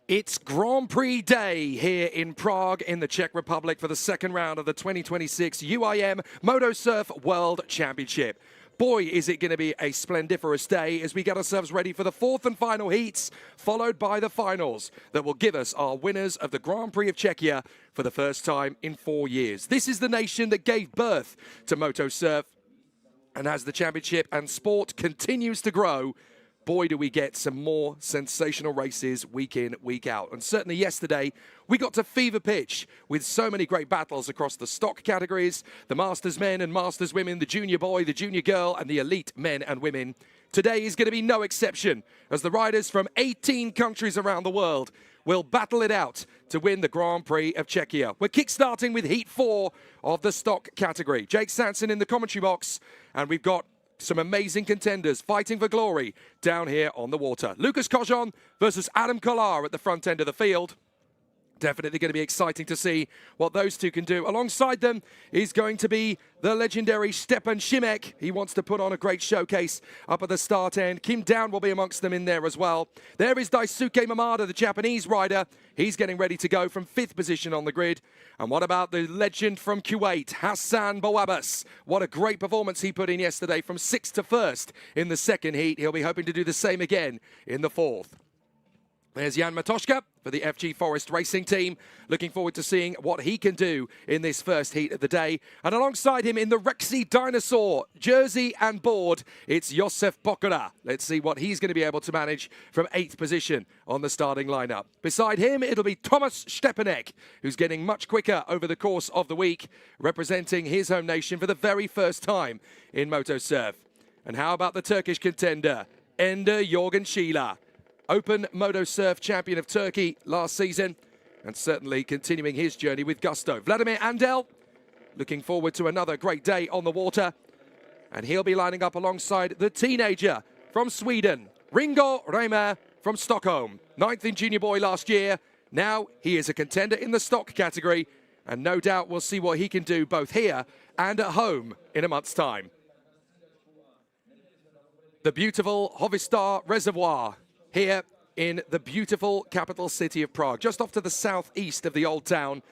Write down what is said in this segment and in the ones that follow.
It's Grand Prix Day here in Prague in the Czech Republic for the second round of the 2026 UIM Moto Surf World Championship. Boy, is it going to be a splendiferous day as we get ourselves ready for the fourth and final heats, followed by the finals that will give us our winners of the Grand Prix of Czechia for the first time in 4 years. This is the nation that gave birth to Moto Surf, and as the championship and sport continues to grow, boy, do we get some more sensational races week in, week out. And certainly yesterday, we got to fever pitch with so many great battles across the stock categories, the Masters men and Masters women, the junior boy, the junior girl, and the elite men and women. Today is going to be no exception, as the riders from 18 countries around the world will battle it out to win the Grand Prix of Czechia. We're kick-starting with Heat 4 of the stock category. Jake Sanson in the commentary box, and we've got some amazing contenders fighting for glory down here on the water. Lukas Kojon versus Adam Kolar at the front end of the field. Definitely going to be exciting to see what those two can do. Alongside them is going to be the legendary Stepan Šimek. He wants to put on a great showcase up at the start end. Kim Down will be amongst them in there as well. There is Daisuke Mamada, the Japanese rider. He's getting ready to go from 5th position on the grid. And what about the legend from Kuwait, Hassan Bouabas? What a great performance he put in yesterday from 6th to 1st in the second heat. He'll be hoping to do the same again in the 4th. There's Jan Matoška for the FG Forest Racing team. Looking forward to seeing what he can do in this first heat of the day. And alongside him in the Rexy Dinosaur jersey and board, it's Josef Pokora. Let's see what he's going to be able to manage from 8th position on the starting lineup. Beside him, it'll be Thomas Stepanek, who's getting much quicker over the course of the week, representing his home nation for the very first time in Moto Surf. And how about the Turkish contender, Ender Jorgen Schieler? Open Moto Surf champion of Turkey last season, and certainly continuing his journey with gusto. Vladimir Andel, looking forward to another great day on the water, and he'll be lining up alongside the teenager from Sweden, Ringo Reimer from Stockholm. 9th in junior boy last year. Now he is a contender in the stock category, and no doubt we'll see what he can do both here and at home in a month's time. The beautiful Hovistar Reservoir here in the beautiful capital city of Prague, just off to the southeast of the old town.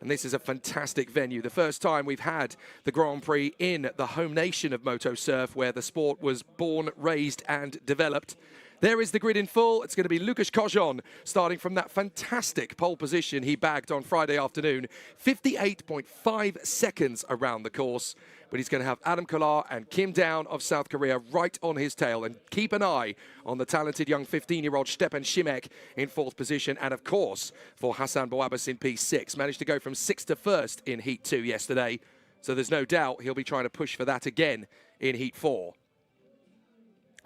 And this is a fantastic venue. The first time we've had the Grand Prix in the home nation of Moto Surf, where the sport was born, raised, and developed. There is the grid in full. It's going to be Lukas Kojon starting from that fantastic pole position he bagged on Friday afternoon. 58.5 seconds around the course. But he's going to have Adam Kolar and Kim Down of South Korea right on his tail. And keep an eye on the talented young 15-year-old Stepan Šimek in 4th position. And of course, for Hassan Bouabas in P6. Managed to go from 6th to 1st in Heat 2 yesterday. So there's no doubt he'll be trying to push for that again in Heat 4.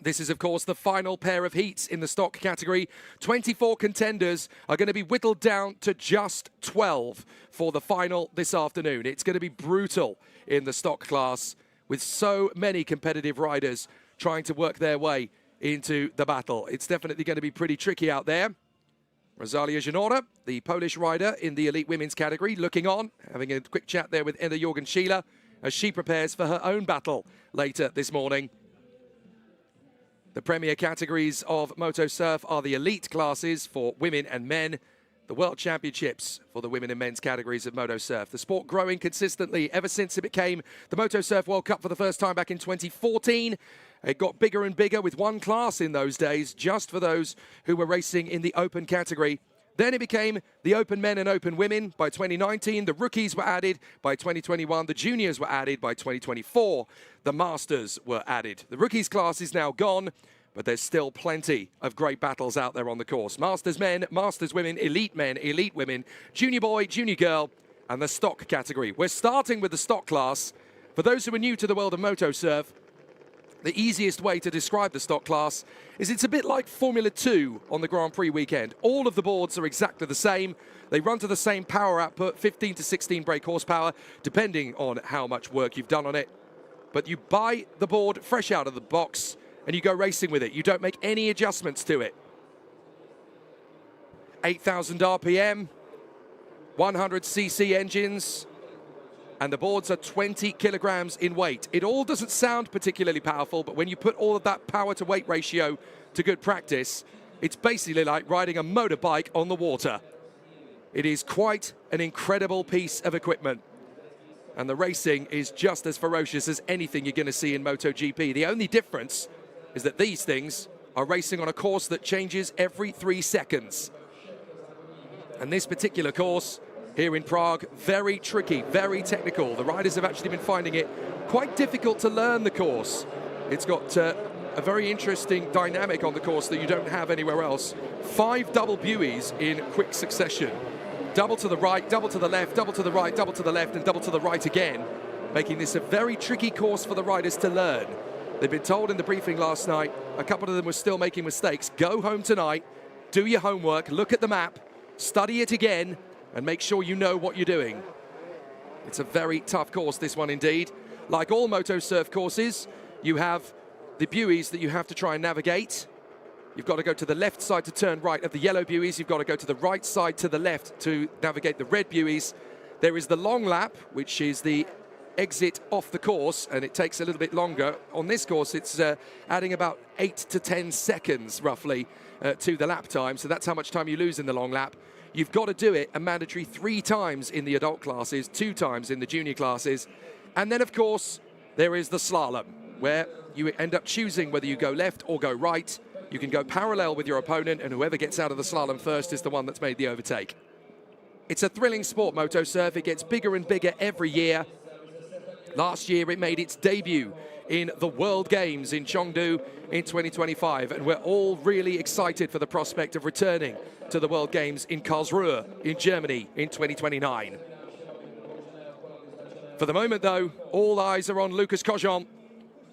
This is, of course, the final pair of heats in the stock category. 24 contenders are going to be whittled down to just 12 for the final this afternoon. It's going to be brutal in the stock class with so many competitive riders trying to work their way into the battle. It's definitely going to be pretty tricky out there. Rosalia Janora, the Polish rider in the elite women's category, looking on, having a quick chat there with Ender Jorgen Schieler as she prepares for her own battle later this morning. The premier categories of Moto Surf are the elite classes for women and men, the World Championships for the women and men's categories of Moto Surf. The sport growing consistently ever since it became the Moto Surf World Cup for the first time back in 2014. It got bigger and bigger with one class in those days, just for those who were racing in the open category. Then it became the Open Men and Open Women by 2019. The rookies were added by 2021. The juniors were added by 2024. The Masters were added. The rookies class is now gone, but there's still plenty of great battles out there on the course. Masters men, Masters women, elite men, elite women, junior boy, junior girl, and the stock category. We're starting with the stock class. For those who are new to the world of Moto Surf, the easiest way to describe the stock class is it's a bit like Formula 2 on the Grand Prix weekend. All of the boards are exactly the same. They run to the same power output, 15 to 16 brake horsepower, depending on how much work you've done on it. But you buy the board fresh out of the box and you go racing with it. You don't make any adjustments to it. 8,000 RPM, 100cc engines, and the boards are 20 kilograms in weight. It all doesn't sound particularly powerful, but when you put all of that power to weight ratio to good practice, It's basically like riding a motorbike on the water. It is quite an incredible piece of equipment. And the racing is just as ferocious as anything you're going to see in MotoGP. The only difference is that these things are racing on a course that changes every 3 seconds. And this particular course here in Prague, very tricky, very technical. The riders have actually been finding it quite difficult to learn the course. It's got a very interesting dynamic on the course that you don't have anywhere else. 5 double buoys in quick succession. Double to the right, double to the left, double to the right, double to the left, and double to the right again, making this a very tricky course for the riders to learn. They've been told in the briefing last night, a couple of them were still making mistakes. Go home tonight, do your homework, look at the map, study it again, and make sure you know what you're doing. It's a very tough course, this one indeed. Like all Moto Surf courses, you have the buoys that you have to try and navigate. You've got to go to the left side to turn right of the yellow buoys. You've got to go to the right side to the left to navigate the red buoys. There is the long lap, which is the exit off the course, and it takes a little bit longer. On this course, it's adding about 8 to 10 seconds, roughly, to the lap time. So that's how much time you lose in the long lap. You've got to do it a mandatory 3 times in the adult classes, 2 times in the junior classes. And then, of course, there is the slalom, where you end up choosing whether you go left or go right. You can go parallel with your opponent, and whoever gets out of the slalom first is the one that's made the overtake. It's a thrilling sport, Moto Surf. It gets bigger and bigger every year. Last year, it made its debut in the World Games in Chengdu in 2025, and we're all really excited for the prospect of returning to the World Games in Karlsruhe in Germany in 2029. For the moment, though, all eyes are on Lucas Kojon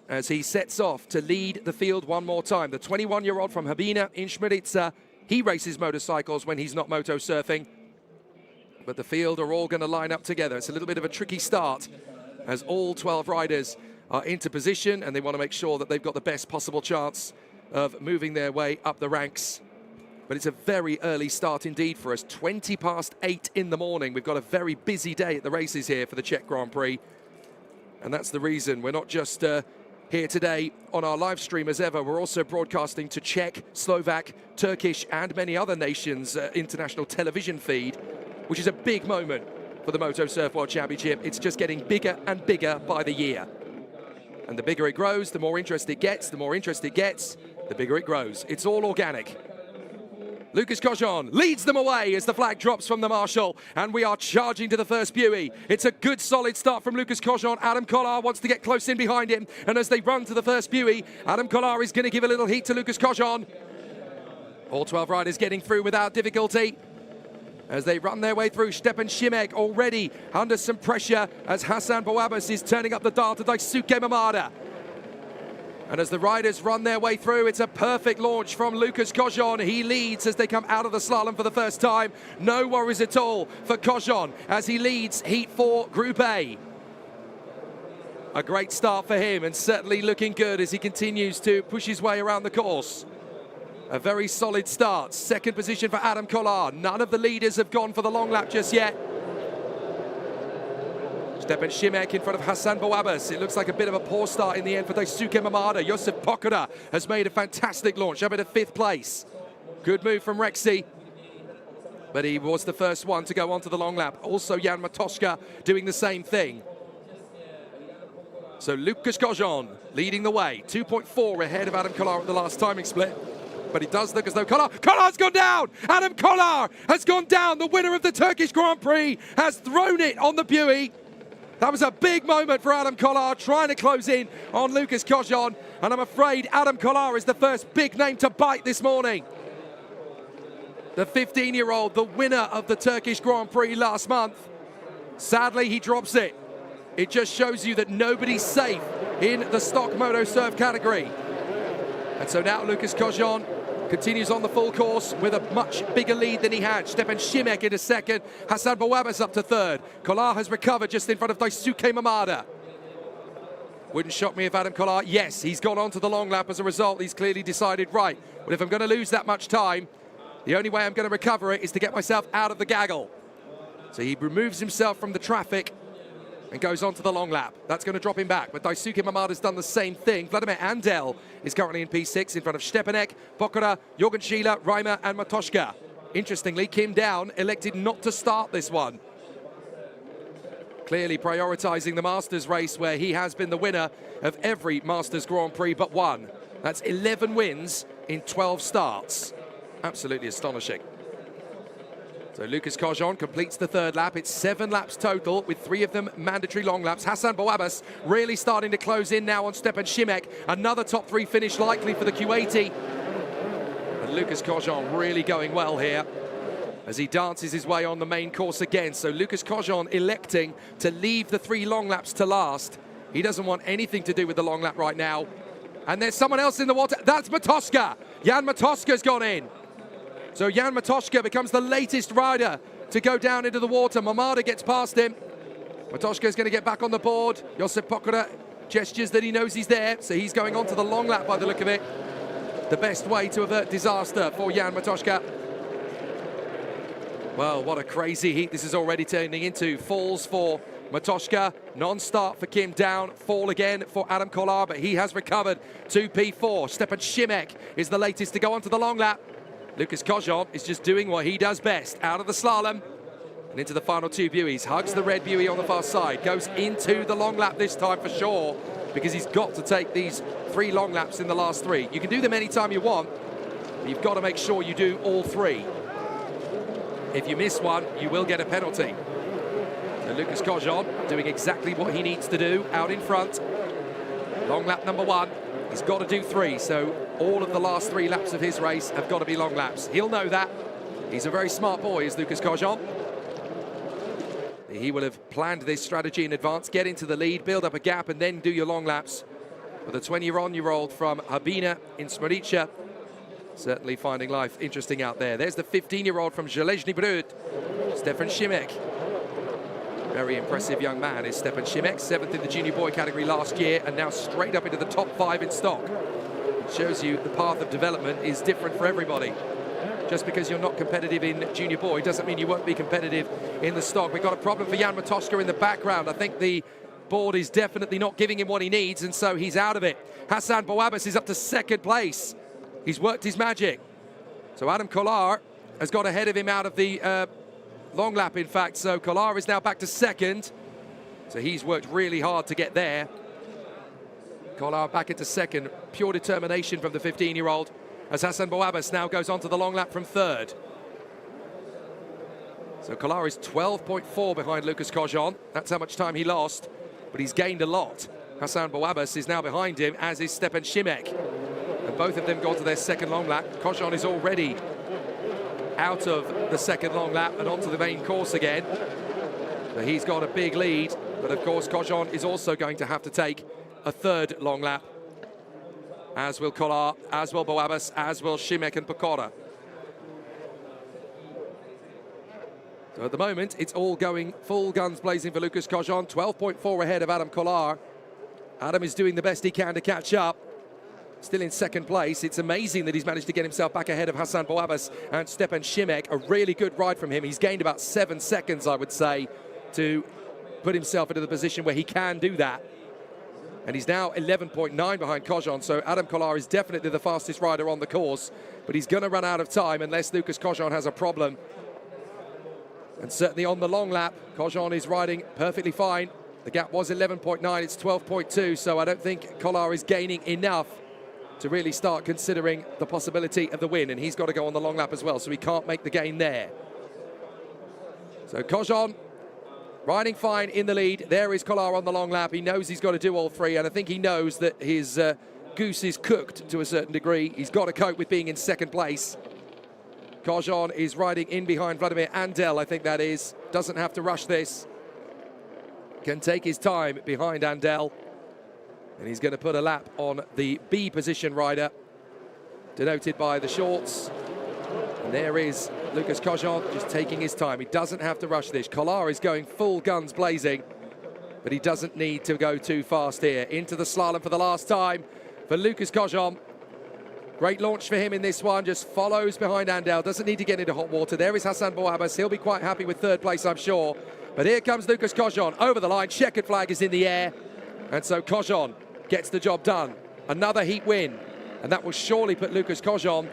as he sets off to lead the field one more time. The 21-year-old from Habina in Šmrnica, he races motorcycles when he's not moto surfing, but the field are all going to line up together. It's a little bit of a tricky start as all 12 riders are into position, and they want to make sure that they've got the best possible chance of moving their way up the ranks. But it's a very early start indeed for us. 20 past 8 in the morning. We've got a very busy day at the races here for the Czech Grand Prix. And that's the reason we're not just here today on our live stream as ever. We're also broadcasting to Czech, Slovak, Turkish, and many other nations' international television feed, which is a big moment for the Moto Surf World Championship. It's just getting bigger and bigger by the year. And the bigger it grows, the more interest it gets. The more interest it gets, the bigger it grows. It's all organic. Lucas Kojon leads them away as the flag drops from the marshal, and we are charging to the first buoy. It's a good, solid start from Lucas Kojon. Adam Kolar wants to get close in behind him, and as they run to the first buoy, Adam Kolar is going to give a little heat to Lucas Kojon. All 12 riders getting through without difficulty as they run their way through. Stepan Šimek already under some pressure as Hassan Bouabas is turning up the dial to Daisuke Mamada. And as the riders run their way through, it's a perfect launch from Lucas Kojon. He leads as they come out of the slalom for the first time. No worries at all for Kojon as he leads Heat 4 Group A. A great start for him, and certainly looking good as he continues to push his way around the course. A very solid start. Second position for Adam Kolar. None of the leaders have gone for the long lap just yet. Stepan Šimek in front of Hassan Bouabas. It looks like a bit of a poor start in the end for Daisuke Mamada. Josef Pokora has made a fantastic launch, up at 5th place. Good move from Rexy, but he was the first one to go onto the long lap. Also Jan Matoška doing the same thing. So Lucas Kojon leading the way, 2.4 ahead of Adam Kolar at the last timing split. But it does look as though Kolar's gone down! Adam Kolar has gone down! The winner of the Turkish Grand Prix has thrown it on the buoy. That was a big moment for Adam Kolar, trying to close in on Lucas Kojon. And I'm afraid Adam Kolar is the first big name to bite this morning. The 15-year-old, the winner of the Turkish Grand Prix last month. Sadly, he drops it. It just shows you that nobody's safe in the stock moto surf category. And so now Lucas Kojon continues on the full course with a much bigger lead than he had. Stepan Šimek in a second. Hassan Bouabas up to 3rd. Kolar has recovered just in front of Daisuke Mamada. Wouldn't shock me if Adam Kolar, yes, he's gone on to the long lap as a result. He's clearly decided, right, well, if I'm going to lose that much time, the only way I'm going to recover it is to get myself out of the gaggle. So he removes himself from the traffic and goes on to the long lap. That's going to drop him back, but Daisuke Mamada's done the same thing. Vladimir Andel is currently in P6 in front of Stepanek, Pokora, Jorgen Schiele, Reimer and Matoshka. Interestingly, Kim Down elected not to start this one. Clearly prioritising the Masters race, where he has been the winner of every Masters Grand Prix but one. That's 11 wins in 12 starts. Absolutely astonishing. So Lucas Cojon completes the third lap. It's 7 laps total, with 3 of them mandatory long laps. Hassan Bouabbas really starting to close in now on Stepan Šimek. Another top 3 finish likely for the Q80. And Lucas Cojon really going well here as he dances his way on the main course again. So Lucas Cojon electing to leave the 3 long laps to last. He doesn't want anything to do with the long lap right now. And there's someone else in the water. That's Matoshka. Jan Matoshka's gone in. So Jan Matoshka becomes the latest rider to go down into the water. Mamada gets past him. Matoshka's going to get back on the board. Josip Pokora gestures that he knows he's there. So he's going on to the long lap by the look of it. The best way to avert disaster for Jan Matoshka. Well, what a crazy heat this is already turning into. Falls for Matoshka, non-start for Kim Down, fall again for Adam Kolar, but he has recovered to P4. Stepan Šimek is the latest to go onto the long lap. Lucas Cojon is just doing what he does best, out of the slalom and into the final 2 buoys. Hugs the red buoy on the far side, goes into the long lap this time for sure, because he's got to take these 3 long laps in the last 3. You can do them anytime you want, but you've got to make sure you do all 3. If you miss one, you will get a penalty. So Lucas Cojon doing exactly what he needs to do, out in front. Long lap number 1. He's got to do 3, so all of the last 3 laps of his race have got to be long laps. He'll know that. He's a very smart boy, is Lucas Cojon. He will have planned this strategy in advance, get into the lead, build up a gap, and then do your long laps. But the 20-year-old from Habina in Smerice, certainly finding life interesting out there. There's the 15-year-old from Železný Brod, Stepan Šimek. Very impressive young man is Stepan Šimek, 7th in the junior boy category last year, and now straight up into the top 5 in stock. It shows you the path of development is different for everybody. Just because you're not competitive in junior boy doesn't mean you won't be competitive in the stock. We've got a problem for Jan Matoshka in the background. I think the board is definitely not giving him what he needs, and so he's out of it. Hassan Bouabbas is up to 2nd place. He's worked his magic. So Adam Kolar has got ahead of him out of the long lap, in fact. So Kolar is now back to 2nd. So he's worked really hard to get there. Kolar back into 2nd. Pure determination from the 15-year-old. As Hassan Bouabbas now goes on to the long lap from 3rd. So Kolar is 12.4 behind Lucas Cojon. That's how much time he lost, but he's gained a lot. Hassan Bouabbas is now behind him, as is Stepan Šimek. And both of them go to their 2nd long lap. Cojon is already out of the 2nd long lap and onto the main course again. So he's got a big lead, but of course Cojon is also going to have to take a 3rd long lap, as will Kolar, as will Bouabbas, as will Šimek and Pokora. So at the moment, it's all going full guns blazing for Lucas Cojon, 12.4 ahead of Adam Kolar. Adam is doing the best he can to catch up. Still in 2nd place. It's amazing that he's managed to get himself back ahead of Hassan Bouabbas and Stepan Šimek. A really good ride from him. He's gained about 7 seconds, I would say, to put himself into the position where he can do that. And he's now 11.9 behind Cojon, so Adam Kolar is definitely the fastest rider on the course, but he's going to run out of time unless Lucas Cojon has a problem. And certainly on the long lap, Cojon is riding perfectly fine. The gap was 11.9, it's 12.2, so I don't think Kolar is gaining enough to really start considering the possibility of the win, and he's got to go on the long lap as well, so he can't make the gain there. So Cojon riding fine in the lead. There is Kolar on the long lap. He knows he's got to do all 3, and I think he knows that his goose is cooked to a certain degree. He's got to cope with being in 2nd place. Cojon is riding in behind Vladimir Andel, I think that is. Doesn't have to rush this. Can take his time behind Andel. And he's going to put a lap on the B position rider, denoted by the shorts. And there is Lucas Cojon just taking his time. He doesn't have to rush this. Kolar is going full guns blazing, but he doesn't need to go too fast here. Into the slalom for the last time for Lucas Cojon. Great launch for him in this one, just follows behind Andel, doesn't need to get into hot water. There is Hassan Bouabbas, he'll be quite happy with 3rd place, I'm sure. But here comes Lucas Kojon over the line. Checkered flag is in the air. And so Kojon gets the job done. Another heat win. And that will surely put Lucas Kojon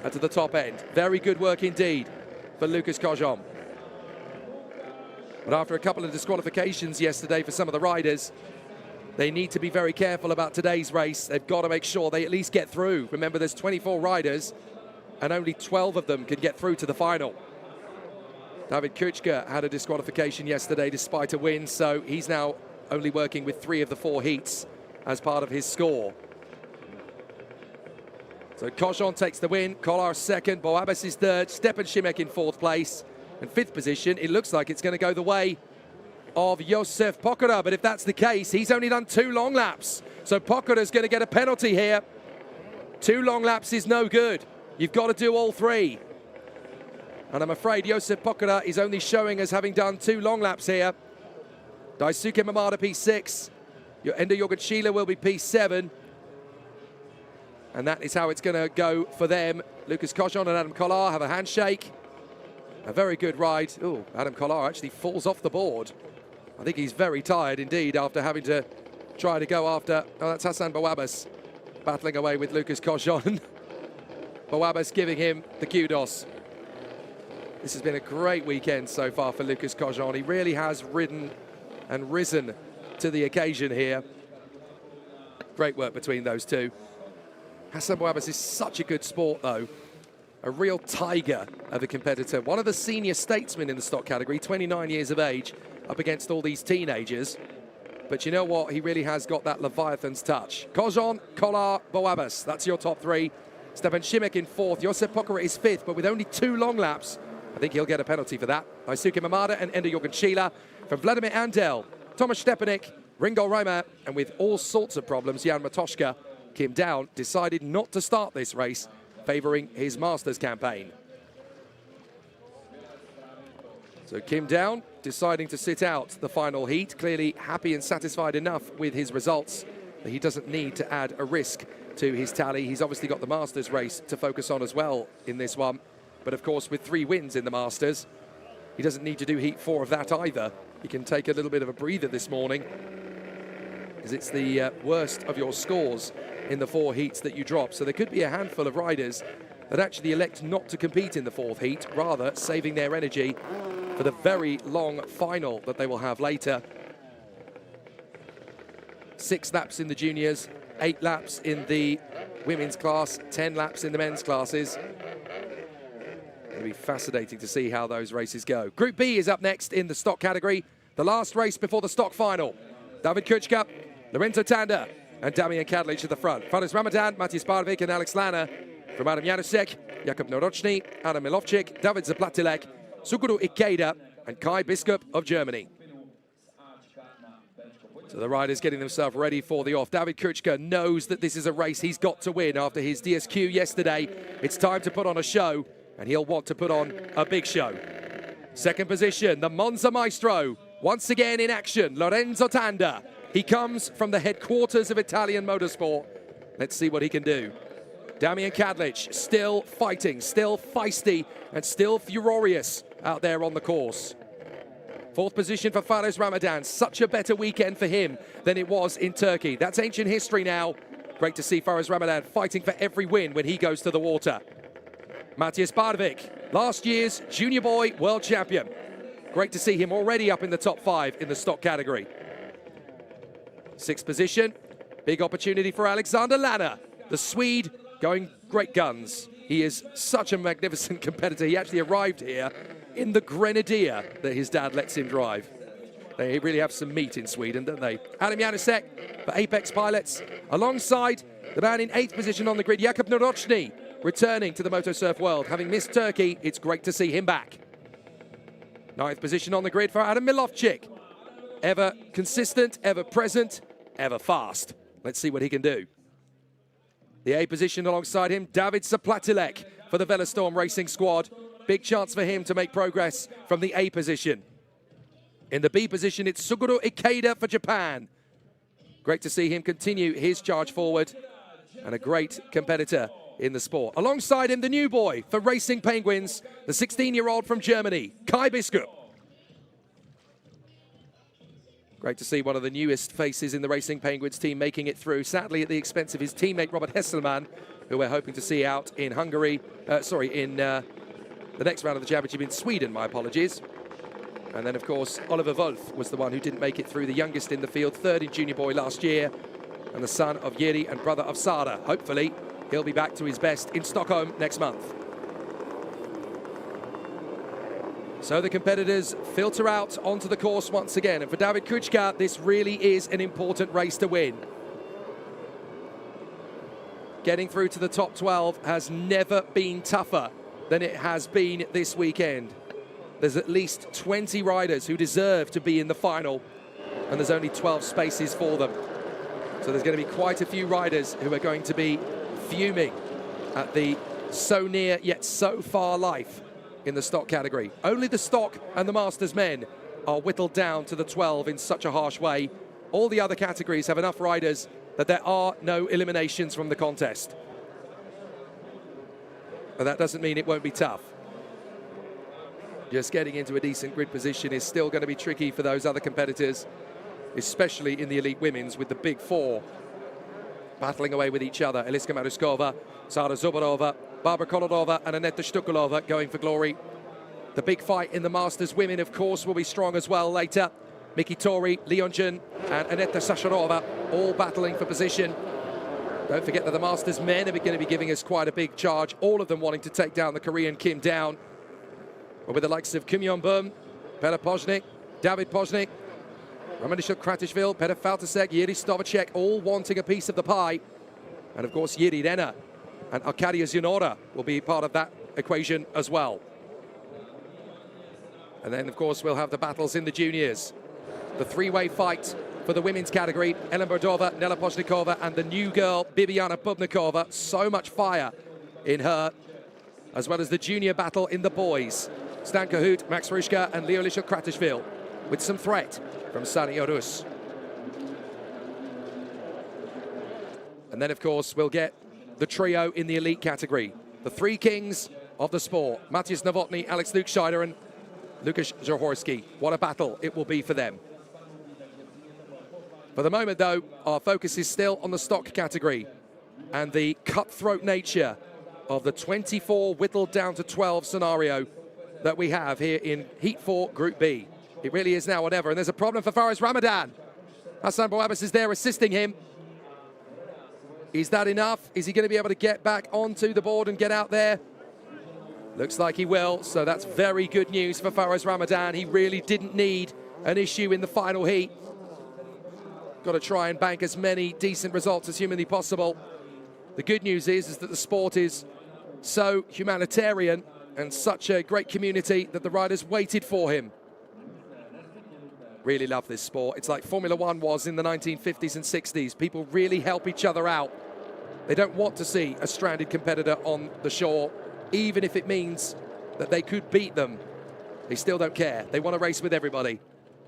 to the top end. Very good work indeed for Lucas Kojon. But after a couple of disqualifications yesterday for some of the riders, they need to be very careful about today's race. They've got to make sure they at least get through. Remember, there's 24 riders and only 12 of them can get through to the final. David Kuchka had a disqualification yesterday despite a win, so he's now only working with 3 of the 4 heats as part of his score. So Kojon takes the win, Kolar second, Boabas is third, Stepan Šimek in 4th place. And 5th position, it looks like it's going to go the way of Josef Pokora, but if that's the case, he's only done 2 long laps. So Pokora's going to get a penalty here. 2 long laps is no good. You've got to do all 3. And I'm afraid Josef Pokora is only showing as having done 2 long laps here. Daisuke Mamada P6. Your Ender Jorgenschila will be P7. And that is how it's going to go for them. Lucas Kojon and Adam Kolar have a handshake. A very good ride. Oh, Adam Kolar actually falls off the board. I think he's very tired indeed after having to try to go after... Oh, that's Hassan Boabas battling away with Lucas Kojon. Boabas giving him the kudos. This has been a great weekend so far for Lucas Kojon. He really has ridden and risen to the occasion here. Great work between those two. Hassan Boabas is such a good sport, though. A real tiger of a competitor. One of the senior statesmen in the stock category, 29 years of age, up against all these teenagers. But you know what? He really has got that Leviathan's touch. Kojon, Kolar, Boabas. That's your top 3. Stepan Šimek in 4th. Josef Pokora is 5th, but with only 2 long laps, I think he'll get a penalty for that. Daisuke Mamada and Ender Jorgenschila. From Vladimir Andel, Tomasz Stepanek, Ringo Reimer, and with all sorts of problems, Jan Matoszka, Kim Down, decided not to start this race, favouring his Masters campaign. So Kim Down deciding to sit out the final heat, clearly happy and satisfied enough with his results that he doesn't need to add a risk to his tally. He's obviously got the Masters race to focus on as well in this one. But of course, with 3 wins in the Masters, he doesn't need to do heat 4 of that either. He can take a little bit of a breather this morning, because it's the worst of your scores in the 4 heats that you drop. So there could be a handful of riders that actually elect not to compete in the 4th heat, rather saving their energy for the very long final that they will have later. 6 laps in the juniors, 8 laps in the women's class, 10 laps in the men's classes. It'll be fascinating to see how those races go. Group B is up next in the stock category. The last race before the stock final. David Kuchka, Lorenzo Tanda, and Damian Kadlec at the front. Fares Ramadan, Matis Barvik, and Alex Lana. From Adam Janusek, Jakub Norochny, Adam Milovchik, David Zaplatilek, Suguru Ikeda, and Kai Biskup of Germany. So the riders getting themselves ready for the off. David Kuchka knows that this is a race he's got to win after his DSQ yesterday. It's time to put on a show, and he'll want to put on a big show. 2nd position, the Monza Maestro. Once again in action, Lorenzo Tanda. He comes from the headquarters of Italian motorsport. Let's see what he can do. Damian Kadlec still fighting, still feisty, and still furious out there on the course. 4th position for Fares Ramadan. Such a better weekend for him than it was in Turkey. That's ancient history now. Great to see Fares Ramadan fighting for every win when he goes to the water. Matthias Barvik, last year's Junior Boy World Champion. Great to see him already up in the top 5 in the stock category. 6th position, big opportunity for Alexander Lana. The Swede going great guns. He is such a magnificent competitor. He actually arrived here in the Grenadier that his dad lets him drive. They really have some meat in Sweden, don't they? Adam Janusek for Apex Pilots, alongside the man in 8th position on the grid, Jakub Norochny, returning to the Motosurf world. Having missed Turkey, it's great to see him back. 9th position on the grid for Adam Milovchik. Ever consistent, ever present, ever fast. Let's see what he can do. The A position alongside him, David Zaplatilek for the Velostorm Racing Squad. Big chance for him to make progress from the A position. In the B position, it's Suguru Ikeda for Japan. Great to see him continue his charge forward, and a great competitor in the sport. Alongside him, the new boy for Racing Penguins, the 16-year-old from Germany, Kai Biskup. Great to see one of the newest faces in the Racing Penguins team making it through, sadly at the expense of his teammate Robert Hesselmann, who we're hoping to see out in Hungary, in the next round of the championship in Sweden, my apologies. And then, of course, Oliver Wolf was the one who didn't make it through, the youngest in the field, third in junior boy last year, and the son of Jiri and brother of Sara. Hopefully, he'll be back to his best in Stockholm next month. So the competitors filter out onto the course once again. And for David Kučka, this really is an important race to win. Getting through to the top 12 has never been tougher than it has been this weekend. There's at least 20 riders who deserve to be in the final, and there's only 12 spaces for them. So there's going to be quite a few riders who are going to be fuming at the so near yet so far life in the stock category. Only the stock and the masters men are whittled down to the 12 in such a harsh way. All the other categories have enough riders that there are no eliminations from the contest. But that doesn't mean it won't be tough. Just getting into a decent grid position is still going to be tricky for those other competitors, especially in the elite women's with the big four battling away with each other. Eliska Maruskova, Sara Zubarova, Barbara Kolodova and Aneta Shtukulova going for glory. The big fight in the Masters women, of course, will be strong as well later. Miki Tori, Leonjun and Aneta Sasharova all battling for position. Don't forget that the Masters men are going to be giving us quite a big charge, all of them wanting to take down the Korean Kim down. But with the likes of Kim Yeon-bum, Petr Poznik, David Poznik, Romanishuk Kratishvili, Petr Faltasek, Jiri Stovacek, all wanting a piece of the pie. And of course, Jiri Renner and Arkadia Zunora will be part of that equation as well. And then, of course, we'll have the battles in the juniors. The three-way fight for the women's category. Ellen Bordova, Nela Poznikova, and the new girl, Bibiana Bubnikova. So much fire in her, as well as the junior battle in the boys. Stan Cahoot, Max Rushka, and Leo Lishuk Kratishvili, with some threat from Sani Orus. And then, of course, we'll get the trio in the elite category. The three kings of the sport. Matthias Novotny, Alex Lukscheider, and Lukasz Zahorski. What a battle it will be for them. For the moment, though, our focus is still on the stock category and the cutthroat nature of the 24 whittled down to 12 scenario that we have here in Heat 4 Group B. It really is now or never, and there's a problem for Fares Ramadan. Hassan Bouabbas is there assisting him. Is that enough? Is he going to be able to get back onto the board and get out there? Looks like he will, so that's very good news for Fares Ramadan. He really didn't need an issue in the final heat. Got to try and bank as many decent results as humanly possible. The good news is that the sport is so humanitarian and such a great community that the riders waited for him. Really love this sport. It's like Formula One was in the 1950s and 60s. People really help each other out. They don't want to see a stranded competitor on the shore, even if it means that they could beat them. They still don't care. They want to race with everybody.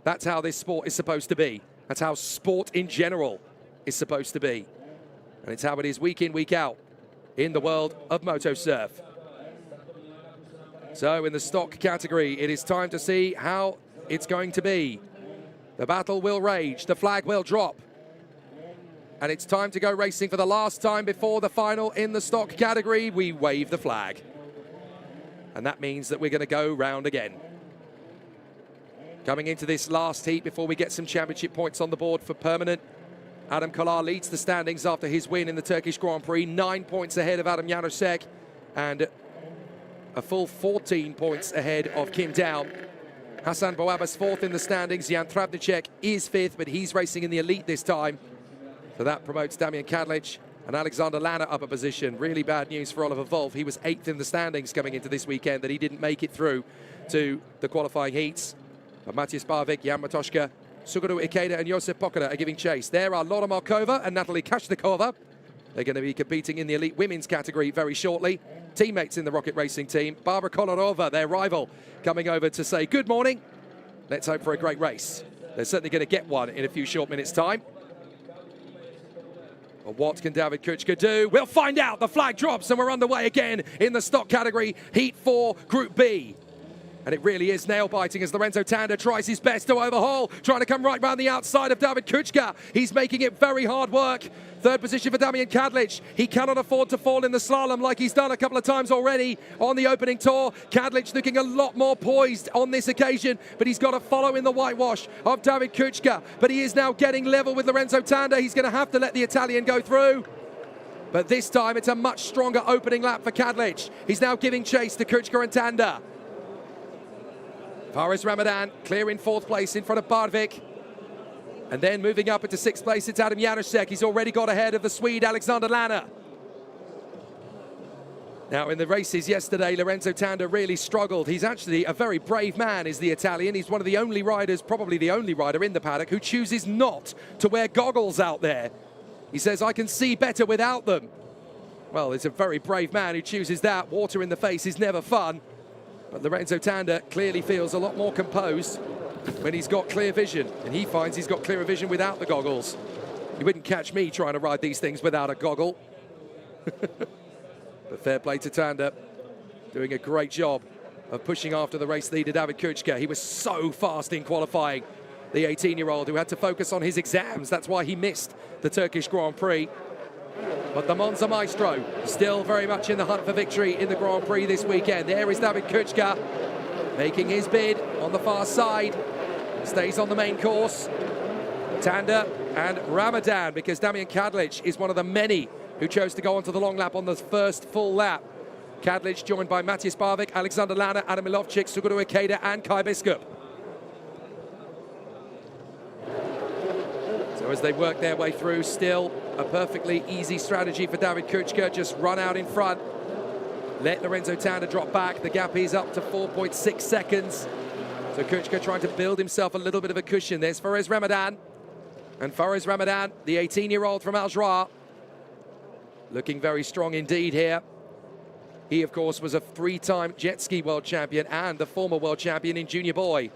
That's how this sport is supposed to be. That's how sport in general is supposed to be. And it's how it is week in, week out in the world of moto surf. So in the stock category, it is time to see how it's going to be. The battle will rage, the flag will drop. And it's time to go racing for the last time before the final in the stock category. We wave the flag. And that means that we're going to go round again. Coming into this last heat before we get some championship points on the board for permanent. Adam Kolar leads the standings after his win in the Turkish Grand Prix. 9 points ahead of Adam Janusek and a full 14 points ahead of Kim Down. Hassan Bouabbas fourth in the standings. Jan Travnicek is fifth, but he's racing in the elite this time. So that promotes Damian Kadlic and Alexander Lanner up a position. Really bad news for Oliver Wolf. He was eighth in the standings coming into this weekend, that he didn't make it through to the qualifying heats. But Matthias Barvik, Jan Matoshka, Suguru Ikeda and Josef Pokada are giving chase. There are Laura Markova and Natalie Kashnikova. They're going to be competing in the elite women's category very shortly. Teammates in the Rocket Racing team. Barbara Kolodova, their rival, coming over to say good morning. Let's hope for a great race. They're certainly going to get one in a few short minutes' time. But what can David Kučka do? We'll find out. The flag drops and we're underway again in the stock category. Heat 4, Group B. And it really is nail-biting as Lorenzo Tanda tries his best to overhaul, trying to come right round the outside of David Kuchka. He's making it very hard work. Third position for Damian Kadlic. He cannot afford to fall in the slalom like he's done a couple of times already on the opening tour. Kadlic looking a lot more poised on this occasion, but he's got to follow in the whitewash of David Kuchka. But he is now getting level with Lorenzo Tanda. He's going to have to let the Italian go through. But this time it's a much stronger opening lap for Kadlic. He's now giving chase to Kuchka and Tanda. Fares Ramadan clear in fourth place in front of Bardvik. And then moving up into sixth place, it's Adam Janusek. He's already got ahead of the Swede Alexander Lanner. Now in the races yesterday, Lorenzo Tanda really struggled. He's actually a very brave man, is the Italian. He's one of the only riders, probably the only rider in the paddock, who chooses not to wear goggles out there. He says, I can see better without them. Well, it's a very brave man who chooses that. Water in the face is never fun. But Lorenzo Tanda clearly feels a lot more composed when he's got clear vision. And he finds he's got clearer vision without the goggles. You wouldn't catch me trying to ride these things without a goggle. But fair play to Tanda, doing a great job of pushing after the race leader, David Kuchka. He was so fast in qualifying, the 18-year-old who had to focus on his exams. That's why he missed the Turkish Grand Prix. But the Monza Maestro still very much in the hunt for victory in the Grand Prix this weekend. There is David Kuchka making his bid on the far side. Stays on the main course. Tanda and Ramadan, because Damian Kadlic is one of the many who chose to go onto the long lap on the first full lap. Kadlic joined by Matthias Bardvik, Alexander Lanner, Adam Milovcik, Suguru Ikeda and Kai Biskup. So as they work their way through, still a perfectly easy strategy for David Kuchka. Just run out in front. Let Lorenzo Tanda drop back. The gap is up to 4.6 seconds. So Kuchka trying to build himself a little bit of a cushion. There's Fares Ramadan. And Fares Ramadan, the 18-year-old from Al Jra, looking very strong indeed here. He, of course, was a three-time jet ski world champion and a former world champion in junior boy.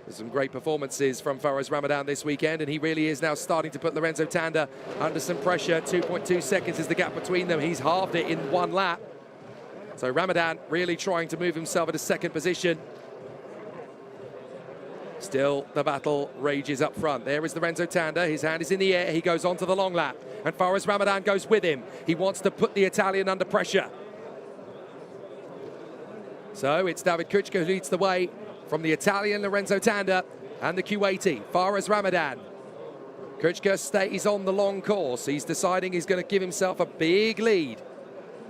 There's some great performances from Fares Ramadan this weekend, and he really is now starting to put Lorenzo Tanda under some pressure. 2.2 seconds is the gap between them. He's halved it in one lap. So Ramadan really trying to move himself at a second position. Still, the battle rages up front. There is Lorenzo Tanda. His hand is in the air. He goes on to the long lap, and Fares Ramadan goes with him. He wants to put the Italian under pressure. So it's David Kuchka who leads the way from the Italian Lorenzo Tanda and the Q80, Fares Ramadan. Kuchka stays on the long course. He's deciding he's going to give himself a big lead.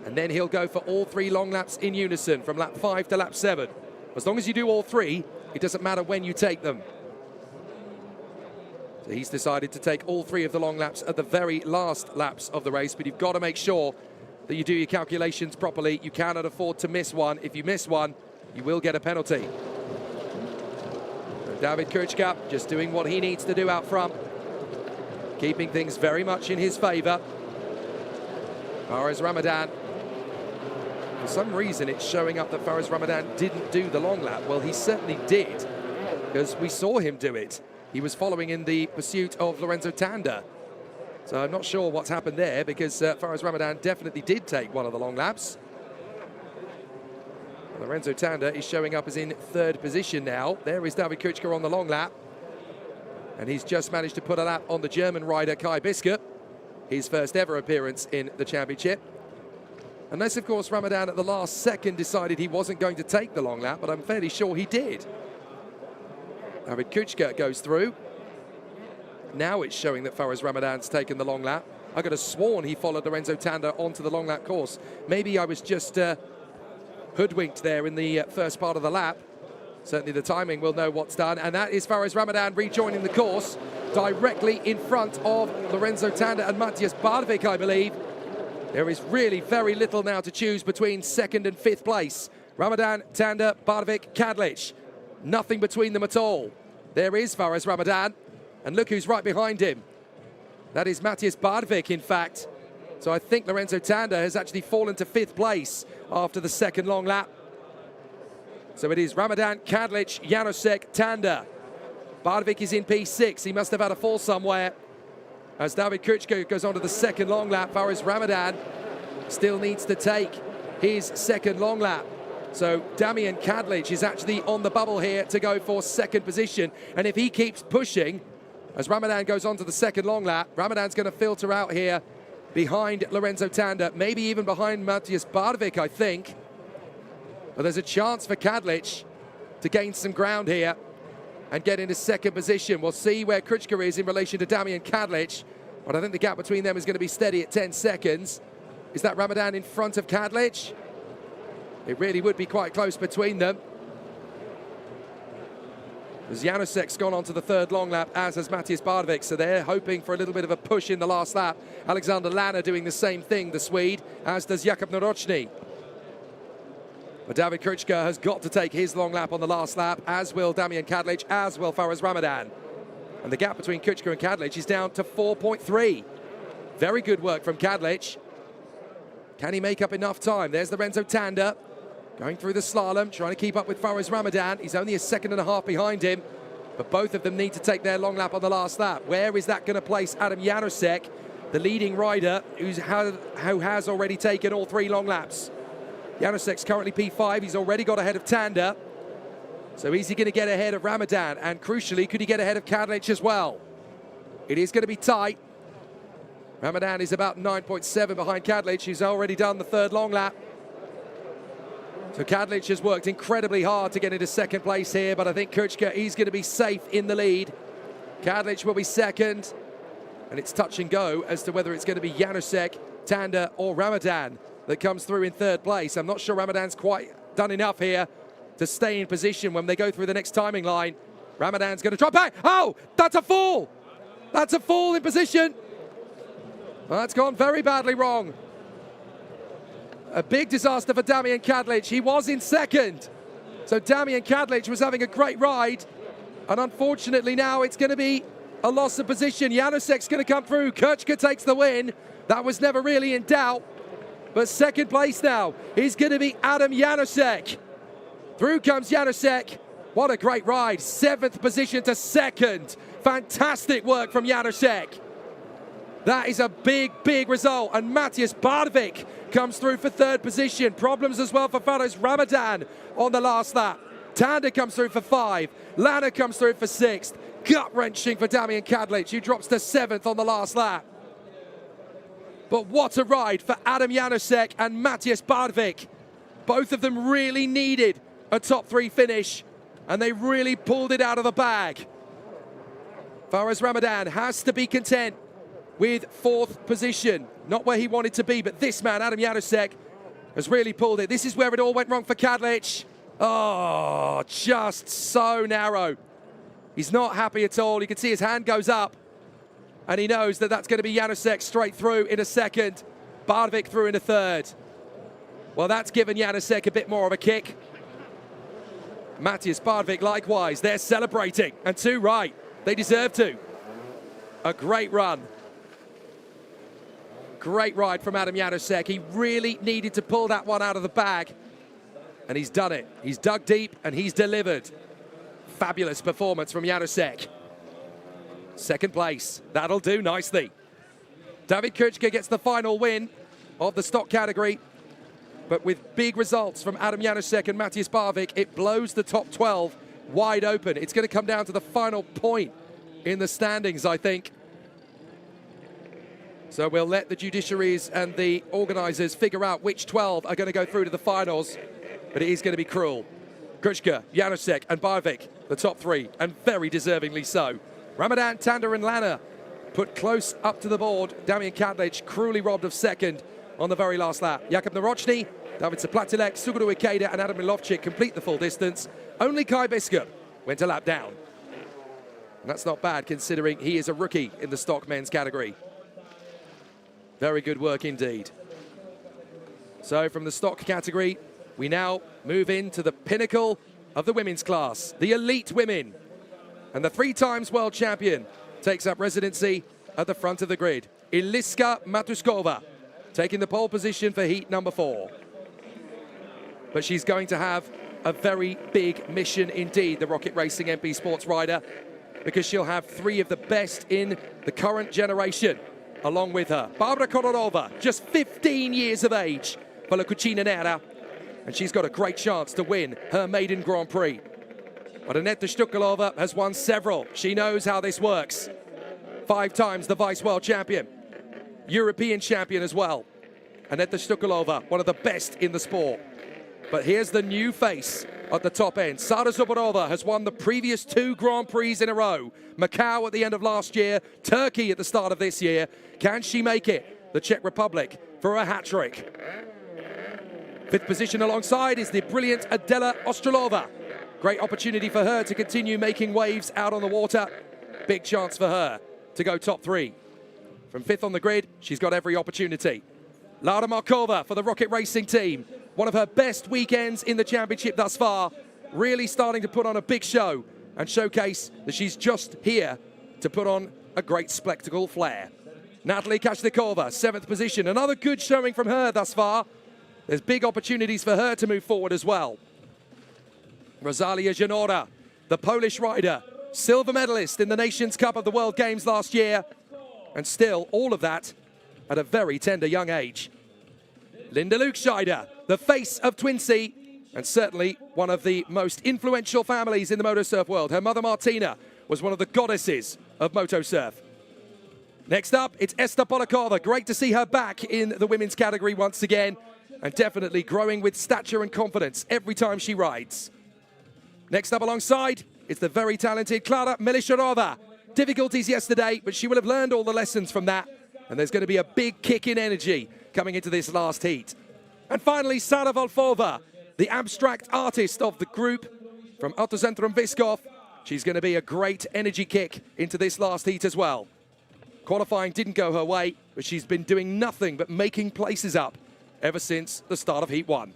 And then he'll go for all three long laps in unison from lap 5 to lap 7. As long as you do all three, it doesn't matter when you take them. So he's decided to take all three of the long laps at the very last laps of the race, but you've got to make sure that you do your calculations properly. You cannot afford to miss one. If you miss one, you will get a penalty. David Kuchka just doing what he needs to do out front, keeping things very much in his favor. Fares Ramadan, for some reason it's showing up that Fares Ramadan didn't do the long lap. Well, he certainly did, because we saw him do it. He was following in the pursuit of Lorenzo Tanda. So I'm not sure what's happened there, because Fares Ramadan definitely did take one of the long laps. Lorenzo Tanda is showing up as in third position now. There is David Kuchka on the long lap. And he's just managed to put a lap on the German rider Kai Biskup, his first ever appearance in the championship. Unless, of course, Ramadan at the last second decided he wasn't going to take the long lap, but I'm fairly sure he did. David Kuchka goes through. Now it's showing that Fares Ramadan's taken the long lap. I could have sworn he followed Lorenzo Tanda onto the long lap course. Maybe I was just hoodwinked there in the first part of the lap. Certainly the timing will know what's done, and that is Fares Ramadan rejoining the course directly in front of Lorenzo Tanda and Matthias Bardvik, I believe. There is really very little now to choose between second and fifth place. Ramadan, Tanda, Bardvik, Kadlic. Nothing between them at all. There is Fares Ramadan, and look who's right behind him. That is Matthias Bardvik, in fact. So I think Lorenzo Tanda has actually fallen to fifth place after the second long lap. So it is Ramadan, Kadlic, Janusek, Tanda. Bardvik is in P6. He must have had a fall somewhere. As David Kuchka goes on to the second long lap, Fares Ramadan still needs to take his second long lap. So Damian Kadlec is actually on the bubble here to go for second position. And if he keeps pushing, as Ramadan goes on to the second long lap, Ramadan's going to filter out here behind Lorenzo Tanda, maybe even behind Matthias Bardovic, I think. But there's a chance for Kadlec to gain some ground here and get into second position. We'll see where Kruchka is in relation to Damian Kadlec, but I think the gap between them is going to be steady at 10 seconds. Is that Ramadan in front of Kadlec? It really would be quite close between them. As Janusek's gone on to the third long lap, as has Matthias Bardovic, so they're hoping for a little bit of a push in the last lap. Alexander Lanner doing the same thing, the Swede, as does Jakub Narochny. But David Kruchka has got to take his long lap on the last lap, as will Damian Kadlec, as will Faraz Ramadan. And the gap between Kruchka and Kadlec is down to 4.3. Very good work from Kadlec. Can he make up enough time? There's Lorenzo Tanda going through the slalom, trying to keep up with Faraz Ramadan. He's only a second and a half behind him, but both of them need to take their long lap on the last lap. Where is that going to place Adam Janusek, the leading rider who has already taken all three long laps? Janusek's currently P5. He's already got ahead of Tanda. So is he going to get ahead of Ramadan? And crucially, could he get ahead of Kadlec as well? It is going to be tight. Ramadan is about 9.7 behind Kadlec, who's already done the third long lap. So Kadlec has worked incredibly hard to get into second place here, but I think Kruchka, he's going to be safe in the lead. Kadlec will be second, and it's touch and go as to whether it's going to be Janusek, Tanda, or Ramadan that comes through in third place. I'm not sure Ramadan's quite done enough here to stay in position when they go through the next timing line. Ramadan's going to drop back. Oh, that's a fall. That's a fall in position. Well, that's gone very badly wrong. A big disaster for Damian Kadlec. He was in second. So Damian Kadlec was having a great ride. And unfortunately now it's going to be a loss of position. Janusek's going to come through. Kruchka takes the win. That was never really in doubt. But second place now is going to be Adam Janusek. Through comes Janusek. What a great ride. 7th position to second. Fantastic work from Janusek. That is a big, big result. And Matthias Bardovic comes through for third position. Problems as well for Faraz Ramadan on the last lap. Tanda comes through for 5. Lanner comes through for 6th. Gut-wrenching for Damian Kadlec, who drops to 7th on the last lap. But what a ride for Adam Janusek and Matthias Bardovic. Both of them really needed a top 3 finish, and they really pulled it out of the bag. Faraz Ramadan has to be content with 4th position. Not where he wanted to be, but this man, Adam Janusek, has really pulled it. This is where it all went wrong for Kadlec. Oh, just so narrow. He's not happy at all. You can see his hand goes up, and he knows that that's going to be Janusek straight through in a second. Bardovic through in a third. Well, that's given Janusek a bit more of a kick. Matthias Bardovic likewise. They're celebrating, and too right. They deserve to. A great run. Great ride from Adam Janusek. He really needed to pull that one out of the bag, and he's done it. He's dug deep, and he's delivered. Fabulous performance from Janusek. Second place. That'll do nicely. David Kruchka gets the final win of the stock category, but with big results from Adam Janusek and Matthias Bardovic, it blows the top 12 wide open. It's going to come down to the final point in the standings, I think. So we'll let the judiciaries and the organisers figure out which 12 are going to go through to the finals, but it is going to be cruel. Kruchka, Janusek and Bardovic, the top 3, and very deservingly so. Ramadan, Tanda and Lanner put close up to the board. Damian Kadlec cruelly robbed of second on the very last lap. Jakub Narochny, David Zaplatilek, Suguru Ikeda and Adam Milovcik complete the full distance. Only Kai Biskup went a lap down. And that's not bad considering he is a rookie in the stock men's category. Very good work indeed. So from the stock category, we now move into the pinnacle of the women's class, the elite women. And the 3-times world champion takes up residency at the front of the grid. Iliska Matuskova taking the pole position for heat number 4. But she's going to have a very big mission indeed, the Rocket Racing MP Sports rider, because she'll have 3 of the best in the current generation along with her. Barbara Konorova, just 15 years of age for La Cucina Nera. and she's got a great chance to win her maiden Grand Prix. But Aneta Shtukalova has won several. She knows how this works. 5 times the Vice World Champion, European Champion as well. Aneta Shtukalova, one of the best in the sport. But here's the new face at the top end. Sara Zubarova has won the previous 2 Grand Prix in a row. Macau at the end of last year, Turkey at the start of this year. Can she make it? The Czech Republic for a hat-trick. 5th position alongside is the brilliant Adela Ostrolova. Great opportunity for her to continue making waves out on the water. Big chance for her to go top 3. From 5th on the grid, she's got every opportunity. Lara Markova for the Rocket Racing team. One of her best weekends in the championship thus far. Really starting to put on a big show and showcase that she's just here to put on a great spectacle flair. Natalie Kashnikova, 7th position. Another good showing from her thus far. There's big opportunities for her to move forward as well. Rosalia Janora, the Polish rider, silver medalist in the Nations Cup of the World Games last year. And still, all of that at a very tender young age. Linda Lukscheider, the face of Twinsea, and certainly one of the most influential families in the motosurf world. Her mother, Martina, was one of the goddesses of motosurf. Next up, it's Esther Polakova. Great to see her back in the women's category once again, and definitely growing with stature and confidence every time she rides. Next up alongside, it's the very talented Klara Melisharova. Difficulties yesterday, but she will have learned all the lessons from that, and there's going to be a big kick in energy coming into this last heat. And finally, Sara Volfova, the abstract artist of the group from Autozentrum Vyškov. She's going to be a great energy kick into this last heat as well. Qualifying didn't go her way, but she's been doing nothing but making places up ever since the start of Heat 1.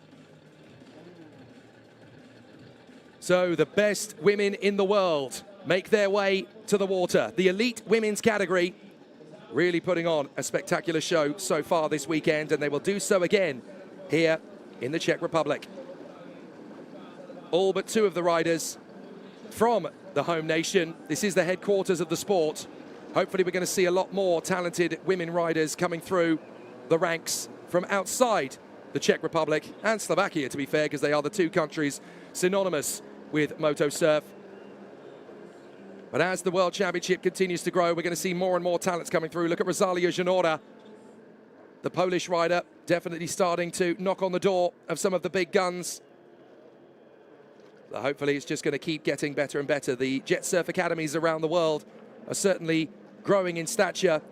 So the best women in the world make their way to the water. The elite women's category really putting on a spectacular show so far this weekend, and they will do so again here in the Czech Republic. All but 2 of the riders from the home nation. This is the headquarters of the sport. Hopefully we're going to see a lot more talented women riders coming through the ranks from outside the Czech Republic and Slovakia, to be fair, because they are the 2 countries synonymous with motosurf. But as the World Championship continues to grow, we're going to see more and more talents coming through. Look at Rosalia Janora, the Polish rider, definitely starting to knock on the door of some of the big guns. But hopefully it's just going to keep getting better and better. The jet surf academies around the world are certainly growing in stature,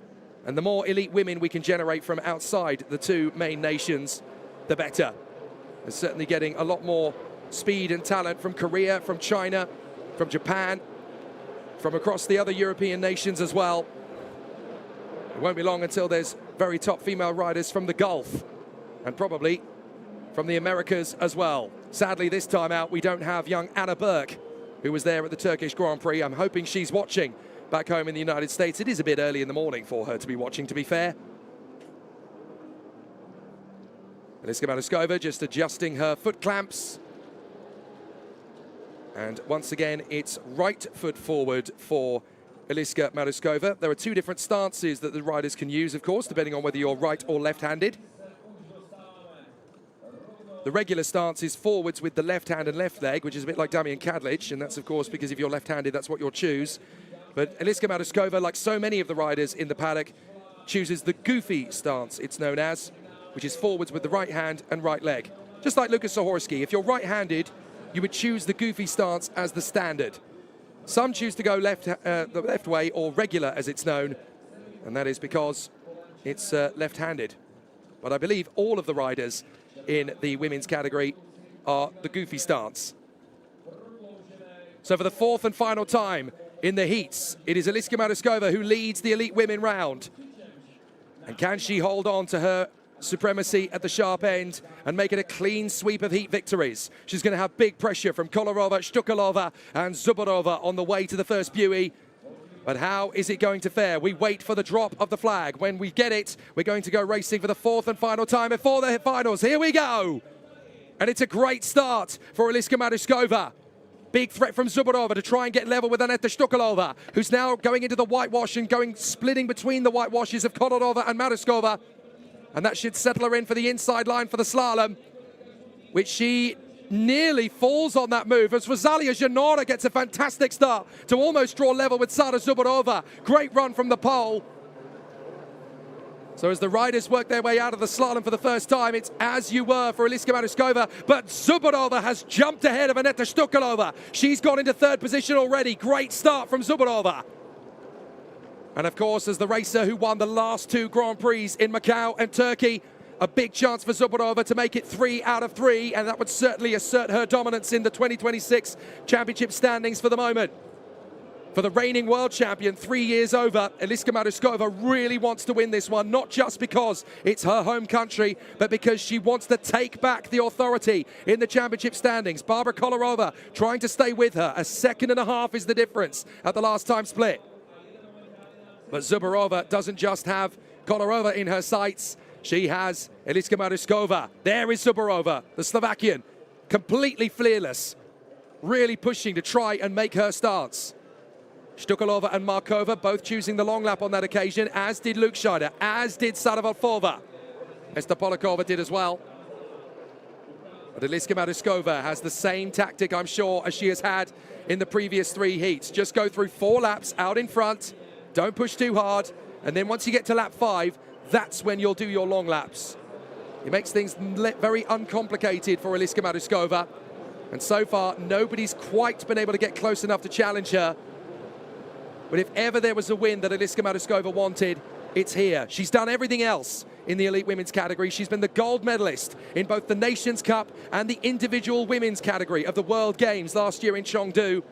and the more elite women we can generate from outside the 2 main nations, the better. They're certainly getting a lot more speed and talent from Korea, from China, from Japan, from across the other European nations as well. It won't be long until there's very top female riders from the Gulf and probably from the Americas as well. Sadly, this time out, we don't have young Anna Burke, who was there at the Turkish Grand Prix. I'm hoping she's watching back home in the United States. It is a bit early in the morning for her to be watching, to be fair. Eliska Matuskova just adjusting her foot clamps. And once again, it's right foot forward for Eliska Matuskova. There are 2 different stances that the riders can use, of course, depending on whether you're right or left-handed. The regular stance is forwards with the left hand and left leg, which is a bit like Damian Kadlec, and that's, of course, because if you're left-handed, that's what you'll choose. But Eliska Matuskova, like so many of the riders in the paddock, chooses the goofy stance, it's known as, which is forwards with the right hand and right leg. Just like Lukas Sahorsky, if you're right-handed, you would choose the goofy stance as the standard. Some choose to go the left way, or regular as it's known, and that is because it's left-handed. But I believe all of the riders in the women's category are the goofy stance. So for the 4th and final time in the heats, it is Eliska Matuskova who leads the elite women round. And can she hold on to her supremacy at the sharp end and make it a clean sweep of heat victories? She's going to have big pressure from Kolarova, Shtukalova and Zubarova on the way to the first buoy. But how is it going to fare? We wait for the drop of the flag. When we get it, we're going to go racing for the 4th and final time before the finals. Here we go. And it's a great start for Eliska Matuskova. Big threat from Zubarova to try and get level with Aneta Shtukalova, who's now going into the whitewash and splitting between the whitewashes of Kolarova and Matuskova. And that should settle her in for the inside line for the slalom. which she nearly falls on that move as Rosalia Janora gets a fantastic start to almost draw level with Sada Zubarova. Great run from the pole. So as the riders work their way out of the slalom for the first time, it's as you were for Eliska Maruskova, but Zubarova has jumped ahead of Aneta Stukalova. She's gone into third position already. Great start from Zubarova. And of course, as the racer who won the last two Grand Prix in Macau and Turkey, a big chance for Zubarova to make it 3 out of 3, and that would certainly assert her dominance in the 2026 championship standings for the moment. For the reigning world champion, 3 years over, Eliska Maruskova really wants to win this one, not just because it's her home country, but because she wants to take back the authority in the championship standings. Barbara Kolarova trying to stay with her. A second and a half is the difference at the last time split. But Zubarova doesn't just have Kolarova in her sights. She has Eliska Maruskova. There is Zubarova, the Slovakian, completely fearless, really pushing to try and make her stance. Stukalova and Markova both choosing the long lap on that occasion, as did Luke Scheider, as did Saravalfova. Esther Polakova did as well. But Eliska Maruskova has the same tactic, I'm sure, as she has had in the previous 3 heats. Just go through 4 laps out in front, don't push too hard, and then once you get to lap 5, that's when you'll do your long laps. It makes things very uncomplicated for Eliska Maruskova. And so far, nobody's quite been able to get close enough to challenge her. But if ever there was a win that Eliska Maruskova wanted, it's here. She's done everything else in the elite women's category. She's been the gold medalist in both the Nations Cup and the individual women's category of the World Games last year in Chengdu.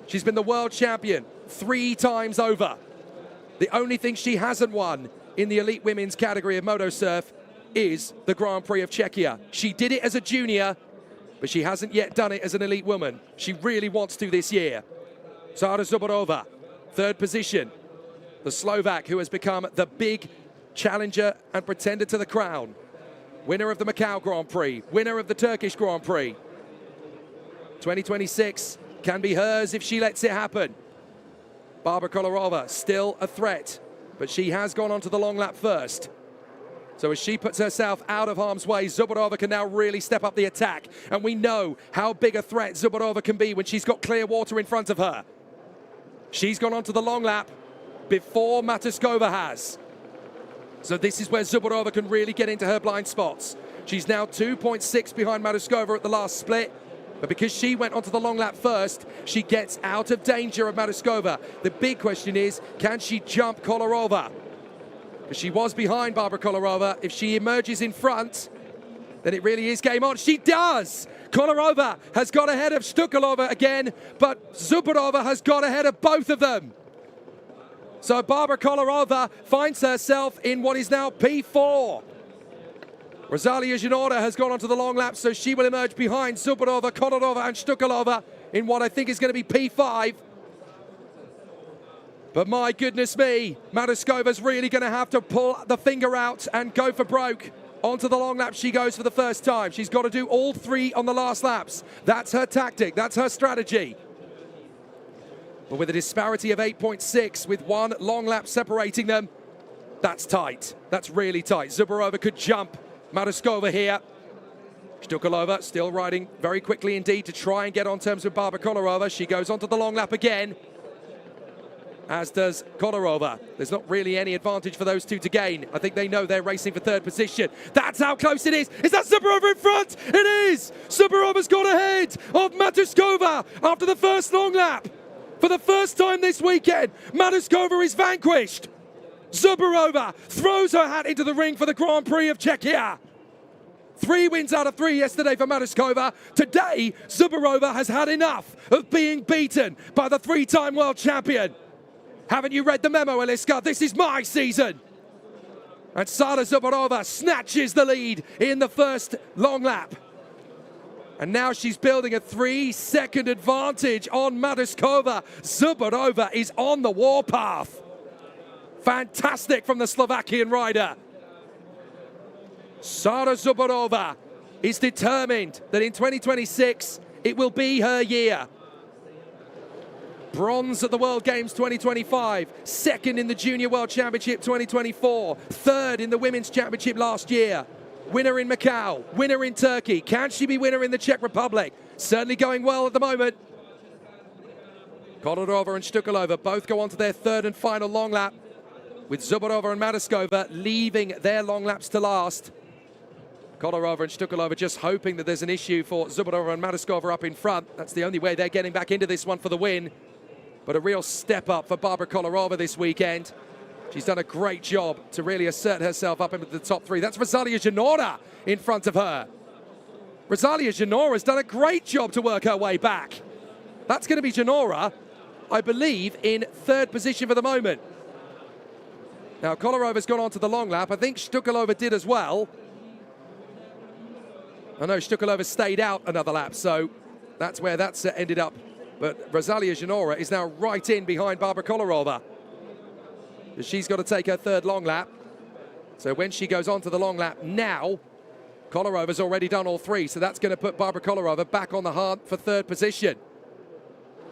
She's been the world champion 3 times over. The only thing she hasn't won in the elite women's category of Moto Surf is the Grand Prix of Czechia. She did it as a junior, but she hasn't yet done it as an elite woman. She really wants to this year. Sada Zubarova, third position. The Slovak who has become the big challenger and pretender to the crown. Winner of the Macau Grand Prix, winner of the Turkish Grand Prix. 2026 can be hers if she lets it happen. Barbara Kolarova still a threat, but she has gone on to the long lap first. So as she puts herself out of harm's way, Zubarova can now really step up the attack. And we know how big a threat Zubarova can be when she's got clear water in front of her. She's gone on to the long lap before Matuskova has. So this is where Zubarova can really get into her blind spots. She's now 2.6 behind Matuskova at the last split. But because she went onto the long lap first, she gets out of danger of Matuskova. The big question is, can she jump Kolarova? Because she was behind Barbara Kolarova. If she emerges in front, then it really is game on. She does! Kolarova has got ahead of Stukalova again, but Zubarova has got ahead of both of them. So Barbara Kolarova finds herself in what is now P4. Rosalia Janora has gone onto the long lap, so she will emerge behind Zubarova, Kolarova and Stukalova in what I think is going to be P5. But my goodness me, Matuskova's really going to have to pull the finger out and go for broke. Onto the long lap she goes for the first time. She's got to do all 3 on the last laps. That's her tactic, that's her strategy. But with a disparity of 8.6, with 1 long lap separating them, that's tight. That's really tight. Zubarova could jump Matuskova here. Stukalova still riding very quickly indeed to try and get on terms with Barbara Kolarova. She goes onto the long lap again, as does Kolarova. There's not really any advantage for those two to gain. I think they know they're racing for third position. That's how close it is. Is that Zubarova in front? It is! Zubarova's got ahead of Matuskova after the first long lap. For the first time this weekend, Matuskova is vanquished. Zubarova throws her hat into the ring for the Grand Prix of Czechia. 3 wins out of 3 yesterday for Matuskova. Today, Zubarova has had enough of being beaten by the 3-time world champion. Haven't you read the memo, Eliska? This is my season. And Sada Zubarova snatches the lead in the first long lap. And now she's building a 3-second advantage on Matuskova. Zubarova is on the warpath. Fantastic from the Slovakian rider. Sada Zubarova is determined that in 2026, it will be her year. Bronze at the World Games 2025, 2nd in the Junior World Championship 2024, 3rd in the Women's Championship last year. winner in Macau, winner in Turkey. Can she be winner in the Czech Republic? Certainly going well at the moment. Kolarova and Štukalova both go on to their third and final long lap, with Zubarova and Matušová leaving their long laps to last. Kolarova and Štukalova just hoping that there's an issue for Zubarova and Matušová up in front. That's the only way they're getting back into this one for the win. But a real step up for Barbara Kolarova this weekend. She's done a great job to really assert herself up into the top three. That's Rosalia Janora in front of her. Rosalia Janora has done a great job to work her way back. That's going to be Janora, I believe, in third position for the moment. Now, Kolarova's gone on to the long lap. I think Štukalova did as well. I know Štukalova stayed out another lap, so that's where that's ended up. But Rosalia Janora is now right in behind Barbara Kolarova. She's got to take her third long lap. So when she goes on to the long lap now, Kolarova's already done all three, so that's going to put Barbara Kolarova back on the hunt for third position.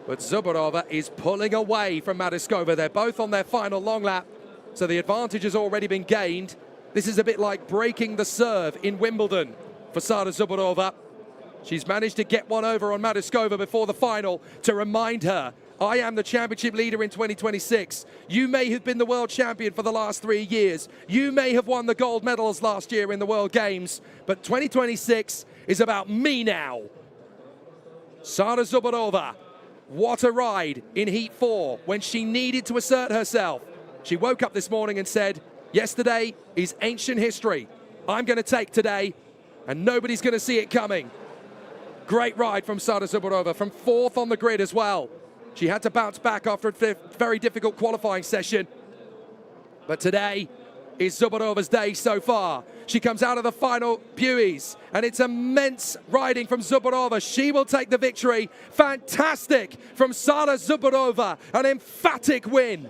But Zubarova is pulling away from Matušová. They're both on their final long lap, so the advantage has already been gained. This is a bit like breaking the serve in Wimbledon for Sada Zubarova. She's managed to get one over on Matušová before the final to remind her, I am the championship leader in 2026. You may have been the world champion for the last 3 years. You may have won the gold medals last year in the World Games, but 2026 is about me now. Sada Zubarova, what a ride in Heat 4 when she needed to assert herself. She woke up this morning and said, yesterday is ancient history. I'm going to take today, and nobody's going to see it coming. Great ride from Sada Zubarova, from fourth on the grid as well. She had to bounce back after a very difficult qualifying session. But today is Zubarova's day so far. She comes out of the final buoys, and it's immense riding from Zubarova. She will take the victory. Fantastic from Sada Zubarova, an emphatic win.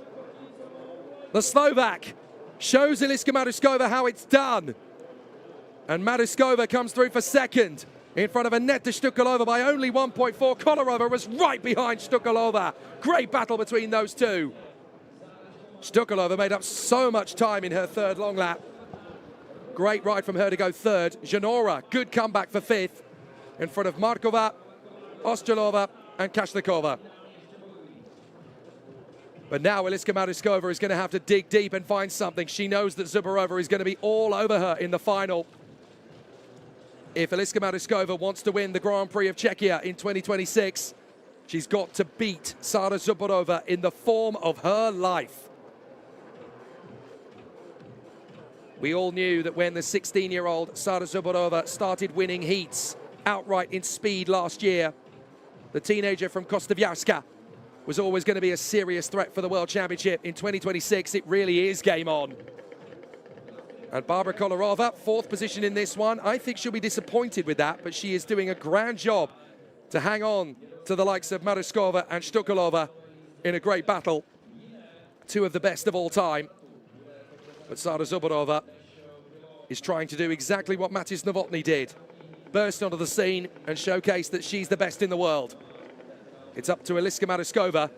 The Slovak shows Eliška Matušová how it's done. And Matušová comes through for second, in front of Aneta Štukalova by only 1.4. Kolarova was right behind Štukalova. Great battle between those two. Štukalova made up so much time in her third long lap. Great ride from her to go third. Janora, good comeback for fifth, in front of Markova, Ostrolova and Kashnikova. But now Eliška Matušová is going to have to dig deep and find something. She knows that Zubarova is going to be all over her in the final. If Eliška Matušová wants to win the Grand Prix of Czechia in 2026, she's got to beat Sada Zubarova in the form of her life. We all knew that when the 16-year-old Sada Zubarova started winning heats outright in speed last year, the teenager from Kostovyaska was always going to be a serious threat for the World Championship. In 2026, it really is game on. And Barbara Kolarova, fourth position in this one. I think she'll be disappointed with that, but she is doing a grand job to hang on to the likes of Matušová and Štukalova in a great battle. Two of the best of all time. But Sada Zubarova is trying to do exactly what Matis Novotny did. Burst onto the scene and showcase that she's the best in the world. It's up to Eliška Matušová,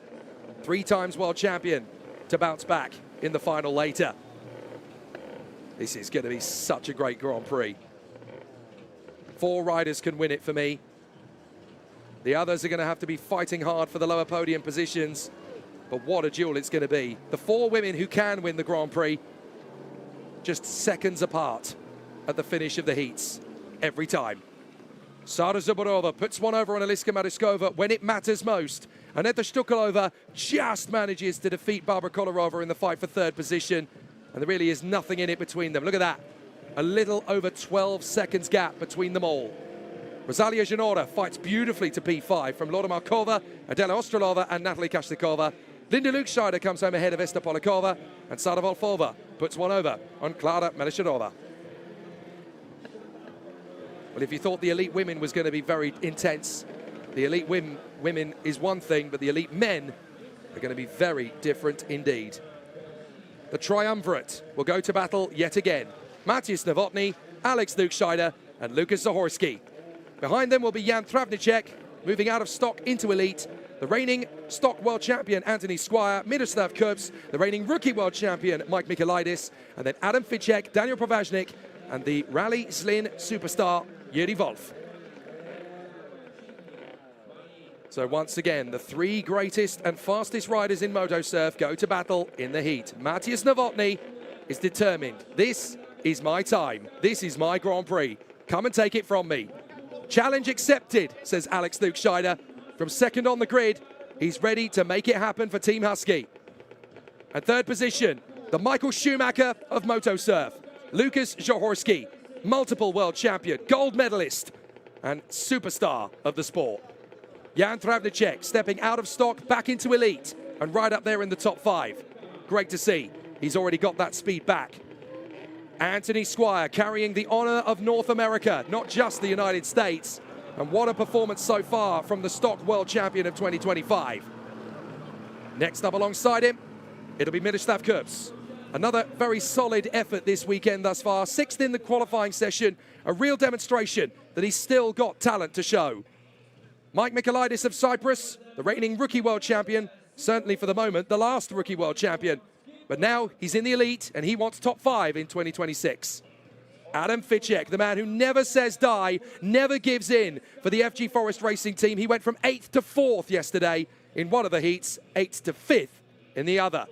3 times world champion, to bounce back in the final later. This is going to be such a great Grand Prix. 4 riders can win it for me. The others are going to have to be fighting hard for the lower podium positions. But what a duel it's going to be. The 4 women who can win the Grand Prix, just seconds apart at the finish of the heats, every time. Sada Zubarova puts one over on Eliška Matušová when it matters most. Aneta Štukalova just manages to defeat Barbara Kolarova in the fight for third position. And there really is nothing in it between them. Look at that. A little over 12 seconds gap between them all. Rosalia Janora fights beautifully to P5 from Laura Markova, Adela Ostrolova and Natalie Kashnikova. Linda Lukscheider comes home ahead of Esta Polikova, and Sada Volfova puts one over on Klara Melishadova. Well, if you thought the elite women was going to be very intense, the elite women is one thing, but the elite men are going to be very different indeed. The triumvirate will go to battle yet again. Matis Novotny, Alex Lukscheider, and Lukas Zahorski. Behind them will be Jan Travnicek, moving out of stock into elite. The reigning stock world champion, Anthony Squire, Miroslav Kups, the reigning rookie world champion, Mike Michailidis, and then Adam Ficek, Daniel Provaznik, and the Rally Zlin superstar, Jiri Wolf. So once again, the three greatest and fastest riders in MotoSurf go to battle in the heat. Matthias Novotny is determined. This is my time. This is my Grand Prix. Come and take it from me. Challenge accepted, says Alex Lukscheider. From second on the grid, he's ready to make it happen for Team Husky. At third position, the Michael Schumacher of MotoSurf, Lukas Zahorski, multiple world champion, gold medalist, and superstar of the sport. Jan Travnicek stepping out of stock back into elite and right up there in the top 5. Great to see. He's already got that speed back. Anthony Squire carrying the honor of North America, not just the United States. And what a performance so far from the stock world champion of 2025. Next up alongside him, it'll be Miroslav Kups. Another very solid effort this weekend thus far. 6th in the qualifying session, a real demonstration that he's still got talent to show. Mike Michailidis of Cyprus, the reigning rookie world champion, certainly for the moment, the last rookie world champion. But now he's in the elite and he wants top 5 in 2026. Adam Ficek, the man who never says die, never gives in for the FG Forest Racing team. He went from 8th to 4th yesterday in one of the heats, 8th to 5th in the other.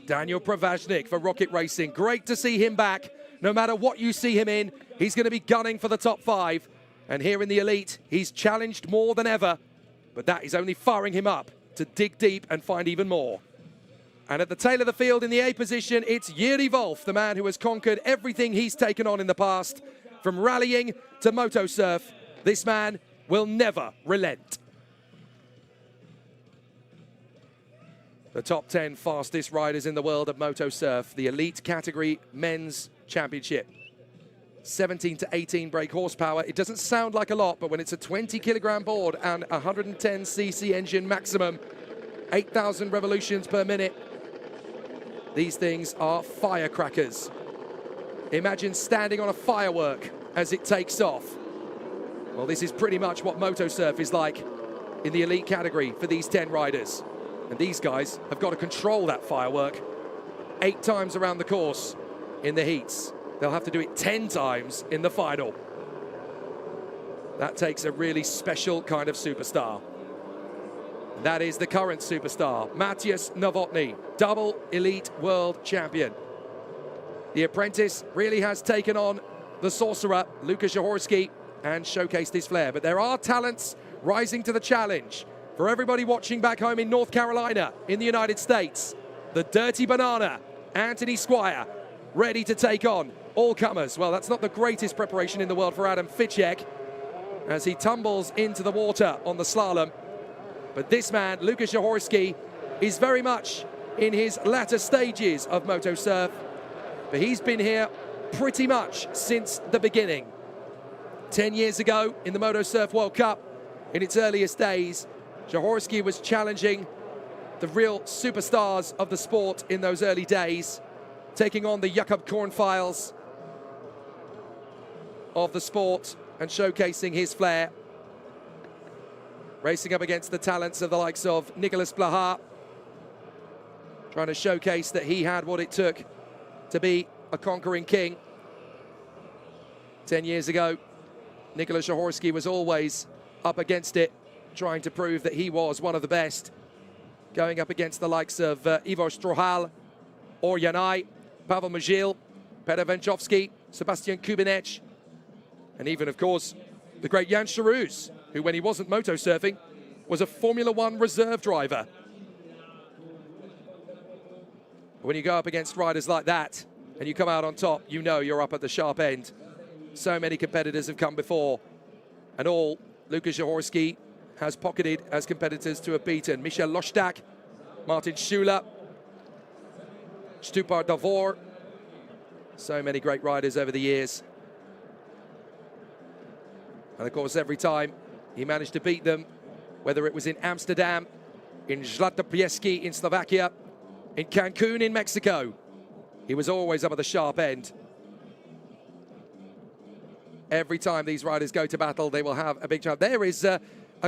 Daniel Pravaznik for Rocket Racing. Great to see him back. No matter what you see him in, he's going to be gunning for the top 5. And here in the elite, he's challenged more than ever. But that is only firing him up to dig deep and find even more. And at the tail of the field in the A position, it's Jiri Wolf, the man who has conquered everything he's taken on in the past. From rallying to MotoSurf, this man will never relent. The top 10 fastest riders in the world of MotoSurf, the elite category men's championship. 17 to 18 brake horsepower. It doesn't sound like a lot, but when it's a 20-kilogram board and 110cc engine maximum, 8,000 revolutions per minute, these things are firecrackers. Imagine standing on a firework as it takes off. Well, this is pretty much what MotoSurf is like in the elite category for these 10 riders. And these guys have got to control that firework 8 times around the course in the heats. They'll have to do it 10 times in the final. That takes a really special kind of superstar. That is the current superstar, Matthias Novotny, double elite world champion. The apprentice really has taken on the sorcerer, Lukas Zahorski, and showcased his flair. But there are talents rising to the challenge. For everybody watching back home in North Carolina, in the United States, the Dirty Banana, Anthony Squire, ready to take on all comers. Well, that's not the greatest preparation in the world for Adam Ficek as he tumbles into the water on the slalom. But this man, Lukas Zahorski, is very much in his latter stages of MotoSurf. But he's been here pretty much since the beginning. 10 years ago in the MotoSurf World Cup, in its earliest days, Zahorski was challenging the real superstars of the sport in those early days, taking on the Jakob Kornfiles of the sport and showcasing his flair. Racing up against the talents of the likes of Nicolas Blaha, trying to showcase that he had what it took to be a conquering king. 10 years ago, Nicolas Zahorski was always up against it, trying to prove that he was one of the best, going up against the likes of Ivo Strohal, Orjanaj, Pavel Mujil, Petr Venchovski, Sebastian Kubinec, and even, of course, the great Jan Charuz, who, when he wasn't motosurfing, was a Formula One reserve driver. When you go up against riders like that and you come out on top, you know you're up at the sharp end. So many competitors have come before, and all Lukas Zahorski has pocketed as competitors to have beaten. Michel Lostak, Martin Schüler, Stupar Davor. So many great riders over the years. And of course, every time he managed to beat them, whether it was in Amsterdam, in Zlatopolski in Slovakia, in Cancun in Mexico, he was always up at the sharp end. Every time these riders go to battle, they will have a big chance. There is a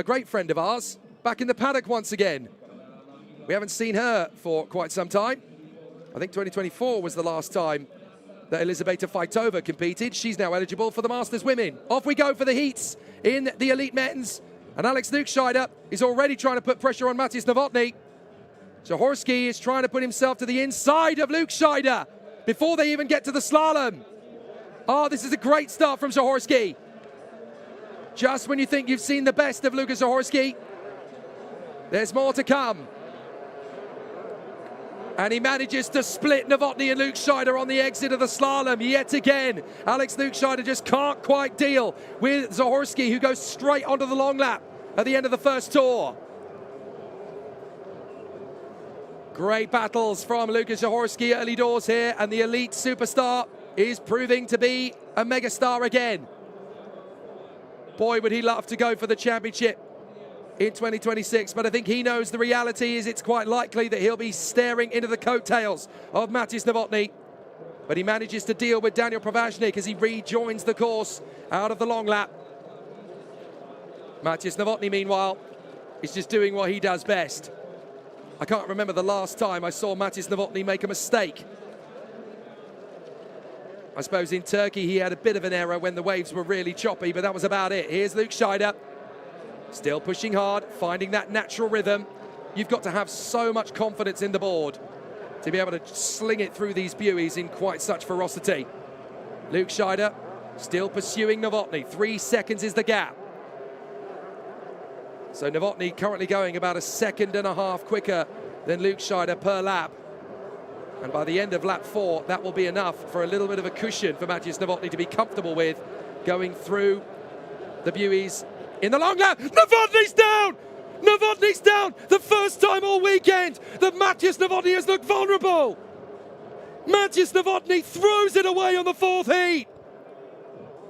great friend of ours back in the paddock once again. We haven't seen her for quite some time. I think 2024 was the last time that Elizabeta Fajtova competed. She's now eligible for the Masters Women. Off we go for the heats in the elite men's. And Alex Lukscheider is already trying to put pressure on Matis Novotny. Zahorski is trying to put himself to the inside of Lukscheider before they even get to the slalom. Oh, this is a great start from Zahorski. Just when you think you've seen the best of Luka Zahorski, there's more to come. And he manages to split Novotny and Lukscheider on the exit of the slalom yet again. Alex Lukscheider just can't quite deal with Zahorski, who goes straight onto the long lap at the end of the first tour. Great battles from Luka Zahorski early doors here, and the elite superstar is proving to be a megastar again. Boy, would he love to go for the championship in 2026, but I think he knows the reality is it's quite likely that he'll be staring into the coattails of Matis Novotny. But he manages to deal with Daniel Pravaznik as he rejoins the course out of the long lap. Matis Novotny, meanwhile, is just doing what he does best. I can't remember the last time I saw Matis Novotny make a mistake. I suppose in Turkey he had a bit of an error when the waves were really choppy, but that was about it. Here's Lukscheider, still pushing hard, finding that natural rhythm. You've got to have so much confidence in the board to be able to sling it through these buoys in quite such ferocity. Lukscheider still pursuing Novotny. 3 seconds is the gap. So Novotny currently going about 1.5 seconds quicker than Lukscheider per lap. And by the end of lap 4, that will be enough for a little bit of a cushion for Matis Novotny to be comfortable with going through the buoys in the long lap. Novotny's down! Novotny's down! The first time all weekend that Matis Novotny has looked vulnerable. Matis Novotny throws it away on the 4th heat.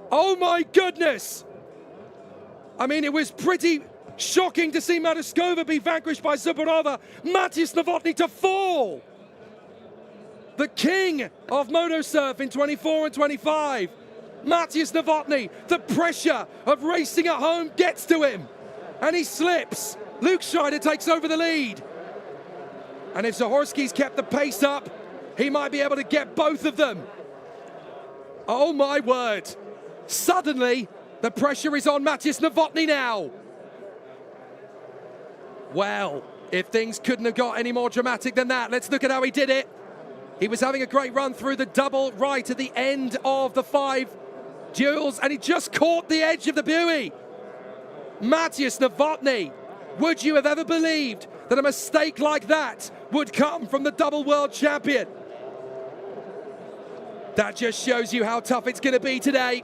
Oh my goodness. I mean, it was pretty shocking to see Matuskova be vanquished by Zubarova. Matis Novotny to fall. The king of moto surf in 24 and 25. Matis Novotny, the pressure of racing at home gets to him. And he slips. Lukscheider takes over the lead. And if Zahorski's kept the pace up, he might be able to get both of them. Oh my word. Suddenly, the pressure is on Matis Novotny now. Well, if things couldn't have got any more dramatic than that, let's look at how he did it. He was having a great run through the double right at the end of the 5 duels, and he just caught the edge of the buoy. Matis Novotny, would you have ever believed that a mistake like that would come from the double world champion? That just shows you how tough it's going to be today,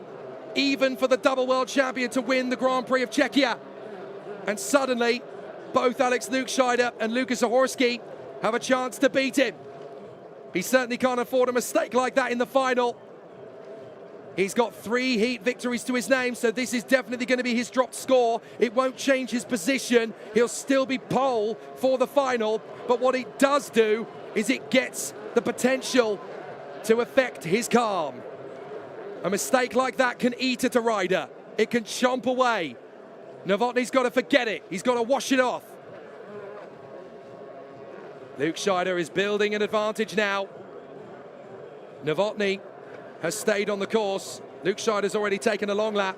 even for the double world champion to win the Grand Prix of Czechia. And suddenly, both Alex Lukscheider and Luka Zahorski have a chance to beat him. He certainly can't afford a mistake like that in the final. He's got 3 heat victories to his name, so this is definitely going to be his dropped score. It won't change his position. He'll still be pole for the final, but what it does do is it gets the potential to affect his calm. A mistake like that can eat at a rider. It can chomp away. Novotny's got to forget it. He's got to wash it off. Lukscheider is building an advantage now. Novotny has stayed on the course. Lukscheider's already taken a long lap.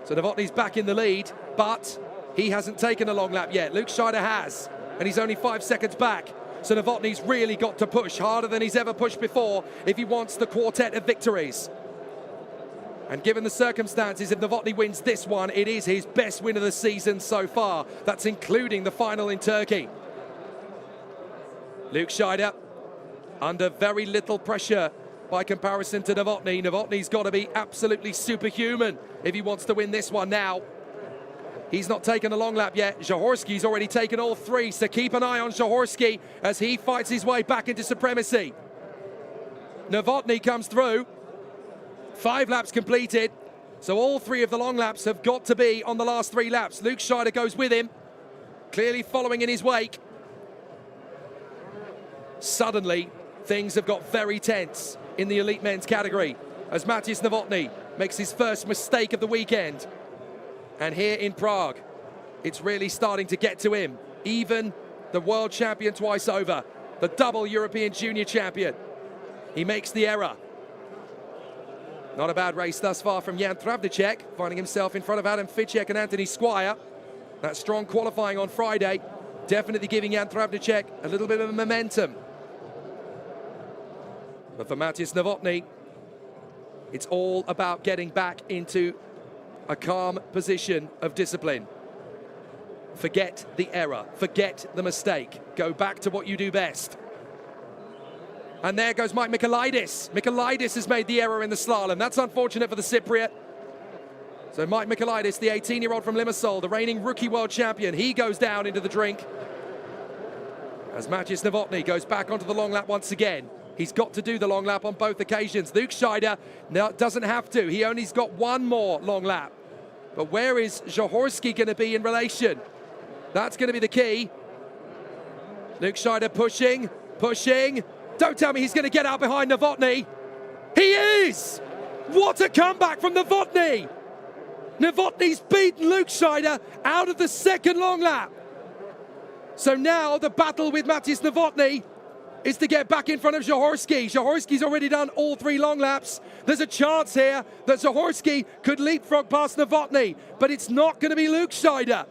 So Novotny's back in the lead, but he hasn't taken a long lap yet. Lukscheider has, and he's only 5 seconds back. So Novotny's really got to push harder than he's ever pushed before if he wants the quartet of victories. And given the circumstances, if Novotny wins this one, it is his best win of the season so far. That's including the final in Turkey. Lukscheider under very little pressure by comparison to Novotny. Novotny's got to be absolutely superhuman if he wants to win this one now. He's not taken a long lap yet. Zahorski's already taken all 3, so keep an eye on Zahorski as he fights his way back into supremacy. Novotny comes through. 5 laps completed, so all 3 of the long laps have got to be on the last 3 laps. Lukscheider goes with him, clearly following in his wake. Suddenly, things have got very tense in the elite men's category as Matis Novotny makes his first mistake of the weekend. And here in Prague, it's really starting to get to him. Even the world champion twice over, the double European junior champion, he makes the error. Not a bad race thus far from Jan Travnicek, finding himself in front of Adam Ficek and Anthony Squire. That strong qualifying on Friday, definitely giving Jan Travnicek a little bit of momentum. But for Matěj Novotný, it's all about getting back into a calm position of discipline. Forget the error, forget the mistake. Go back to what you do best. And there goes Mike Michailidis. Michailidis has made the error in the slalom. That's unfortunate for the Cypriot. So Mike Michailidis, the 18-year-old from Limassol, the reigning rookie world champion, he goes down into the drink. As Matěj Novotný goes back onto the long lap once again. He's got to do the long lap on both occasions. Luke Scheider doesn't have to. He only's got one more long lap. But where is Jaworski going to be in relation? That's going to be the key. Luke Scheider pushing, pushing. Don't tell me he's going to get out behind Novotný. He is! What a comeback from Novotný! Novotny's beaten Luke Scheider out of the second long lap. So now the battle with Matěj Novotný is to get back in front of Jaworski. Jaworski's already done all 3 long laps. There's a chance here that Jaworski could leapfrog past Novotný, but it's not going to be Luke Scheider.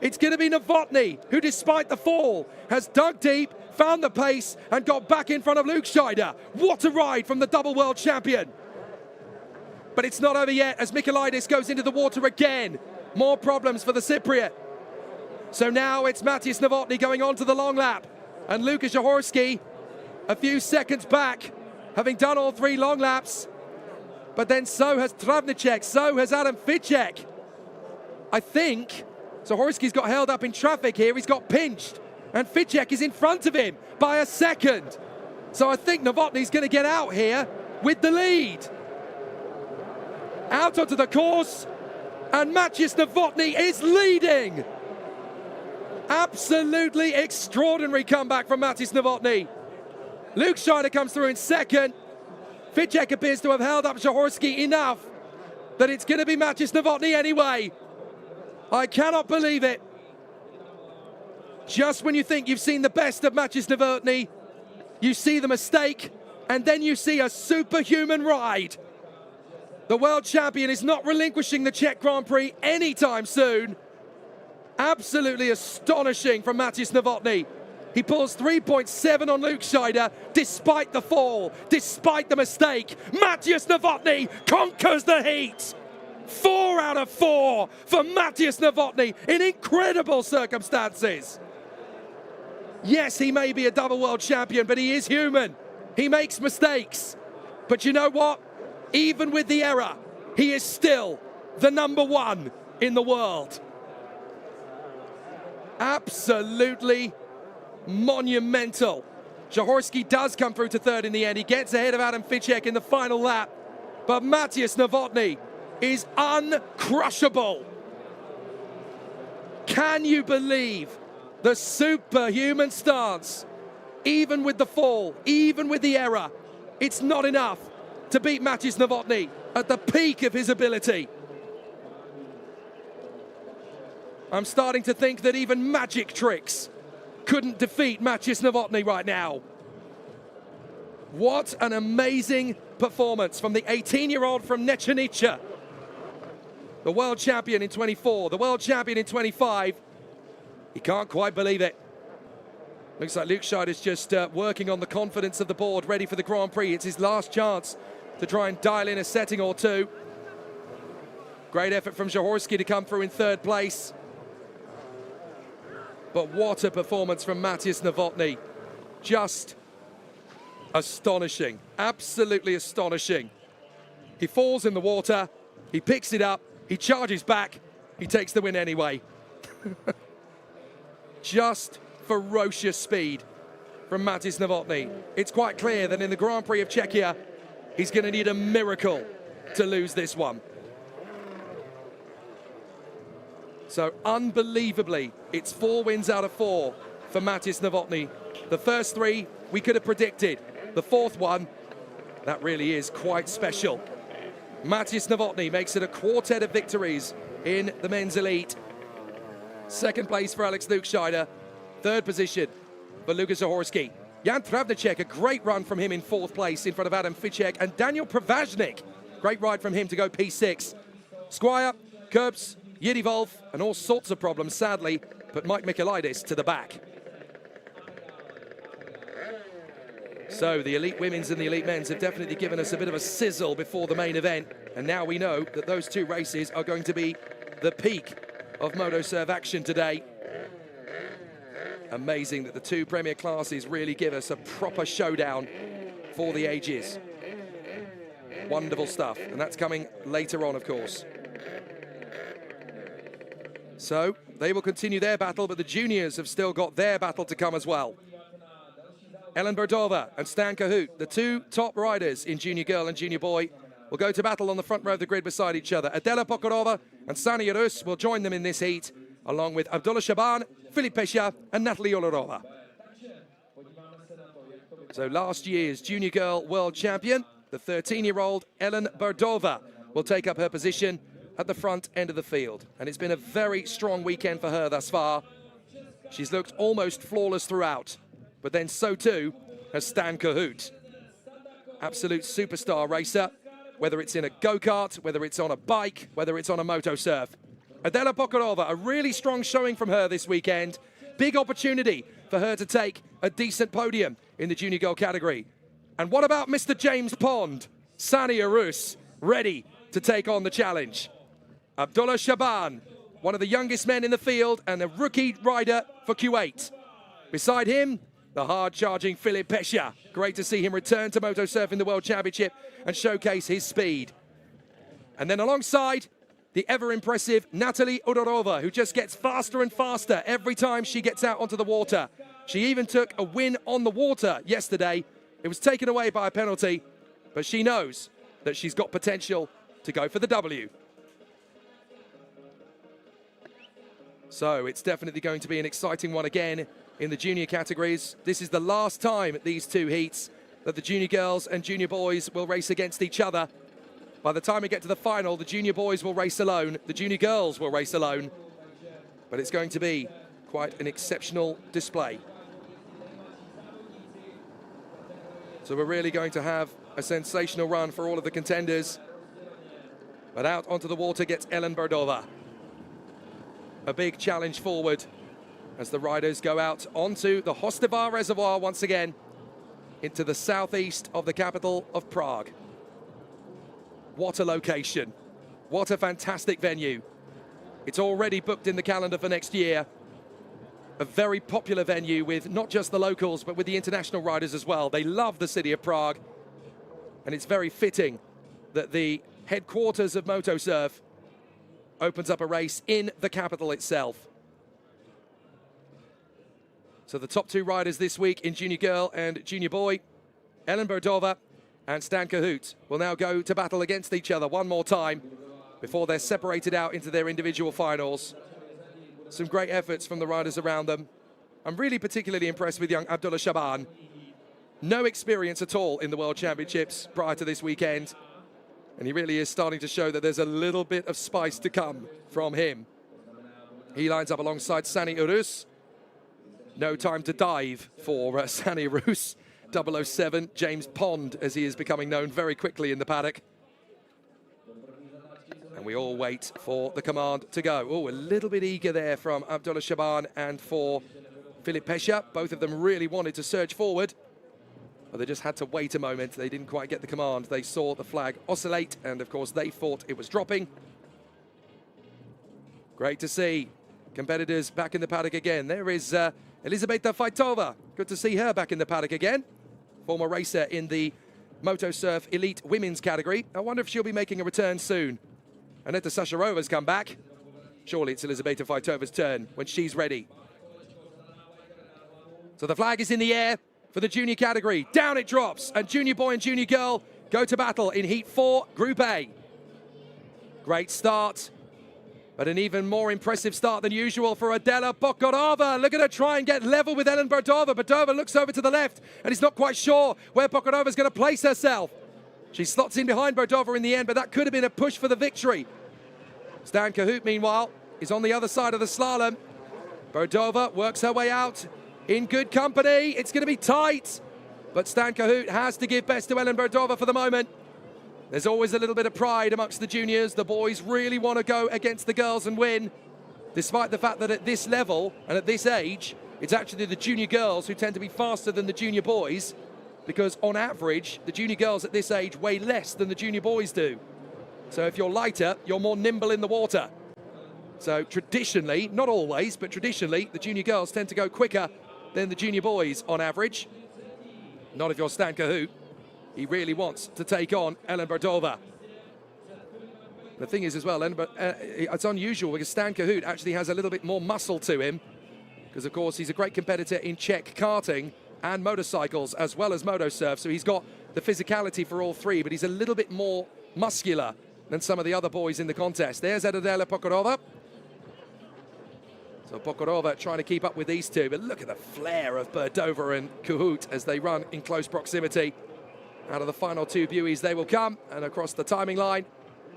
It's going to be Novotný, who despite the fall has dug deep, found the pace and got back in front of Luke Scheider. What a ride from the double world champion. But it's not over yet as Michailidis goes into the water again. More problems for the Cypriot. So now it's Matěj Novotný going on to the long lap. And Lukasz Jaworski a few seconds back, having done all 3 long laps. But then so has Travnicek, so has Adam Ficek. I think Jaworski's got held up in traffic here. He's got pinched. And Ficek is in front of him by a second. So I think Novotny's going to get out here with the lead. Out onto the course. And Matěj Novotný is leading. Absolutely extraordinary comeback from Matěj Novotný. Luke Scheider comes through in second. Ficek appears to have held up Jaworski enough that it's going to be Matěj Novotný anyway. I cannot believe it. Just when you think you've seen the best of Matěj Novotný, you see the mistake, and then you see a superhuman ride. The world champion is not relinquishing the Czech Grand Prix anytime soon. Absolutely astonishing from Matěj Novotný. He pulls 3.7 on Luke Scheider, despite the fall, despite the mistake. Matěj Novotný conquers the heat. 4 out of 4 for Matěj Novotný in incredible circumstances. Yes, he may be a double world champion, but he is human. He makes mistakes. But you know what? Even with the error, he is still the #1 in the world. Absolutely monumental. Jaworski does come through to 3rd in the end. He gets ahead of Adam Ficek in the final lap. But Matěj Novotný is uncrushable. Can you believe the superhuman stance? Even with the fall, even with the error, it's not enough to beat Matěj Novotný at the peak of his ability. I'm starting to think that even magic tricks couldn't defeat Matěj Novotný right now. What an amazing performance from the 18-year-old from Nechanice. The world champion in 24, the world champion in 25. He can't quite believe it. Looks like Luke Scheider's just working on the confidence of the board, ready for the Grand Prix. It's his last chance to try and dial in a setting or two. Great effort from Jaworski to come through in 3rd place. But what a performance from Matěj Novotný. Just astonishing, absolutely astonishing. He falls in the water, he picks it up, he charges back, he takes the win anyway. Just ferocious speed from Matěj Novotný. It's quite clear that in the Grand Prix of Czechia, he's going to need a miracle to lose this one. So unbelievably, it's 4 wins out of 4 for Matěj Novotný. The first 3 we could have predicted. The 4th one, that really is quite special. Matěj Novotný makes it a quartet of victories in the men's elite. 2nd place for Alex Luke Scheider. 3rd position for Lukasz Jaworski. Jan Travnicek, a great run from him in 4th place in front of Adam Ficek, and Daniel Privaznik Great ride from him to go P6. Squire, Kurbs, Yidivolf, and all sorts of problems, sadly, put Mike Michailidis to the back. So the elite women's and the elite men's have definitely given us a bit of a sizzle before the main event. And now we know that those two races are going to be the peak of MotoServe action today. Amazing that the two premier classes really give us a proper showdown for the ages. Wonderful stuff, and that's coming later on, of course. So they will continue their battle, but the juniors have still got their battle to come as well. Ellen Berdova and Stan Cahoot, the two top riders in junior girl and junior boy, will go to battle on the front row of the grid beside each other. Adela Pokorova and Sania Rus will join them in this heat, along with Abdullah Shaban, Filip Pesha and Natalie Olorova. So last year's junior girl world champion, the 13-year-old Ellen Berdova, will take up her position at the front end of the field. And it's been a very strong weekend for her thus far. She's looked almost flawless throughout, but then so too has Stan Cahoot. Absolute superstar racer, whether it's in a go-kart, whether it's on a bike, whether it's on a MotoServe. Adela Pokorova, a really strong showing from her this weekend. Big opportunity for her to take a decent podium in the junior girl category. And what about Mr. James Pond? Sania Rus, ready to take on the challenge. Abdullah Shaban, one of the youngest men in the field and a rookie rider for Kuwait. Beside him, the hard-charging Filip Pesha. Great to see him return to MotoServe in the World Championship and showcase his speed. And then alongside, the ever-impressive Natalie Udorova, who just gets faster and faster every time she gets out onto the water. She even took a win on the water yesterday. It was taken away by a penalty, but she knows that she's got potential to go for the W. So it's definitely going to be an exciting one again in the junior categories. This is the last time at these two heats that the junior girls and junior boys will race against each other. By the time we get to the final, the junior boys will race alone, the junior girls will race alone. But it's going to be quite an exceptional display. So we're really going to have a sensational run for all of the contenders. But out onto the water gets Ellen Berdova. A big challenge forward as the riders go out onto the Hostevar Reservoir once again into the southeast of the capital of Prague. What a location. What a fantastic venue. It's already booked in the calendar for next year. A very popular venue with not just the locals, but with the international riders as well. They love the city of Prague. And it's very fitting that the headquarters of MotoServe opens up a race in the capital itself. So the top two riders this week in junior girl and junior boy, Ellen Berdova and Stan Cahoot, will now go to battle against each other one more time before they're separated out into their individual finals. Some great efforts from the riders around them. I'm really particularly impressed with young Abdullah Shaban. No experience at all in the World Championships prior to this weekend. And he really is starting to show that there's a little bit of spice to come from him. He lines up alongside Sania Rus. No time to dive for Sania Rus. 007, James Pond, as he is becoming known very quickly in the paddock. And we all wait for the command to go. Oh, a little bit eager there from Abdullah Shaban and for Filip Pesha. Both of them really wanted to surge forward, but they just had to wait a moment. They didn't quite get the command. They saw the flag oscillate, and of course they thought it was dropping. Great to see competitors back in the paddock again. There is Elizaveta Faitova. Good to see her back in the paddock again. Former racer in the MotoServe Elite Women's category. I wonder if she'll be making a return soon. Aneta Sasharova's come back. Surely it's Elizaveta Faitova's turn when she's ready. So the flag is in the air for the junior category. Down it drops, and junior boy and junior girl go to battle in Heat 4, Group A. Great start, but an even more impressive start than usual for Adela Pokorova. Look at her try and get level with Ellen Berdova. Berdova looks over to the left and is not quite sure where Pokorova's going to place herself. She slots in behind Berdova in the end, but that could have been a push for the victory. Stan Cahoot, meanwhile, is on the other side of the slalom. Berdova works her way out in good company. It's going to be tight, but Stan Cahoot has to give best to Ellen Berdova for the moment. There's always a little bit of pride amongst the juniors. The boys really want to go against the girls and win, despite the fact that at this level and at this age, it's actually the junior girls who tend to be faster than the junior boys, because on average, the junior girls at this age weigh less than the junior boys do. So if you're lighter, you're more nimble in the water. So traditionally, not always, but traditionally, the junior girls tend to go quicker than the junior boys on average. Not if you're Stan Cahoot. He really wants to take on Ellen Berdova. The thing is as well, it's unusual because Stan Cahoot actually has a little bit more muscle to him, because of course he's a great competitor in Czech karting and motorcycles as well as moto surf. So he's got the physicality for all three, but he's a little bit more muscular than some of the other boys in the contest. There's Adela Pokorova. So Pokorova trying to keep up with these two, but look at the flair of Berdova and Cahoot as they run in close proximity. Out of the final two buoys they will come, and across the timing line,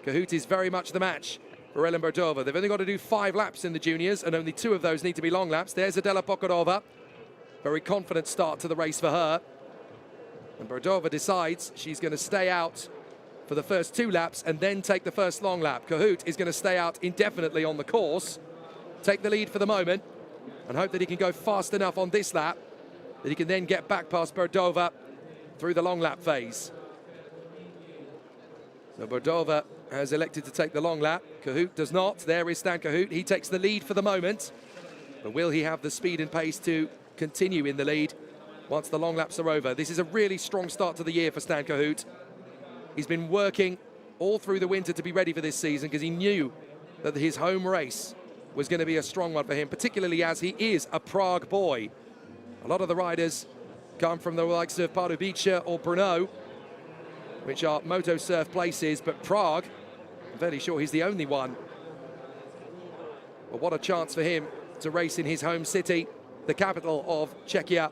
Cahoot is very much the match for Ellen Berdova. They've only got to do 5 laps in the juniors, and only 2 of those need to be long laps. There's Adela Pokorova. Very confident start to the race for her. And Berdova decides she's going to stay out for the first 2 laps and then take the first long lap. Cahoot is going to stay out indefinitely on the course, take the lead for the moment, and hope that he can go fast enough on this lap that he can then get back past Berdova through the long lap phase. So Berdova has elected to take the long lap. Cahoot does not. There is Stan Cahoot. He takes the lead for the moment. But will he have the speed and pace to continue in the lead once the long laps are over? This is a really strong start to the year for Stan Cahoot. He's been working all through the winter to be ready for this season because he knew that his home race was going to be a strong one for him, particularly as he is a Prague boy. A lot of the riders come from the likes of Pardubice or Brno, which are moto surf places, but Prague, I'm fairly sure he's the only one. Well, what a chance for him to race in his home city, the capital of Czechia.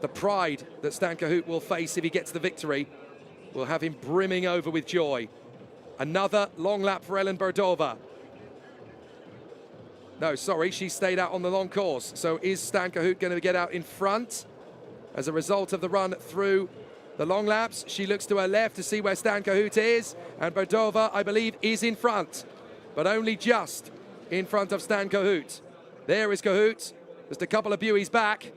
The pride that Stan Cahoot will face if he gets the victory will have him brimming over with joy. Another long lap for Ellen Berdova. No, sorry, she stayed out on the long course. So is Stan Cahoot going to get out in front as a result of the run through the long laps? She looks to her left to see where Stan Cahoot is, and Berdova, I believe, is in front, but only just in front of Stan Cahoot. There is Cahoot, just a couple of buoys back.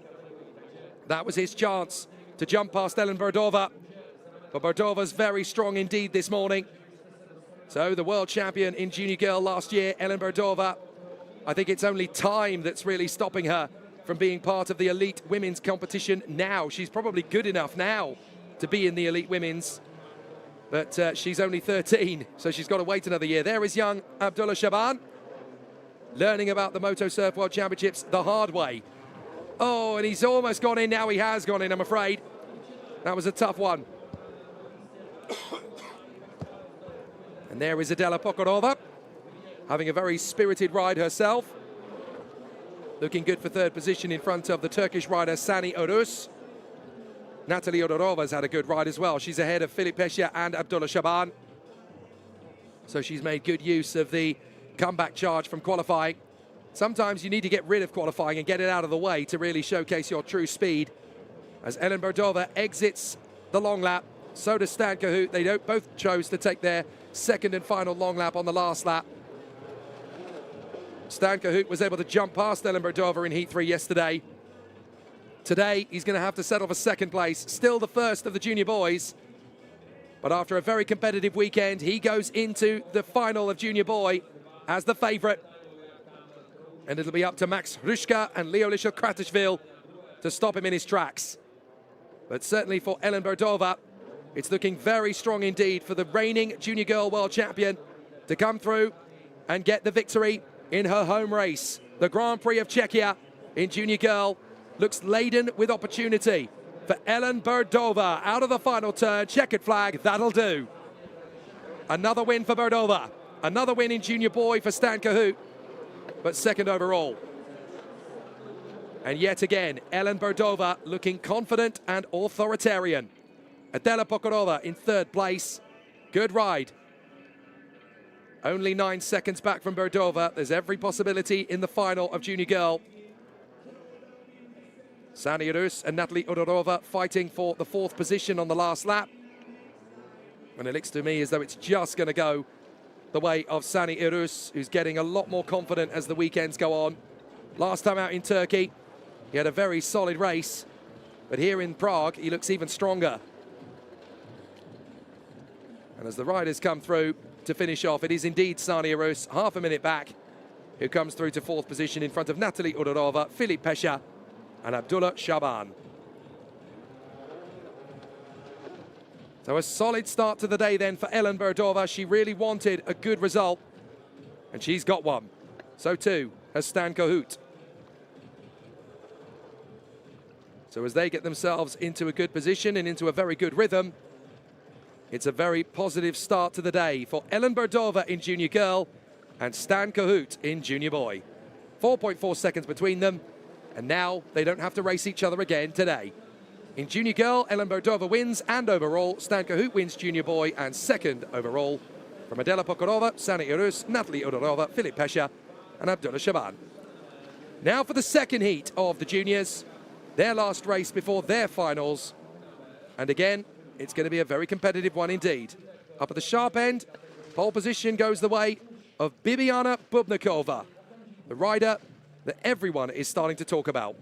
That was his chance to jump past Ellen Berdova, but Berdova's very strong indeed this morning. So the world champion in junior girl last year, Ellen Berdova, I think it's only time that's really stopping her from being part of the elite women's competition now. She's probably good enough now to be in the elite women's, but she's only 13, so she's got to wait another year. There is young Abdullah Shaban, learning about the Moto Surf World Championships the hard way. Oh, and he's almost gone in. Now he has gone in, I'm afraid. That was a tough one. And there is Adela Pokorova, having a very spirited ride herself. Looking good for third position in front of the Turkish rider Sani Urus. Natalie Odorova's had a good ride as well. She's ahead of Filip Pescia and Abdullah Shaban. So she's made good use of the comeback charge from qualifying. Sometimes you need to get rid of qualifying and get it out of the way to really showcase your true speed. As Ellen Berdova exits the long lap, so does Stan Cahoot. They both chose to take their second and final long lap on the last lap. Stan Cahoot was able to jump past Ellen Berdova in Heat 3 yesterday. Today, he's going to have to settle for second place. Still the first of the junior boys. But after a very competitive weekend, he goes into the final of junior boy as the favourite. And it'll be up to Max Hruška and Leo Lišo-Kratishvili to stop him in his tracks. But certainly for Ellen Berdova, it's looking very strong indeed for the reigning junior girl world champion to come through and get the victory in her home race. The Grand Prix of Czechia in junior girl looks laden with opportunity for Ellen Berdova. Out of the final turn, checkered flag, that'll do. Another win for Berdova. Another win in junior boy for Stan Cahoot, but second overall. And yet again, Ellen Berdova looking confident and authoritarian. Adela Pokorova in third place. Good ride. Only 9 seconds back from Berdova. There's every possibility in the final of junior girl. Sani Urus and Natalie Odorova fighting for the 4th position on the last lap. And it looks to me as though it's just going to go the way of Sani Irus, who's getting a lot more confident as the weekends go on. Last time out in Turkey, he had a very solid race. But here in Prague, he looks even stronger. And as the riders come through to finish off, it is indeed Sani Irus, half a minute back, who comes through to fourth position in front of Natalie Udorova, Filip Pesha, and Abdullah Shaban. So a solid start to the day then for Ellen Berdova. She really wanted a good result, and she's got one. So too has Stan Kohut. So as they get themselves into a good position and into a very good rhythm, it's a very positive start to the day for Ellen Berdova in junior girl and Stan Kohut in junior boy. 4.4 seconds between them, and now they don't have to race each other again today. In junior girl, Ellen Berdova wins, and overall, Stan Kohut wins junior boy and second overall. From Adela Pokorova, Sani Irus, Natalie Udorova, Filip Pesha, and Abdullah Shaban. Now for the second heat of the juniors, their last race before their finals. And again, it's going to be a very competitive one indeed. Up at the sharp end, pole position goes the way of Bibiana Bubnikova, the rider that everyone is starting to talk about.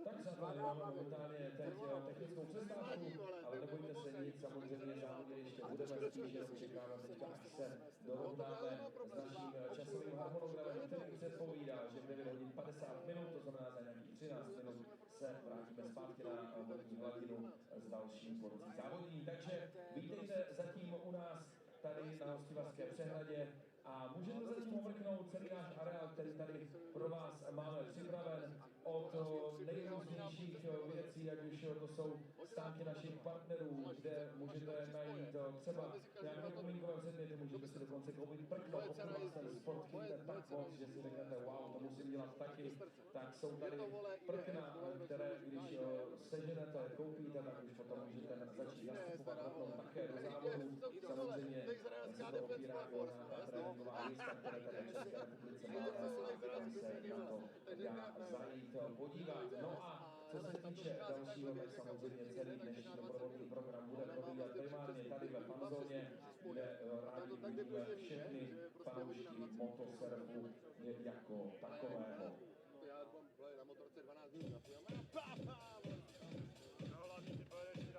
Tak přátelé, máme momentálně teď technickou přestávku, ale nebojte se nic, samozřejmě závodit ještě budeme, spíš jenom čekáme teďka, až se dorovnáme s naším časovým harmonogramem, který předpovídá, že v 9 hodin 50 minut, to znamená za nějakých 13 minut, se vrátíme zpátky na vodní hladinu s dalším porcí závodění. Takže vítejte zatím u nás tady na Hostivařské přehradě a můžete zatím omrknout celý náš areál, který tady pro vás máme připraven od nejrůznějších věcí, ať už to jsou stánky našich partnerů, kde můžete najít třeba nějaké pomínkové předměty, můžete si dokonce koupit prkno, pokud vás ten sport chytne tak moc, že si řeknete, wow, to musím dělat taky, tak jsou tady prkna, které když seženete, koupíte, tak už potom můžete začít nastupovat rovnou také do závodu. Samozřejmě se to opírá o nějaká tréninková místa, které tady v České republice máme, a se na to dá zajít podívat. No a co se týče dalšího, tak samozřejmě celý dnešní doprovodný program bude probíhat primárně tady ve fanzóně, kde rádi uvidíme všechny fanoušky motosurfu jako takového. Já mám na motorce 12 dní, no hlavně ty pojedeš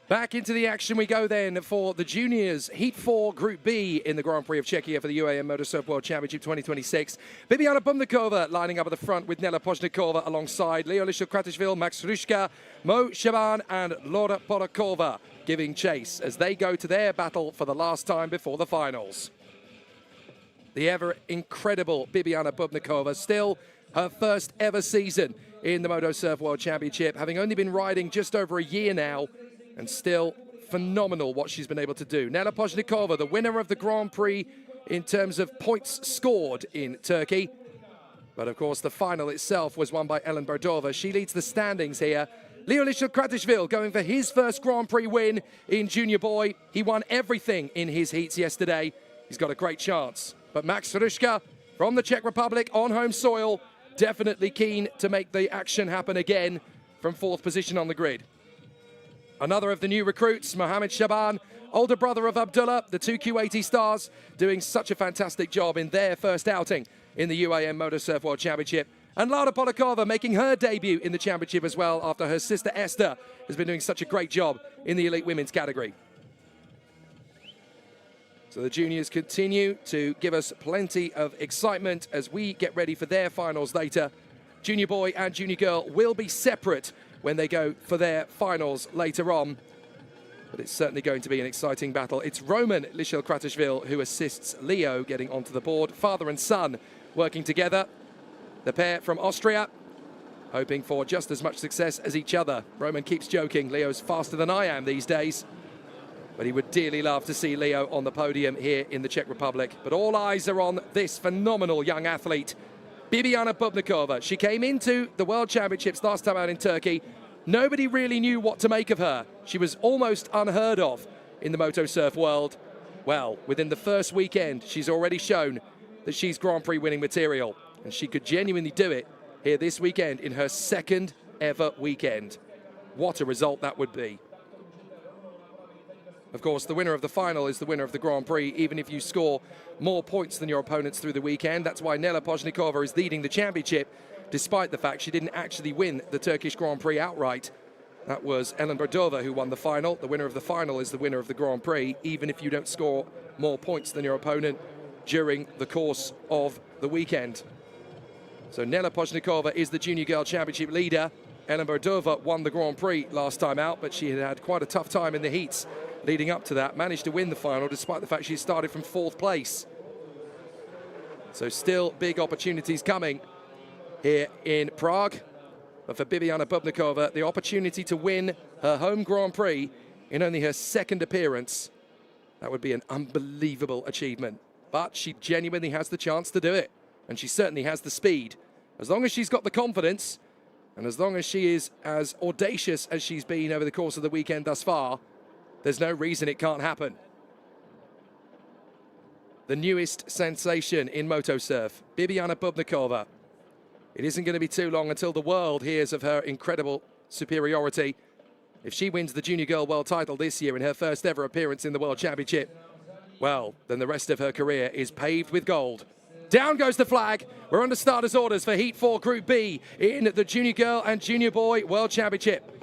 Back into the action we go then for the juniors, Heat 4, Group B in the Grand Prix of Czechia for the UAM Motorsurf World Championship 2026. Bibiana Bubnikova lining up at the front with Nela Pozhnikova alongside Leo Lišil-Kratishvili, Max Ruška, Mo Shaban and Laura Polakova giving chase as they go to their battle for the last time before the finals. The ever incredible Bibiana Bubnikova, still her first ever season in the Motorsurf World Championship, having only been riding just over a year now, and still phenomenal what she's been able to do. Nela Pozhnikova, the winner of the Grand Prix in terms of points scored in Turkey. But of course, the final itself was won by Ellen Berdova. She leads the standings here. Leo Lišil-Kratishvili going for his first Grand Prix win in junior boy. He won everything in his heats yesterday. He's got a great chance. But Max Ruška from the Czech Republic on home soil, definitely keen to make the action happen again from fourth position on the grid. Another of the new recruits, Mohamed Shaban, older brother of Abdullah, the two Q80 stars, doing such a fantastic job in their first outing in the UAM Motorsurf World Championship. And Laura Polakova making her debut in the championship as well after her sister Esther has been doing such a great job in the elite women's category. So the juniors continue to give us plenty of excitement as we get ready for their finals later. Junior boy and junior girl will be separate when they go for their finals later on. But it's certainly going to be an exciting battle. It's Roman Lišil-Kratishvili who assists Leo getting onto the board. Father and son working together. The pair from Austria, hoping for just as much success as each other. Roman keeps joking, Leo's faster than I am these days. But he would dearly love to see Leo on the podium here in the Czech Republic. But all eyes are on this phenomenal young athlete, Bibiana Bubnikova. She came into the World Championships last time out in Turkey. Nobody really knew what to make of her. She was almost unheard of in the motosurf world. Well, within the first weekend, she's already shown that she's Grand Prix winning material. And she could genuinely do it here this weekend in her second ever weekend. What a result that would be. Of course, the winner of the final is the winner of the Grand Prix, even if you score more points than your opponents through the weekend. That's why Nela Pozhnikova is leading the championship, despite the fact she didn't actually win the Turkish Grand Prix outright. That was Ellen Berdova who won the final. The winner of the final is the winner of the Grand Prix, even if you don't score more points than your opponent during the course of the weekend. So Nela Pozhnikova is the Junior Girl Championship leader. Ellen Berdova won the Grand Prix last time out, but she had had quite a tough time in the heats leading up to that. Managed to win the final despite the fact she started from fourth place. So still big opportunities coming here in Prague. But for Bibiana Bubnikova, the opportunity to win her home Grand Prix in only her second appearance, that would be an unbelievable achievement. But she genuinely has the chance to do it. And she certainly has the speed. As long as she's got the confidence, and as long as she is as audacious as she's been over the course of the weekend thus far, there's no reason it can't happen. The newest sensation in motosurf, Bibiana Bubnikova. It isn't going to be too long until the world hears of her incredible superiority. If she wins the Junior Girl World title this year in her first ever appearance in the World Championship, well, then the rest of her career is paved with gold. Down goes the flag. We're under starters orders for Heat 4 Group B in the Junior Girl and Junior Boy World Championship.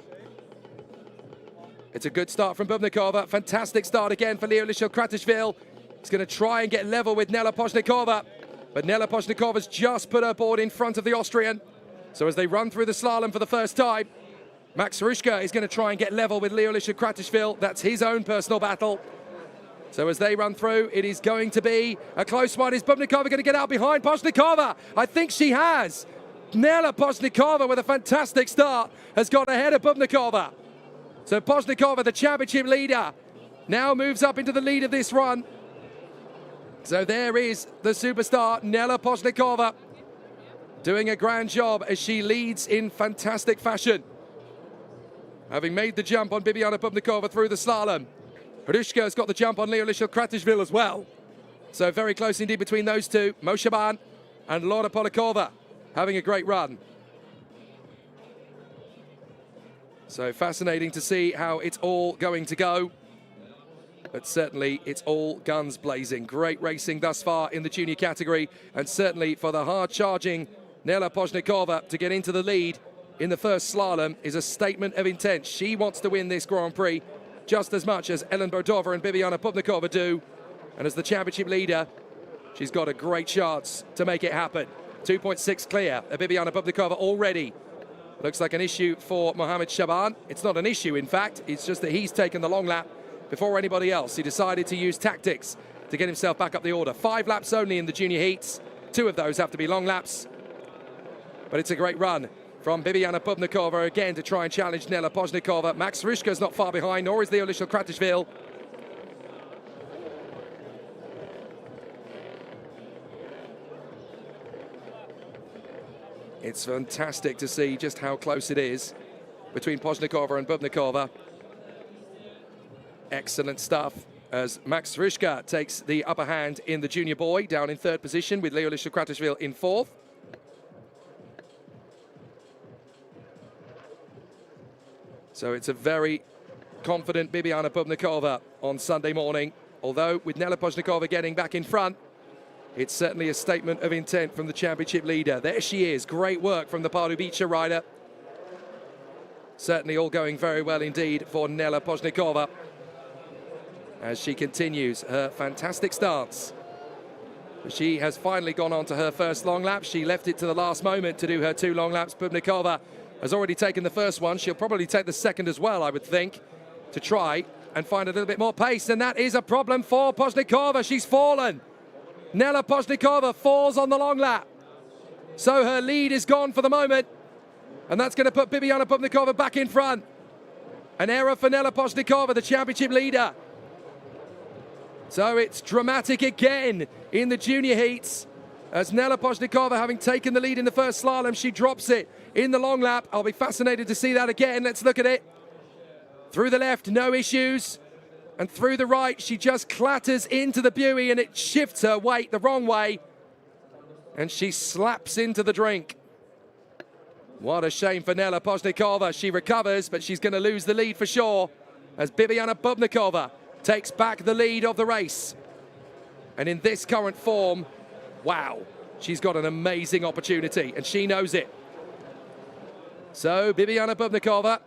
It's a good start from Bubnikova. Fantastic start again for Leo Lišil-Kratishvili. He's going to try and get level with Nela Pozhnikova. But Nela Pozhnikova's just put her board in front of the Austrian. So as they run through the slalom for the first time, Max Ruška is going to try and get level with Leo Lišil-Kratishvili. That's his own personal battle. So as they run through, it is going to be a close one. Is Bubnikova going to get out behind Pozhnikova? I think she has. Nela Pozhnikova with a fantastic start has got ahead of Bubnikova. So Pozhnikova, the championship leader, now moves up into the lead of this run. So there is the superstar, Nela Pozhnikova, doing a grand job as she leads in fantastic fashion. Having made the jump on Bibiana Bubnikova through the slalom, Ruška's got the jump on Leo Lišil-Kratishvili as well. So very close indeed between those two. Mo Shaban and Laura Polakova having a great run. So fascinating to see how it's all going to go. But certainly it's all guns blazing. Great racing thus far in the junior category. And certainly for the hard-charging Nela Pozhnikova to get into the lead in the first slalom is a statement of intent. She wants to win this Grand Prix. just as much as Ellen Brodova and Bibiana Pubnikova do. And as the championship leader, she's got a great chance to make it happen. 2.6 clear. Bibiana Pubnikova already. Looks like an issue for Mohamed Shaban. It's not an issue, in fact. It's just that he's taken the long lap before anybody else. He decided to use tactics to get himself back up the order. 5 laps only in the junior heats. 2 of those have to be long laps. But it's a great run from Bibiana Pubnikova again to try and challenge Nela Poznikova. Max Rushka's not far behind, nor is Leo Lichel-Kratishvili. It's fantastic to see just how close it is between Poznikova and Bubnikova. Excellent stuff as Max Rushka takes the upper hand in the junior boy, down in 3rd position with Leo Lichel-Kratishvili in 4th. So it's a very confident Bibiana Pubnikova on Sunday morning. Although with Nela Poznikova getting back in front, it's certainly a statement of intent from the championship leader. There she is. Great work from the Pardubice rider. Certainly all going very well indeed for Nela Poznikova as she continues her fantastic stance. She has finally gone on to her first long lap. She left it to the last moment to do her 2 long laps. Pubnikova has already taken the first one. She'll probably take the second as well, I would think, to try and find a little bit more pace. And that is a problem for Poznikova. She's fallen. Nela Poznikova falls on the long lap. So her lead is gone for the moment. And that's going to put Bibiana Pubnikova back in front. An error for Nela Poznikova, the championship leader. So it's dramatic again in the junior heats. As Nela Poznikova, having taken the lead in the first slalom, she drops it in the long lap. I'll be fascinated to see that again. Let's look at it. Through the left, no issues. And through the right, she just clatters into the buoy and it shifts her weight the wrong way. And she slaps into the drink. What a shame for Nela Poznikova. She recovers, but she's going to lose the lead for sure. As Bibiana Pubnikova takes back the lead of the race. And in this current form, wow, she's got an amazing opportunity and she knows it. So Bibiana Pubnikova,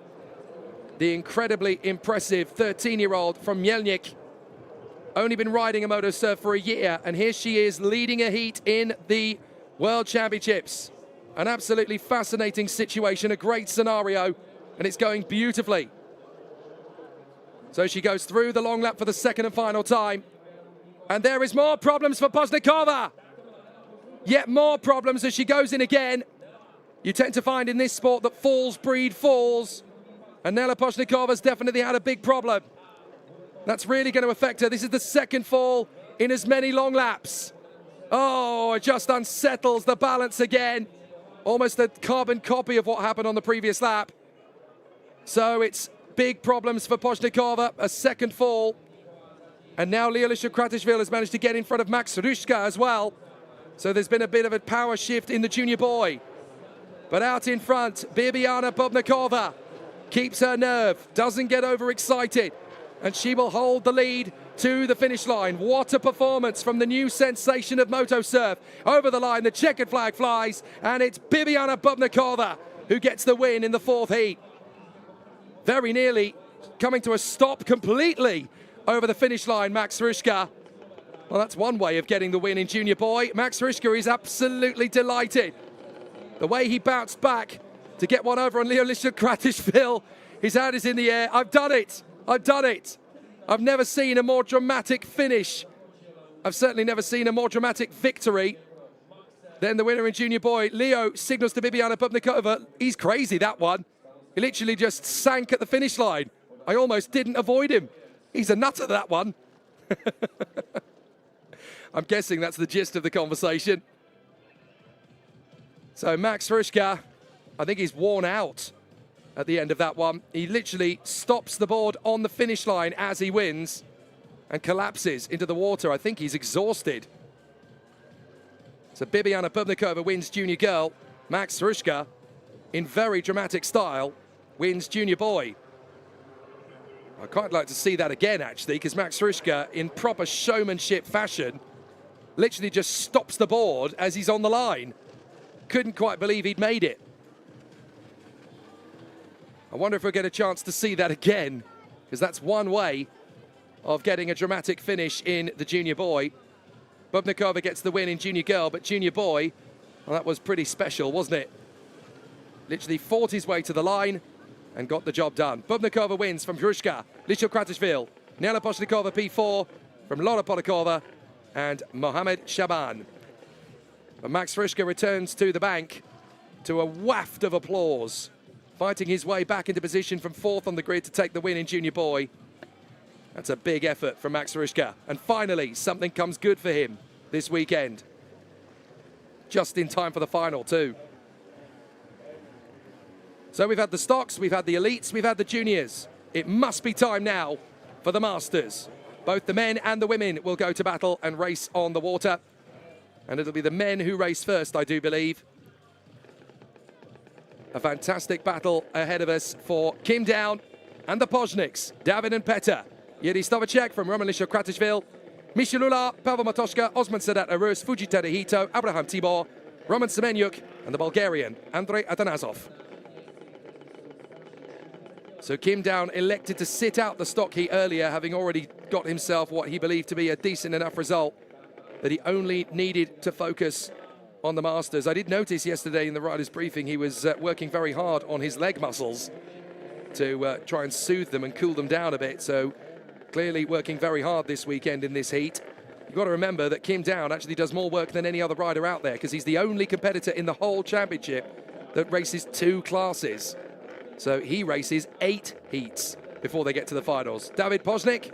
the incredibly impressive 13-year-old from Mielnik, only been riding a moto surf for a year, and here she is leading a heat in the World Championships. An absolutely fascinating situation, a great scenario, and it's going beautifully. So she goes through the long lap for the second and final time. And there is more problems for Poznikova. Yet more problems as she goes in again. You tend to find in this sport that falls breed falls. And Nela Pozhnikova's definitely had a big problem. That's really going to affect her. This is the second fall in as many long laps. Oh, it just unsettles the balance again. Almost a carbon copy of what happened on the previous lap. So it's big problems for Pozhnikova, a second fall. And now Leo Lichel-Kratishvili has managed to get in front of Max Rushka as well. So there's been a bit of a power shift in the junior boy. But out in front, Bibiana Pubnikova keeps her nerve, doesn't get overexcited, and she will hold the lead to the finish line. What a performance from the new sensation of moto surf. Over the line, the checkered flag flies, and it's Bibiana Pubnikova who gets the win in the fourth heat. Very nearly coming to a stop completely over the finish line, Max Rushka. Well, that's one way of getting the win in junior boy. Max Rushka is absolutely delighted. The way he bounced back to get one over on Leo Lichel-Kratishvili. His hand is in the air. I've done it. I've done it. I've never seen a more dramatic finish. I've certainly never seen a more dramatic victory than the winner in junior boy. Leo signals to Bibiana Pubnikova. He's crazy, that one. He literally just sank at the finish line. I almost didn't avoid him. He's a nutter, that one. I'm guessing that's the gist of the conversation. So Max Rushka, I think he's worn out at the end of that one. He literally stops the board on the finish line as he wins and collapses into the water. I think he's exhausted. So Bibiana Pubnikova wins junior girl. Max Rushka, in very dramatic style, wins junior boy. I'd quite like to see that again, actually, because Max Rushka, in proper showmanship fashion, literally just stops the board as he's on the line. Couldn't quite believe he'd made it. I wonder if we'll get a chance to see that again. because that's one way of getting a dramatic finish in the junior boy. Bubnikova gets the win in junior girl, but junior boy, well, that was pretty special, wasn't it? Literally fought his way to the line and got the job done. Bubnikova wins from Hrushka, Lichil-Kratishvili, Nela Poshnikova P4 from Laura Polikova and Mohamed Shaban. But Max Hrushka returns to the bank to a waft of applause, fighting his way back into position from 4th on the grid to take the win in junior boy. That's a big effort from Max Hrushka. And finally, something comes good for him this weekend. Just in time for the final, too. So we've had the stocks, we've had the elites, we've had the juniors. It must be time now for the Masters. Both the men and the women will go to battle and race on the water. And it'll be the men who race first, I do believe. A fantastic battle ahead of us for Kim Down and the Pozniks, David and Petr. Yuri Stovacek from Roman Lichil-Kratishvili, Michel Ular, Pavel Matoshka, Osman Sedat Arus, Fuji Terehito, Abraham Tibor, Roman Semenyuk, and the Bulgarian, Andrei Atanasov. So Kim Down elected to sit out the stock heat earlier, having already got himself what he believed to be a decent enough result, that he only needed to focus on the Masters. I did notice yesterday in the riders' briefing he was working very hard on his leg muscles to try and soothe them and cool them down a bit. So clearly working very hard this weekend in this heat. You've got to remember that Kim Down actually does more work than any other rider out there, because he's the only competitor in the whole championship that races 2 classes. So he races 8 heats before they get to the finals. David Poznik,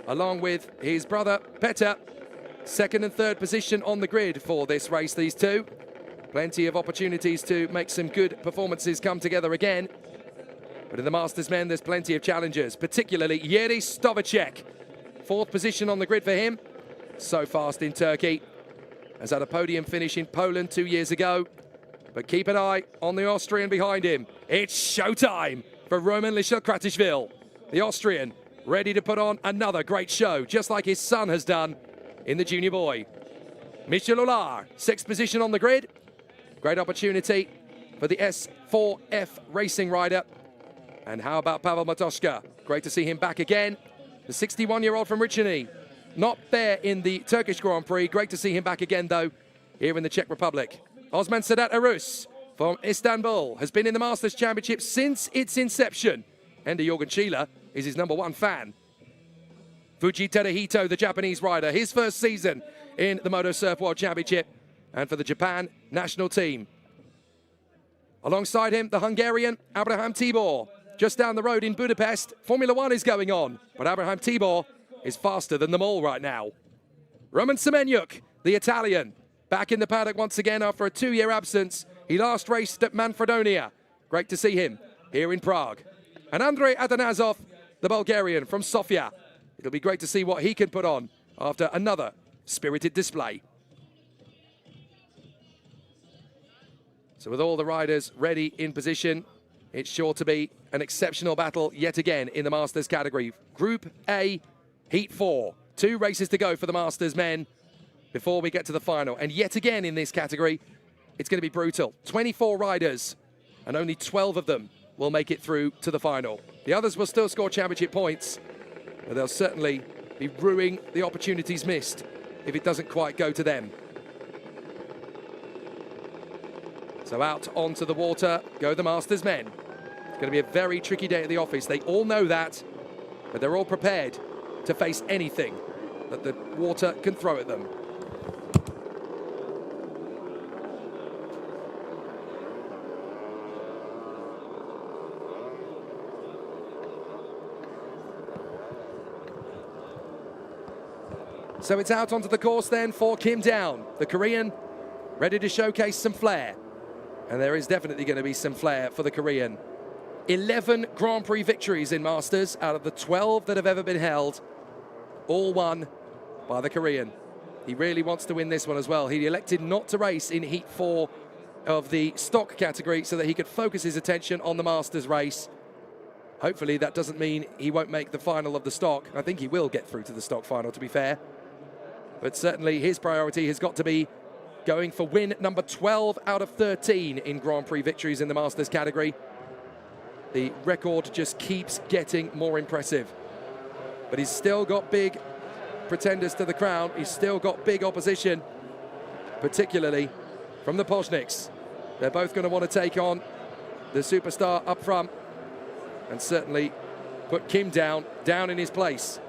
along with his brother Petr, 2nd and 3rd position on the grid for this race, these two. Plenty of opportunities to make some good performances come together again. But in the Masters men, there's plenty of challengers, particularly Yuri Stovacek. 4th position on the grid for him. So fast in Turkey. Has had a podium finish in Poland 2 years ago. But keep an eye on the Austrian behind him. It's showtime for Roman Lichil-Kratishvili. The Austrian ready to put on another great show, just like his son has done in the junior boy. Michel Ular, 6th position on the grid. Great opportunity for the S4F racing rider. And how about Pavel Matoshka? Great to see him back again. The 61-year-old from Richeny, not there in the Turkish Grand Prix. Great to see him back again, though, here in the Czech Republic. Osman Sedat Arus from Istanbul has been in the Masters Championship since its inception. Ender Jorgen Schiele is his #1 fan. Fuji Terehito, the Japanese rider, his first season in the Moto Surf World Championship and for the Japan national team. Alongside him, the Hungarian Abraham Tibor. Just down the road in Budapest, Formula 1 is going on, but Abraham Tibor is faster than them all right now. Roman Semenyuk, the Italian, back in the paddock once again after a 2-year absence. He last raced at Manfredonia. Great to see him here in Prague. And Andrei Atanasov, the Bulgarian from Sofia. It'll be great to see what he can put on after another spirited display. So with all the riders ready in position, it's sure to be an exceptional battle yet again in the Masters category. Group A, Heat 4. 2 races to go for the Masters men before we get to the final. And yet again in this category, it's going to be brutal. 24 riders, and only 12 of them will make it through to the final. The others will still score championship points, but they'll certainly be ruining the opportunities missed if it doesn't quite go to them. So out onto the water go the Masters men. It's going to be a very tricky day at the office. They all know that, but they're all prepared to face anything that the water can throw at them. So it's out onto the course then for Kim Down, the Korean, ready to showcase some flair. And there is definitely going to be some flair for the Korean. 11 Grand Prix victories in Masters out of the 12 that have ever been held, all won by the Korean. He really wants to win this one as well. He elected not to race in Heat 4 of the stock category so that he could focus his attention on the Masters race. Hopefully that doesn't mean he won't make the final of the stock. I think he will get through to the stock final, to be fair. But certainly his priority has got to be going for win number 12 out of 13 in Grand Prix victories in the Masters category. the record just keeps getting more impressive. But he's still got big pretenders to the crown. He's still got big opposition, particularly from the Pozniks. They're both going to want to take on the superstar up front and certainly put Kim down in his place.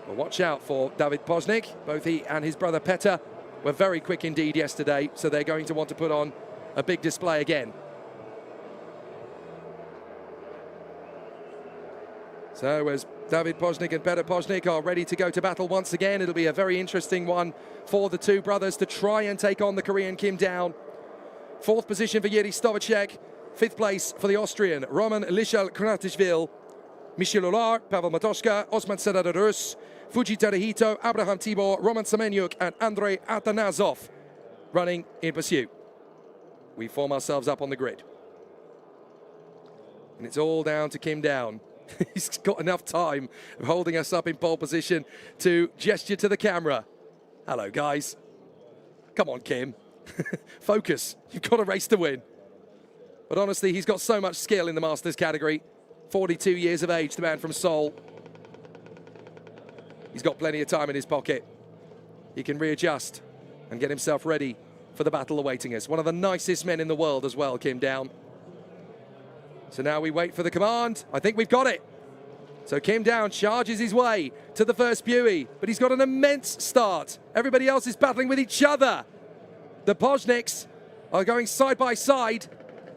But watch out for David Poznik. Both he and his brother Petr were very quick indeed yesterday, so they're going to want to put on a big display again. So as David Poznik and Petr Poznik are ready to go to battle once again, it'll be a very interesting one for the two brothers to try and take on the Korean Kim down. Fourth position for Jiří Stavacek. Fifth place for the Austrian Roman Lišal-Kratishvili, Michel Ular, Pavel Matoška, Osman Sedadarus, Fuji Terehito, Abraham Tibor, Roman Semenyuk and Andrei Atanasov running in pursuit. We form ourselves up on the grid. And it's all down to Kim down. He's got enough time of holding us up in pole position to gesture to the camera. Hello, guys. Come on, Kim. Focus. You've got a race to win. But honestly, he's got so much skill in the Masters category. 42 years of age, the man from Seoul. He's got plenty of time in his pocket. He can readjust and get himself ready for the battle awaiting us. One of the nicest men in the world as well, Kim down. So now we wait for the command. I think we've got it. So Kim down charges his way to the first buoy, but he's got an immense start. Everybody else is battling with each other. The Pozniks are going side by side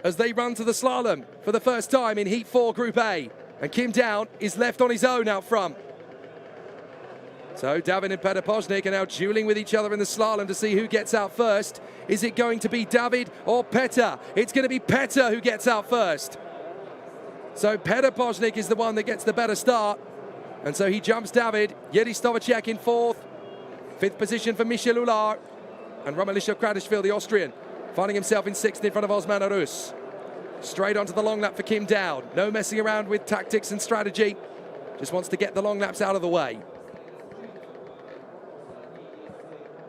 as they run to the slalom for the first time in Heat 4 Group A. And Kim down is left on his own out front. So David and Petr Poznik are now dueling with each other in the slalom to see who gets out first. Is it going to be David or Petr? It's going to be Petr who gets out first. So Petr Poznik is the one that gets the better start. And so he jumps David. Jiří Stavacek in fourth. Fifth position for Michel Ular. And Roman Lišal-Kratishvili, the Austrian, finding himself in sixth in front of Osman Arus. Straight onto the long lap for Kim down. No messing around with tactics and strategy. Just wants to get the long laps out of the way.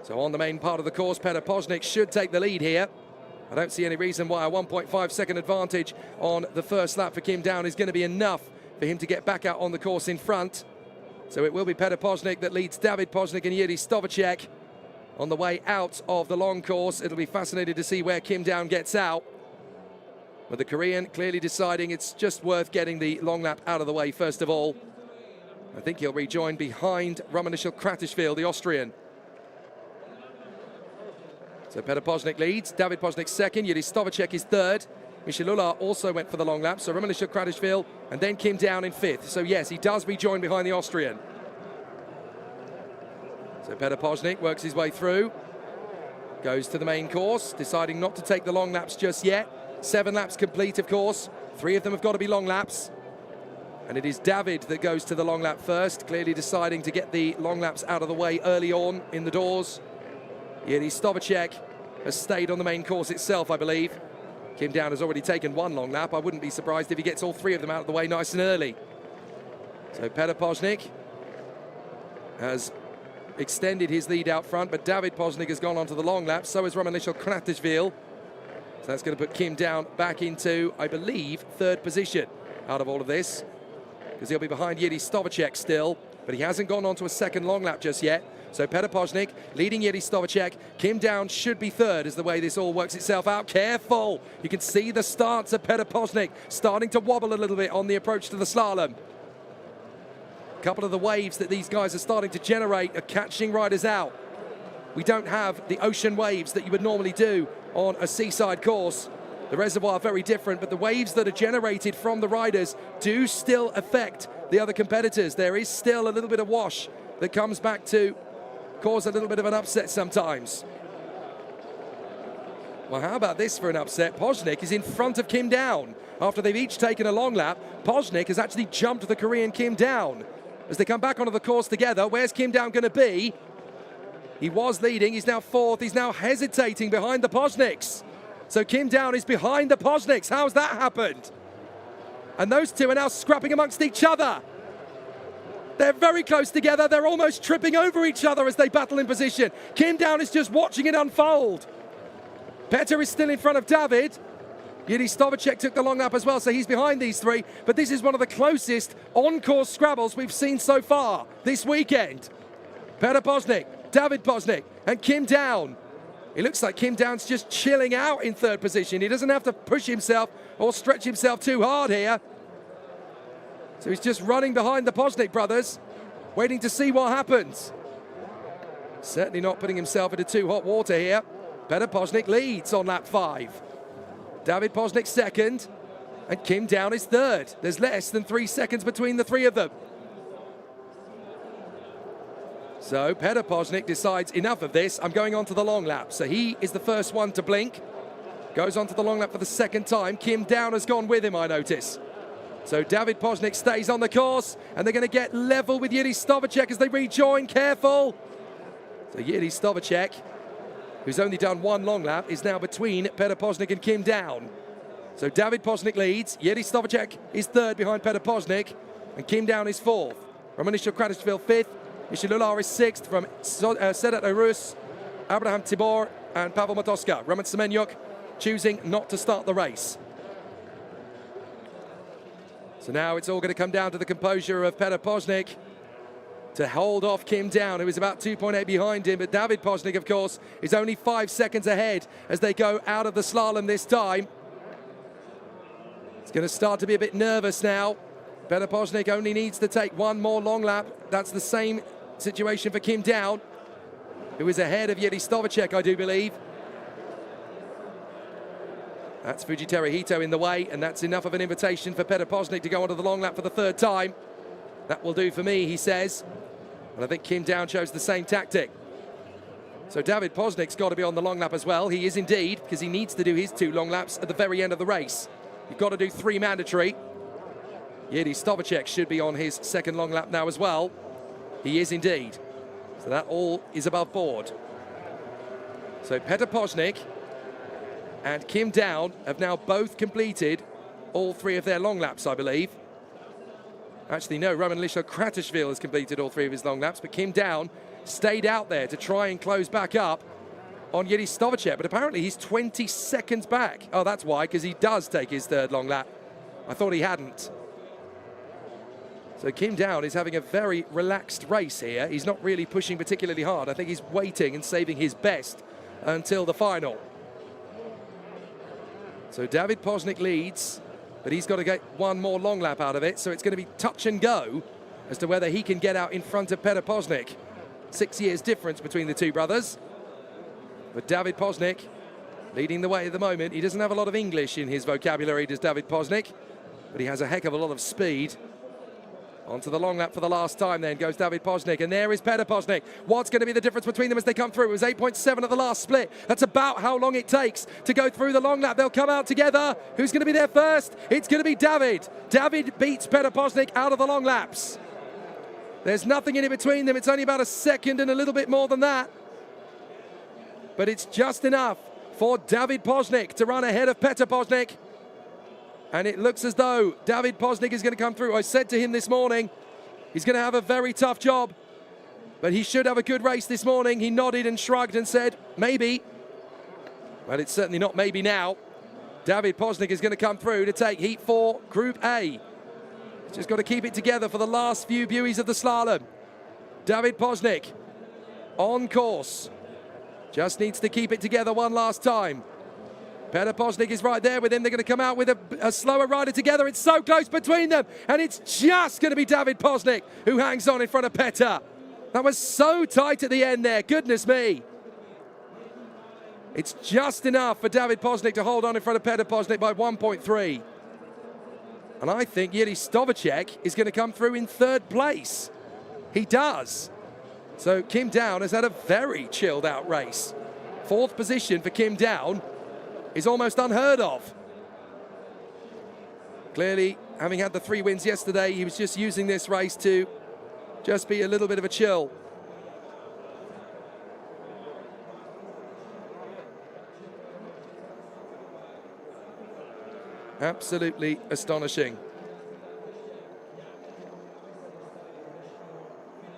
So on the main part of the course, Petr Poznik should take the lead here. I don't see any reason why a 1.5 second advantage on the first lap for Kim down is going to be enough for him to get back out on the course in front. So it will be Petr Poznik that leads David Poznik and Jiří Stavacek on the way out of the long course. It'll be fascinating to see where Kim down gets out. But the Korean clearly deciding it's just worth getting the long lap out of the way first of all. I think he'll rejoin behind Roman Lišal-Kratishvili, the Austrian. So Petr Poznik leads, David Poznik second, Jiří Stavacek is third. Michel Ular also went for the long lap, so Roman Lišal-Kratishvili and then Kim down in fifth. So yes, he does rejoin behind the Austrian. So Petr Poznik works his way through, goes to the main course, deciding not to take the long laps just yet. 7 laps complete, of course. 3 of them have got to be long laps. And it is David that goes to the long lap first, clearly deciding to get the long laps out of the way early on in the doors. Jiří Stavacek has stayed on the main course itself, I believe. Kim down has already taken 1 long lap. I wouldn't be surprised if he gets all 3 of them out of the way nice and early. So Petr Poznik has extended his lead out front, but David Poznik has gone on to the long lap. So has Roman Lišal-Kratishvili. So that's going to put Kim down back into, I believe, 3rd position out of all of this, because he'll be behind Jiří Stavacek still, but he hasn't gone on to a 2nd long lap just yet. So Petr Poznik leading Jiří Stavacek. Kim down should be 3rd as the way this all works itself out. Careful! You can see the starts of Petr Poznik starting to wobble a little bit on the approach to the slalom. A couple of the waves that these guys are starting to generate are catching riders out. We don't have the ocean waves that you would normally do on a seaside course. The reservoir are very different, but the waves that are generated from the riders do still affect the other competitors. There is still a little bit of wash that comes back to cause a little bit of an upset sometimes. Well, how about this for an upset? Poznik is in front of Kim down. After they've each taken a long lap, Poznik has actually jumped the Korean Kim down. As they come back onto the course together, where's Kim down going to be? He was leading, he's now 4th, he's now hesitating behind the Pozniks. So Kim down is behind the Pozniks. How's that happened? And those two are now scrapping amongst each other. They're very close together. They're almost tripping over each other as they battle in position. Kim down is just watching it unfold. Petr is still in front of David. Yuri Stovacek took the long lap as well, so he's behind these three. But this is one of the closest on-course scrabbles we've seen so far this weekend. Petr Poznik, David Poznik, and Kim Down. It looks like Kim Down's just chilling out in third position. He doesn't have to push himself or stretch himself too hard here. So he's just running behind the Poznik brothers, waiting to see what happens. Certainly not putting himself into too hot water here. Petr Poznik leads on lap 5. David Poznik second, and Kim Down is third. There's less than 3 seconds between the three of them. So Petr Poznik decides enough of this, I'm going on to the long lap. So he is the first one to blink. Goes on to the long lap for the second time. Kim Down has gone with him, I notice. So David Poznik stays on the course, and they're going to get level with Yuri Stovacek as they rejoin. Careful. So Yuri Stovacek, who's only done one long lap, is now between Petr Poznik and Kim Down. So David Poznik leads. Yuri Stovacek is third behind Petr Poznik, and Kim Down is fourth. Roman Kratishvili fifth. Michel Lular is sixth from Sedat Arus, Abraham Tibor, and Pavel Matoska. Roman Semenyuk choosing not to start the race. So now it's all going to come down to the composure of Petr Poznik to hold off Kim Down, who is about 2.8 behind him. But David Poznik, of course, is only 5 seconds ahead as they go out of the slalom this time. It's going to start to be a bit nervous now. Petr Poznik only needs to take one more long lap. That's the same situation for Kim Down, who is ahead of Yuri Stovacek, I do believe. That's Fujitera Hito in the way, and that's enough of an invitation for Petr Poznik to go onto the long lap for the third time. That will do for me, he says. And I think Kim Down chose the same tactic. So David Poznik's got to be on the long lap as well. He is indeed, because he needs to do his 2 long laps at the very end of the race. You've got to do 3 mandatory. Yuri Stovacek should be on his second long lap now as well. He is indeed. So that all is above board. So Petr Poznik and Kim Down have now both completed all 3 of their long laps, I believe. Actually, no, Roman Kratishvili has completed all 3 of his long laps, but Kim Down stayed out there to try and close back up on Yuri Stovacek, but apparently he's 20 seconds back. Oh, that's why, because he does take his 3rd long lap. I thought he hadn't. So Kim Down is having a very relaxed race here. He's not really pushing particularly hard. I think he's waiting and saving his best until the final. So David Poznik leads, but he's got to get one more long lap out of it. So it's going to be touch and go as to whether he can get out in front of Petr Poznik. 6 years difference between the 2 brothers. But David Poznik leading the way at the moment. He doesn't have a lot of English in his vocabulary, does David Poznik, but he has a heck of a lot of speed. Onto the long lap for the last time then goes David Poznik, and there is Petr Poznik. What's going to be the difference between them as they come through? It was 8.7 at the last split. That's about how long it takes to go through the long lap. They'll come out together. Who's going to be there first? It's going to be David. David beats Petr Poznik out of the long laps. There's nothing in it between them. It's only about a second and a little bit more than that. But it's just enough for David Poznik to run ahead of Petr Poznik. And it looks as though David Poznik is going to come through. I said to him this morning, he's going to have a very tough job, but he should have a good race this morning. He nodded and shrugged and said, maybe. Well, it's certainly not maybe now. David Poznik is going to come through to take Heat 4, Group A. He's just got to keep it together for the last few buoys of the slalom. David Poznik on course. Just needs to keep it together one last time. Petr Poznik is right there with him. They're going to come out with a slower rider together. It's so close between them. And it's just going to be David Poznik who hangs on in front of Petr. That was so tight at the end there. Goodness me. It's just enough for David Poznik to hold on in front of Petr Poznik by 1.3. And I think Yuri Stovacek is going to come through in 3rd place. He does. So Kim Down has had a very chilled out race. 4th position for Kim Down is almost unheard of. Clearly, having had the 3 wins yesterday, he was just using this race to just be a little bit of a chill. Absolutely astonishing.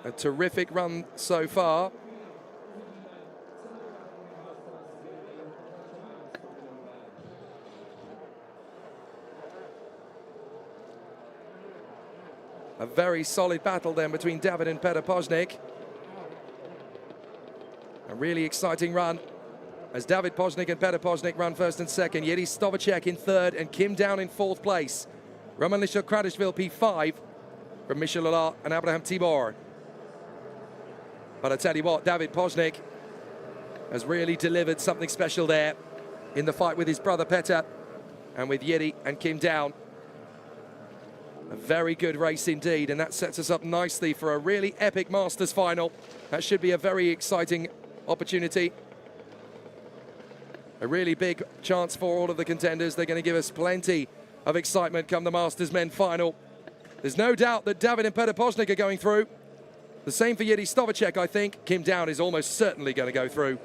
A terrific run so far. A very solid battle then between David and Petr Poznik. A really exciting run as David Poznik and Petr Poznik run first and second. Jiří Stovacek in third and Kim Down in fourth place. Roman Lišo-Kratishvili P5 from Michel Lala and Abraham Tibor. But I tell you what, David Poznik has really delivered something special there in the fight with his brother Petr and with Jiří and Kim Down. A very good race indeed, and that sets us up nicely for a really epic Masters final. That should be a very exciting opportunity. A really big chance for all of the contenders. They're going to give us plenty of excitement come the Masters men final. There's no doubt that David and Petr Poznik are going through. The same for Jiří Stovacek, I think. Kim Down is almost certainly going to go through.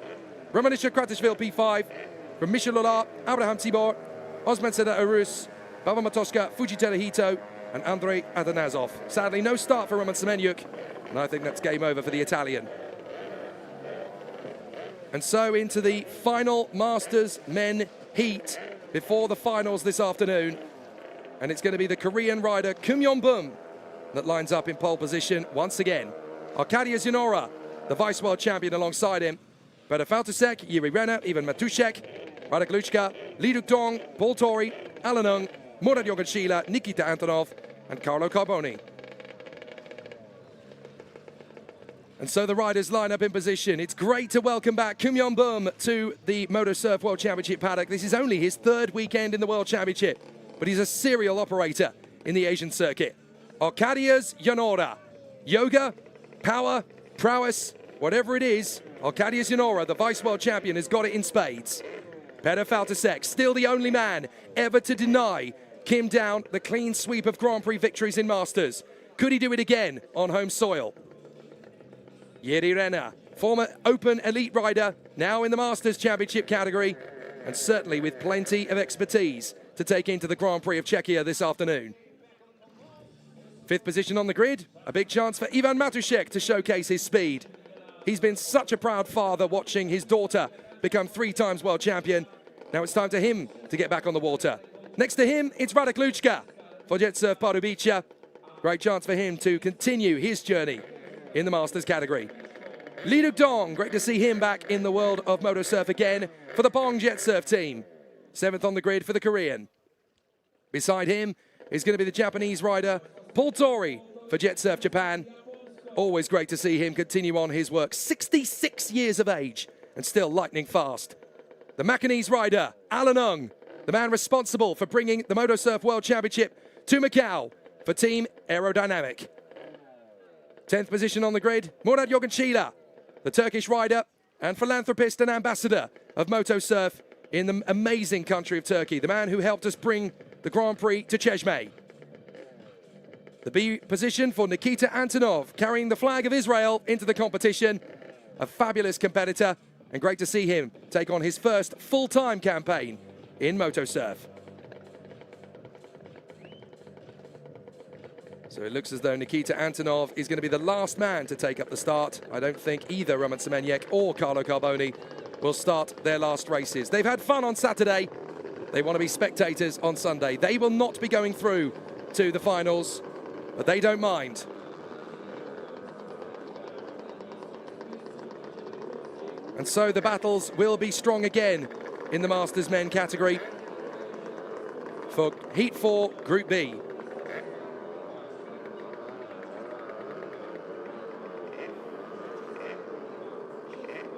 Roman Lišo-Kratishvili P5 from Michel Lala, Abraham Tibor, Osman Seda-Arus, Pavel Matoska, Fuji Terahito, and Andrei Atanasov. Sadly, no start for Roman Semenyuk, and I think that's game over for the Italian. And so into the final Masters men heat before the finals this afternoon. And it's going to be the Korean rider Kim Yong-bum that lines up in pole position once again. Arkadiusz Janora, the vice world champion alongside him. Petr Faltusek, Jiří Renner, Ivan Matušek, Radek Lučka, Lee Duk-dong, Paul Torrey, Alan Ng, Murat Yogashila, Nikita Antonov, and Carlo Carboni. And so the riders line up in position. It's great to welcome back Kim Yong-bum to the Moto Surf World Championship paddock. This is only his third weekend in the World Championship, but he's a serial operator in the Asian circuit. Arkadiusz Janora. Yoga, power, prowess, whatever it is, Arkadiusz Janora, the vice world champion, has got it in spades. Petr Faltusek, still the only man ever to deny Kim Down the clean sweep of Grand Prix victories in Masters. Could he do it again on home soil? Jiří Renner, former Open elite rider, now in the Masters Championship category, and certainly with plenty of expertise to take into the Grand Prix of Czechia this afternoon. Fifth position on the grid, a big chance for Ivan Matušek to showcase his speed. He's been such a proud father watching his daughter become 3 times world champion. Now it's time for him to get back on the water. Next to him, it's Radek Lučka for Jet Surf Pardubice. Great chance for him to continue his journey in the Masters category. Lee Duk-dong, great to see him back in the world of Moto Surf again for the Bong Jet Surf team. 7th on the grid for the Korean. Beside him is going to be the Japanese rider Paul Torrey for Jet Surf Japan. Always great to see him continue on his work. 66 years of age and still lightning fast. The Macanese rider Alan Ng, the man responsible for bringing the Moto Surf World Championship to Macau for Team Aerodynamic. 10th position on the grid, Murat Yogashila, the Turkish rider and philanthropist and ambassador of Moto Surf in the amazing country of Turkey, the man who helped us bring the Grand Prix to Çeşme. The B position for Nikita Antonov, carrying the flag of Israel into the competition. A fabulous competitor, and great to see him take on his first full-time campaign in Moto Surf. So it looks as though Nikita Antonov is going to be the last man to take up the start. I don't think either Roman Semenyuk or Carlo Carboni will start their last races. They've had fun on Saturday. They want to be spectators on Sunday. They will not be going through to the finals, but they don't mind. And so the battles will be strong again in the Masters men category for Heat 4 Group B.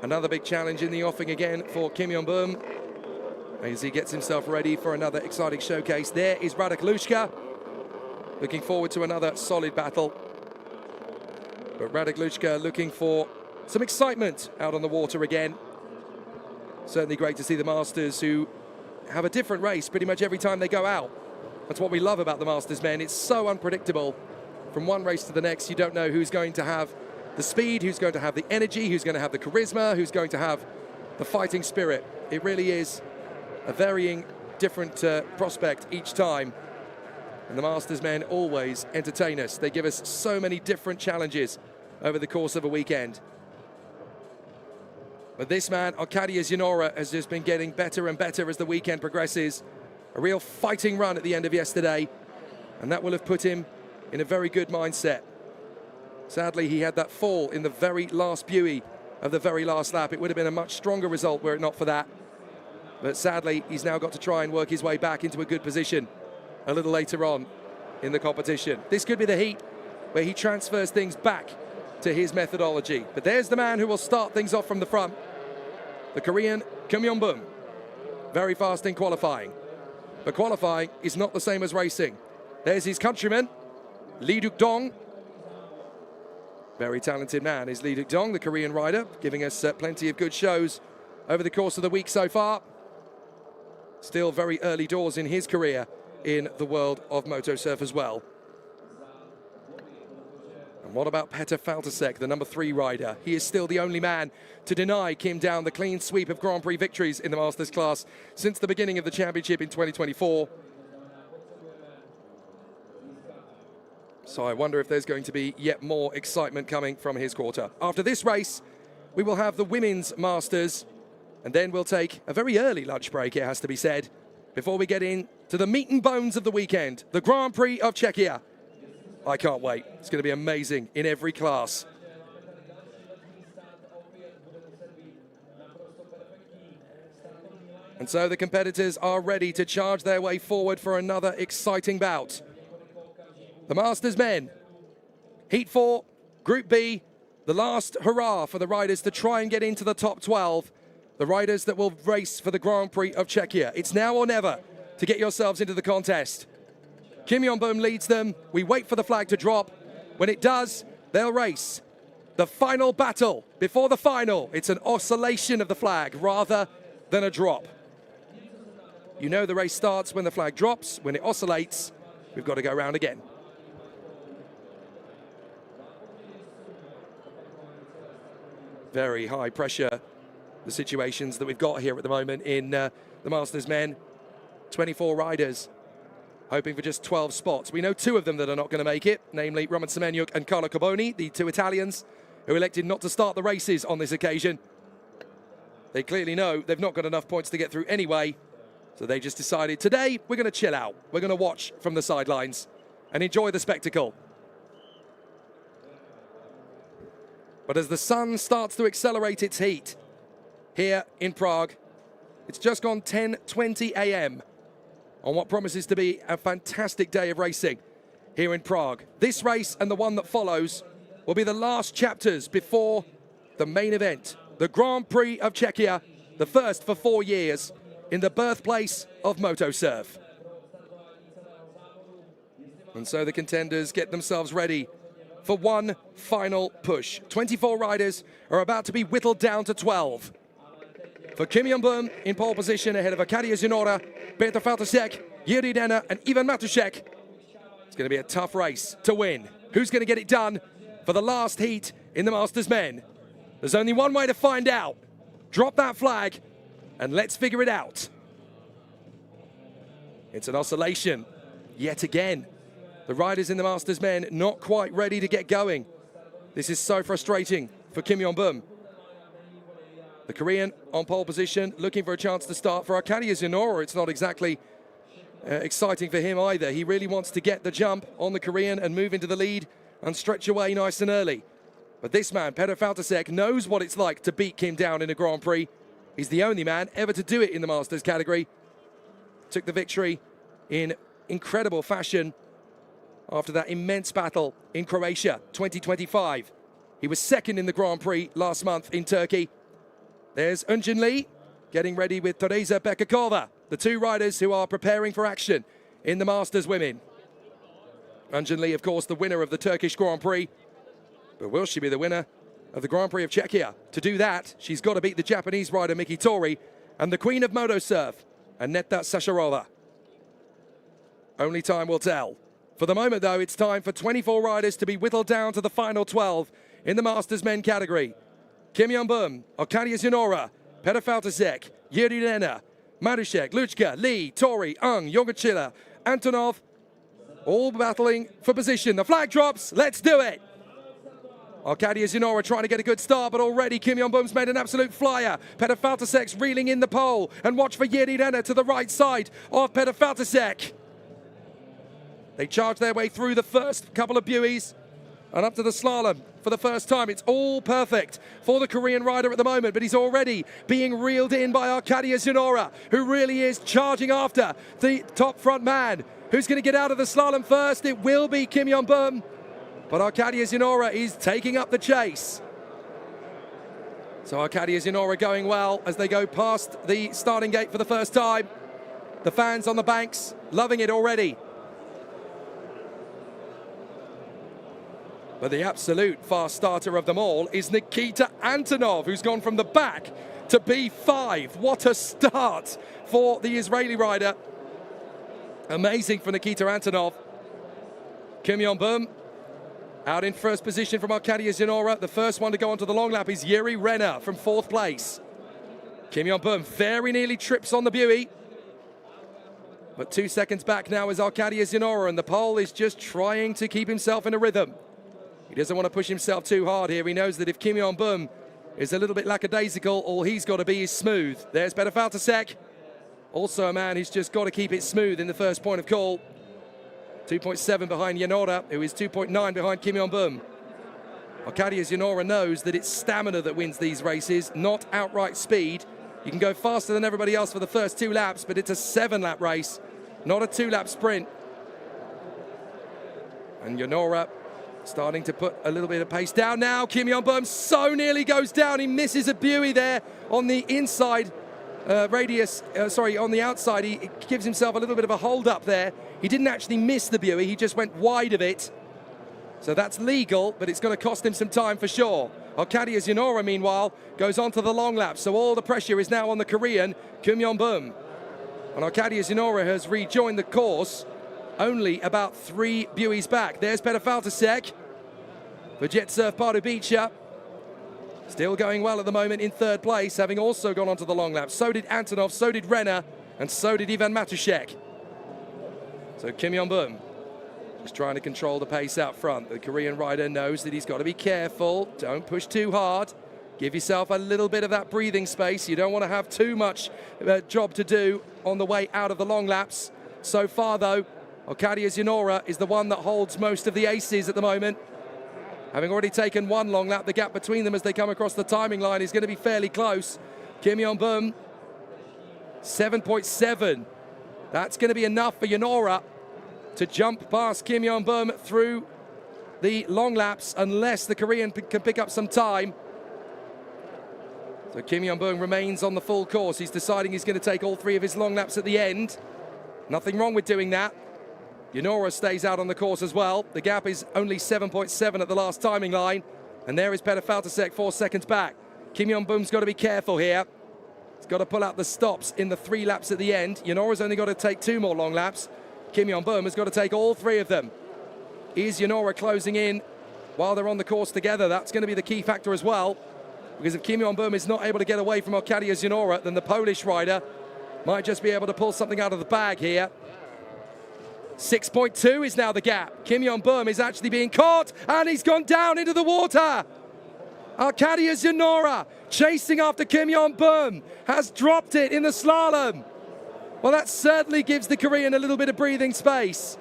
Another big challenge in the offing again for Kim Yong-bum as he gets himself ready for another exciting showcase. There is Radek Lučka, looking forward to another solid battle. But Radek Lučka looking for some excitement out on the water again. Certainly great to see the Masters, who have a different race pretty much every time they go out. That's what we love about the Masters men. It's so unpredictable. From one race to the next, you don't know who's going to have the speed, who's going to have the energy, who's going to have the charisma, who's going to have the fighting spirit. It really is a varying, different prospect each time. And the Masters men always entertain us. They give us so many different challenges over the course of a weekend. But this man, Arkadiusz Janora, has just been getting better and better as the weekend progresses. A real fighting run at the end of yesterday, and that will have put him in a very good mindset. Sadly, he had that fall in the very last buoy of the very last lap. It would have been a much stronger result were it not for that. But sadly, he's now got to try and work his way back into a good position a little later on in the competition. This could be the heat where he transfers things back to his methodology. But there's the man who will start things off from the front, the Korean Kim Yong-bum. Very fast in qualifying. But qualifying is not the same as racing. There's his countryman, Lee Duk-dong. Very talented man is Lee Duk-dong, the Korean rider, giving us plenty of good shows over the course of the week so far. Still very early doors in his career in the world of moto surf as well. And what about Petr Faltasek, the number 3 rider? He is still the only man to deny Kim down the clean sweep of Grand Prix victories in the Masters class since the beginning of the championship in 2024. So I wonder if there's going to be yet more excitement coming from his quarter. After this race, we will have the Women's Masters, and then we'll take a very early lunch break, it has to be said, before we get into the meat and bones of the weekend, the Grand Prix of Czechia. I can't wait. It's going to be amazing in every class. And so the competitors are ready to charge their way forward for another exciting bout. The Masters men, Heat 4, Group B, the last hurrah for the riders to try and get into the top 12. The riders that will race for the Grand Prix of Czechia. It's now or never to get yourselves into the contest. Kim Yong-bum leads them. We wait for the flag to drop. When it does, they'll race. The final battle before the final. It's an oscillation of the flag rather than a drop. You know the race starts when the flag drops. When it oscillates, we've got to go round again. Very high pressure, the situations that we've got here at the moment in the Masters men. 24 riders hoping for just 12 spots. We know 2 of them that are not going to make it, namely Roman Semenyuk and Carlo Carboni, the 2 Italians who elected not to start the races on this occasion. They clearly know they've not got enough points to get through anyway, so they just decided today we're going to chill out. We're going to watch from the sidelines and enjoy the spectacle. But as the sun starts to accelerate its heat here in Prague, it's just gone 10:20 a.m. on what promises to be a fantastic day of racing here in Prague. This race and the one that follows will be the last chapters before the main event, the Grand Prix of Czechia, the first for 4 years in the birthplace of moto surf. And so the contenders get themselves ready for one final push. 24 riders are about to be whittled down to 12. For Kim Yong-bum in pole position ahead of Arkadia Zinora, Petr Faltasek, Jiří Denner and Ivan Matušek. It's going to be a tough race to win. Who's going to get it done for the last heat in the Masters men? There's only one way to find out. Drop that flag and let's figure it out. It's an oscillation yet again. The riders in the Masters men not quite ready to get going. This is so frustrating for Kim Yong-bum. The Korean on pole position, looking for a chance to start. For Arkadia Zinora, it's not exactly exciting for him either. He really wants to get the jump on the Korean and move into the lead and stretch away nice and early. But this man, Petr Faltasek, knows what it's like to beat Kim down in a Grand Prix. He's the only man ever to do it in the Masters category. Took the victory in incredible fashion after that immense battle in Croatia 2025. He was second in the Grand Prix last month in Turkey. There's Eunjin Lee getting ready with Teresa Bekakova, the 2 riders who are preparing for action in the Masters women. Eunjin Lee, of course, the winner of the Turkish Grand Prix. But will she be the winner of the Grand Prix of Czechia? To do that, she's got to beat the Japanese rider Miki Tori and the queen of moto surf, Aneta Sasharova. Only time will tell. For the moment, though, it's time for 24 riders to be whittled down to the final 12 in the Masters men category. Kim Yong-bum, Arkadia Zinora, Petr Faltasek, Jiří Denner, Matušek, Lučka, Lee, Tori, Ung, Yogachila, Antonov, all battling for position. The flag drops, let's do it! Arkadia Zinora trying to get a good start, but already Kim Yong-bum's made an absolute flyer. Petr Faltasek's reeling in the pole, and watch for Jiří Denner to the right side of Petr Faltasek. They charge their way through the first couple of buoys and up to the slalom for the first time. It's all perfect for the Korean rider at the moment, but he's already being reeled in by Arkadiusz Janora, who really is charging after the top front man. Who's going to get out of the slalom first? It will be Kim Yeon-bum, but Arkadiusz Janora is taking up the chase. So Arkadiusz Janora going well as they go past the starting gate for the first time. The fans on the banks loving it already. But the absolute fast starter of them all is Nikita Antonov, who's gone from the back to B5. What a start for the Israeli rider. Amazing for Nikita Antonov. Kim Yeon-bum out in first position from Arkadiusz Janora. The first one to go onto the long lap is Yuri Renner from fourth place. Kim Yeon-bum very nearly trips on the buoy. But 2 seconds back now is Arkadiusz Janora, and the Pole is just trying to keep himself in a rhythm. He doesn't want to push himself too hard here. He knows that if Kim Yeon-bum is a little bit lackadaisical, all he's got to be is smooth. There's Peter Faltasek. Also a man who's just got to keep it smooth in the first point of call. 2.7 behind Janora, who is 2.9 behind Kim Yeon-bum. Arkadiusz Janora knows that it's stamina that wins these races, not outright speed. You can go faster than everybody else for the first 2 laps, but it's a 7-lap race, not a 2-lap sprint. And Janora starting to put a little bit of pace down now. Kim Yeon-bum so nearly goes down. He misses a buoy there on the inside on the outside. He gives himself a little bit of a hold up there. He didn't actually miss the buoy. He just went wide of it. So that's legal, but it's going to cost him some time for sure. Arkadiusz Janora, meanwhile, goes on to the long lap. So all the pressure is now on the Korean, Kim Yeon-bum. And Arkadiusz Janora has rejoined the course only about 3 buoys back. There's Peter Faltasek for Jet Surf Pardubice. Still going well at the moment in third place, having also gone onto the long lap. So did Antonov, so did Renner, and so did Ivan Matuszek. So Kim Yeon-bum just trying to control the pace out front. The Korean rider knows that he's got to be careful. Don't push too hard. Give yourself a little bit of that breathing space. You don't want to have too much job to do on the way out of the long laps. So far, though, Arkadiusz Janora is the one that holds most of the aces at the moment. Having already taken 1 long lap, the gap between them as they come across the timing line is going to be fairly close. Kim Yeon-bum, 7.7. That's going to be enough for Janora to jump past Kim Yeon-bum through the long laps, unless the Korean can pick up some time. So Kim Yeon-bum remains on the full course. He's deciding he's going to take all 3 of his long laps at the end. Nothing wrong with doing that. Janora stays out on the course as well. The gap is only 7.7 at the last timing line. And there is Peter Faltasek 4 seconds back. Kim Yeon-bum's got to be careful here. He's got to pull out the stops in the 3 laps at the end. Janora's only got to take 2 more long laps. Kim Yeon-bum has got to take all 3 of them. Is Janora closing in while they're on the course together? That's going to be the key factor as well. Because if Kim Yeon-bum is not able to get away from Arkadiusz Janora, then the Polish rider might just be able to pull something out of the bag here. 6.2 is now the gap. Kim Yeon-bum is actually being caught, and he's gone down into the water. Arkadiusz Janora, chasing after Kim Yeon-bum, has dropped it in the slalom. Well, that certainly gives the Korean a little bit of breathing space.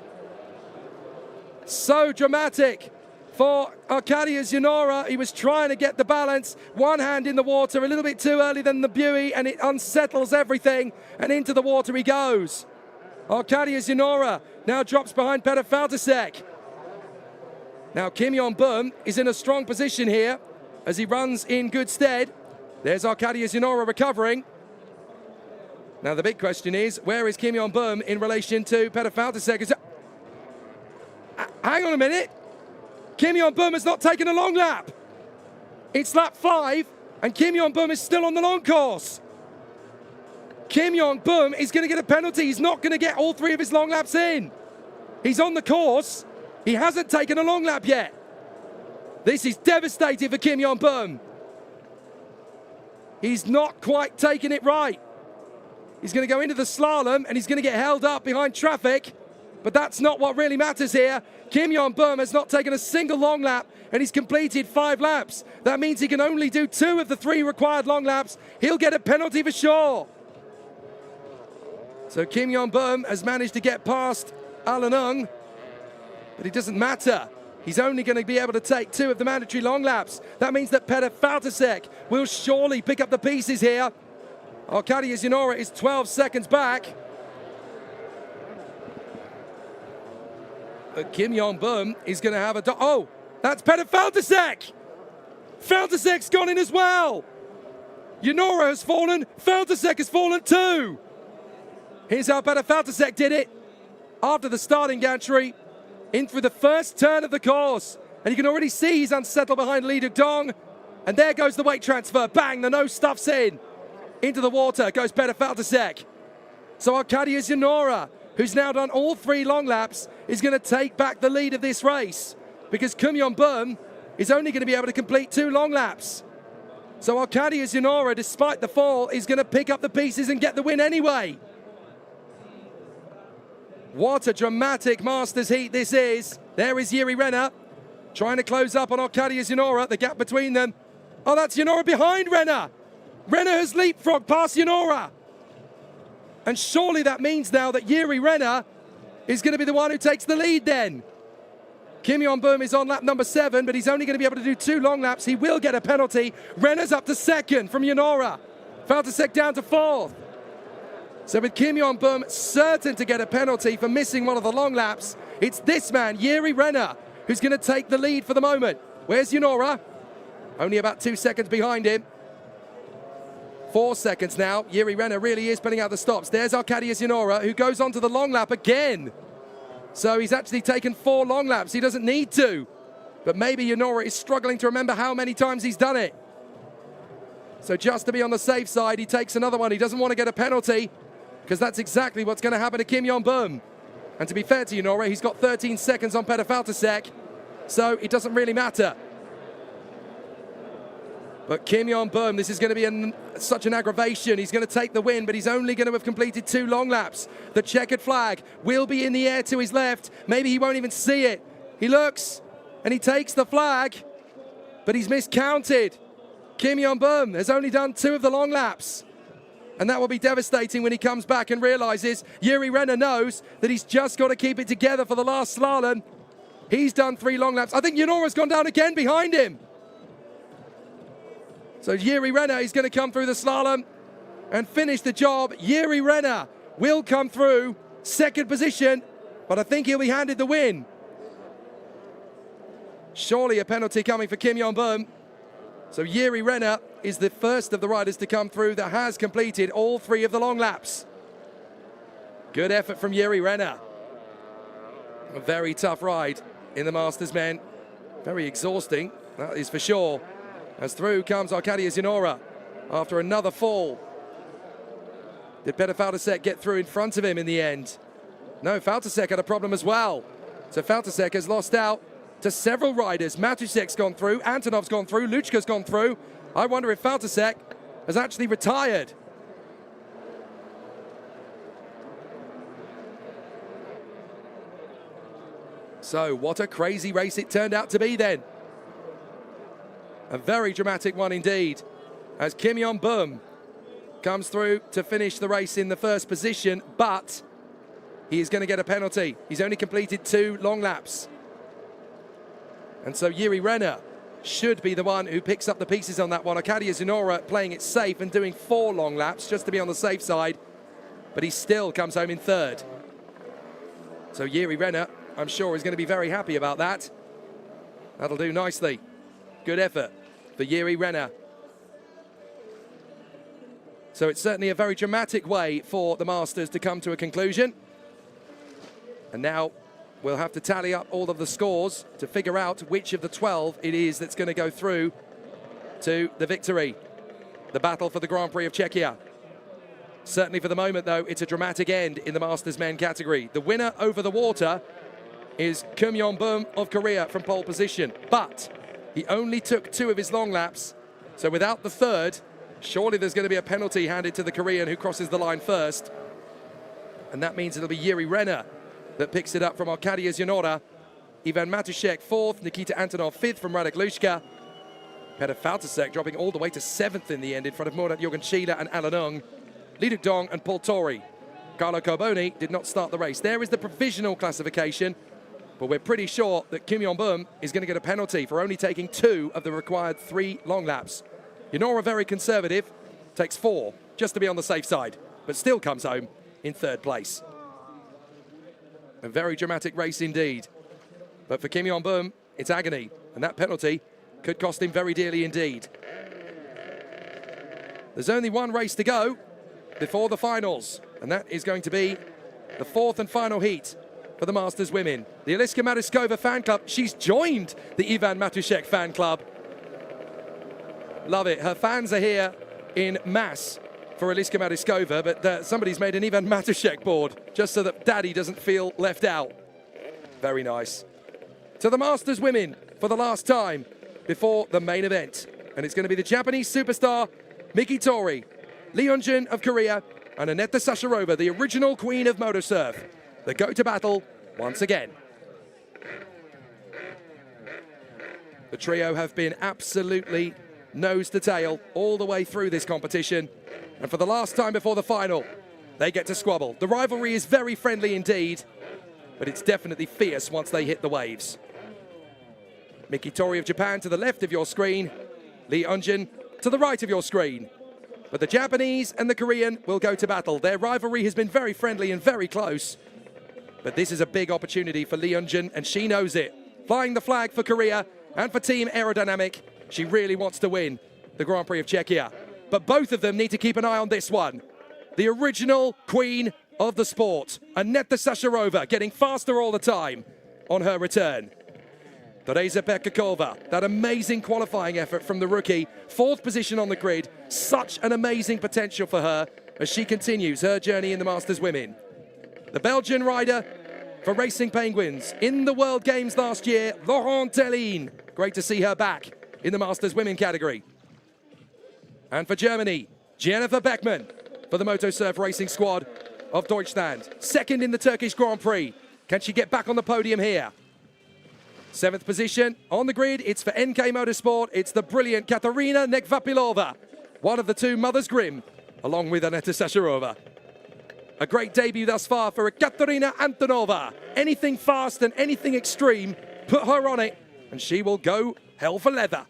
So dramatic for Arkadiusz Janora. He was trying to get the balance. One hand in the water, a little bit too early than the buoy, and it unsettles everything, and into the water he goes. Arkadiusz Janora now drops behind Peter Faltasek. Now Kim Yeon-bum is in a strong position here as he runs in good stead. There's Arkadiusz Janora recovering. Now the big question is, where is Kim Yeon-bum in relation to Peter Faltasek? Hang on a minute. Kim Yeon-bum has not taken a long lap. It's lap 5, and Kim Yeon-bum is still on the long course. Kim Yeon-bum is going to get a penalty. He's not going to get all 3 of his long laps in. He's on the course. He hasn't taken a long lap yet. This is devastating for Kim Yeon-bum. He's not quite taking it right. He's going to go into the slalom, and he's going to get held up behind traffic. But that's not what really matters here. Kim Yeon-bum has not taken a single long lap, and he's completed 5 laps. That means he can only do 2 of the 3 required long laps. He'll get a penalty for sure. So Kim Yeon-bum has managed to get past Alan Ung, but it doesn't matter. He's only going to be able to take 2 of the mandatory long laps. That means that Petr Faltasek will surely pick up the pieces here. Arkadiusz Janora is 12 seconds back. But Kim Yong-bum is going to have a... Oh, that's Petr Faltasek! Faltasek's gone in as well. Janora has fallen. Faltasek has fallen too. Here's how Petr Faltasek did it. After the starting gantry, in through the first turn of the course. And you can already see he's unsettled behind Lee Duk-dong. And there goes the weight transfer. Bang, the nose stuffs in. Into the water goes Petr Faltasek. So Arkadiusz Janora, who's now done all 3 long laps, is going to take back the lead of this race. Because Kim Yong-bum is only going to be able to complete 2 long laps. So Arkadiusz Janora, despite the fall, is going to pick up the pieces and get the win anyway. What a dramatic Masters heat this is. There is Jiri Renner trying to close up on Arkadiusz Janora, the gap between them. Oh, that's Janora behind Renner. Renner has leapfrogged past Janora. And surely that means now that Jiri Renner is going to be the one who takes the lead then. Kim Yong-bum is on lap number 7, but he's only going to be able to do 2 long laps. He will get a penalty. Renner's up to 2nd from Janora. Faltasek down to 4th. So with Kim Yong-bum certain to get a penalty for missing one of the long laps, it's this man, Jiri Renner, who's going to take the lead for the moment. Where's Janora? Only about 2 seconds behind him. 4 seconds now. Jiri Renner really is putting out the stops. There's Arkadiusz Janora, who goes on to the long lap again. So he's actually taken 4 long laps. He doesn't need to. But maybe Janora is struggling to remember how many times he's done it. So just to be on the safe side, he takes another one. He doesn't want to get a penalty, because that's exactly what's going to happen to Kim Yong-bum. And to be fair to Janora, he's got 13 seconds on Petr Faltasek, so it doesn't really matter. But Kim Yong-bum, this is going to be such an aggravation. He's going to take the win, but he's only going to have completed 2 long laps. The checkered flag will be in the air to his left. Maybe he won't even see it. He looks, and he takes the flag, but he's miscounted. Kim Yong-bum has only done 2 of the long laps. And that will be devastating when he comes back and realizes Jiri Renner knows that he's just got to keep it together for the last slalom. He's done 3 long laps. I think Janora's gone down again behind him. So Jiri Renner is going to come through the slalom and finish the job. Jiri Renner will come through 2nd position, but I think he'll be handed the win. Surely a penalty coming for Kim Yong-bum. So Jiri Renner is the first of the riders to come through that has completed all 3 of the long laps. Good effort from Jiri Renner. A very tough ride in the Masters, men. Very exhausting, that is for sure. As through comes Arkadiusz Janora after another fall. Did Petr Faltasek get through in front of him in the end? No, Faltasek had a problem as well. So Faltasek has lost out to several riders. Matusek's gone through, Antonov's gone through, Luchka's gone through. I wonder if Faltasek has actually retired. So what a crazy race it turned out to be then. A very dramatic one indeed, as Kim Yong-bum comes through to finish the race in the 1st position, but he is going to get a penalty. He's only completed 2 long laps. And so Jiri Renner should be the one who picks up the pieces on that one. Arkadiusz Janora playing it safe and doing 4 long laps just to be on the safe side, but he still comes home in 3rd. So Jiri Renner, I'm sure, is going to be very happy about that. That'll do nicely. Good effort for Jiri Renner. So it's certainly a very dramatic way for the Masters to come to a conclusion. And now we'll have to tally up all of the scores to figure out which of the 12 it is that's going to go through to the victory. The battle for the Grand Prix of Czechia. Certainly for the moment, though, it's a dramatic end in the Masters men category. The winner over the water is Kim Yong-bum of Korea from pole position. But he only took 2 of his long laps. So without the 3rd, surely there's going to be a penalty handed to the Korean who crosses the line first. And that means it'll be Jiri Renner that picks it up from Arkadiusz Janora. Ivan Matušek 4th, Nikita Antonov 5th from Radek Luška. Petr Faltasek dropping all the way to 7th in the end in front of Murat Jorgenschila and Alan Ung. Lee Duk-dong and Paul Torrey. Carlo Carboni did not start the race. There is the provisional classification. But we're pretty sure that Kim Yong-bum is going to get a penalty for only taking 2 of the required 3 long laps. Yunora, very conservative, takes 4 just to be on the safe side, but still comes home in 3rd place. A very dramatic race indeed. But for Kim Yong-bum, it's agony, and that penalty could cost him very dearly indeed. There's only one race to go before the finals, and that is going to be the 4th and final heat for the Masters women. The Eliska Matušková fan club, she's joined the Ivan Matušek fan club. Love it. Her fans are here in mass for Eliska Matušková, but somebody's made an Ivan Matušek board just so that Daddy doesn't feel left out. Very nice. To the Masters women for the last time before the main event. And it's going to be the Japanese superstar, Miki Tori, Lee Eun-jin of Korea, and Aneta Sasharova, the original queen of motor surf, that go to battle once again. The trio have been absolutely nose to tail all the way through this competition. And for the last time before the final, they get to squabble. The rivalry is very friendly indeed, but it's definitely fierce once they hit the waves. Miki Tori of Japan to the left of your screen, Lee Eun-jin to the right of your screen. But the Japanese and the Korean will go to battle. Their rivalry has been very friendly and very close. But this is a big opportunity for Lee Eun-jin, and she knows it. Flying the flag for Korea and for Team Aerodynamic, she really wants to win the Grand Prix of Czechia. But both of them need to keep an eye on this one. The original queen of the sport, Aneta Sasharova, getting faster all the time on her return. Teresa Perkakova, that amazing qualifying effort from the rookie, 4th position on the grid, such an amazing potential for her as she continues her journey in the Masters Women. The Belgian rider for Racing Penguins in the World Games last year, Laurent Delin. Great to see her back in the Masters Women category. And for Germany, Jennifer Beckmann for the Motosurf Racing Squad of Deutschland. 2nd in the Turkish Grand Prix. Can she get back on the podium here? 7th position on the grid, it's for NK Motorsport. It's the brilliant Katarina Nekvapilova, one of the 2 Mothers Grimm, along with Aneta Sasharova. A great debut thus far for Katarina Antonova. Anything fast and anything extreme, put her on it, and she will go hell for leather.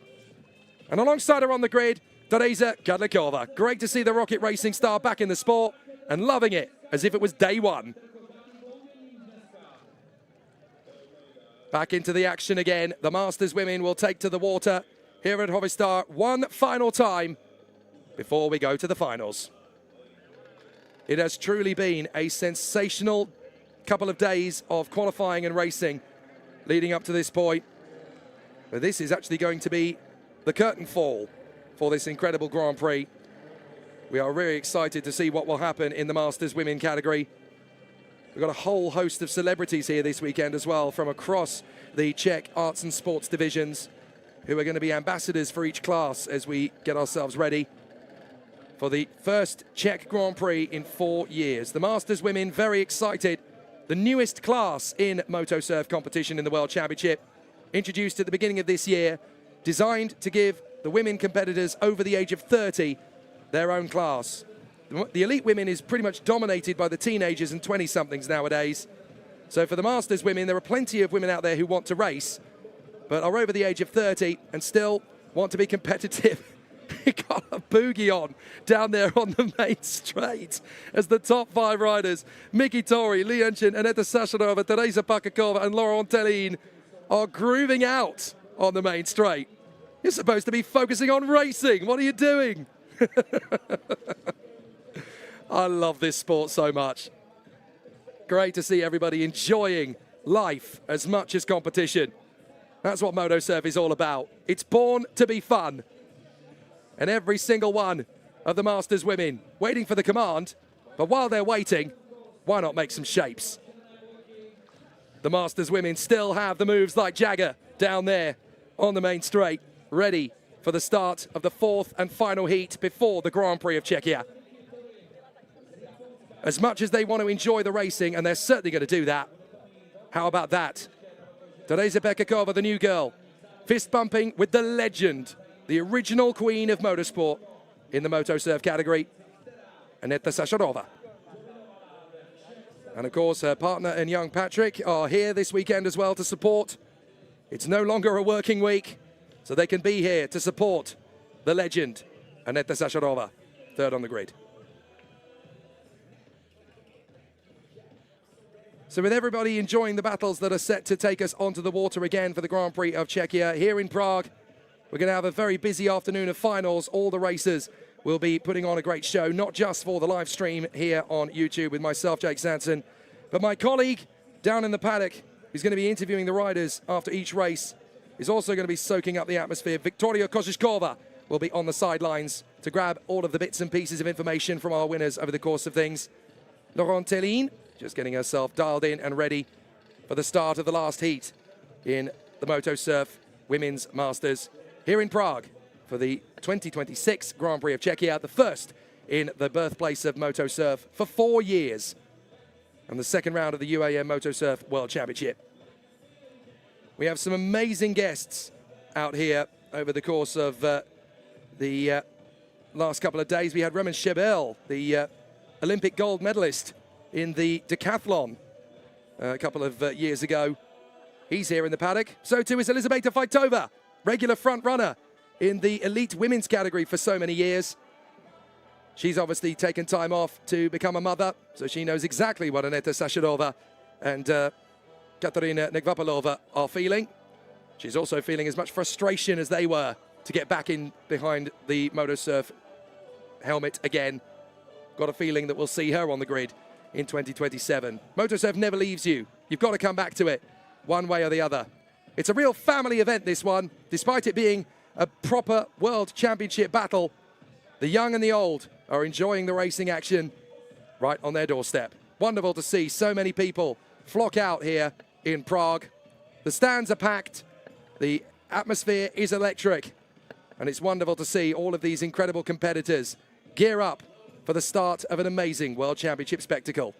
And alongside her on the grid, Teresa Kadlikova. Great to see the Rocket Racing star back in the sport and loving it as if it was day one. Back into the action again. The Masters women will take to the water here at Hovistar one final time before we go to the finals. It has truly been a sensational couple of days of qualifying and racing leading up to this point. But this is actually going to be the curtain fall for this incredible Grand Prix. We are really excited to see what will happen in the Masters women category. We've got a whole host of celebrities here this weekend as well from across the Czech arts and sports divisions who are going to be ambassadors for each class as we get ourselves ready for the first Czech Grand Prix in 4 years. The Masters women very excited. The newest class in Motosurf competition in the World Championship, introduced at the beginning of this year, designed to give the women competitors over the age of 30 their own class. The elite women is pretty much dominated by the teenagers and 20-somethings nowadays. So for the Masters women, there are plenty of women out there who want to race, but are over the age of 30 and still want to be competitive. Got a boogie on down there on the main straight as the top 5 riders, Miki Tori, Lee Eun-jin, Aneta Sasharova, Teresa Perkakova and Laurent Delin, are grooving out on the main straight. You're supposed to be focusing on racing. What are you doing? I love this sport so much. Great to see everybody enjoying life as much as competition. That's what Motosurf is all about. It's born to be fun. And every single one of the Masters women waiting for the command, but while they're waiting, why not make some shapes? The Masters women still have the moves like Jagger down there on the main straight, ready for the start of the 4th and final heat before the Grand Prix of Czechia. As much as they want to enjoy the racing, and they're certainly going to do that, how about that? Teresa Perkakova, the new girl, fist bumping with the legend, the original queen of motorsport in the Motosurf category, Aneta Sasharova. And of course, her partner and young Patrick are here this weekend as well to support. It's no longer a working week, so they can be here to support the legend, Aneta Sacharova, third on the grid. So with everybody enjoying the battles that are set to take us onto the water again for the Grand Prix of Czechia here in Prague, we're going to have a very busy afternoon of finals. All the racers will be putting on a great show, not just for the live stream here on YouTube with myself, Jake Sanson, but my colleague down in the paddock, who's going to be interviewing the riders after each race, is also going to be soaking up the atmosphere. Victoria Kozhiskova will be on the sidelines to grab all of the bits and pieces of information from our winners over the course of things. Laurent Tellin just getting herself dialed in and ready for the start of the last heat in the Moto Surf Women's Masters here in Prague for the 2026 Grand Prix of Czechia, the first in the birthplace of Moto Surf for 4 years, and the second round of the UAM Moto Surf World Championship. We have some amazing guests out here over the course of the last couple of days. We had Roman Shebel, the Olympic gold medalist in the decathlon a couple of years ago. He's here in the paddock. So too is Elizaveta Fajtova, regular front runner in the elite women's category for so many years. She's obviously taken time off to become a mother, so she knows exactly what Aneta Sacharova and Katarina Nekvapalova are feeling. She's also feeling as much frustration as they were to get back in behind the Moto Surf helmet again. Got a feeling that we'll see her on the grid in 2027. Moto Surf never leaves you. You've got to come back to it one way or the other. It's a real family event, this one. Despite it being a proper World Championship battle, the young and the old are enjoying the racing action right on their doorstep. Wonderful to see so many people flock out here in Prague. The stands are packed. The atmosphere is electric. And it's wonderful to see all of these incredible competitors gear up for the start of an amazing World Championship spectacle.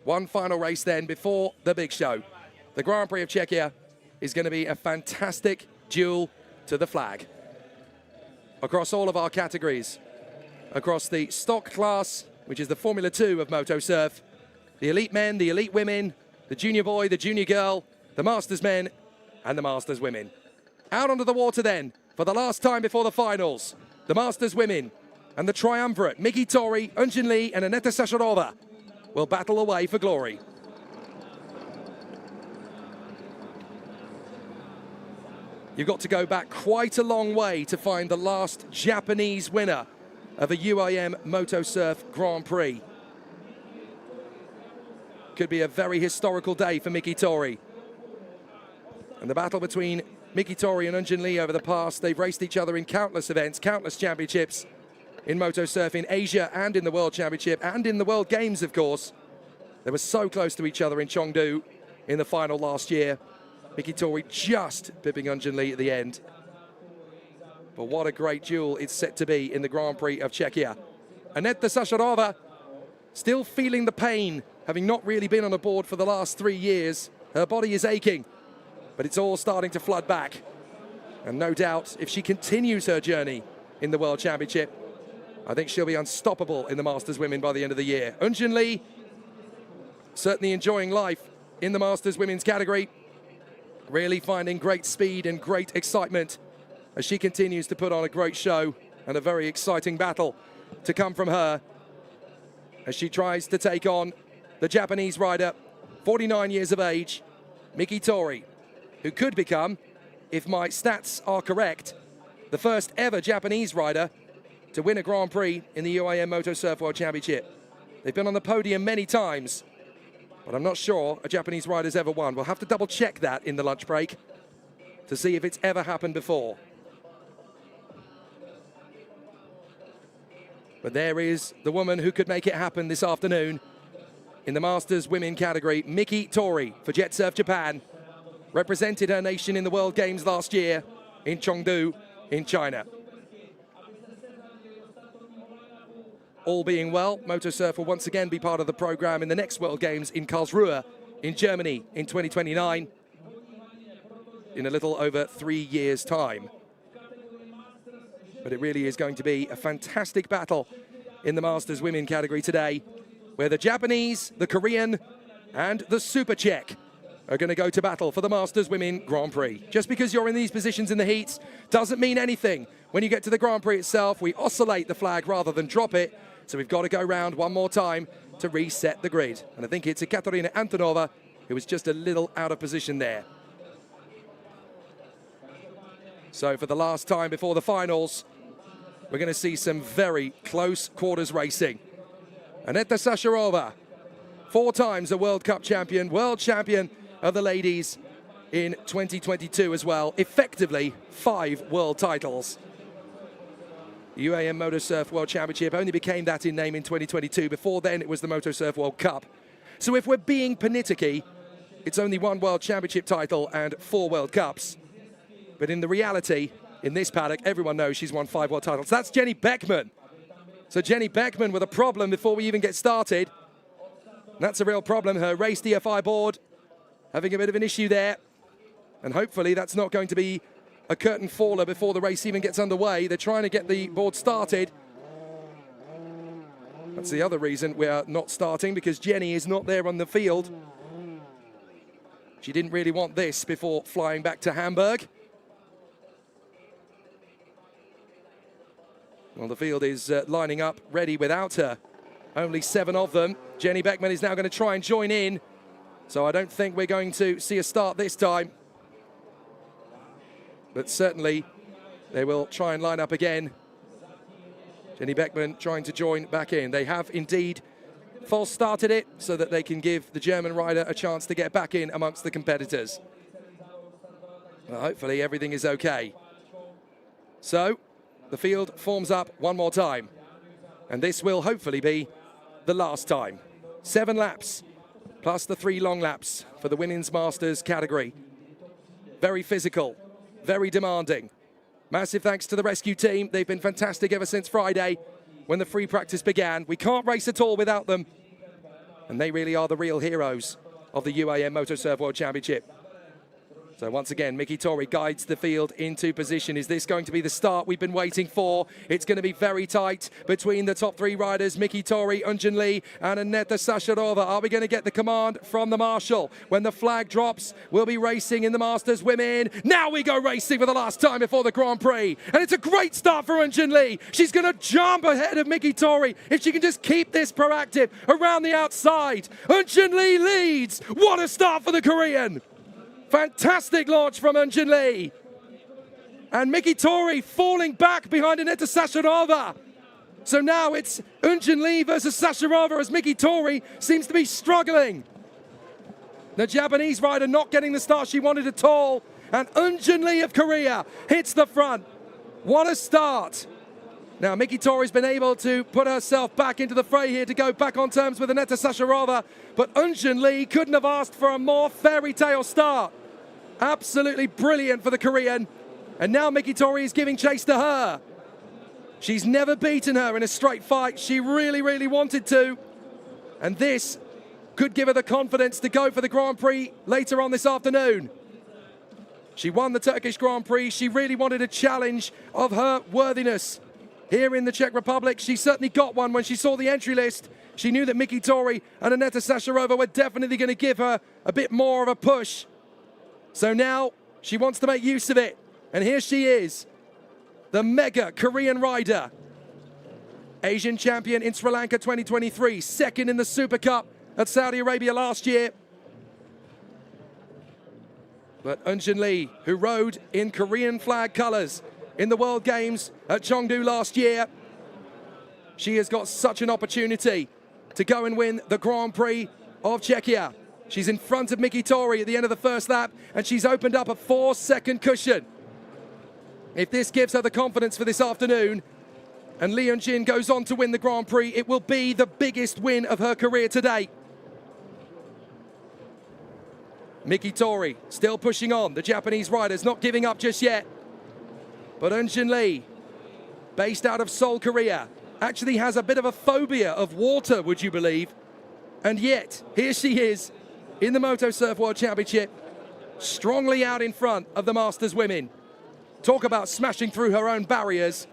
One final race then before the big show. The Grand Prix of Czechia is going to be a fantastic duel to the flag. Across all of our categories, across the stock class, which is the Formula 2 of Moto Surf, the elite men, the elite women, the junior boy, the junior girl, the masters men, and the masters women. Out onto the water then, for the last time before the finals, the masters women and the triumvirate, Miki Tori, Eunjin Lee, and Aneta Sacharova will battle away for glory. You've got to go back quite a long way to find the last Japanese winner of a UAM Moto Surf Grand Prix. Could be a very historical day for Miki Tori. And the battle between Miki Tori and Eunjin Lee over the past, they've raced each other in countless events, countless championships in Moto Surf in Asia and in the World Championship and in the World Games, of course. They were so close to each other in Chengdu in the final last year. Miki Tori just pipping Eunjin Lee at the end. But what a great duel it's set to be in the Grand Prix of Czechia. Aneta Sacharova still feeling the pain, having not really been on a board for the last 3 years. Her body is aching, but it's all starting to flood back. And no doubt, if she continues her journey in the World Championship, I think she'll be unstoppable in the Masters Women by the end of the year. Eunjin Lee, certainly enjoying life in the Masters Women's category, really finding great speed and great excitement as she continues to put on a great show, and a very exciting battle to come from her as she tries to take on the Japanese rider, 49 years of age, Miki Tori, who could become, if my stats are correct, the first ever Japanese rider to win a Grand Prix in the UAM Moto Surf World Championship. They've been on the podium many times, but I'm not sure a Japanese rider's ever won. We'll have to double check that in the lunch break to see if it's ever happened before. But there is the woman who could make it happen this afternoon in the Masters Women category, Miki Tori for Jet Surf Japan. Represented her nation in the World Games last year in Chengdu in China. All being well, Moto Surf will once again be part of the program in the next World Games in Karlsruhe in Germany in 2029, in a little over 3 years' time. But it really is going to be a fantastic battle in the Masters Women category today, where the Japanese, the Korean, and the Super Czech are going to go to battle for the Masters Women Grand Prix. Just because you're in these positions in the heats doesn't mean anything. When you get to the Grand Prix itself, we oscillate the flag rather than drop it. So we've got to go round one more time to reset the grid. And I think it's Ekaterina Antonova who was just a little out of position there. So for the last time before the finals, we're going to see some very close quarters racing. Aneta Sasharova, 4 times a World Cup champion, world champion of the ladies in 2022 as well. Effectively, 5 world titles. The UAM Motosurf World Championship only became that in name in 2022. Before then, it was the Motosurf World Cup. So if we're being pernicious, it's only 1 World Championship title and 4 World Cups. But in the reality, in this paddock, everyone knows she's won 5 world titles. That's Jenny Beckman. So Jenny Beckman with a problem before we even get started. That's a real problem. Her race DFI board having a bit of an issue there. And hopefully that's not going to be a curtain faller before the race even gets underway. They're trying to get the board started. That's the other reason we are not starting, because Jenny is not there on the field. She didn't really want this before flying back to Hamburg. Well, the field is lining up ready without her. Only 7 of them. Jenny Beckman is now going to try and join in. So I don't think we're going to see a start this time. But certainly they will try and line up again. Jenny Beckman trying to join back in. They have indeed false started it so that they can give the German rider a chance to get back in amongst the competitors. Well, hopefully everything is okay. So the field forms up one more time. And this will hopefully be the last time. 7 laps, plus the 3 long laps for the Women's Masters category. Very physical, very demanding. Massive thanks to the rescue team. They've been fantastic ever since Friday when the free practice began. We can't race at all without them. And they really are the real heroes of the UAM Motosurf World Championship. So once again, Miki Tori guides the field into position. Is this going to be the start we've been waiting for? It's going to be very tight between the top 3 riders, Miki Tori, Eunjun Lee, and Aneta Sasharova. Are we going to get the command from the marshal? When the flag drops, we'll be racing in the Masters Women. Now we go racing for the last time before the Grand Prix. And it's a great start for Eunjun Lee. She's going to jump ahead of Miki Tori if she can just keep this proactive around the outside. Eunjun Lee leads. What a start for the Korean. Fantastic launch from Eunjun Lee. And Miki Tori falling back behind Aneta Sasharova. So now it's Eunjun Lee versus Sasharova as Miki Tori seems to be struggling. The Japanese rider not getting the start she wanted at all. And Eunjun Lee of Korea hits the front. What a start. Now Miki Tori's been able to put herself back into the fray here to go back on terms with Aneta Sasharova. But Eunjun Lee couldn't have asked for a more fairy tale start. Absolutely brilliant for the Korean. And now Miki Tori is giving chase to her. She's never beaten her in a straight fight. She really, really wanted to. And this could give her the confidence to go for the Grand Prix later on this afternoon. She won the Turkish Grand Prix. She really wanted a challenge of her worthiness. Here in the Czech Republic, she certainly got one when she saw the entry list. She knew that Miki Tori and Aneta Sasharova were definitely going to give her a bit more of a push. So now she wants to make use of it. And here she is, the mega Korean rider. Asian champion in Sri Lanka 2023, second in the Super Cup at Saudi Arabia last year. But Eunjun Lee, who rode in Korean flag colors in the World Games at Chengdu last year, she has got such an opportunity to go and win the Grand Prix of Czechia. She's in front of Miki Tori at the end of the first lap, and she's opened up a 4-second cushion. If this gives her the confidence for this afternoon, and Lee Eunjin goes on to win the Grand Prix, it will be the biggest win of her career to date. Miki Tori still pushing on. The Japanese riders not giving up just yet. But Eunjun Lee, based out of Seoul, Korea, actually has a bit of a phobia of water, would you believe? And yet, here she is in the Motosurf World Championship, strongly out in front of the Masters Women. Talk about smashing through her own barriers.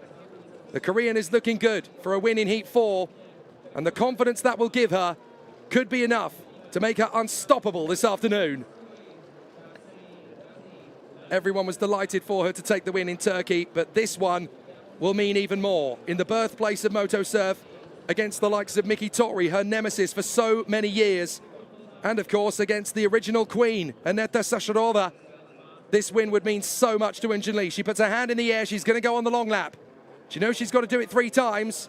The Korean is looking good for a win in Heat 4, and the confidence that will give her could be enough to make her unstoppable this afternoon. Everyone was delighted for her to take the win in Turkey, but this one will mean even more. In the birthplace of Moto Surf, against the likes of Miki Tori, her nemesis for so many years, and of course against the original queen, Aneta Sacharova. This win would mean so much to Eunjun Lee. She puts her hand in the air, she's going to go on the long lap. She knows she's got to do it 3 times.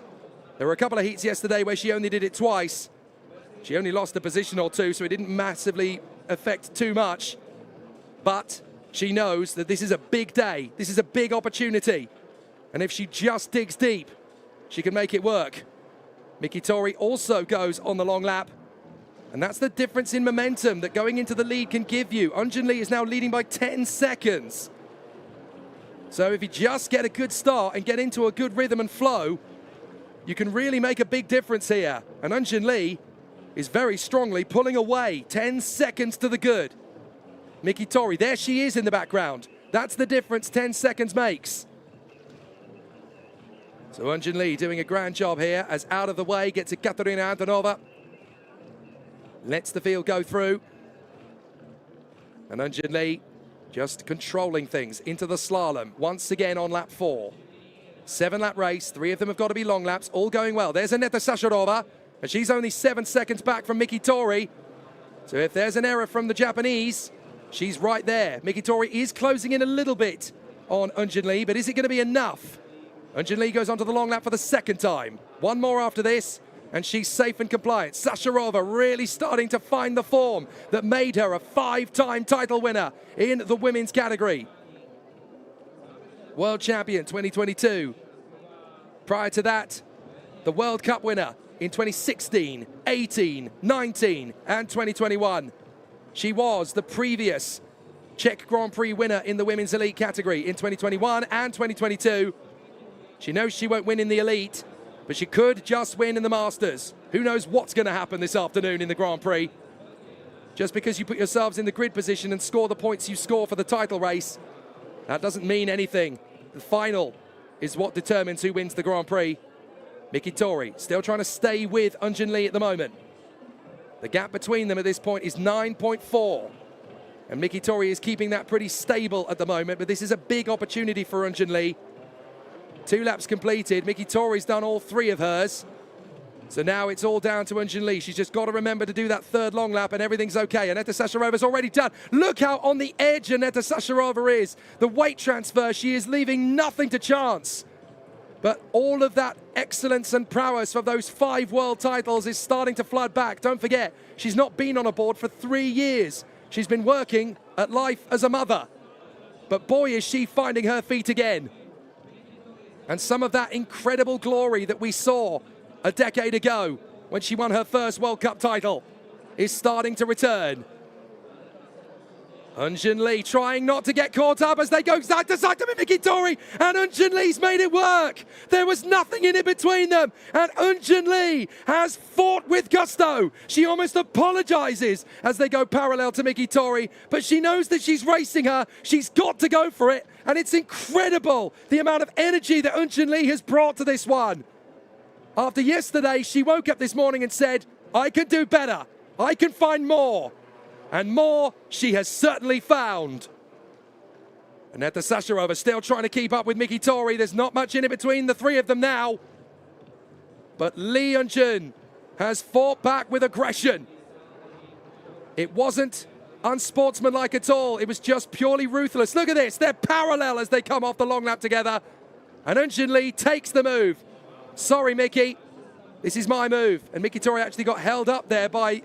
There were a couple of heats yesterday where she only did it twice. She only lost a position or 2, so it didn't massively affect too much. But she knows that this is a big day, this is a big opportunity. And if she just digs deep, she can make it work. Miki Tori also goes on the long lap. And that's the difference in momentum that going into the lead can give you. Eunjun Lee is now leading by 10 seconds. So if you just get a good start and get into a good rhythm and flow, you can really make a big difference here. And Eunjun Lee is very strongly pulling away, 10 seconds to the good. Miki Tori, there she is in the background. That's the difference 10 seconds makes. So Eunjun Lee doing a grand job here as out of the way gets Ekaterina Antonova. Lets the field go through. And Eunjun Lee just controlling things into the slalom once again on lap 4. 7-lap race, 3 of them have got to be long laps, all going well. There's Aneta Sacharova, and she's only 7 seconds back from Miki Tori. So if there's an error from the Japanese, she's right there. Miki Tori is closing in a little bit on Eunjun Lee, but is it going to be enough? Eunjun Lee goes onto the long lap for the 2nd time. 1 more after this, and she's safe and compliant. Sacharova really starting to find the form that made her a 5-time title winner in the women's category. World champion 2022. Prior to that, the World Cup winner in 2016, 18, 19, and 2021. She was the previous Czech Grand Prix winner in the women's elite category in 2021 and 2022. She knows she won't win in the elite, but she could just win in the Masters. Who knows what's going to happen this afternoon in the Grand Prix? Just because you put yourselves in the grid position and score the points you score for the title race, that doesn't mean anything. The final is what determines who wins the Grand Prix. Miki Tori still trying to stay with Eunjun Lee at the moment. The gap between them at this point is 9.4. And Miki Tori is keeping that pretty stable at the moment, but this is a big opportunity for Eunjun Lee. 2 laps completed. Miki Tori's done all 3 of hers. So now it's all down to Eunjun Lee. She's just got to remember to do that 3rd long lap and everything's okay. Aneta Sacharova's already done. Look how on the edge Aneta Sacharova is. The weight transfer, she is leaving nothing to chance. But all of that excellence and prowess of those 5 world titles is starting to flood back. Don't forget, she's not been on a board for 3 years. She's been working at life as a mother. But boy, is she finding her feet again. And some of that incredible glory that we saw a decade ago when she won her first World Cup title is starting to return. Eunjun Lee trying not to get caught up as they go side to side to Miki Tori, and Eunjun Lee's made it work. There was nothing in it between them, and Eunjun Lee has fought with gusto. She almost apologizes as they go parallel to Miki Tori, but she knows that she's racing her. She's got to go for it, and it's incredible the amount of energy that Eunjun Lee has brought to this one. After yesterday, she woke up this morning and said, I can do better. I can find more. And more she has certainly found. Aneta Sacharova still trying to keep up with Miki Tori. There's not much in it between the 3 of them now. But Lee Eunjun has fought back with aggression. It wasn't unsportsmanlike at all. It was just purely ruthless. Look at this. They're parallel as they come off the long lap together. And Eunjun Lee takes the move. Sorry, Miki. This is my move. And Miki Tori actually got held up there by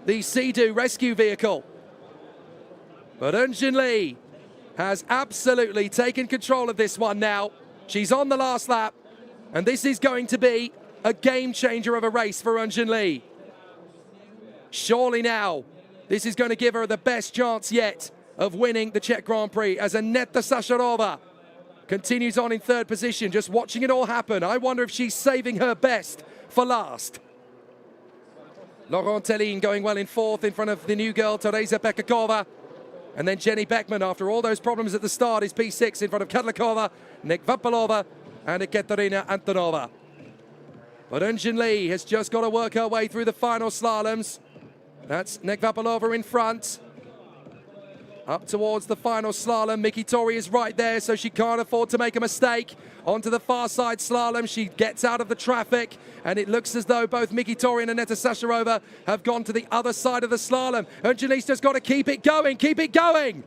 the Sea-Doo rescue vehicle. But Eunjun Lee has absolutely taken control of this one now. She's on the last lap, and this is going to be a game changer of a race for Eunjun Lee. Surely now, this is going to give her the best chance yet of winning the Czech Grand Prix as Aneta Sacharova continues on in 3rd position, just watching it all happen. I wonder if she's saving her best for last. Laurent Tellin going well in 4th in front of the new girl, Teresa Pekakova. And then Jenny Beckman, after all those problems at the start, is P6 in front of Kadlakova, Nekvapalova, and Ekaterina Antonova. But Eunjin Lee has just got to work her way through the final slaloms. That's Nekvapolova in front. Up towards the final slalom. Miki Tori is right there, so she can't afford to make a mistake. Onto the far side slalom. She gets out of the traffic, and it looks as though both Miki Tori and Aneta Sasharova have gone to the other side of the slalom. Eunjin Lee's just got to keep it going, keep it going.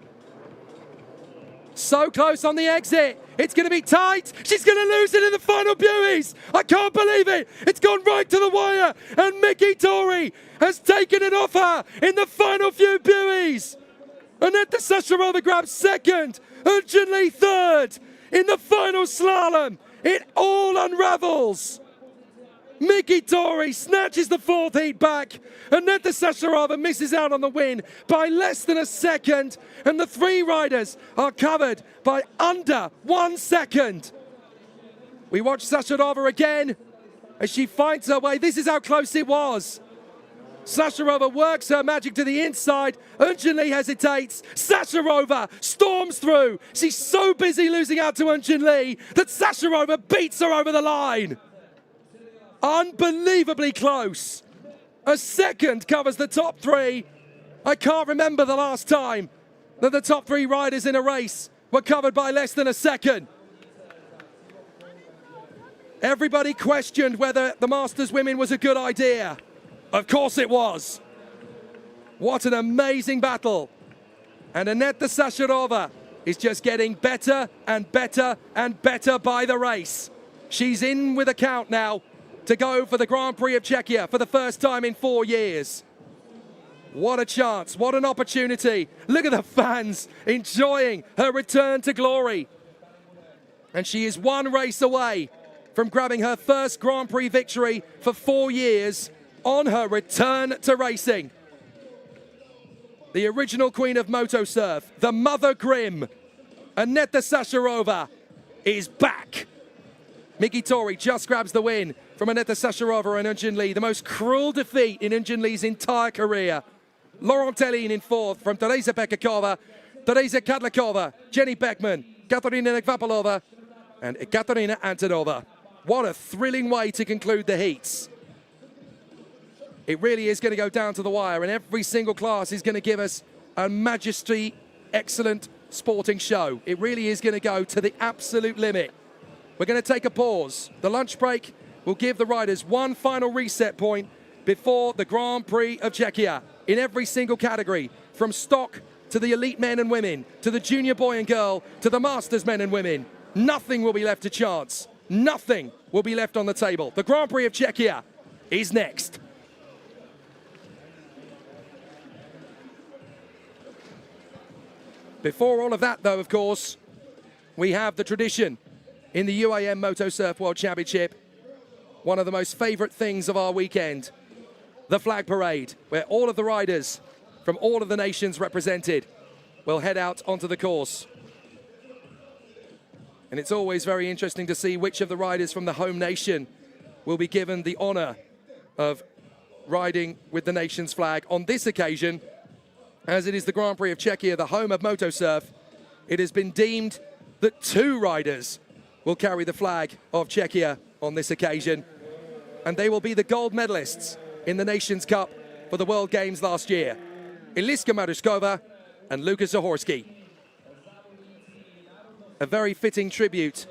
So close on the exit. It's going to be tight. She's going to lose it in the final buoys. I can't believe it. It's gone right to the wire, and Miki Tori has taken it off her in the final few buoys. Aneta Sasharova grabs second, Eunjin Lee third. In the final slalom, it all unravels. Miki Tori snatches the fourth heat back. Aneta Sasharova misses out on the win by less than a second, and the three riders are covered by under 1 second. We watch Sasharova again as she fights her way. This is how close it was. Sasharova works her magic to the inside. Eunjin Lee hesitates. Sasharova storms through. She's so busy losing out to Eunjin Lee that Sasharova beats her over the line. Unbelievably close. A second covers the top three. I can't remember the last time that the top three riders in a race were covered by less than a second. Everybody questioned whether the Masters Women was a good idea. Of course it was. What an amazing battle. And Aneta Sasharova is just getting better and better and better by the race. She's in with a count now to go for the Grand Prix of Czechia for the first time in 4 years. What a chance, what an opportunity. Look at the fans enjoying her return to glory. And she is one race away from grabbing her first Grand Prix victory for 4 years on her return to racing. The original queen of moto surf, the Mother Grimm, Aneta Sasharova, is back. Miki Tori just grabs the win from Aneta Sasharova and Eunjin Lee, the most cruel defeat in Eunjin Lee's entire career. Laurent Tellin in fourth from Teresa Pekakova, Teresa Kadlakova, Jenny Beckman, Katarina Nekvapolova, and Ekaterina Antonova. What a thrilling way to conclude the heats. It really is going to go down to the wire, and every single class is going to give us a majesty, excellent sporting show. It really is going to go to the absolute limit. We're going to take a pause. The lunch break will give the riders one final reset point before the Grand Prix of Czechia in every single category, from stock to the elite men and women, to the junior boy and girl, to the masters men and women. Nothing will be left to chance. Nothing will be left on the table. The Grand Prix of Czechia is next. Before all of that, though, of course, we have the tradition in the UAM Moto Surf World Championship. One of the most favorite things of our weekend, the flag parade, where all of the riders from all of the nations represented will head out onto the course. And it's always very interesting to see which of the riders from the home nation will be given the honor of riding with the nation's flag. On this occasion, as it is the Grand Prix of Czechia, the home of moto surf, it has been deemed that 2 riders will carry the flag of Czechia on this occasion. And they will be the gold medalists in the Nations Cup for the World Games last year. Eliska Maruskova and Lukas Zahorski. A very fitting tribute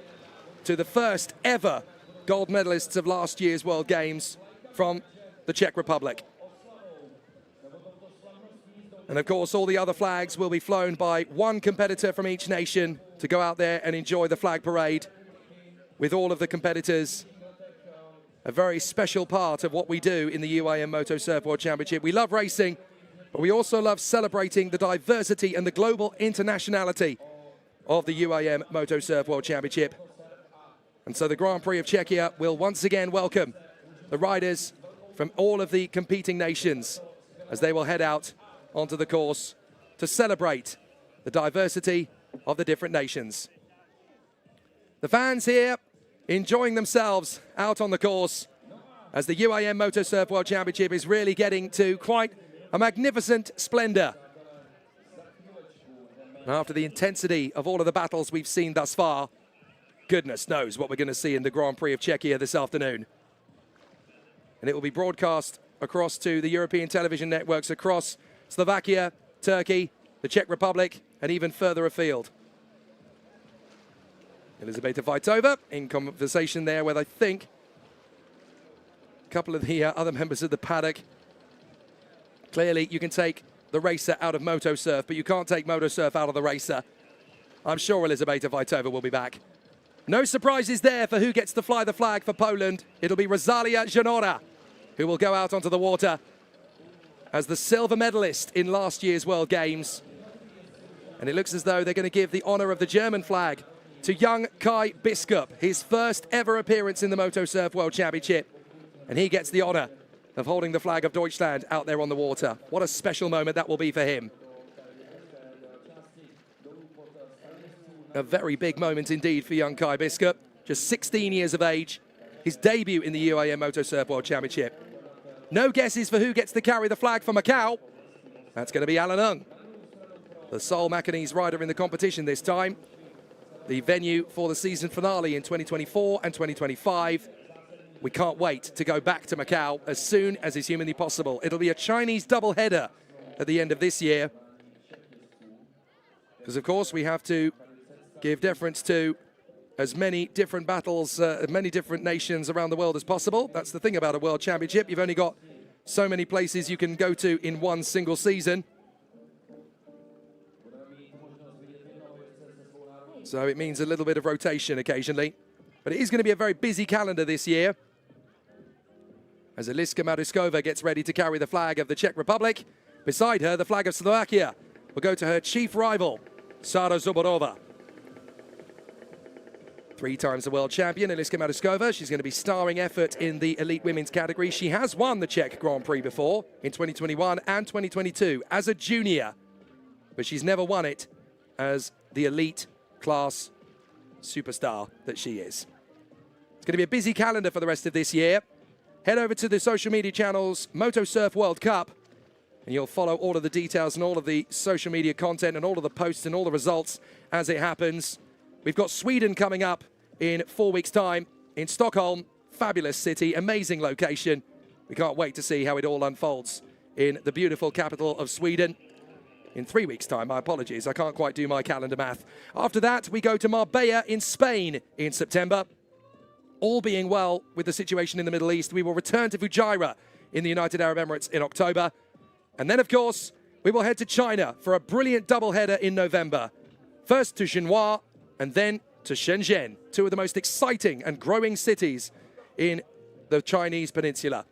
to the first ever gold medalists of last year's World Games from the Czech Republic. And of course, all the other flags will be flown by one competitor from each nation to go out there and enjoy the flag parade with all of the competitors. A very special part of what we do in the UAM Moto Surf World Championship. We love racing, but we also love celebrating the diversity and the global internationality of the UAM Moto Surf World Championship. And so the Grand Prix of Czechia will once again welcome the riders from all of the competing nations as they will head out onto the course to celebrate the diversity of the different nations. The fans here enjoying themselves out on the course as the UAM Moto Surf World Championship is really getting to quite a magnificent splendor. And after the intensity of all of the battles we've seen thus far, goodness knows what we're going to see in the Grand Prix of Czechia this afternoon. And it will be broadcast across to the European television networks across Slovakia, Turkey, the Czech Republic, and even further afield. Elizaveta Vaitova in conversation there with, I think, a couple of the other members of the paddock. Clearly, you can take the racer out of Moto Surf, but you can't take Moto Surf out of the racer. I'm sure Elizaveta Vaitova will be back. No surprises there for who gets to fly the flag for Poland. It'll be Rosalia Janora, who will go out onto the water as the silver medalist in last year's World Games. And it looks as though they're going to give the honor of the German flag to young Kai Biskup, his first ever appearance in the Moto Surf World Championship. And he gets the honor of holding the flag of Deutschland out there on the water. What a special moment that will be for him. A very big moment indeed for young Kai Biskup, just 16 years of age, his debut in the UAM Moto Surf World Championship. No guesses for who gets to carry the flag for Macau. That's going to be Alan Ung, the sole Macanese rider in the competition this time. The venue for the season finale in 2024 and 2025. We can't wait to go back to Macau as soon as is humanly possible. It'll be a Chinese double-header at the end of this year. Because, of course, we have to give deference to as many different battles, many different nations around the world as possible. That's the thing about a World Championship. You've only got so many places you can go to in one single season. So it means a little bit of rotation occasionally. But it is going to be a very busy calendar this year, as Eliska Maruskova gets ready to carry the flag of the Czech Republic. Beside her, the flag of Slovakia will go to her chief rival, Sara Zoborova. 3 times the world champion, Eliska Maruskova. She's going to be starring effort in the elite women's category. She has won the Czech Grand Prix before in 2021 and 2022 as a junior, but she's never won it as the elite class superstar that she is. It's going to be a busy calendar for the rest of this year. Head over to the social media channels Moto Surf World Cup, and you'll follow all of the details and all of the social media content and all of the posts and all the results as it happens. We've got Sweden coming up in 4 weeks' time in Stockholm. Fabulous city, amazing location. We can't wait to see how it all unfolds in the beautiful capital of Sweden. In 3 weeks' time, my apologies, I can't quite do my calendar math. After that, we go to Marbella in Spain in September. All being well with the situation in the Middle East, we will return to Fujairah in the United Arab Emirates in October. And then, of course, we will head to China for a brilliant doubleheader in November. First to Xinhua and then to Shenzhen, 2 of the most exciting and growing cities in the Chinese peninsula.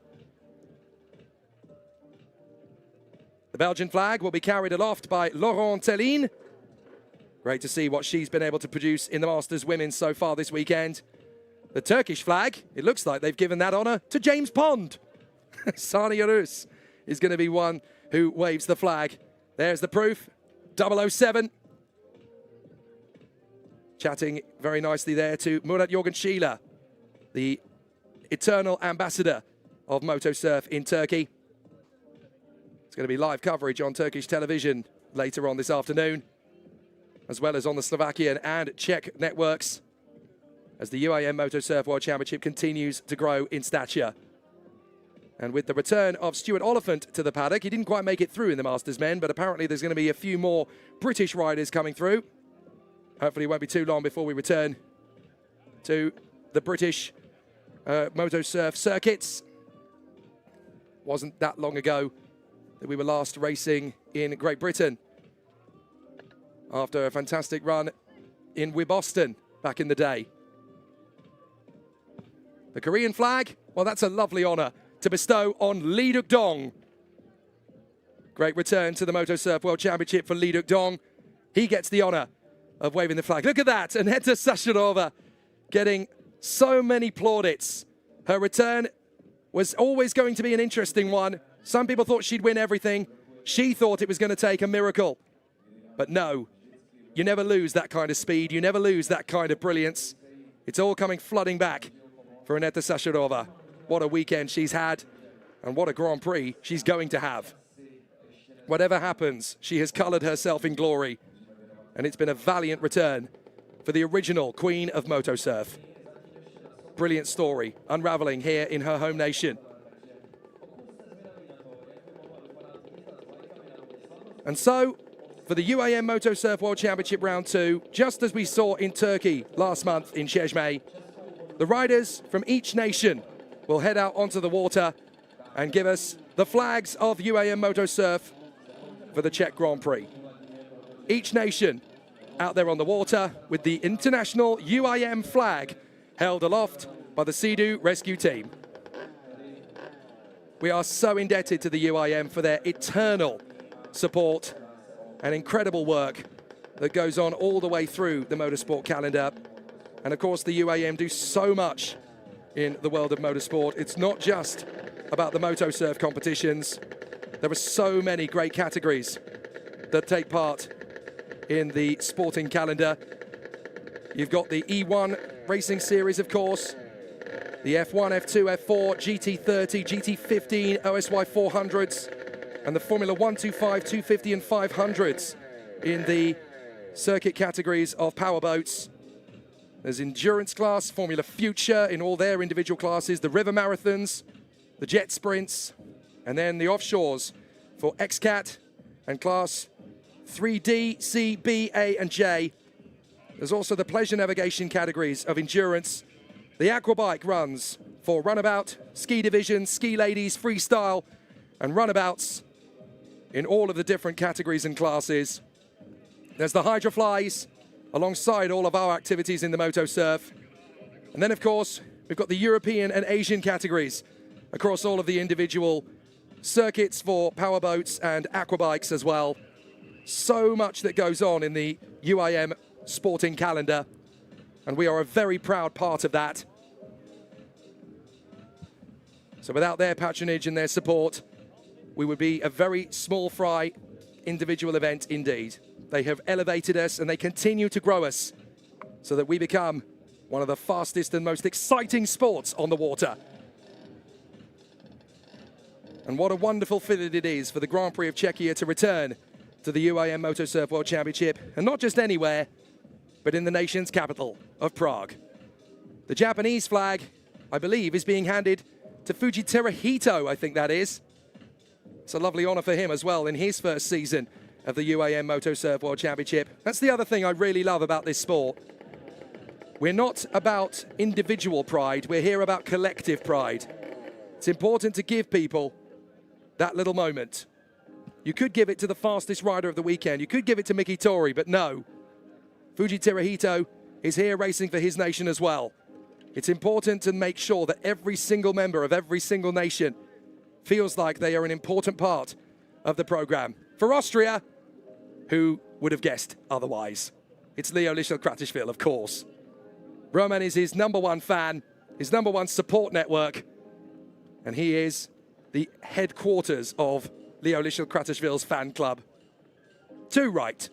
The Belgian flag will be carried aloft by Laurent Tellin. Great to see what she's been able to produce in the Masters Women's so far this weekend. The Turkish flag, it looks like they've given that honour to James Pond. Sani Yunus is going to be one who waves the flag. There's the proof, 007. Chatting very nicely there to Murat Yorgan, the eternal ambassador of Moto Surf in Turkey. It's going to be live coverage on Turkish television later on this afternoon, as well as on the Slovakian and Czech networks, as the UAM Moto Surf World Championship continues to grow in stature. And with the return of Stuart Oliphant to the paddock, he didn't quite make it through in the Masters Men, but apparently there's going to be a few more British riders coming through. Hopefully it won't be too long before we return to the British Moto Surf circuits. Wasn't that long ago that we were last racing in Great Britain after a fantastic run in Wiboston back in the day. The Korean flag, well, that's a lovely honour to bestow on Lee Duk-dong. Great return to the Moto Surf World Championship for Lee Duk-dong. He gets the honour of waving the flag. Look at that, Aneta Sashirova getting so many plaudits. Her return was always going to be an interesting one. Some people thought she'd win everything. She thought it was going to take a miracle. But no, you never lose that kind of speed. You never lose that kind of brilliance. It's all coming flooding back for Aneta Sashirova. What a weekend she's had, and what a Grand Prix she's going to have. Whatever happens, she has coloured herself in glory, and it's been a valiant return for the original Queen of Motosurf. Brilliant story unraveling here in her home nation. And so, for the UAM Motosurf World Championship Round 2, just as we saw in Turkey last month in Çeşme, the riders from each nation will head out onto the water and give us the flags of UAM Motosurf for the Czech Grand Prix. Each nation out there on the water with the international UIM flag held aloft by the Sea-Doo rescue team. We are so indebted to the UIM for their eternal support and incredible work that goes on all the way through the motorsport calendar. And of course, the UAM do so much in the world of motorsport. It's not just about the Motosurf competitions. There are so many great categories that take part in the sporting calendar. You've got the E1 racing series, of course, the F1, F2, F4, GT30, GT15, OSY 400s, and the Formula 125, 250 and 500s in the circuit categories of powerboats. There's endurance class, Formula Future in all their individual classes, the river marathons, the jet sprints, and then the offshores for XCAT and class 3D, C, B, A, and J. There's also the pleasure navigation categories of endurance, the aquabike runs for runabout, ski division, ski ladies, freestyle, and runabouts in all of the different categories and classes. There's the hydroflies, alongside all of our activities in the Motosurf. And then, of course, we've got the European and Asian categories across all of the individual circuits for powerboats and aquabikes as well. So much that goes on in the UIM sporting calendar, and we are a very proud part of that. So without their patronage and their support, we would be a very small fry individual event indeed. They have elevated us and they continue to grow us so that we become one of the fastest and most exciting sports on the water. And what a wonderful feeling it is for the Grand Prix of Czechia to return to the UAM Motosurf World Championship, and not just anywhere, but in the nation's capital of Prague. The Japanese flag, I believe, is being handed to Fuji Terahito, I think that is. It's a lovely honor for him as well in his first season of the UAM Motosurf World Championship. That's the other thing I really love about this sport. We're not about individual pride, we're here about collective pride. It's important to give people that little moment. You could give it to the fastest rider of the weekend, you could give it to Miki Tori, but no. Fuji Terahito is here racing for his nation as well. It's important to make sure that every single member of every single nation feels like they are an important part of the program. For Austria, who would have guessed otherwise? It's Leo Lichel-Kratishvili, of course. Roman is his #1 fan, his #1 support network, and he is the headquarters of Leo Lichel-Kratishvili's fan club. Too right.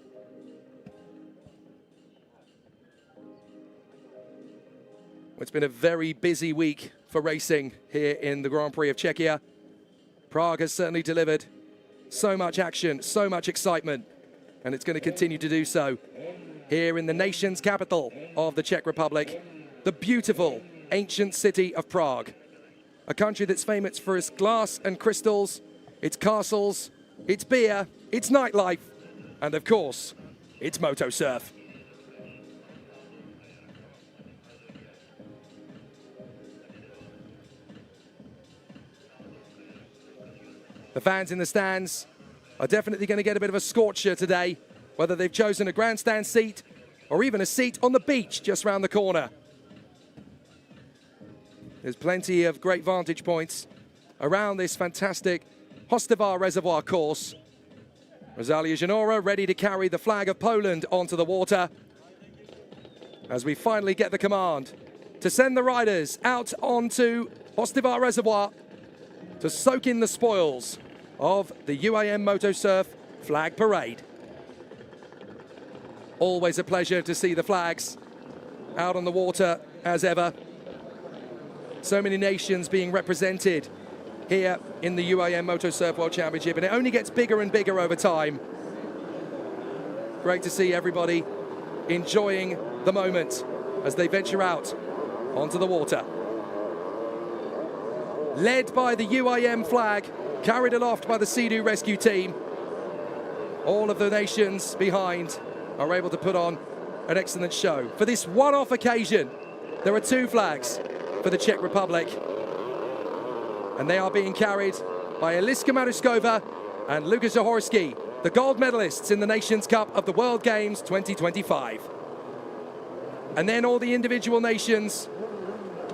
It's been a very busy week for racing here in the Grand Prix of Czechia. Prague has certainly delivered so much action, so much excitement, and it's going to continue to do so here in the nation's capital of the Czech Republic, the beautiful ancient city of Prague, a country that's famous for its glass and crystals, its castles, its beer, its nightlife, and of course, its Motosurf. The fans in the stands are definitely going to get a bit of a scorcher today, whether they've chosen a grandstand seat or even a seat on the beach just round the corner. There's plenty of great vantage points around this fantastic Hostivar Reservoir course. Rosalia Janora ready to carry the flag of Poland onto the water as we finally get the command to send the riders out onto Hostivar Reservoir to soak in the spoils of the UAM Motosurf flag parade. Always a pleasure to see the flags out on the water as ever. So many nations being represented here in the UAM Motosurf World Championship, and it only gets bigger and bigger over time. Great to see everybody enjoying the moment as they venture out onto the water. Led by the UIM flag, carried aloft by the Sea-Doo rescue team. All of the nations behind are able to put on an excellent show. For this one-off occasion, there are two flags for the Czech Republic, and they are being carried by Eliška Marušková and Luka Zahorský, the gold medalists in the Nations Cup of the World Games 2025. And then all the individual nations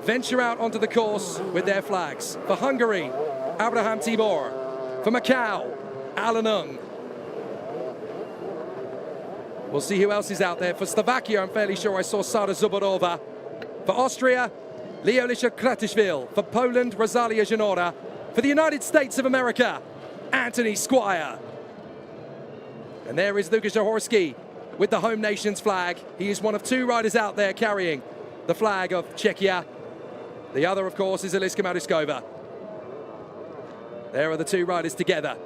venture out onto the course with their flags. For Hungary, Abraham Tibor. For Macau, Alan Ung. We'll see who else is out there. For Slovakia, I'm fairly sure I saw Sara Zuborova. For Austria, Leolisha Kratishvili. For Poland, Rosalia Janora. For the United States of America, Anthony Squire. And there is Luka Zahorský with the home nation's flag. He is one of two riders out there carrying the flag of Czechia. The other, of course, is Eliška Marušková. There are the two riders together.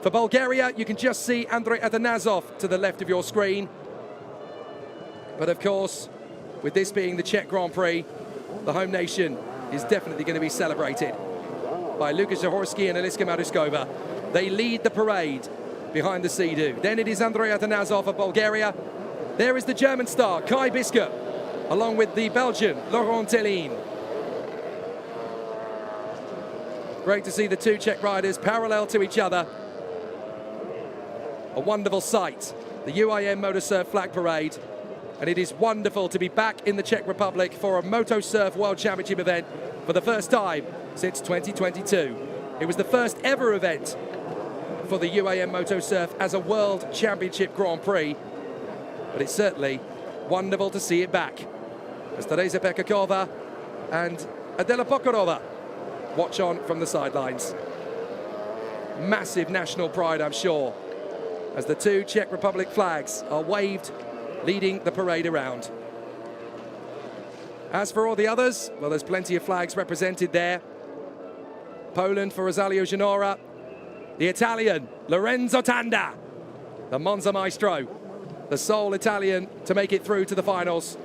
For Bulgaria, you can just see Andrei Atanasov to the left of your screen. But of course, with this being the Czech Grand Prix, the home nation is definitely going to be celebrated by Luka Zahorský and Eliška Marušková. They lead the parade behind the Sea-Doo. Then it is Andrei Atanasov of Bulgaria. There is the German star, Kai Biskup, along with the Belgian, Laurent Tellin. Great to see the two Czech riders parallel to each other. A wonderful sight, the UIM Motosurf Flag Parade. And it is wonderful to be back in the Czech Republic for a Motosurf World Championship event for the first time since 2022. It was the first ever event for the UAM Motosurf as a World Championship Grand Prix. But it's certainly wonderful to see it back as Teresa Pekakova and Adela Pokorova watch on from the sidelines. Massive national pride, I'm sure, as the two Czech Republic flags are waved, leading the parade around. As for all the others, well, there's plenty of flags represented there. Poland for Rosalia Janora, the Italian Lorenzo Tanda, the Monza Maestro, the sole Italian to make it through to the finals.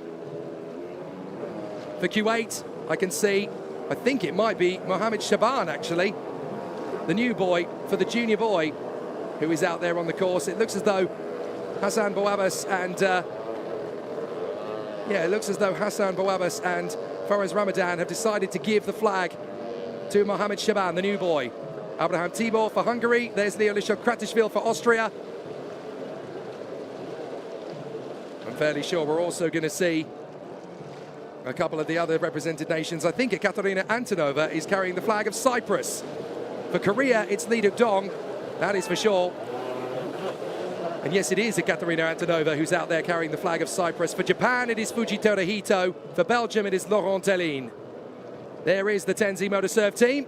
For Kuwait, I can see, I think it might be Mohamed Shaban actually, the new boy for the junior boy who is out there on the course. It looks as though Hassan Bouabbas and Faraz Ramadan have decided to give the flag to Mohamed Shaban, the new boy. Abraham Tibor for Hungary. There's Leolisha Kratishvili for Austria. I'm fairly sure we're also going to see a couple of the other represented nations. I think Ekaterina Antonova is carrying the flag of Cyprus. For Korea, it's Lee Duk-dong, that is for sure. And yes, it is Ekaterina Antonova who's out there carrying the flag of Cyprus. For Japan, it is Fuji Terahito. For Belgium, it is Laurent Tellin. There is the Tenzi Motosurf team,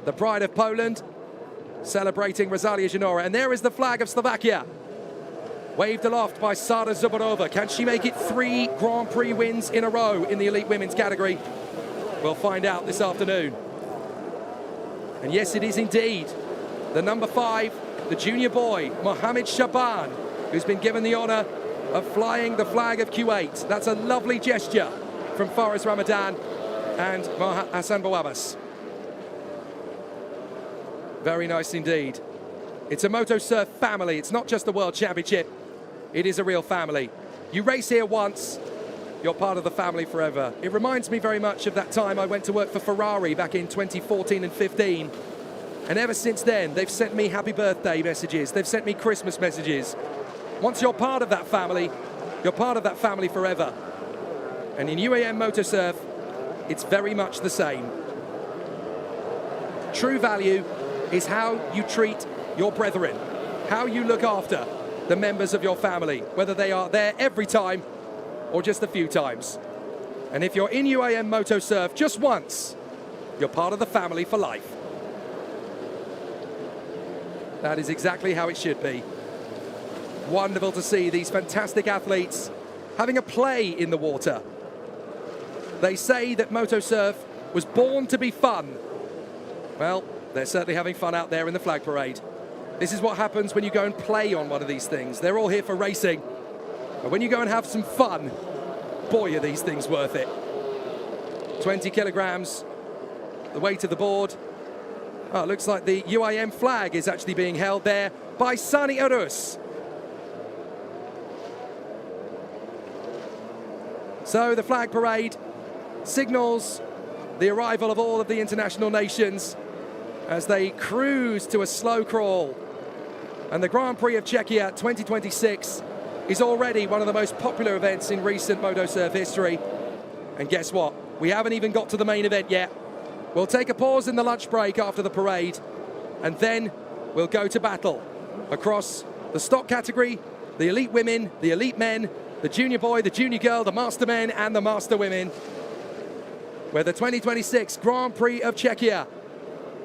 the pride of Poland, celebrating Rosalia Janora. And there is the flag of Slovakia, waved aloft by Sara Zuborova. Can she make it 3 Grand Prix wins in a row in the elite women's category? We'll find out this afternoon. And yes, it is indeed the number 5, the junior boy, Mohamed Shaban, who's been given the honor of flying the flag of Kuwait. That's a lovely gesture from Faraz Ramadan and Hassan Bouabbas. Very nice indeed. It's a Motosurf family. It's not just a World Championship. It is a real family. You race here once, you're part of the family forever. It reminds me very much of that time I went to work for Ferrari back in 2014 and 15. And ever since then, they've sent me happy birthday messages. They've sent me Christmas messages. Once you're part of that family, you're part of that family forever. And in UAM Motosurf, it's very much the same. True value is how you treat your brethren, how you look after the members of your family, whether they are there every time or just a few times. And if you're in UAM Motosurf just once, you're part of the family for life. That is exactly how it should be. Wonderful to see these fantastic athletes having a play in the water. They say that Motosurf was born to be fun. Well, they're certainly having fun out there in the flag parade. This is what happens when you go and play on one of these things. They're all here for racing. But when you go and have some fun, boy, are these things worth it. 20 kilograms, the weight of the board. Oh, it looks like the UIM flag is actually being held there by Sani Urus. So the flag parade signals the arrival of all of the international nations as they cruise to a slow crawl. And the Grand Prix of Czechia 2026 is already one of the most popular events in recent MotoSurf history. And guess what? We haven't even got to the main event yet. We'll take a pause in the lunch break after the parade, and then we'll go to battle across the stock category, the elite women, the elite men, the junior boy, the junior girl, the master men, and the master women, where the 2026 Grand Prix of Czechia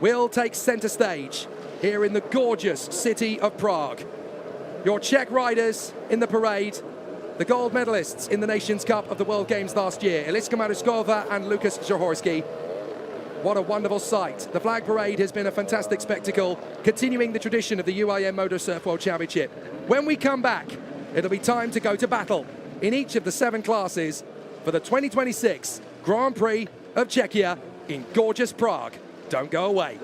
will take center stage here in the gorgeous city of Prague. Your Czech riders in the parade, the gold medalists in the Nations Cup of the World Games last year, Eliska Maruskova and Lukas Zahorski. What a wonderful sight. The flag parade has been a fantastic spectacle, continuing the tradition of the UIM MotoSurf World Championship. When we come back, it'll be time to go to battle in each of the 7 classes for the 2026 Grand Prix of Czechia in gorgeous Prague. Don't go away.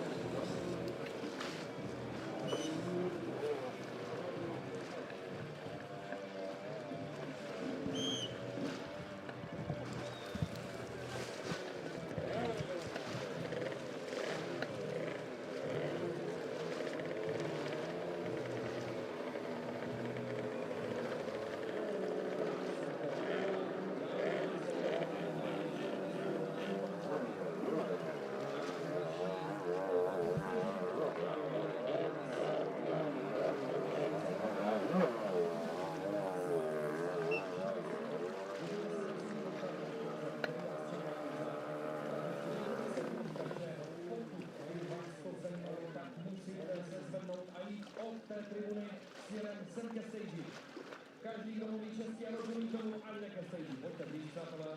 Každý, kdo mluví česky a rozumí tomu, ani nekesejte. Pojďte blíž, přátelé.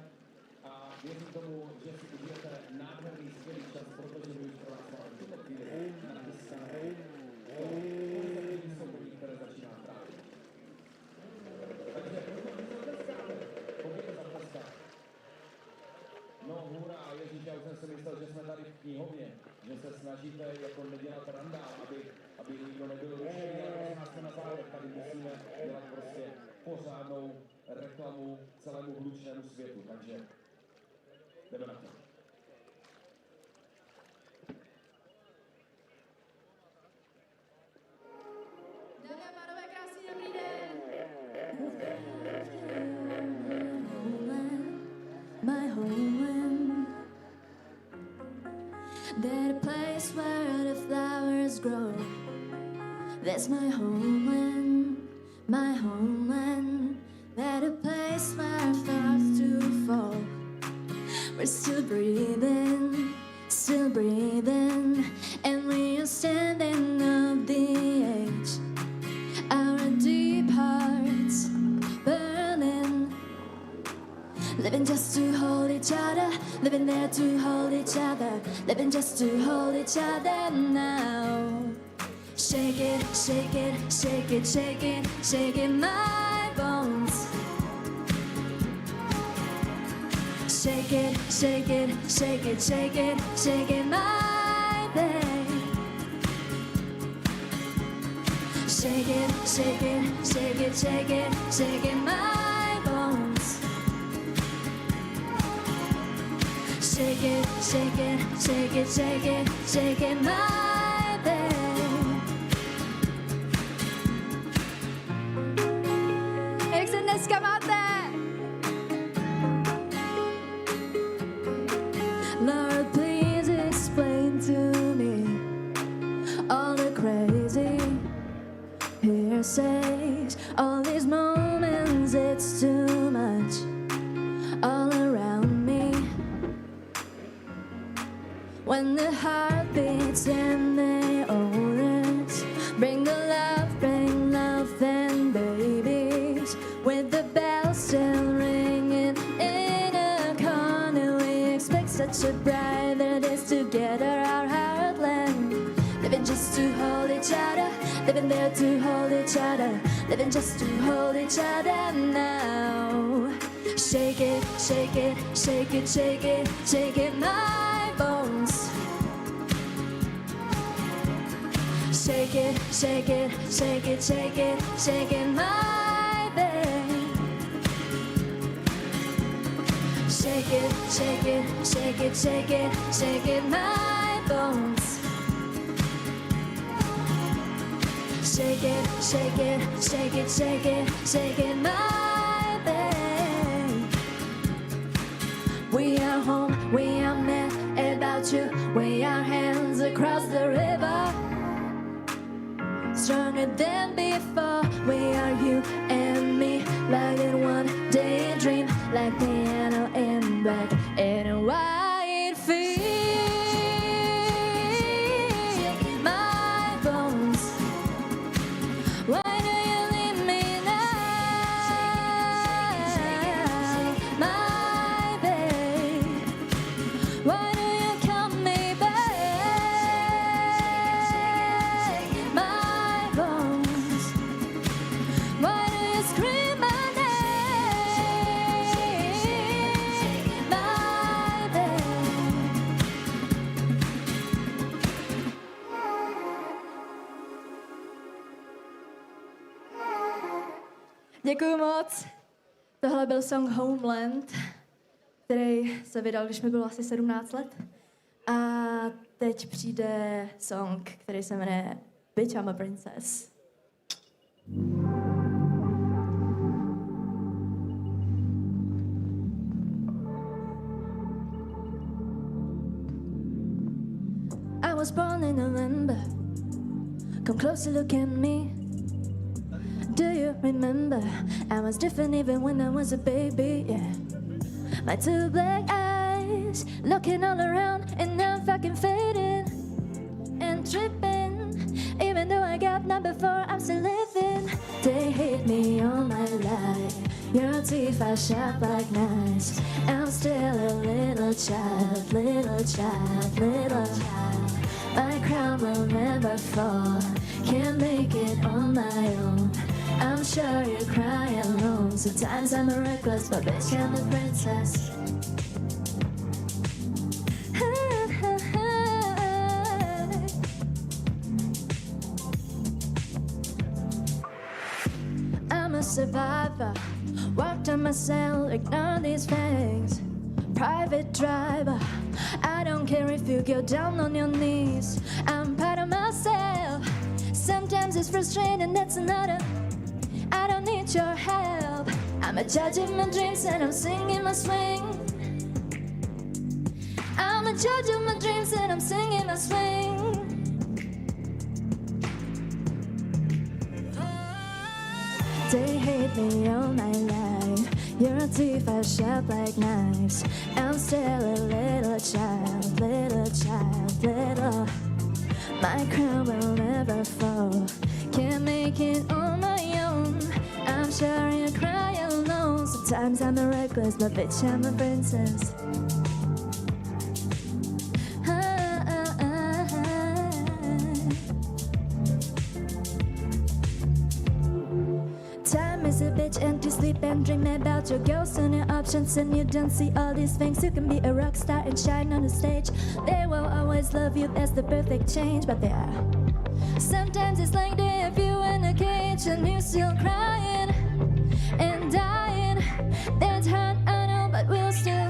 A věřím tomu, že si užijete nádherný, skvělý čas, protože my už pro vás máme v tuto chvíli nachystané vystoupení, které začíná právě. Takže pojďte zatleskat. No hurá, Ježíš, já už jsem si myslel, že jsme tady v knihovně, že se snažíte jako nedělat randál, aby nikdo nebyl rušený, ale prosím nás na závěr, tady musíme dělat prostě pořádnou reklamu celému hlučnému světu, takže jdeme na to. Dámy a pánové, krásný dobrý den! My homeland, that place where the flowers grow. That's my homeland, my homeland. That a place where thoughts to fall. We're still breathing, and we are standing up the edge. Our deep hearts burning, living just to hold each other, living there to hold each other, living just to hold each other now. Shake it, shake it, shake it, shake it, shake it, my bones. Shake it, shake it, shake it, shake it, shake it, my babe. Shake it, shake it, shake it, shake it, shake it, my bones. Shake it, shake it, shake it, shake it, shake it, my babe. Jak se dneska máte? Lord, please explain to me all the crazy hearsays, all these moments, it's too much all around me. When the heart beats and the odors bring the love and babies, with the bells still ringing in a corner, we expect such a brighter days together, our heartland, living just to hold each other, living there to hold each other, living just to hold each other now. Shake it, shake it, shake it, shake it, shake it, my bones. Shake it, shake it, shake it, shake it, shake it, my babe. Shake it, shake it, shake it, shake it, shake it, my bones. Shake it, shake it, shake it, shake it, shake it, my babe. We are home, we are mad about you. We are hands across the river, stronger than before. We are you and me, like in one daydream, like piano in black and a white field. My bones, why do you leave me now, my babe? Why do you call me back, my bones? Why do you scream my name, my babe? Děkuju moc. Tohle byl song Homeland, který se vydal, když mi bylo asi 17 let. A teď přijde song, který se jmenuje Bitch I'm a Princess. I was born in November. Come closer, look at me. Do you remember? I was different even when I was a baby, yeah. My two black eyes, looking all around, and now I'm fucking fading and tripping. Even though I got none before, I'm still living. They hate me all my life. Your teeth are sharp like knives. I'm still a little child, little child, little child. My crown will never fall. Can't make it on my own. I'm sure you cry alone. Sometimes I'm a reckless, but bitch, I'm a princess. I'm a survivor. Walked on myself, ignore these fangs. Private driver. I don't care if you go down on your knees. I'm proud of myself. Sometimes it's frustrating, that's another. I don't need your help. I'm a judge of my dreams and I'm singing my swing. I'm a judge of my dreams and I'm singing my swing. They hate me all my life. Your teeth are sharp like knives. I'm still a little child, little child, little. My crown will never fall. Can't make it on my own. I'm sure you cry alone. Sometimes I'm a reckless, but bitch, I'm a princess. Time is a bitch and you sleep and dream about your goals and your options, and you don't see all these things. You can be a rock star and shine on the stage. They will always love you, that's the perfect change. But there are sometimes it's like they have you in a cage and you're still crying and dying. That's hard, I know, but we'll still.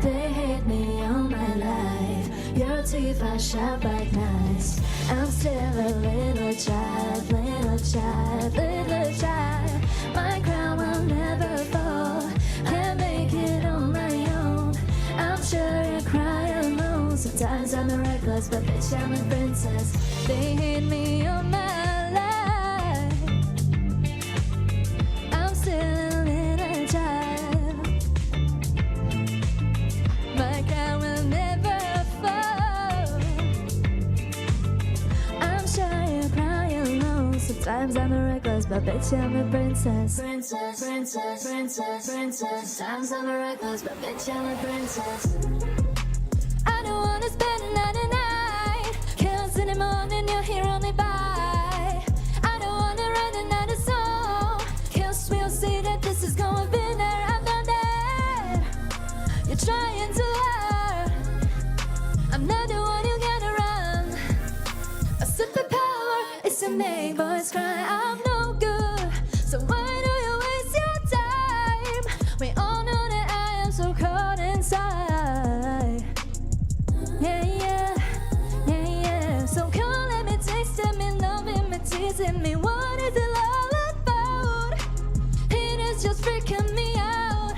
They hate me all my life. Your teeth are sharp like knives. I'm still a little child, little child, little child. My crown will never fall. Can't make it on my own. I'm sure you cry alone. Sometimes I'm a reckless, but bitch, I'm a princess. They hate me all my life. I'm still a little child. My crown will never Sometimes I'm a reckless, but bitch, I'm a princess. Princess, princess, princess, princess. Sometimes I'm a reckless, but bitch, I'm a princess. I don't wanna spend another night, 'cause in the morning you're here only by. I don't wanna write another song, 'cause we'll see that this is gonna be there. I'm not there. You're trying too hard. I'm not the one you gotta run. A superpower is to make boys cry. I'm no good, so why do you waste your time? We all know that I am so caught inside. Yeah, yeah, yeah, yeah. So come let me taste me, loving me, teasing me. What is it all about? It is just freaking me out.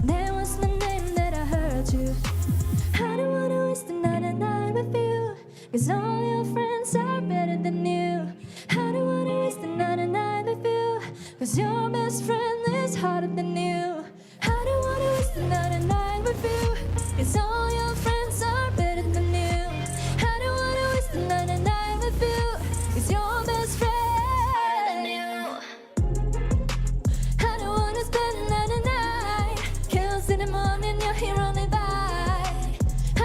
That was the name that I heard you. I don't wanna waste another night with you, 'cause all your friends are better than you. I don't wanna waste another night with you, 'cause your best friend is harder than you. I don't wanna waste another night with you, 'cause all your friends are better than you. I don't wanna waste another night with you, 'cause your best friend than you. I don't wanna spend another night, 'cause in the morning you're here only by.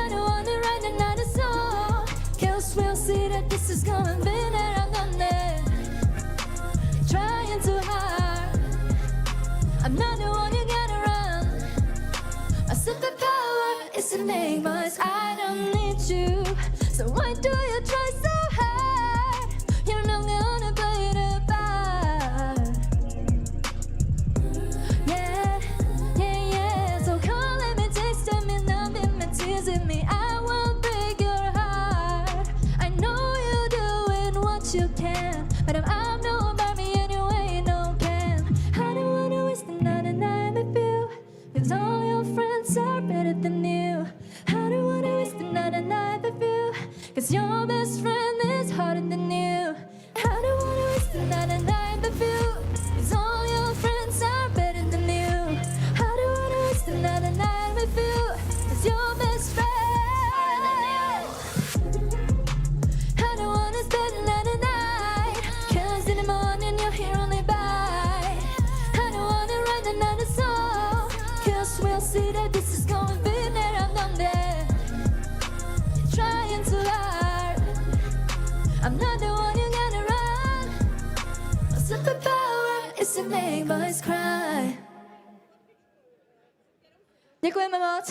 I don't wanna write another song, 'cause we'll see that this is gonna be there. I'm not there. Trying too hard. I'm not the one you gotta run. A superpower is to make boys. I don't need you, so why do you try so hard? You're not gonna play the part. Yeah, yeah, yeah. So come let me taste me, loving me, teasing me. I will break your heart. I know you're doing what you can, but I'm no Barbie anyway, no can. I don't wanna waste another night with you, 'cause all your friends are better than you. I don't wanna waste another night with you, 'cause your best friend is harder than you. I don't wanna waste another night with you, 'cause all your friends are better than you. I don't wanna waste another night with you, 'cause your best friend than you. I don't wanna spend another night, 'cause in the morning you're here only by. I don't wanna write another song, 'cause we'll see that this is gonna be there. I'm not there. Trying too hard. I'm not the one you gotta run. A superpower is to make boys cry. Děkujeme moc.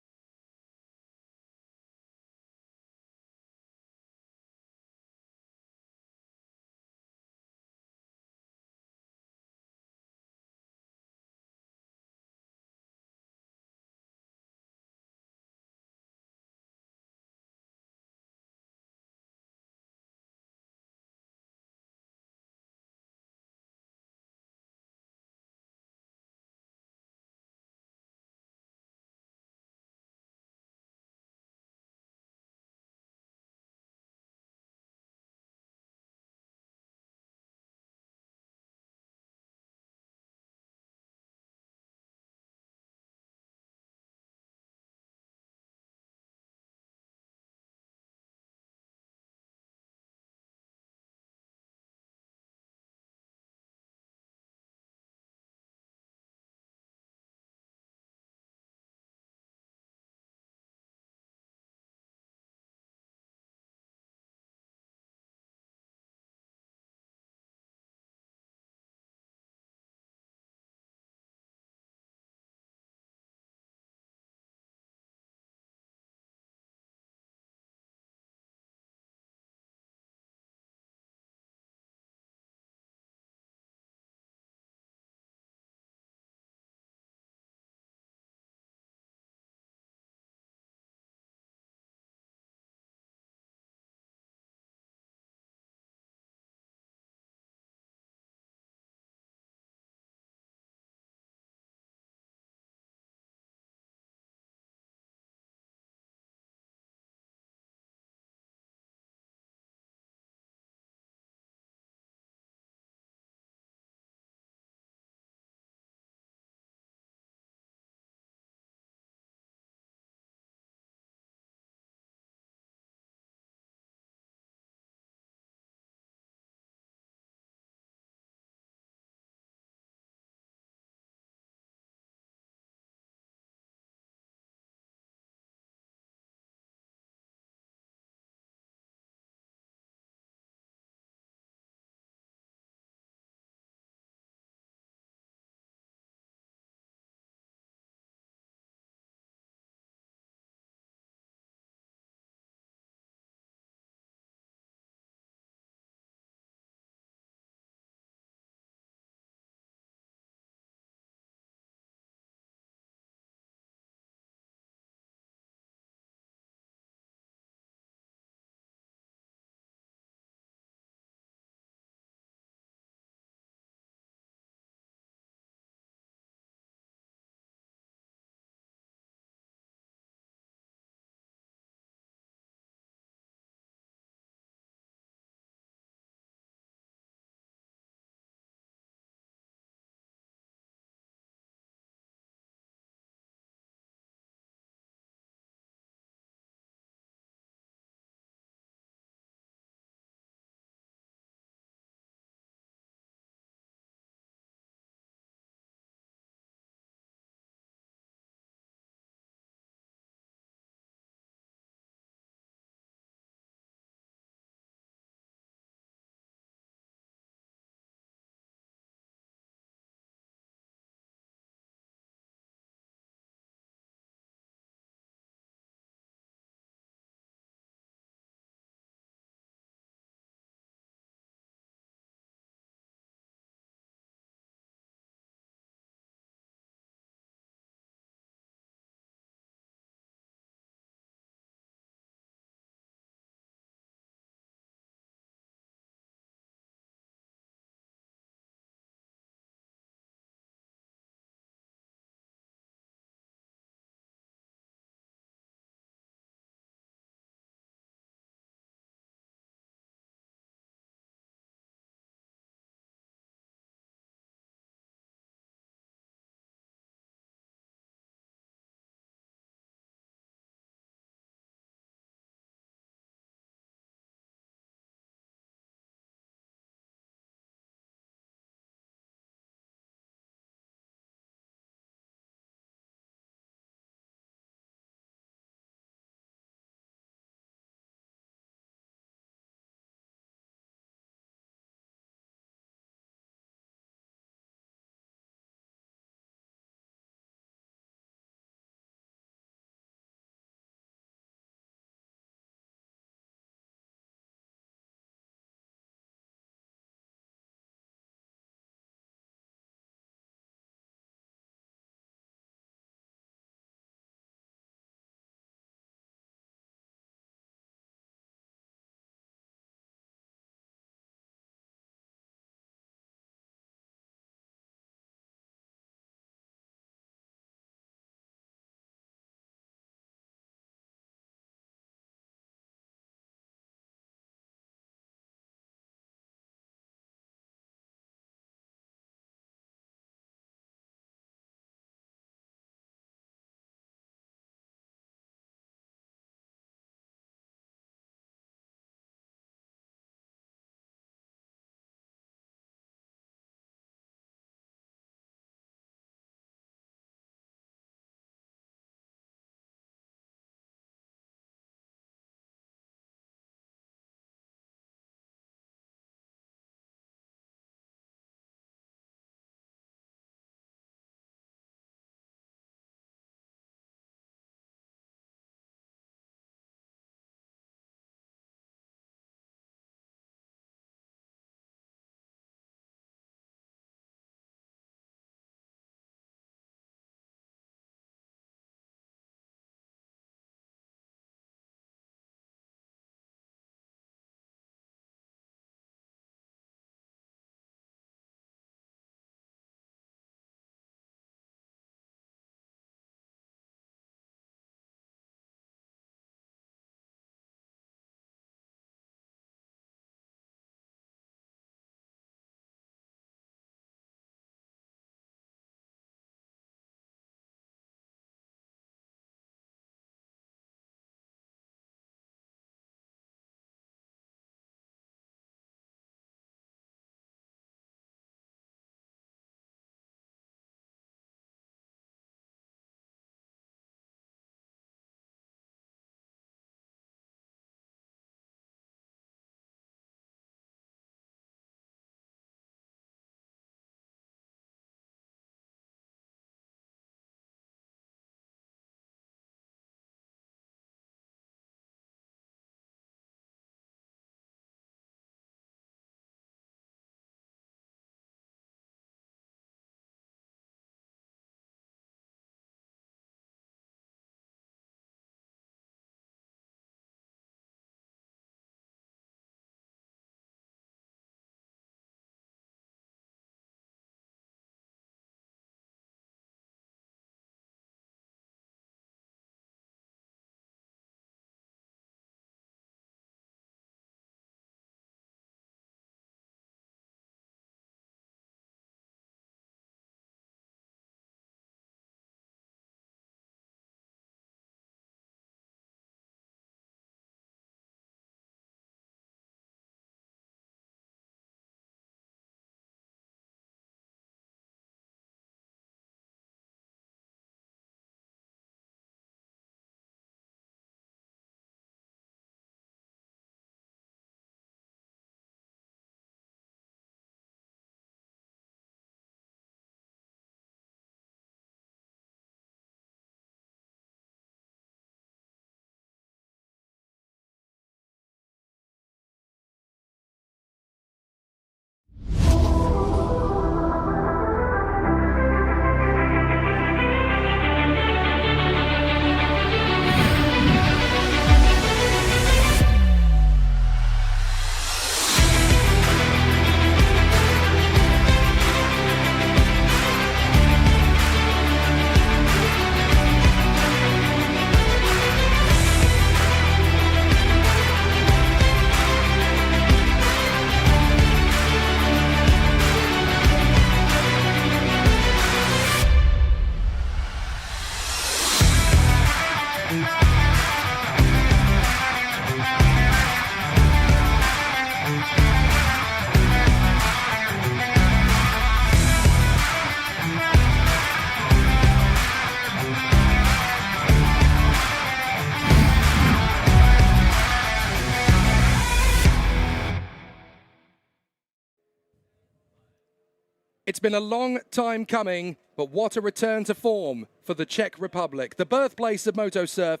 It's been a long time coming, but what a return to form for the Czech Republic, the birthplace of moto surf,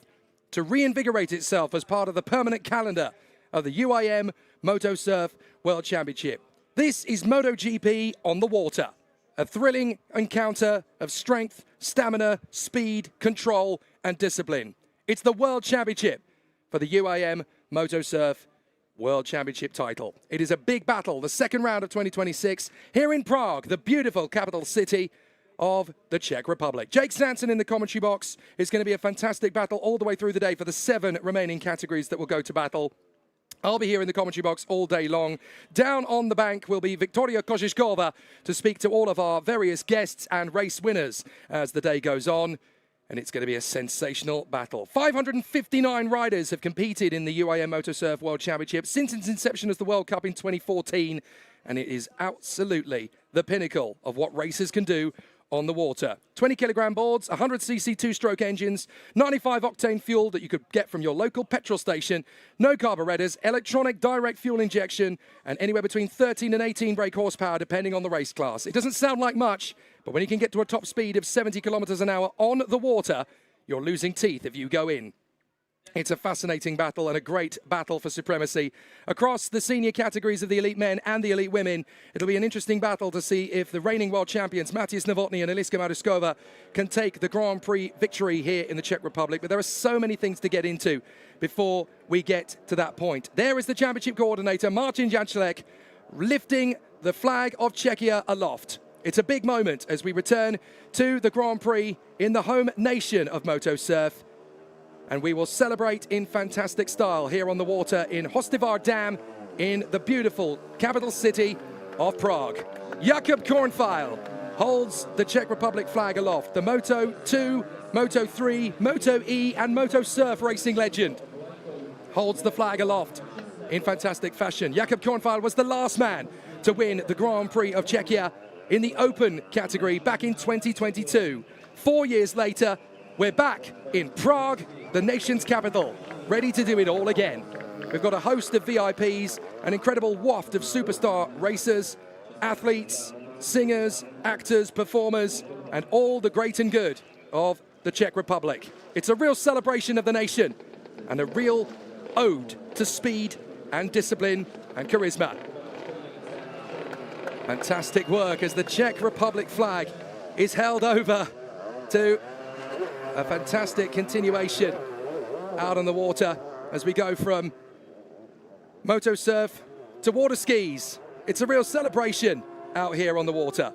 to reinvigorate itself as part of the permanent calendar of the UIM Moto Surf World Championship. This is MotoGP on the water, a thrilling encounter of strength, stamina, speed, control, and discipline. It's the World Championship for the UIM Moto Surf World Championship title. It is a big battle, the second round of 2026, here in Prague, the beautiful capital city of the Czech Republic. Jake Sanson in the commentary box. It's going to be a fantastic battle all the way through the day for the 7 remaining categories that will go to battle. I'll be here in the commentary box all day long. Down on the bank will be Victoria Koziszkova to speak to all of our various guests and race winners as the day goes on. And it's going to be a sensational battle. 559 riders have competed in the UIM Moto Surf World Championship since its inception as the World Cup in 2014. And it is absolutely the pinnacle of what racers can do on the water. 20 kilogram boards, 100cc two-stroke engines, 95 octane fuel that you could get from your local petrol station, no carburetors, electronic direct fuel injection, and anywhere between 13 and 18 brake horsepower depending on the race class. It doesn't sound like much, but when you can get to a top speed of 70 kilometers an hour on the water, you're losing teeth if you go in. It's a fascinating battle and a great battle for supremacy. Across the senior categories of the elite men and the elite women, it'll be an interesting battle to see if the reigning world champions, Matěj Novotný and Eliška Marušková, can take the Grand Prix victory here in the Czech Republic. But there are so many things to get into before we get to that point. There is the championship coordinator, Martin Jančelek, lifting the flag of Czechia aloft. It's a big moment as we return to the Grand Prix in the home nation of Moto Surf. And we will celebrate in fantastic style here on the water in Hostivar Dam in the beautiful capital city of Prague. Jakub Kornfeil holds the Czech Republic flag aloft. The Moto 2, Moto 3, Moto E and Moto Surf racing legend holds the flag aloft in fantastic fashion. Jakub Kornfeil was the last man to win the Grand Prix of Czechia in the open category back in 2022. 4 years later, we're back in Prague, the nation's capital, ready to do it all again. We've got a host of VIPs, an incredible waft of superstar racers, athletes, singers, actors, performers, and all the great and good of the Czech Republic. It's a real celebration of the nation and a real ode to speed and discipline and charisma. Fantastic work as the Czech Republic flag is held over to a fantastic continuation out on the water as we go from moto surf to water skis. It's a real celebration out here on the water.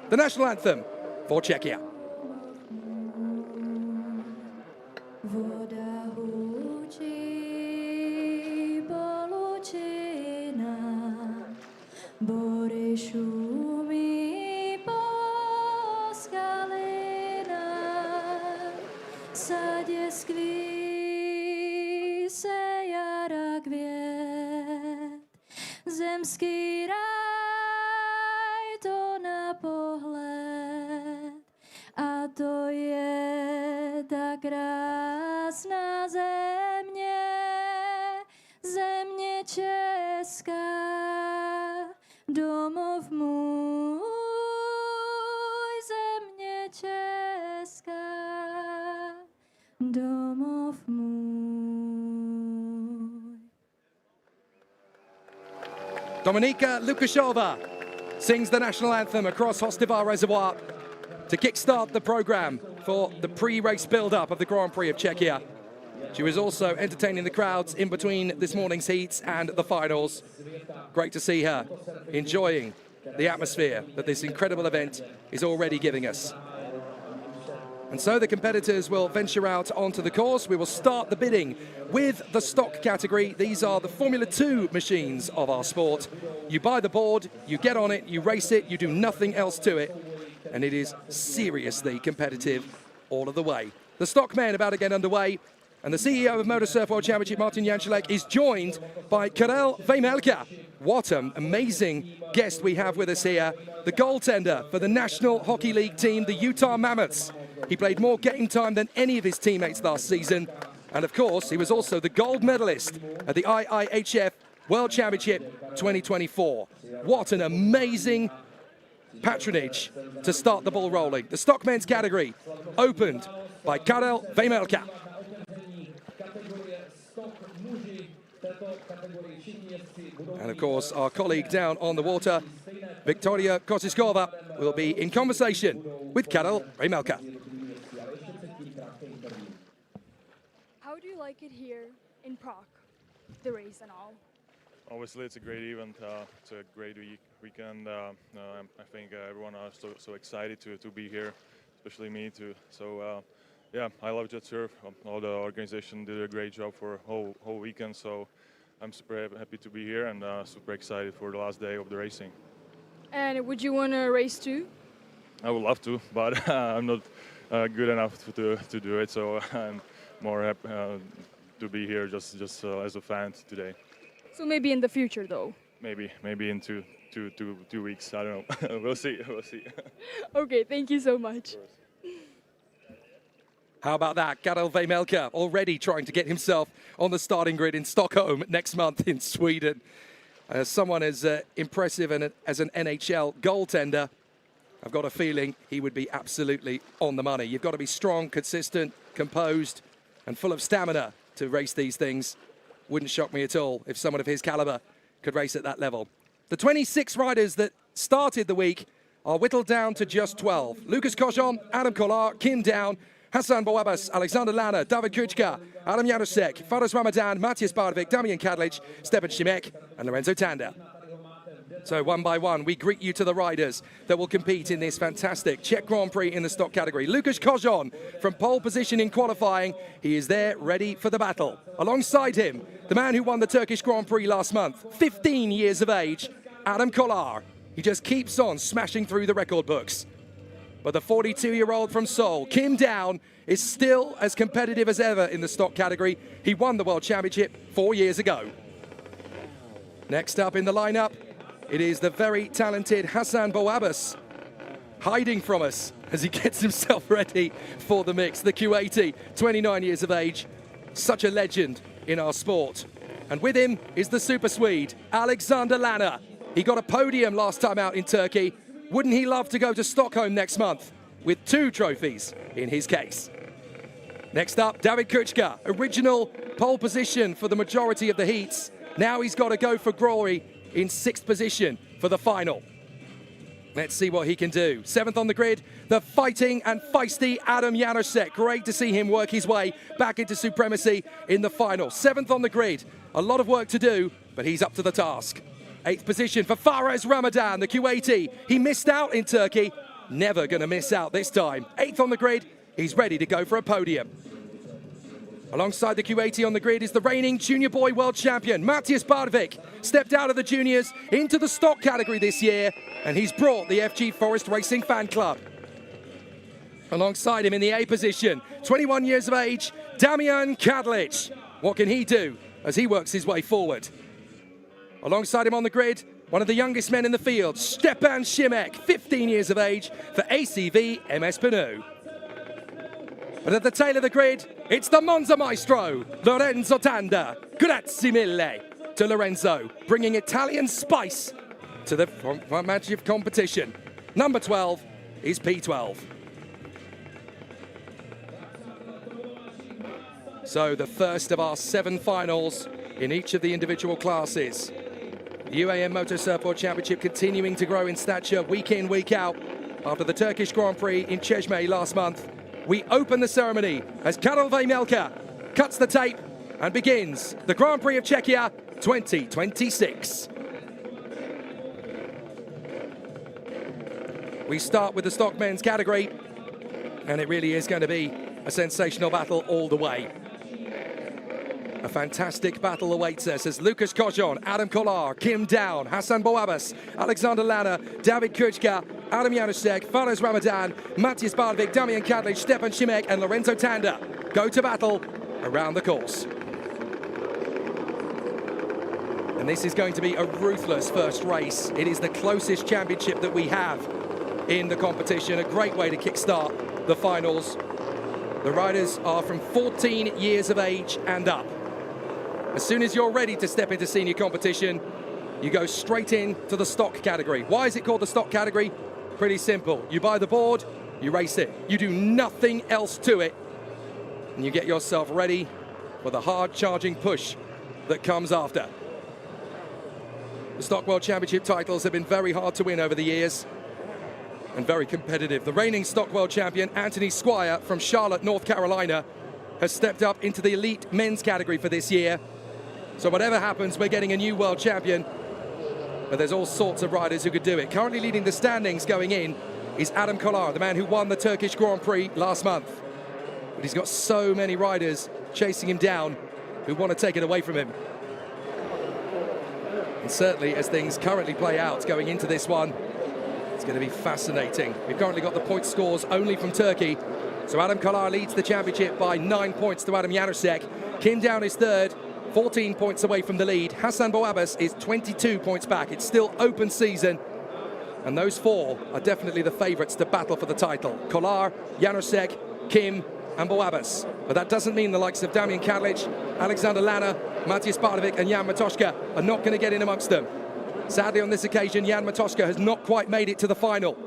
The national anthem for Czechia. Voda hučí po lučinách, bory šumí po skalinách, v sadě skví se jara květ, zemský ráj to na pohled, a to je ta krásná země, země česká, domov můj, země česká, domov můj. Dominika Lukashova sings the national anthem across Hostivar Reservoir to kickstart the program for the pre-race build-up of the Grand Prix of Czechia. She was also entertaining the crowds in between this morning's heats and the finals. Great to see her enjoying the atmosphere that this incredible event is already giving us. And so the competitors will venture out onto the course. We will start the bidding with the stock category. These are the Formula 2 machines of our sport. You buy the board, you get on it, you race it, you do nothing else to it. And it is seriously competitive all of the way. The stock men about to get underway. And the CEO of Motor Surf World Championship, Martin Jančelek, is joined by Karel Vejmelka. What an amazing guest we have with us here. The goaltender for the National Hockey League team, the Utah Mammoths. He played more game time than any of his teammates last season. And of course, he was also the gold medalist at the IIHF World Championship 2024. What an amazing patronage to start the ball rolling. The stockmen's category opened by Karel Vejmelka. And of course, our colleague down on the water, Victoria Kosiskova, will be in conversation with Karel Vejmelka. How do you like it here in Prague, the race and all? Obviously, it's a great event. It's a great weekend. I think everyone is so excited to be here, especially me too. So yeah, I love jet surf. All the organization did a great job for whole weekend. So I'm super happy to be here and super excited for the last day of the racing. And would you want to race too? I would love to, but I'm not good enough to do it. So I'm more happy to be here just as a fan today. So maybe in the future though? Maybe in two weeks. I don't know. We'll see. Okay, thank you so much. How about that? Karel Vejmelka already trying to get himself on the starting grid in Stockholm next month in Sweden. Someone as impressive and as an NHL goaltender, I've got a feeling he would be absolutely on the money. You've got to be strong, consistent, composed, and full of stamina to race these things. Wouldn't shock me at all if someone of his caliber could race at that level. The 26 riders that started the week are whittled down to just 12. Lucas Kojon, Adam Kolar, Kim Down, Hassan Boabas, Alexander Lana, David Kuchka, Adam Janusek, Fares Ramadan, Matthias Bardovic, Damian Kadlic, Stepan Šimek, and Lorenzo Tanda. So one by one, we greet you to the riders that will compete in this fantastic Czech Grand Prix in the stock category. Lucas Kojon from pole position in qualifying. He is there ready for the battle. Alongside him, the man who won the Turkish Grand Prix last month, 15 years of age, Adam Kolar. He just keeps on smashing through the record books. But the 42-year-old from Seoul, Kim Down, is still as competitive as ever in the stock category. He won the World Championship 4 years ago. Next up in the lineup, it is the very talented Hassan Boabas, hiding from us as he gets himself ready for the mix. The Q80, 29 years of age, such a legend in our sport. And with him is the Super Swede, Alexander Lana. He got a podium last time out in Turkey. Wouldn't he love to go to Stockholm next month with 2 trophies in his case? Next up, David Kuchka, original pole position for the majority of the heats. Now he's got to go for glory in 6th position for the final. Let's see what he can do. 7th on the grid, the fighting and feisty Adam Janusek. Great to see him work his way back into supremacy in the final. 7th on the grid, a lot of work to do, but he's up to the task. 8th position for Fares Ramadan, the Q80. He missed out in Turkey, never gonna miss out this time. 8th on the grid, he's ready to go for a podium. Alongside the Q80 on the grid is the reigning junior boy world champion, Matthias Bardovic. Stepped out of the juniors into the stock category this year, and he's brought the FG Forest Racing fan club. Alongside him in the A position, 21 years of age, Damian Kadlic. What can he do as he works his way forward? Alongside him on the grid, one of the youngest men in the field, Stepan Šimek, 15 years of age for ACV MS Pneu. But at the tail of the grid, it's the Monza Maestro, Lorenzo Tanda. Grazie mille to Lorenzo, bringing Italian spice to the front match of competition. Number 12 is P12. So the first of our 7 finals in each of the individual classes. UAM Motorsport World Championship continuing to grow in stature week in, week out. After the Turkish Grand Prix in Czechia last month, we open the ceremony as Karel Vejmelka cuts the tape and begins the Grand Prix of Czechia 2026. We start with the stockmen's category, and it really is going to be a sensational battle all the way. A fantastic battle awaits us as Lucas Kojon, Adam Kolar, Kim Down, Hassan Boabas, Alexander Lana, David Kuchka, Adam Janusek, Fares Ramadan, Matthias Bardovic, Damian Kadlic, Stepan Šimek, and Lorenzo Tanda go to battle around the course. And this is going to be a ruthless first race. It is the closest championship that we have in the competition. A great way to kickstart the finals. The riders are from 14 years of age and up. As soon as you're ready to step into senior competition, you go straight into the stock category. Why is it called the stock category? Pretty simple. You buy the board, you race it. You do nothing else to it, and you get yourself ready for the hard charging push that comes after. The Stock World Championship titles have been very hard to win over the years and very competitive. The reigning Stock World Champion, Anthony Squire from Charlotte, North Carolina, has stepped up into the elite men's category for this year. So whatever happens, we're getting a new world champion. But there's all sorts of riders who could do it. Currently leading the standings going in is Adam Kolar, the man who won the Turkish Grand Prix last month. But he's got so many riders chasing him down who want to take it away from him. And certainly as things currently play out going into this one, it's going to be fascinating. We've currently got the point scores only from Turkey. So Adam Kolar leads the championship by 9 points to Adam Janusek. Kim Down is third, 14 points away from the lead. Hassan Boabas is 22 points back. It's still open season. And those four are definitely the favourites to battle for the title. Kolar, Janusek, Kim and Boabas. But that doesn't mean the likes of Damian Kadlec, Alexander Lana, Matthias Bardovic and Jan Matoshka are not going to get in amongst them. Sadly on this occasion, Jan Matoshka has not quite made it to the final.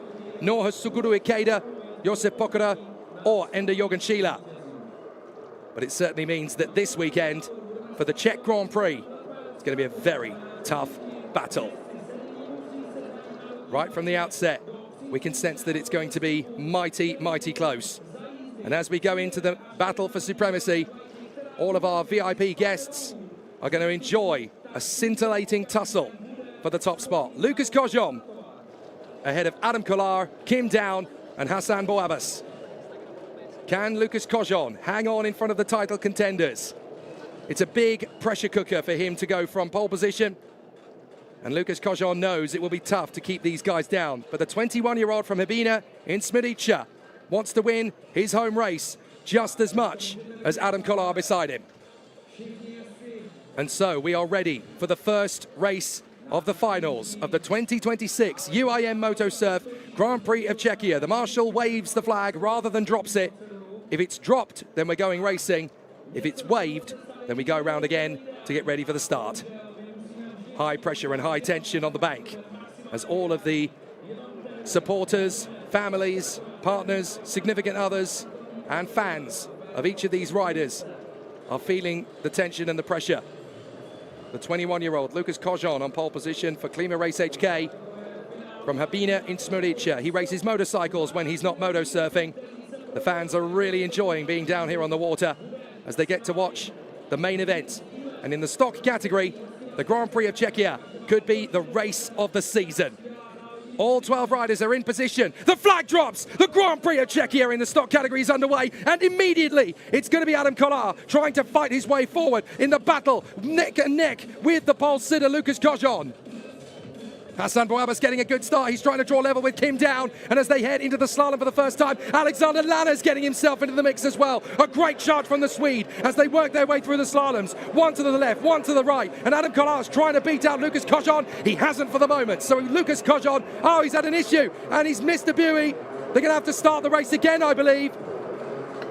Nor has Suguru Ikeda, Josef Pokora or Ender Jorgenschila. But it certainly means that this weekend, for the Czech Grand Prix, it's going to be a very tough battle. Right from the outset, we can sense that it's going to be mighty, mighty close. And as we go into the battle for supremacy, all of our VIP guests are going to enjoy a scintillating tussle for the top spot. Lucas Kojon ahead of Adam Kolar, Kim Down and Hassan Boabas. Can Lucas Kojon hang on in front of the title contenders? It's a big pressure cooker for him to go from pole position. And Lucas Kojon knows it will be tough to keep these guys down. But the 21-year-old from Habina in Mswc wants to win his home race just as much as Adam Kolar beside him. And so we are ready for the first race of the finals of the 2026 UIM Motosurf Grand Prix of Czechia. The marshal waves the flag rather than drops it. If it's dropped, then we're going racing. If it's waved, then we go round again to get ready for the start. High pressure and high tension on the bank as all of the supporters, families, partners, significant others and fans of each of these riders are feeling the tension and the pressure. The 21-year-old Lucas Kojon on pole position for Klima Race HK from Habina in Mswc. He races motorcycles when he's not moto surfing. The fans are really enjoying being down here on the water as they get to watch the main event. And in the stock category, the Grand Prix of Czechia could be the race of the season. All 12 riders are in position. The flag drops. The Grand Prix of Czechia in the stock category is underway. And immediately, it's going to be Adam Kolar trying to fight his way forward in the battle, neck and neck with the pole sitter Lucas Kojon. Hassan Boabas getting a good start. He's trying to draw level with Kim Down. And as they head into the slalom for the first time, Alexander Lana's getting himself into the mix as well. A great charge from the Swede as they work their way through the slaloms. One to the left, one to the right. And Adam Kolar's trying to beat out Lucas Kojon. He hasn't for the moment. So Lucas Kojon, oh, he's had an issue. And he's missed a buoy. They're going to have to start the race again, I believe.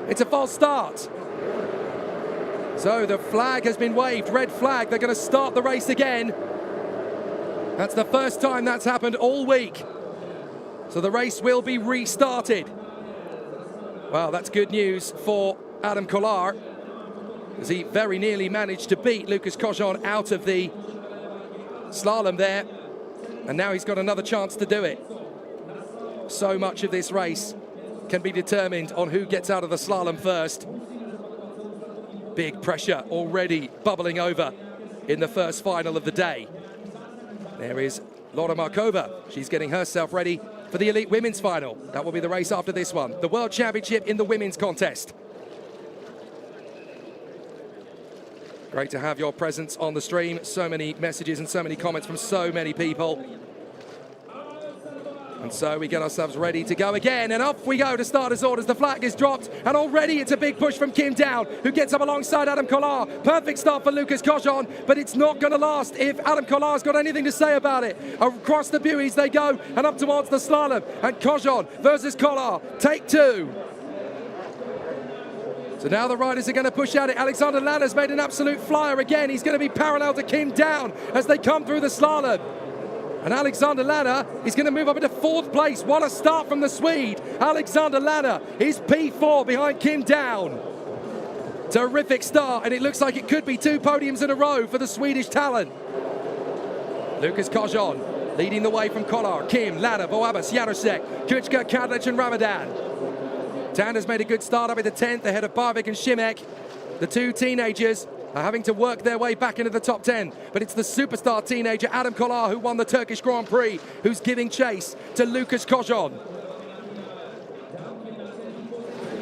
It's a false start. So the flag has been waved. Red flag. They're going to start the race again. That's the first time that's happened all week. So the race will be restarted. Well, that's good news for Adam Kolar, as he very nearly managed to beat Lucas Kojon out of the slalom there. And now he's got another chance to do it. So much of this race can be determined on who gets out of the slalom first. Big pressure already bubbling over in the first final of the day. There is Laura Markova. She's getting herself ready for the elite women's final. That will be the race after this one. The World Championship in the women's contest. Great to have your presence on the stream. So many messages and so many comments from so many people. And so we get ourselves ready to go again. And off we go to starters orders. The flag is dropped. And already it's a big push from Kim Down, who gets up alongside Adam Kolar. Perfect start for Lucas Kojon. But it's not going to last if Adam Kolar's got anything to say about it. Across the buoys they go and up towards the slalom. And Kojon versus Kolar. Take two. So now the riders are going to push at it. Alexander Lana's made an absolute flyer again. He's going to be parallel to Kim Down as they come through the slalom. And Alexander Lanner is going to move up into 4th place. What a start from the Swede. Alexander Lanner is P4 behind Kim Down. Terrific start, and it looks like it could be 2 podiums in a row for the Swedish talent. Lukas Kojon leading the way from Kolar, Kim, Lanner, Boabas, Janusek, Kuchka, Kadlec and Ramadan. Tander's made a good start up into 10th ahead of Barvik and Šimek. The 2 teenagers are having to work their way back into the top 10. But it's the superstar teenager Adam Kolar who won the Turkish Grand Prix, who's giving chase to Lukas Kojon.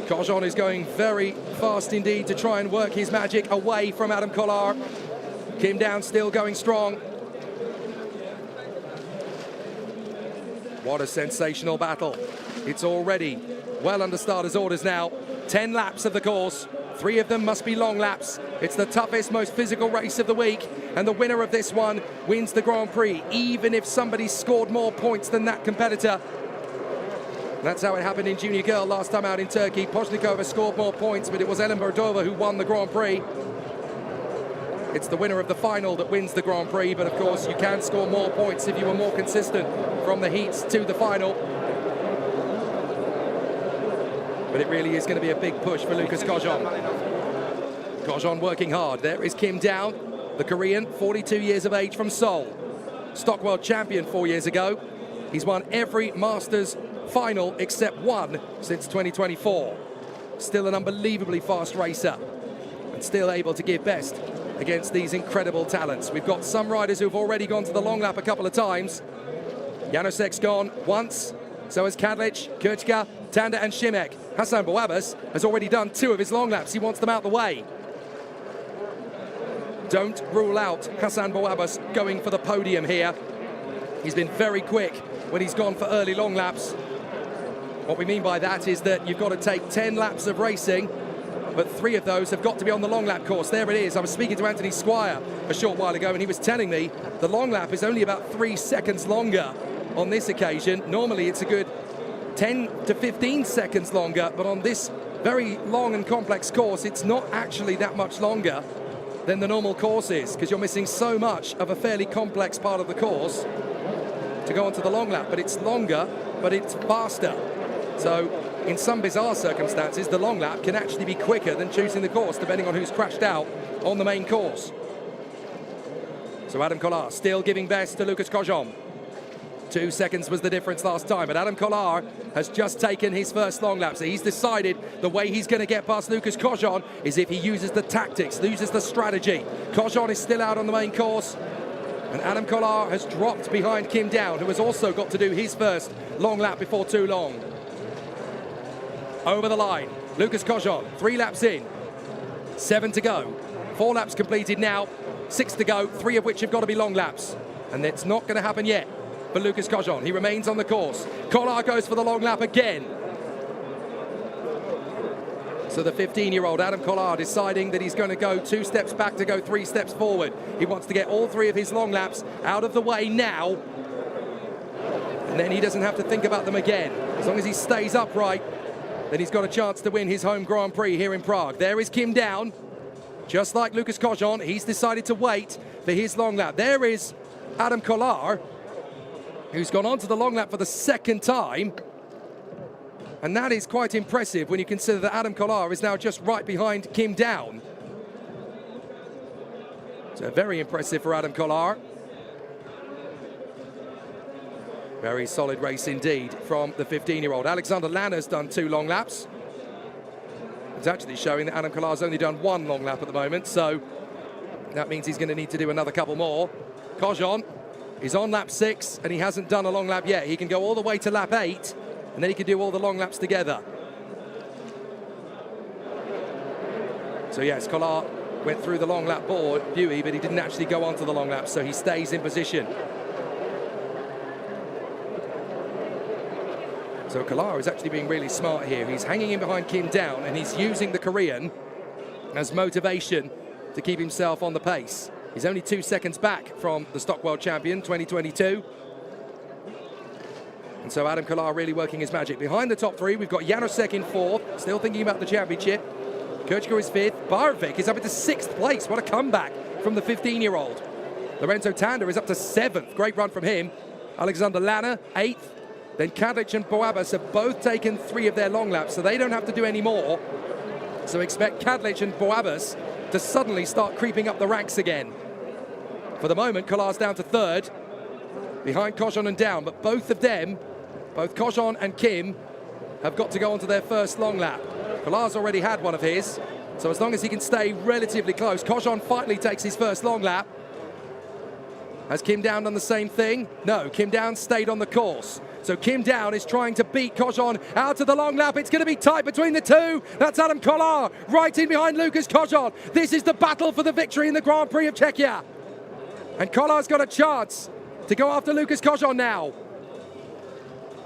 Kojon is going very fast indeed to try and work his magic away from Adam Kolar. Kim Down still going strong. What a sensational battle. It's already well under starters' orders now. 10 laps of the course. 3 of them must be long laps. It's the toughest, most physical race of the week. And the winner of this one wins the Grand Prix, even if somebody scored more points than that competitor. That's how it happened in Junior Girl last time out in Turkey. Poznikova scored more points, but it was Ellen Bordova who won the Grand Prix. It's the winner of the final that wins the Grand Prix, but of course you can score more points if you were more consistent from the heats to the final. But it really is going to be a big push for Lukas Kojon. Kojon working hard. There is Kim Down, the Korean, 42 years of age from Seoul. Stock World Champion 4 years ago. He's won every Masters final except one since 2024. Still an unbelievably fast racer and still able to give best against these incredible talents. We've got some riders who've already gone to the long lap a couple of times. Janusek's gone once, so has Kadlec, Kuchka, Tander and Šimek. Hassan Boabas has already done 2 of his long laps. He wants them out the way. Don't rule out Hassan Boabas going for the podium here. He's been very quick when he's gone for early long laps. What we mean by that is that you've got to take 10 laps of racing, but 3 of those have got to be on the long lap course. There it is. I was speaking to Anthony Squire a short while ago, and he was telling me the long lap is only about 3 seconds longer on this occasion. Normally it's a good 10 to 15 seconds longer, but on this very long and complex course, it's not actually that much longer than the normal course is, because you're missing so much of a fairly complex part of the course to go onto the long lap. But it's longer, but it's faster. So in some bizarre circumstances, the long lap can actually be quicker than choosing the course, depending on who's crashed out on the main course. So Adam Kolar still giving best to Lukas Kojon. 2 seconds was the difference last time, but Adam Kolar has just taken his first long lap. So he's decided the way he's going to get past Lukas Kojon is if he uses the tactics, uses the strategy. Kojon is still out on the main course, and Adam Kolar has dropped behind Kim Down, who has also got to do his first long lap before too long. Over the line, Lukas Kojon, 3 laps in, 7 to go. 4 laps completed now, 6 to go, 3 of which have got to be long laps. And it's not going to happen yet for Lukas Kojon. He remains on the course. Kolar goes for the long lap again. So the 15-year-old Adam Kolar deciding that he's going to go 2 steps back to go 3 steps forward. He wants to get all 3 of his long laps out of the way now. And then he doesn't have to think about them again. As long as he stays upright, then he's got a chance to win his home Grand Prix here in Prague. There is Kim Down. Just like Lukas Kojon, he's decided to wait for his long lap. There is Adam Kolar, who's gone on to the long lap for the 2nd time. And that is quite impressive when you consider that Adam Kolar is now just right behind Kim Down. So very impressive for Adam Kolar. Very solid race indeed from the 15-year-old. Alexander Lanner's done 2 long laps. It's actually showing that Adam Kolar's only done 1 long lap at the moment, so that means he's going to need to do another couple more. Kojon is on lap 6, and he hasn't done a long lap yet. He can go all the way to lap 8, and then he can do all the long laps together. So yes, Kolar went through the long lap board, Buey, but he didn't actually go onto the long lap, so he stays in position. So Kolar is actually being really smart here. He's hanging in behind Kim Down, and he's using the Korean as motivation to keep himself on the pace. He's only 2 seconds back from the Stock World Champion 2022. And so Adam Kolar really working his magic. Behind the top 3, we've got Janusek in 4th, still thinking about the championship. Kuchka is 5th. Barvik is up into 6th place. What a comeback from the 15-year-old. Lorenzo Tander is up to 7th. Great run from him. Alexander Lanner, 8th. Then Kadlec and Boabas have both taken 3 of their long laps, so they don't have to do any more. So expect Kadlec and Boabas to suddenly start creeping up the ranks again. For the moment, Collard's down to 3rd, behind Koshan and Down, but both of them, both Koshan and Kim, have got to go onto their first long lap. Collard's already had one of his, so as long as he can stay relatively close. Koshan finally takes his first long lap. Has Kim Down done the same thing? No, Kim Down stayed on the course. So Kim Down is trying to beat Koshan out of the long lap. It's going to be tight between the two. That's Adam Collard right in behind Lucas Koshan. This is the battle for the victory in the Grand Prix of Czechia. And Collard's got a chance to go after Lucas Koshan now.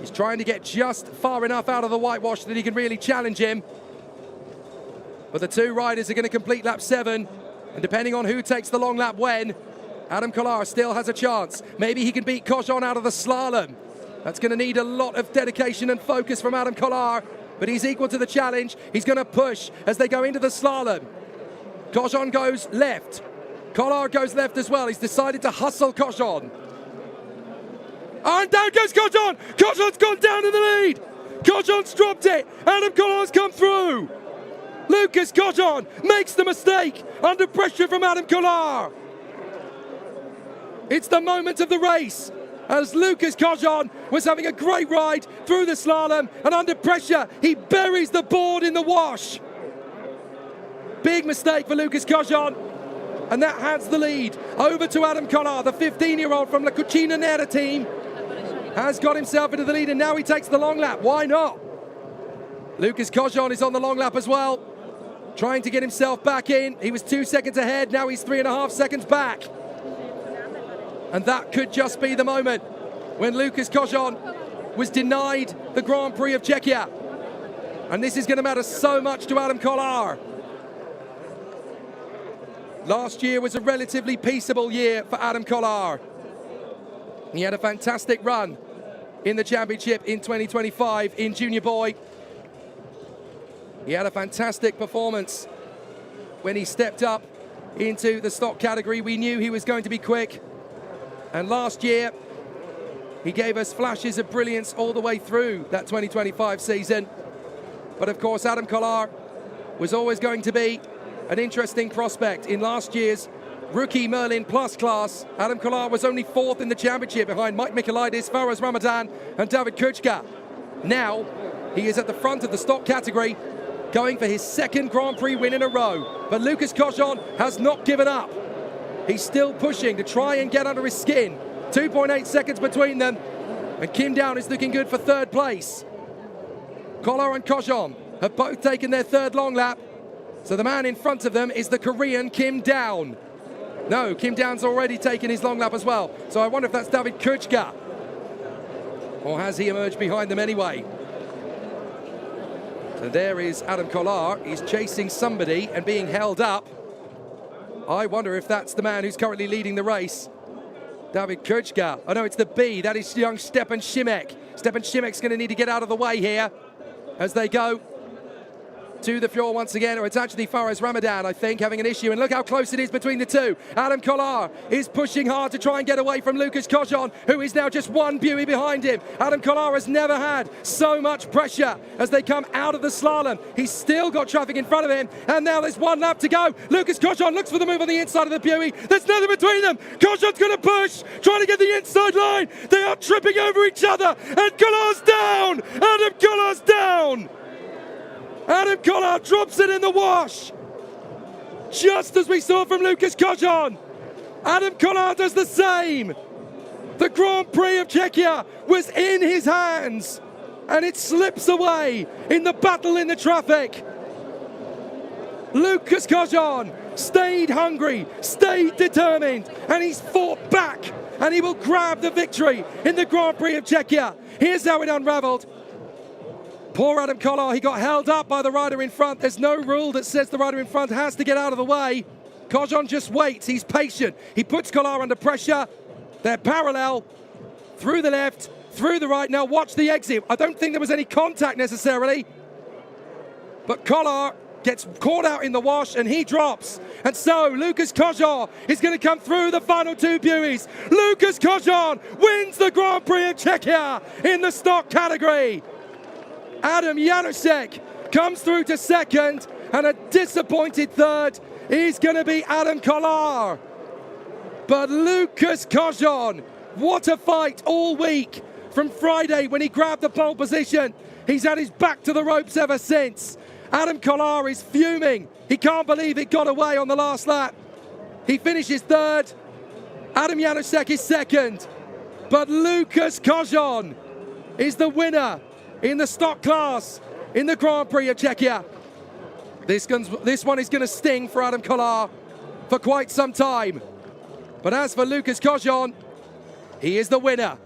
He's trying to get just far enough out of the whitewash that he can really challenge him. But the two riders are going to complete lap 7. And depending on who takes the long lap when, Adam Collard still has a chance. Maybe he can beat Koshan out of the slalom. That's going to need a lot of dedication and focus from Adam Collard, but he's equal to the challenge. He's going to push as they go into the slalom. Koshan goes left. Collard goes left as well. He's decided to hustle Koshan. And down goes Koshan. Koshan's gone down in the lead. Koshan's dropped it. Adam Collard's come through. Lucas Koshan makes the mistake under pressure from Adam Collard. It's the moment of the race, as Lucas Koshan was having a great ride through the slalom, and under pressure, he buries the board in the wash. Big mistake for Lucas Koshan, and that hands the lead over to Adam Collard. The 15-year-old from La Cucina Nera team has got himself into the lead, and now he takes the long lap. Why not? Lucas Koshan is on the long lap as well, trying to get himself back in. He was 2 seconds ahead, now he's 3.5 seconds back. And that could just be the moment when Lucas Koshan was denied the Grand Prix of Czechia. And this is going to matter so much to Adam Collard. Last year was a relatively peaceable year for Adam Collard. He had a fantastic run in the championship in 2025 in Junior Boy. He had a fantastic performance when he stepped up into the stock category. We knew he was going to be quick. And last year, he gave us flashes of brilliance all the way through that 2025 season. But of course, Adam Collard was always going to be an interesting prospect. In last year's Rookie Merlin Plus class, Adam Collard was only 4th in the championship behind Mike Michailidis, Faraz Ramadan and David Kuchka. Now, he is at the front of the stock category, going for his 2nd Grand Prix win in a row. But Lucas Koshan has not given up. He's still pushing to try and get under his skin. 2.8 seconds between them. And Kim Down is looking good for 3rd place. Collard and Koshan have both taken their 3rd long lap. So the man in front of them is the Korean Kim Down. No, Kim Down's already taken his long lap as well. So I wonder if that's David Kuchka. Or has he emerged behind them anyway? So there is Adam Collard. He's chasing somebody and being held up. I wonder if that's the man who's currently leading the race. David Kuchka. Oh no, it's the B. That is young Stepan Šimek. Stepan Šimek's going to need to get out of the way here as they go to the fjord once again, or it's actually Faraz Ramadan, I think, having an issue. And look how close it is between the two. Adam Collard is pushing hard to try and get away from Lucas Koshan, who is now just 1 buoy behind him. Adam Collard has never had so much pressure as they come out of the slalom. He's still got traffic in front of him, and now there's 1 lap to go. Lucas Koshan looks for the move on the inside of the buoy. There's nothing between them. Koshan's going to push, trying to get the inside line. They are tripping over each other, and Collard's down. Adam Collard's down. Adam Collard drops it in the wash. Just as we saw from Lucas Koshan. Adam Collard does the same. The Grand Prix of Czechia was in his hands, and it slips away in the battle in the traffic. Lucas Koshan stayed hungry, stayed determined, and he's fought back, and he will grab the victory in the Grand Prix of Czechia. Here's how it unraveled. Poor Adam Collard, he got held up by the rider in front. There's no rule that says the rider in front has to get out of the way. Koshan just waits, he's patient. He puts Collard under pressure. They're parallel, through the left, through the right. Now watch the exit. I don't think there was any contact necessarily. But Collard gets caught out in the wash, and he drops. And so Lucas Kojon is going to come through the final two buoys. Lucas Kojon wins the Grand Prix of Czechia in the stock category. Adam Janusek comes through to second, and a disappointed third is going to be Adam Kolar. But Lucas Kojon, what a fight all week. From Friday when he grabbed the pole position, he's had his back to the ropes ever since. Adam Kolar is fuming. He can't believe it got away on the last lap. He finishes third. Adam Janusek is second. But Lucas Kojon is the winner in the stock class in the Grand Prix of Czechia. This one is going to sting for Adam Kolar for quite some time. But as for Lucas Kojon, he is the winner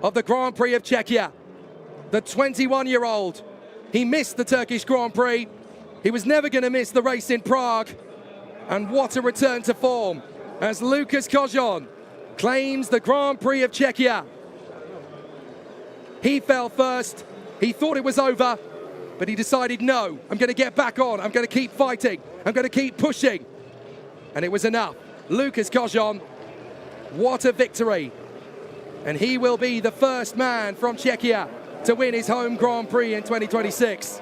of the Grand Prix of Czechia. The 21-year-old. He missed the Turkish Grand Prix. He was never going to miss the race in Prague. And what a return to form as Lucas Kojon claims the Grand Prix of Czechia. He fell first. He thought it was over, but he decided, no, I'm going to get back on. I'm going to keep fighting. I'm going to keep pushing. And it was enough. Lucas Kojon, what a victory. And he will be the first man from Czechia to win his home Grand Prix in 2026.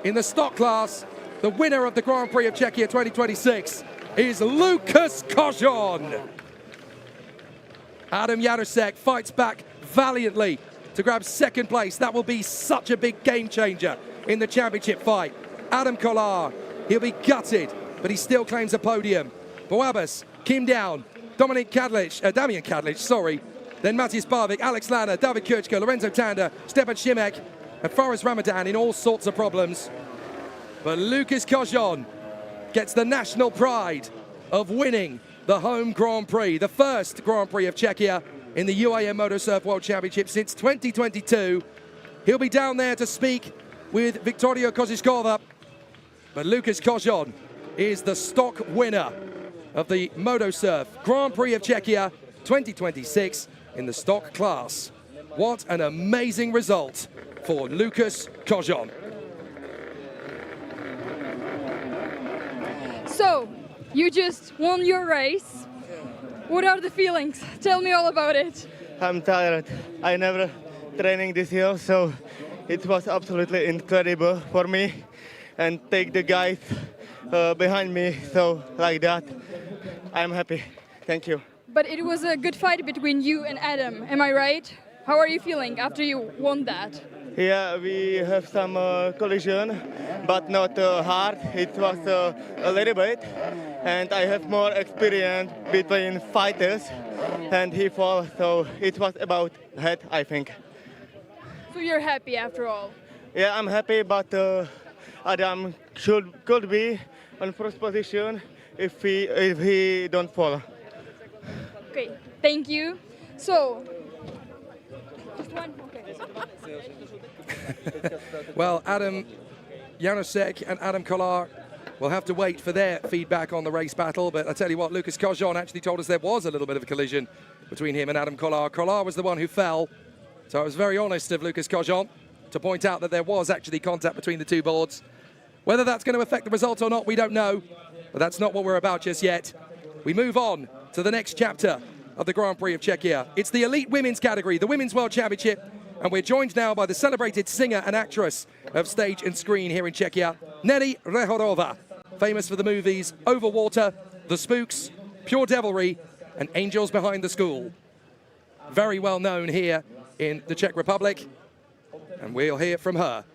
In the stock class, the winner of the Grand Prix of Czechia 2026 is Lucas Kojon. Adam Janusek fights back valiantly to grab second place. That will be such a big game changer in the championship fight. Adam Kolar, he'll be gutted, but he still claims a podium. Boabas, Kim Down, Damian Kadlic, sorry. Then Matthias Barvik, Alex Lanner, David Kuchka, Lorenzo Tanda, Stepan Šimek, and Faris Ramadan in all sorts of problems. But Lucas Kojon gets the national pride of winning the home Grand Prix, the first Grand Prix of Czechia in the UAM Motosurf World Championship since 2022. He'll be down there to speak with Victoria Koziskova. But Lucas Kojon is the stock winner of the Motosurf Grand Prix of Czechia 2026 in the stock class. What an amazing result for Lucas Kojon. So, you just won your race. What are the feelings? Tell me all about it. I'm tired. I never training this year, so it was absolutely incredible for me. And take the guys behind me, so like that. I'm happy. Thank you. But it was a good fight between you and Adam, am I right? How are you feeling after you won that? Yeah, we have some collision, but not hard. It was a little bit, and I have more experience between fighters, and he fell, so it was about head, I think. So you're happy after all? Yeah, I'm happy, but Adam could be on first position if he don't fall. Okay, thank you. So, just one? Okay. Well, Adam Janusek and Adam Kolar will have to wait for their feedback on the race battle. But I tell you what, Lucas Kojon actually told us there was a little bit of a collision between him and Adam Kolar. Kolar was the one who fell. So it was very honest of Lucas Kojon to point out that there was actually contact between the two boards. Whether that's going to affect the result or not, we don't know. But that's not what we're about just yet. We move on to the next chapter of the Grand Prix of Czechia. It's the elite women's category, the Women's World Championship. And we're joined now by the celebrated singer and actress of stage and screen here in Czechia, Nelly Rehorova, famous for the movies Overwater, The Spooks, Pure Devilry, and Angels Behind the School. Very well known here in the Czech Republic, and we'll hear from her.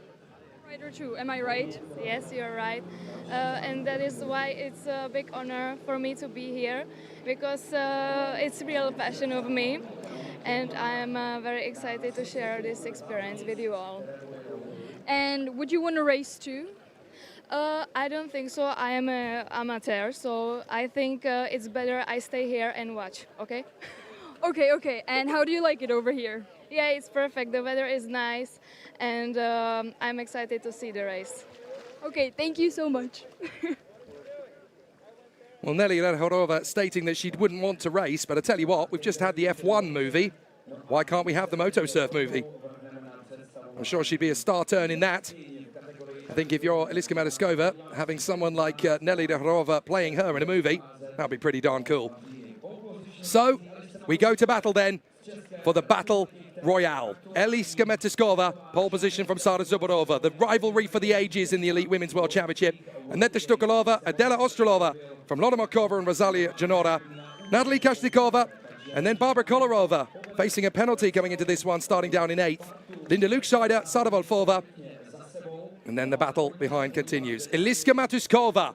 Right or true, am I right? Yes, you're right. And that is why it's a big honor for me to be here, because it's a real passion of me. And I'm very excited to share this experience with you all. And would you want to race too? I don't think so. I am an amateur, so I think it's better I stay here and watch, okay? Okay. And how do you like it over here? Yeah, it's perfect. The weather is nice, and I'm excited to see the race. Okay, thank you so much. Well, Nelly Rehorova stating that she wouldn't want to race, but I tell you what, we've just had the F1 movie. Why can't we have the Motosurf movie? I'm sure she'd be a star turn in that. I think if you're Eliska Matuskova, having someone like Nelly Dehrova playing her in a movie, that'd be pretty darn cool. So, we go to battle then for the Battle Royale. Eliska Matuskova, pole position from Sara Zuborova. The rivalry for the ages in the Elite Women's World Championship. Aneta Shtukalova, Adela Ostrolova from Lotta Markova and Rosalia Janora. Natalie Kashnikova, and then Barbara Kolarova facing a penalty coming into this one, starting down in 8th. Linda Lukscheider, Sara Volfova. And then the battle behind continues. Eliska Matuskova,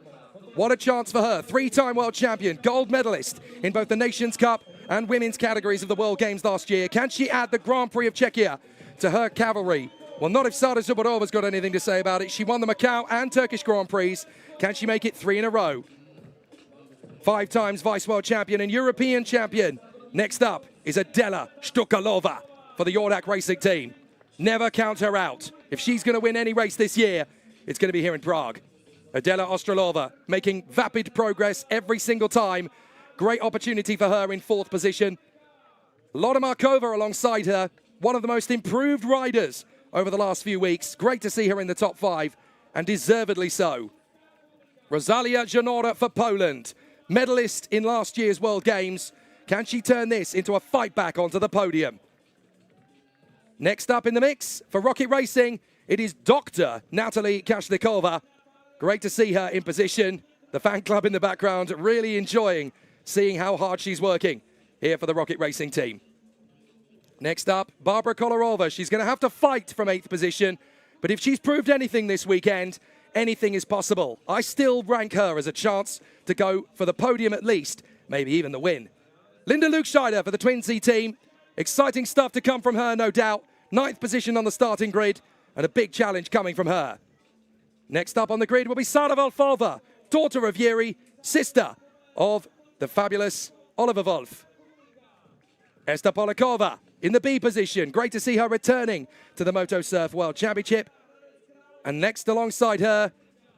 what a chance for her. 3-time world champion, gold medalist in both the Nations Cup and women's categories of the World Games last year. Can she add the Grand Prix of Czechia to her cavalry? Well, not if Sara Zuborova's got anything to say about it. She won the Macau and Turkish Grand Prix. Can she make it 3 in a row? 5 times vice world champion and European champion. Next up is Adela Shtukalova for the Jordak Racing team. Never count her out. If she's going to win any race this year, it's going to be here in Prague. Adela Ostrolova making vapid progress every single time. Great opportunity for her in 4th position. Lotta Markova alongside her, one of the most improved riders over the last few weeks. Great to see her in the top 5, and deservedly so. Rosalia Janora for Poland, medalist in last year's World Games. Can she turn this into a fight back onto the podium? Next up in the mix for Rocket Racing, it is Dr. Natalie Kashnikova. Great to see her in position. The fan club in the background really enjoying seeing how hard she's working here for the Rocket Racing team. Next up, Barbara Kolarova. She's going to have to fight from 8th position, but if she's proved anything this weekend, anything is possible. I still rank her as a chance to go for the podium at least, maybe even the win. Linda Lukscheider for the Twin C team. Exciting stuff to come from her, no doubt. 9th position on the starting grid, and a big challenge coming from her. Next up on the grid will be Sara Volfova, daughter of Yuri, sister of the fabulous Oliver Wolf. Esther Polakova in the B position. Great to see her returning to the Moto Surf World Championship. And next alongside her,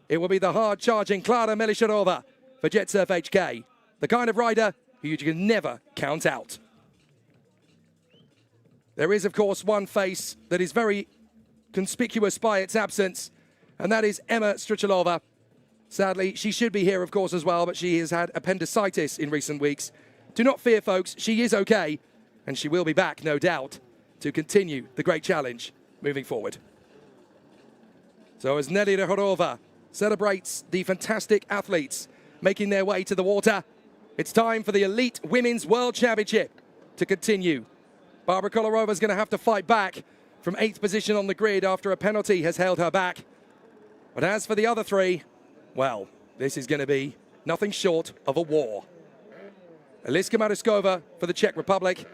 it will be the hard-charging Klara Melisharova for Jet Surf HK. The kind of rider who you can never count out. There is, of course, one face that is very conspicuous by its absence, and that is Emma Strichalova. Sadly, she should be here, of course, as well, but she has had appendicitis in recent weeks. Do not fear, folks. She is okay, and she will be back, no doubt, to continue the great challenge moving forward. So as Nelly Dehrova celebrates the fantastic athletes making their way to the water, it's time for the Elite Women's World Championship to continue. Barbara Kolarova is going to have to fight back from 8th position on the grid after a penalty has held her back. But as for the other 3, well, this is going to be nothing short of a war. Eliska Matuskova for the Czech Republic,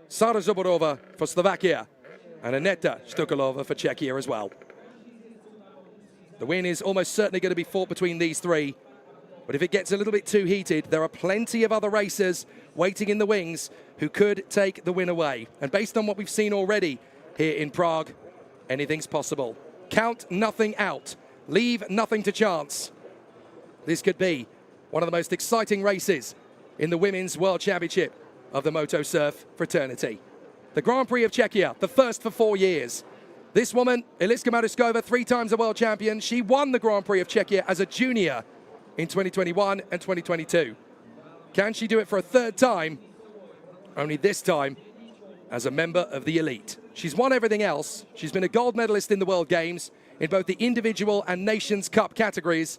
Sara Zuborova for Slovakia, and Aneta Shtukalova for Czechia as well. The win is almost certainly going to be fought between these 3. But if it gets a little bit too heated, there are plenty of other racers waiting in the wings who could take the win away. And based on what we've seen already here in Prague, anything's possible. Count nothing out. Leave nothing to chance. This could be one of the most exciting races in the Women's World Championship of the Moto Surf fraternity. The Grand Prix of Czechia, the first for 4 years. This woman, Eliska Matuskova, 3 times a world champion. She won the Grand Prix of Czechia as a junior in 2021 and 2022. Can she do it for a 3rd time? Only this time as a member of the elite. She's won everything else. She's been a gold medalist in the World Games in both the individual and Nations Cup categories.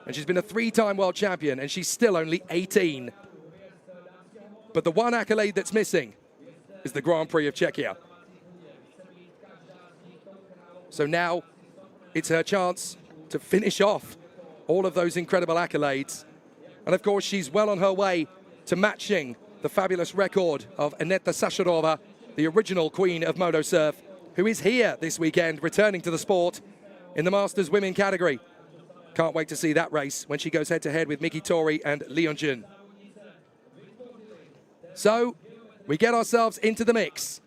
And she's been a 3-time world champion, and she's still only 18. But the one accolade that's missing is the Grand Prix of Czechia. So now it's her chance to finish off all of those incredible accolades. And of course, she's well on her way to matching the fabulous record of Aneta Sasharova, the original queen of Moto Surf, who is here this weekend, returning to the sport in the Masters Women category. Can't wait to see that race when she goes head-to-head with Miki Tori and Leon Jun. So, we get ourselves into the mix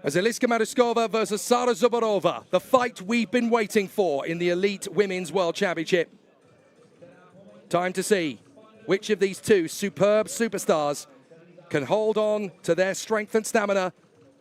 as Eliska Matuskova versus Sara Zuborova, the fight we've been waiting for in the Elite Women's World Championship. Time to see which of these 2 superb superstars can hold on to their strength and stamina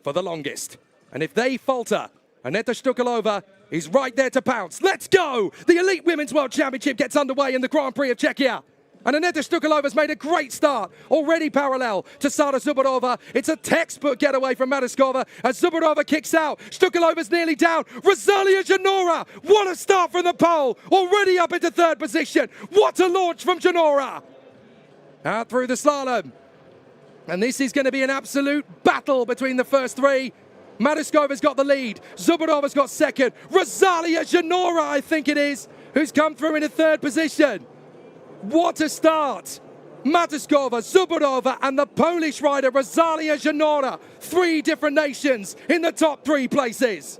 for the longest. And if they falter, Aneta Shtukalova is right there to pounce. Let's go! The Elite Women's World Championship gets underway in the Grand Prix of Czechia. And Aneta Stukelova's made a great start, already parallel to Sada Zubarova. It's a textbook getaway from Matuskova as Zubarova kicks out. Stukelova's nearly down. Rosalia Janora, what a start from the pole, already up into third position. What a launch from Janora. Out through the slalom. And this is going to be an absolute battle between the first three. Matuskova's got the lead. Zubarova's got second. Rosalia Janora, I think it is, who's come through in a third position. What a start! Matuskova, Zubarova, and the Polish rider Rosalia Janora. 3 different nations in the top 3 places.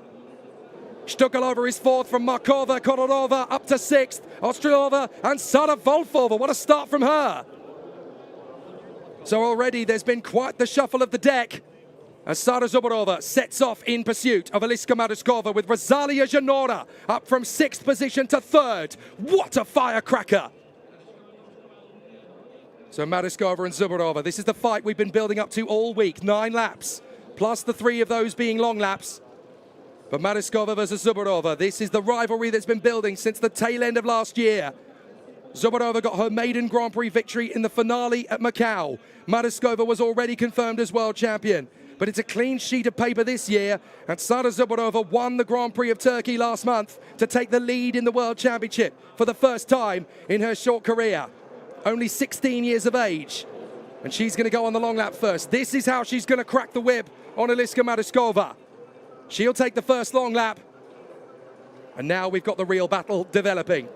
Stukelova is 4th from Markova, Konorova up to 6th. Ostrelova and Sada Volfova. What a start from her. So already there's been quite the shuffle of the deck as Sada Zubarova sets off in pursuit of Eliska Matuskova with Rosalia Janora up from 6th position to 3rd. What a firecracker! So Matuskova and Zubarova, this is the fight we've been building up to all week. 9 laps, plus the 3 of those being long laps. But Matuskova versus Zubarova, this is the rivalry that's been building since the tail end of last year. Zubarova got her maiden Grand Prix victory in the finale at Macau. Matuskova was already confirmed as world champion. But it's a clean sheet of paper this year, and Sada Zubarova won the Grand Prix of Turkey last month to take the lead in the World Championship for the first time in her short career. Only 16 years of age, and she's going to go on the long lap first. This is how she's going to crack the whip on Eliska Matuskova. She'll take the first long lap, and now we've got the real battle developing.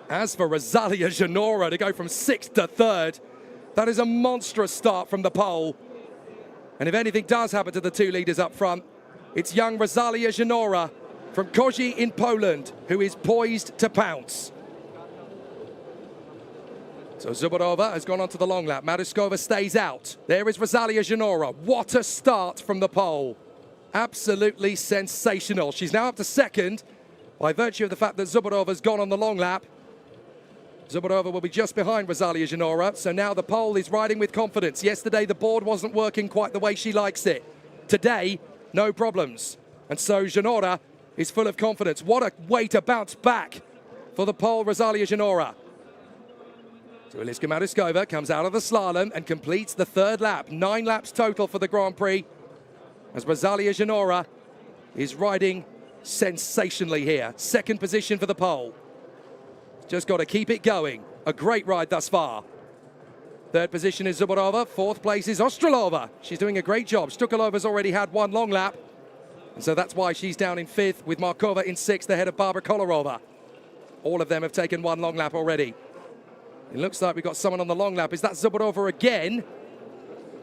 As for Rosalia Janora to go from 6th to 3rd, that is a monstrous start from the pole. And if anything does happen to the 2 leaders up front, it's young Rosalia Janora from Koźle in Poland, who is poised to pounce. So Zubarova has gone on to the long lap. Matuskova stays out. There is Rosalia Janora. What a start from the pole. Absolutely sensational. She's now up to 2nd by virtue of the fact that Zubarova's gone on the long lap. Zubarova will be just behind Rosalia Janora. So now the pole is riding with confidence. Yesterday, the board wasn't working quite the way she likes it. Today, no problems. And so Janora is full of confidence. What a way to bounce back for the pole, Rosalia Janora. So Eliska Matuskova comes out of the slalom and completes the 3rd lap. 9 laps total for the Grand Prix as Rosalia Janora is riding sensationally here. 2nd position for the pole. Just got to keep it going. A great ride thus far. 3rd position is Zubarova. 4th place is Ostrelova. She's doing a great job. Stukelova's already had 1 long lap, and so that's why she's down in 5th with Markova in 6th ahead of Barbara Kolarova. All of them have taken 1 long lap already. It looks like we've got someone on the long lap. Is that Zubarova again?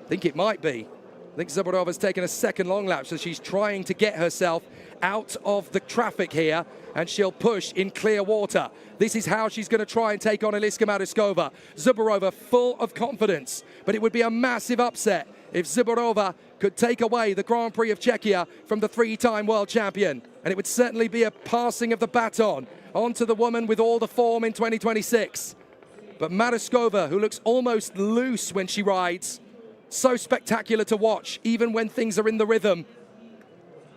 I think it might be. I think Zubarova's taken a 2nd long lap, so she's trying to get herself out of the traffic here, and she'll push in clear water. This is how she's going to try and take on Eliska Matuskova. Zubarova full of confidence, but it would be a massive upset if Zubarova could take away the Grand Prix of Czechia from the 3-time world champion. And it would certainly be a passing of the baton onto the woman with all the form in 2026. But Matuskova, who looks almost loose when she rides, so spectacular to watch, even when things are in the rhythm,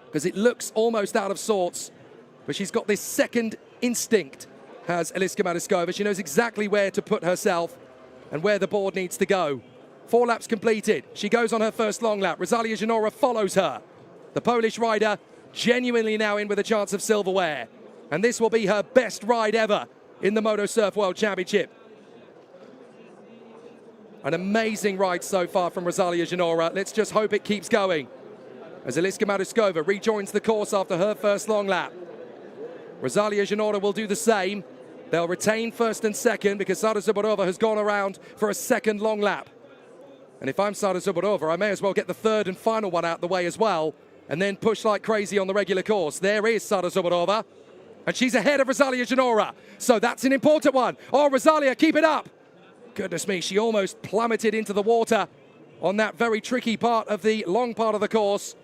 because it looks almost out of sorts. But she's got this 2nd instinct, has Eliska Matuskova. She knows exactly where to put herself and where the board needs to go. 4 laps completed. She goes on her 1st long lap. Rosalia Janora follows her. The Polish rider genuinely now in with a chance of silverware. And this will be her best ride ever in the Moto Surf World Championship. An amazing ride so far from Rosalia Janora. Let's just hope it keeps going as Eliska Matuskova rejoins the course after her 1st long lap. Rosalia Janora will do the same. They'll retain 1st and 2nd because Sada Zubarova has gone around for a 2nd long lap. And if I'm Sada Zubarova, I may as well get the 3rd and final one out the way as well and then push like crazy on the regular course. There is Sada Zubarova, and she's ahead of Rosalia Janora. So that's an important one. Oh, Rosalia, keep it up. Goodness me, she almost plummeted into the water on that very tricky part of the long part of the course.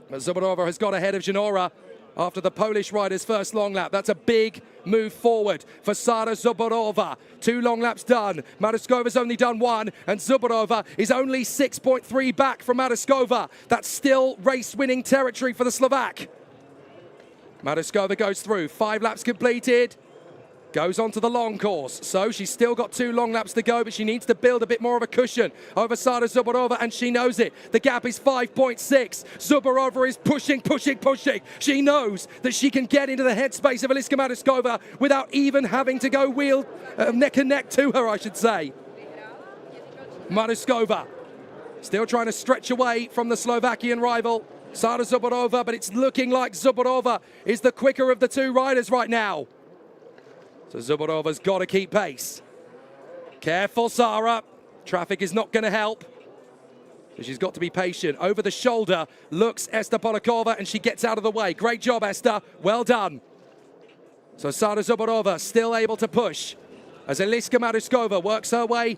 But Zubarova has got ahead of Janora after the Polish rider's 1st long lap. That's a big move forward for Sada Zubarova. 2 long laps done. Matuskova's only done 1, and Zubarova is only 6.3 back from Matuskova. That's still race-winning territory for the Slovak. Maruskova goes through, 5 laps completed. Goes on to the long course. So she's still got 2 long laps to go, but she needs to build a bit more of a cushion over Sada Zubarova, and she knows it. The gap is 5.6. Zubarova is pushing, pushing, pushing. She knows that she can get into the headspace of Eliska Maruskova without even having to go neck and neck to her, I should say. Maruskova still trying to stretch away from the Slovakian rival, Sada Zubarova, but it's looking like Zubarova is the quicker of the 2 riders right now. So Zubarova's got to keep pace. Careful, Sara. Traffic is not going to help. But she's got to be patient. Over the shoulder looks Esther Polakova, and she gets out of the way. Great job, Esther. Well done. So Sada Zubarova still able to push as Eliska Maruskova works her way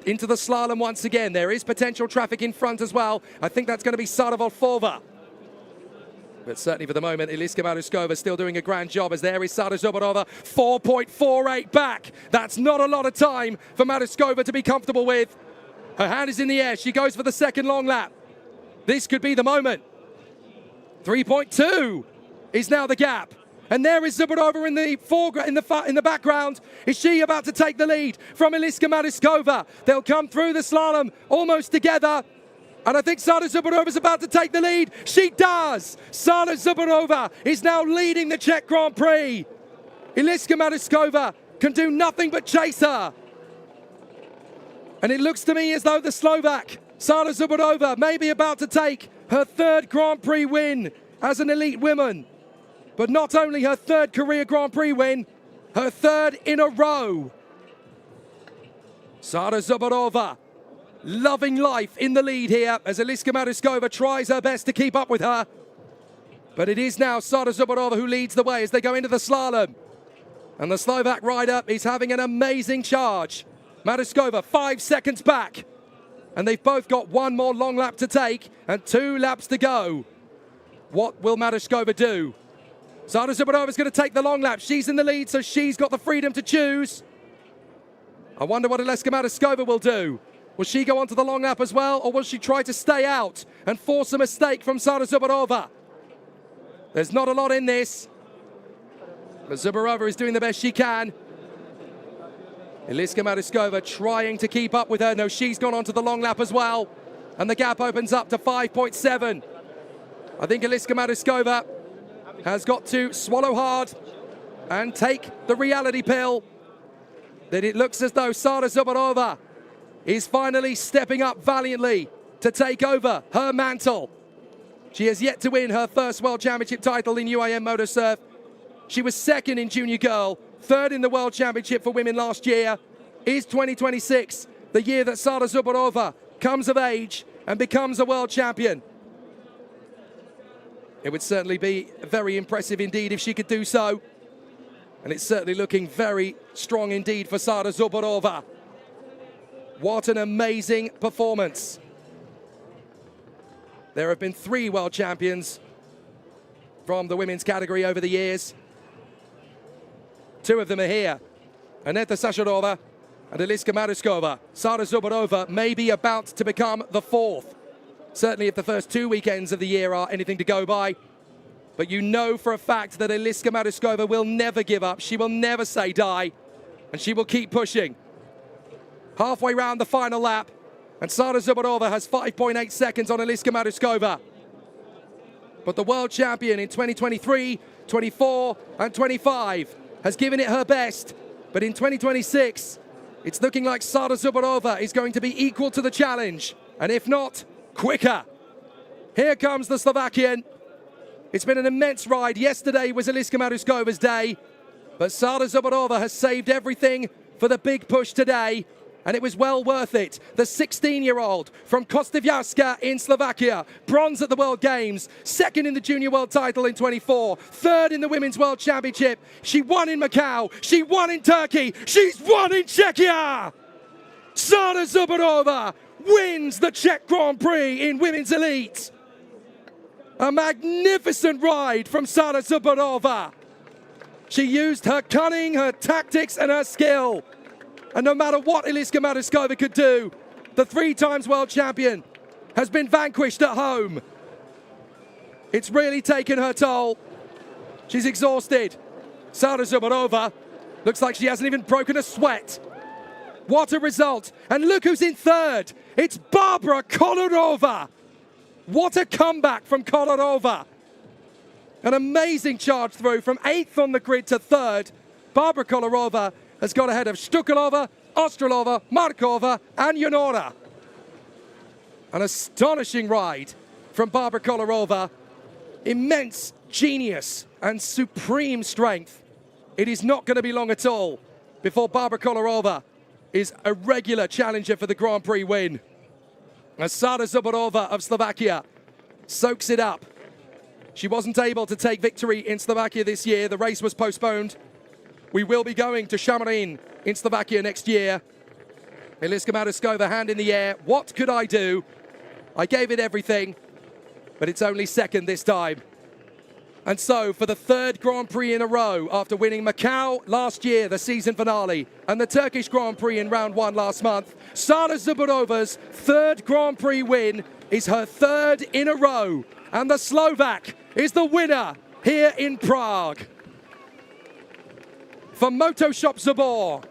into the slalom once again. There is potential traffic in front as well. I think that's going to be Sara Volfova. But certainly for the moment, Eliska Maruskova still doing a grand job, as there is Sada Zubarova, 4.48 back. That's not a lot of time for Maruskova to be comfortable with. Her hand is in the air. She goes for the second long lap. This could be the moment. 3.2 is now the gap. And there is Zubarova in the foreground, in the background. Is she about to take the lead from Eliska Maruskova? They'll come through the slalom almost together. And I think Sada Zubarova is about to take the lead. She does. Sada Zubarova is now leading the Czech Grand Prix. Eliska Maruskova can do nothing but chase her. And it looks to me as though the Slovak, Sada Zubarova, may be about to take her 3rd Grand Prix win as an elite woman. But not only her 3rd career Grand Prix win, her 3rd in a row. Sada Zubarova loving life in the lead here as Eliska Maruskova tries her best to keep up with her. But it is now Sada Zubarova who leads the way as they go into the slalom. And the Slovak rider is having an amazing charge. Maruskova 5 seconds back. And they've both got 1 more long lap to take and 2 laps to go. What will Maruskova do? Sada Zubarova is going to take the long lap. She's in the lead, so she's got the freedom to choose. I wonder what Eliska Maruskova will do. Will she go on to the long lap as well, or will she try to stay out and force a mistake from Sada Zubarova? There's not a lot in this, but Zubarova is doing the best she can. Eliska Maruskova trying to keep up with her. No, she's gone on to the long lap as well, and the gap opens up to 5.7. I think Eliska Maruskova has got to swallow hard and take the reality pill that it looks as though Sada Zubarova is finally stepping up valiantly to take over her mantle. She has yet to win her first World Championship title in UIM Moto Surf. She was 2nd in Junior Girl, 3rd in the World Championship for women last year. Is 2026 the year that Sada Zubarova comes of age and becomes a world champion? It would certainly be very impressive indeed if she could do so. And it's certainly looking very strong indeed for Sada Zubarova. What an amazing performance. There have been 3 world champions from the women's category over the years. 2 of them are here. Aneta Sasharova and Eliska Maruskova. Sada Zubarova may be about to become the 4th. Certainly if the first 2 weekends of the year are anything to go by. But you know for a fact that Eliska Maruskova will never give up. She will never say die. And she will keep pushing. Halfway round the final lap, and Sada Zubarova has 5.8 seconds on Eliska Maruskova. But the world champion in 2023, 24, and 25 has given it her best. But in 2026, it's looking like Sada Zubarova is going to be equal to the challenge, and if not, quicker. Here comes the Slovakian. It's been an immense ride. Yesterday was Eliska Maruskova's day, but Sada Zubarova has saved everything for the big push today. And it was well worth it. The 16-year-old from Kostivjarska in Slovakia, bronze at the World Games, 2nd in the Junior World title in 24, 3rd in the Women's World Championship. She won in Macau, she won in Turkey, she's won in Czechia! Sada Zubarova wins the Czech Grand Prix in Women's Elite. A magnificent ride from Sada Zubarova. She used her cunning, her tactics, and her skill. And no matter what Eliska Maruskova could do, the 3-times world champion has been vanquished at home. It's really taken her toll. She's exhausted. Sada Zubarova looks like she hasn't even broken a sweat. What a result. And look who's in third. It's Barbara Kolarova. What a comeback from Kolarova. An amazing charge through from 8th on the grid to 3rd. Barbara Kolarova has got ahead of Shtukalova, Ostrolova, Markova and Yonora. An astonishing ride from Barbara Kolarova. Immense genius and supreme strength. It is not going to be long at all before Barbara Kolarova is a regular challenger for the Grand Prix win. As Sada Zubarova of Slovakia soaks it up. She wasn't able to take victory in Slovakia this year. The race was postponed. We will be going to Šamorín in Slovakia next year. Eliška Marušková, hand in the air. What could I do? I gave it everything, but it's only second this time. And so, for the 3rd Grand Prix in a row, after winning Macau last year, the season finale, and the Turkish Grand Prix in round 1 last month, Sada Zubarova's 3rd Grand Prix win is her 3rd in a row. And the Slovak is the winner here in Prague. For Motoshop Zabor,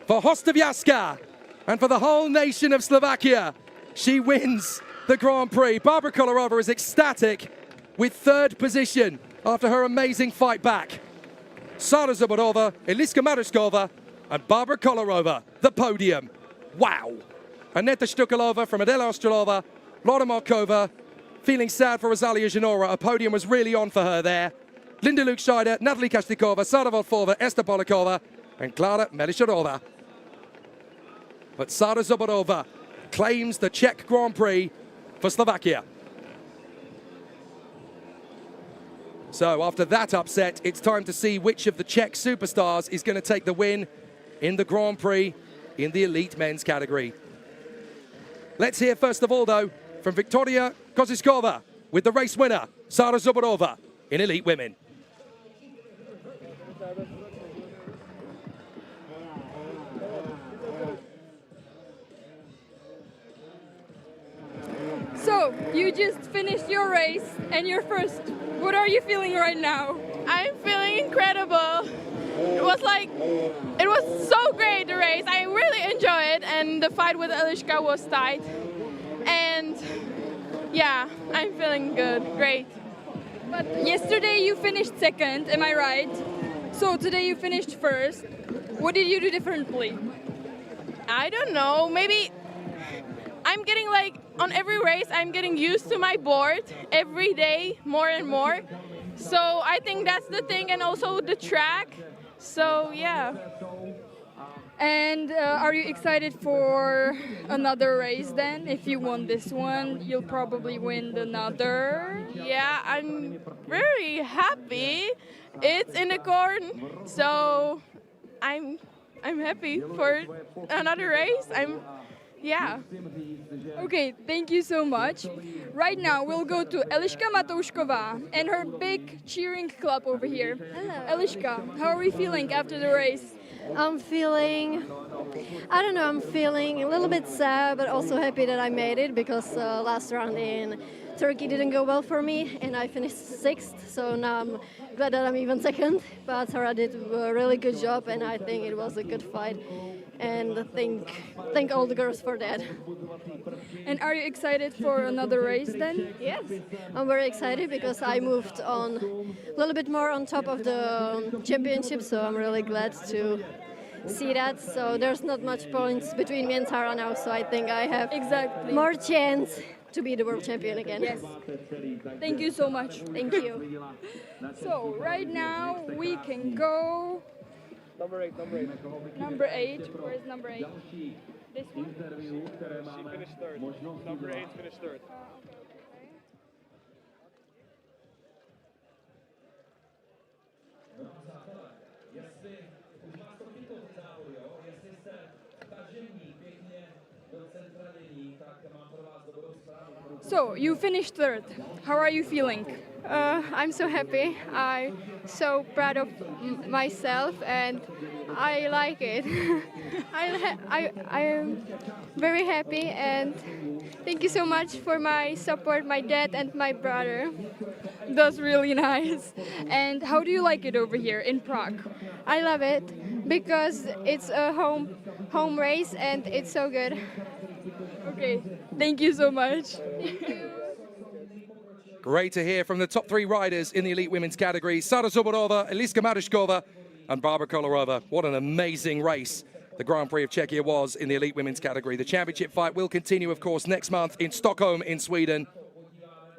for Hostoviaska, and for the whole nation of Slovakia, she wins the Grand Prix. Barbara Kolarova is ecstatic with 3rd position after her amazing fight back. Sada Zubarova, Eliška Marušková, and Barbara Kolarova, the podium. Wow. Aneta Shtukalova from Adela Ostrolova, Laura Markova, feeling sad for Rosalia Janora. A podium was really on for her there. Linda Lukscheider, Natalie Kashnikova, Sara Volfova, Esther Polikova, and Klara Melisharova. But Sada Zubarova claims the Czech Grand Prix for Slovakia. So after that upset, it's time to see which of the Czech superstars is going to take the win in the Grand Prix in the elite men's category. Let's hear first of all, though, from Victoria Koziskova with the race winner, Sada Zubarova, in elite women. So, you just finished your race and you're first. What are you feeling right now? I'm feeling incredible. It was so great, the race. I really enjoyed it, and the fight with Eliška was tight. And yeah, I'm feeling good, great. But yesterday you finished second, am I right? So today you finished first. What did you do differently? I don't know, maybe I'm getting on every race, I'm getting used to my board every day more and more. So I think that's the thing, and also the track. So yeah. And are you excited for another race then? If you won this one, you'll probably win another. Yeah, I'm very happy. It's in the corn, so I'm happy for another race. Yeah. Okay, thank you so much. Right now we'll go to Eliška Matoušková and her big cheering club over here. Hello. Eliška, how are we feeling after the race? I'm feeling a little bit sad, but also happy that I made it, because last round in Turkey didn't go well for me and I finished 6th, so now I'm glad that I'm even second. But Sarah did a really good job and I think it was a good fight, and thank all the girls for that. And are you excited for another race then? Yes, I'm very excited because I moved on a little bit more on top of the championship, so I'm really glad to see that. So there's not much points between me and Sarah now, so I think I have more chance to be the world champion again. Yes. Thank you so much. Thank you. So right now we can go. Number 8. Number 8. Where is number 8? This one? She finished 3rd. Number 8 finished 3rd. So you finished 3rd. How are you feeling? I'm so happy. I'm so proud of myself, and I like it. I am very happy, and thank you you so much for my support, my dad and my brother. That's really nice. And how do you like it over here in Prague? I love it because it's a home race and it's so good. Okay, thank you so much. Great to hear from the top three riders in the elite women's category. Sara Zuborova, Eliska Marushkova, and Barbara Kolarova. What an amazing race the Grand Prix of Czechia was in the elite women's category. The championship fight will continue, of course, next month in Stockholm in Sweden.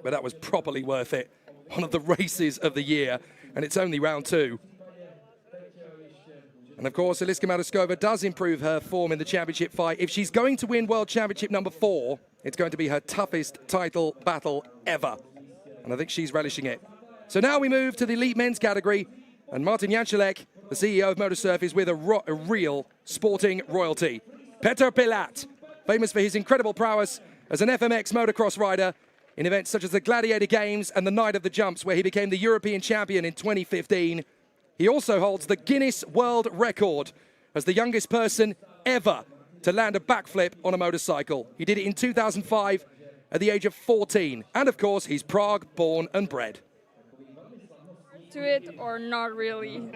But that was properly worth it. One of the races of the year, and it's only round 2. And of course, Eliska Marushkova does improve her form in the championship fight. If she's going to win World Championship number 4, it's going to be her toughest title battle ever. And I think she's relishing it. So now we move to the elite men's category. And Martin Jančelek, the CEO of Motosurf, is with a real sporting royalty. Petr Pilat, famous for his incredible prowess as an FMX motocross rider in events such as the Gladiator Games and the Night of the Jumps, where he became the European champion in 2015. He also holds the Guinness World Record as the youngest person ever to land a backflip on a motorcycle. He did it in 2005 at the age of 14. And of course, he's Prague born and bred. To it or not really?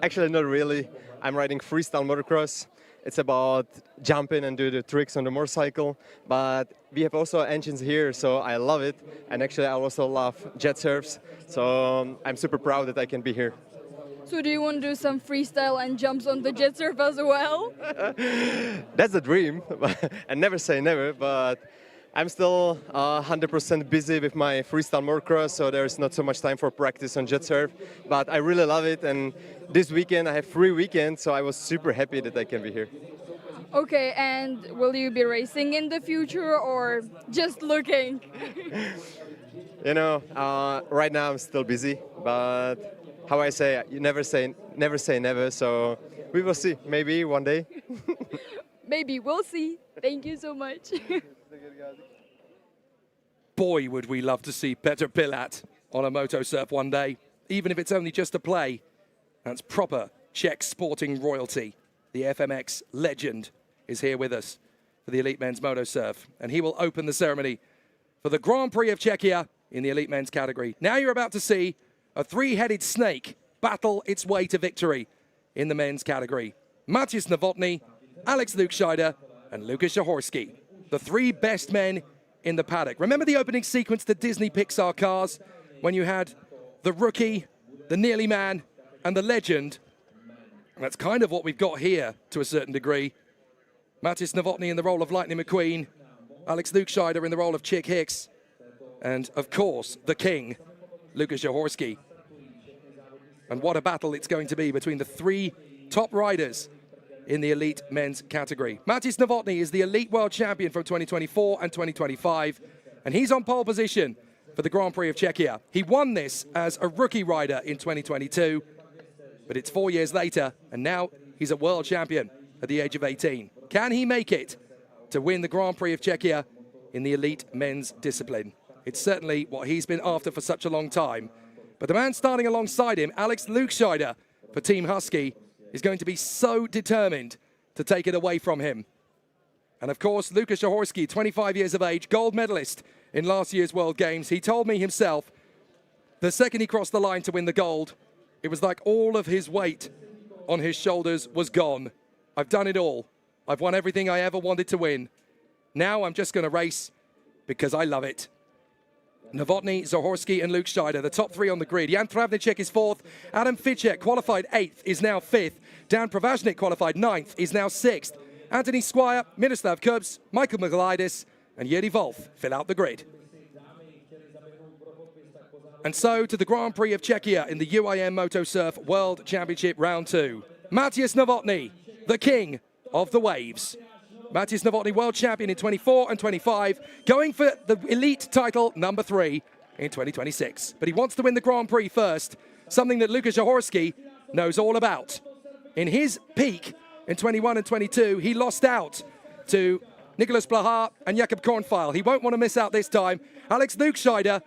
Actually, not really. I'm riding freestyle motocross. It's about jumping and do the tricks on the motorcycle. But we have also engines here, so I love it. And actually, I also love jet surfs. So I'm super proud that I can be here. So do you want to do some freestyle and jumps on the jet surf as well? That's the dream. And never say never, but I'm still 100% busy with my freestyle motocross, so there's not so much time for practice on jet surf. But I really love it, and this weekend I have free weekend, so I was super happy that I can be here. Okay, and will you be racing in the future or just looking? You know, right now I'm still busy, but how I say, you never say never, so we will see, maybe one day. Maybe, we'll see. Thank you so much. Boy, would we love to see Petr Pilat on a Motosurf one day, even if it's only just a play. That's proper Czech sporting royalty. The FMX legend is here with us for the Elite Men's Motosurf, and he will open the ceremony for the Grand Prix of Czechia in the Elite Men's category. Now you're about to see a three-headed snake battle its way to victory in the men's category. Matěj Novotný, Alex Lukscheider, and Lukasz Zahorski, the three best men in the paddock. Remember the opening sequence to Disney Pixar Cars when you had the rookie, the nearly man, and the legend? And that's kind of what we've got here to a certain degree. Matěj Novotný in the role of Lightning McQueen, Alex Lukscheider in the role of Chick Hicks, and of course, the king, Lukasz Zahorski. And what a battle it's going to be between the three top riders in the elite men's category. Matěj Novotný is the elite world champion from 2024 and 2025, and he's on pole position for the Grand Prix of Czechia. He won this as a rookie rider in 2022, but it's 4 years later, and now he's a world champion at the age of 18. Can he make it to win the Grand Prix of Czechia in the elite men's discipline? It's certainly what he's been after for such a long time. But the man starting alongside him, Alex Lukscheider for Team Husky, is going to be so determined to take it away from him. And of course, Lukasz Zahorski, 25 years of age, gold medalist in last year's World Games. He told me himself, the second he crossed the line to win the gold, it was like all of his weight on his shoulders was gone. I've done it all. I've won everything I ever wanted to win. Now I'm just going to race because I love it. Novotný, Zahorski, and Lukscheider, the top three on the grid. Jan Travnicek is fourth. Adam Ficek, qualified 8th, is now 5th. Dan Pravaznik, qualified 9th, is now 6th. Anthony Squire, Miroslav Kurbs, Michael Michailidis, and Jiri Wolf fill out the grid. And so to the Grand Prix of Czechia in the UIM Motosurf World Championship Round 2. Matěj Novotný, the king of the waves. Matěj Novotný, world champion in 24 and 25, going for the elite title number 3 in 2026. But he wants to win the Grand Prix first, something that Lukasz Zahorski knows all about. In his peak in 21 and 22, he lost out to Nicolas Blahar and Jakob Kornfeil. He won't want to miss out this time. Alex Lukscheider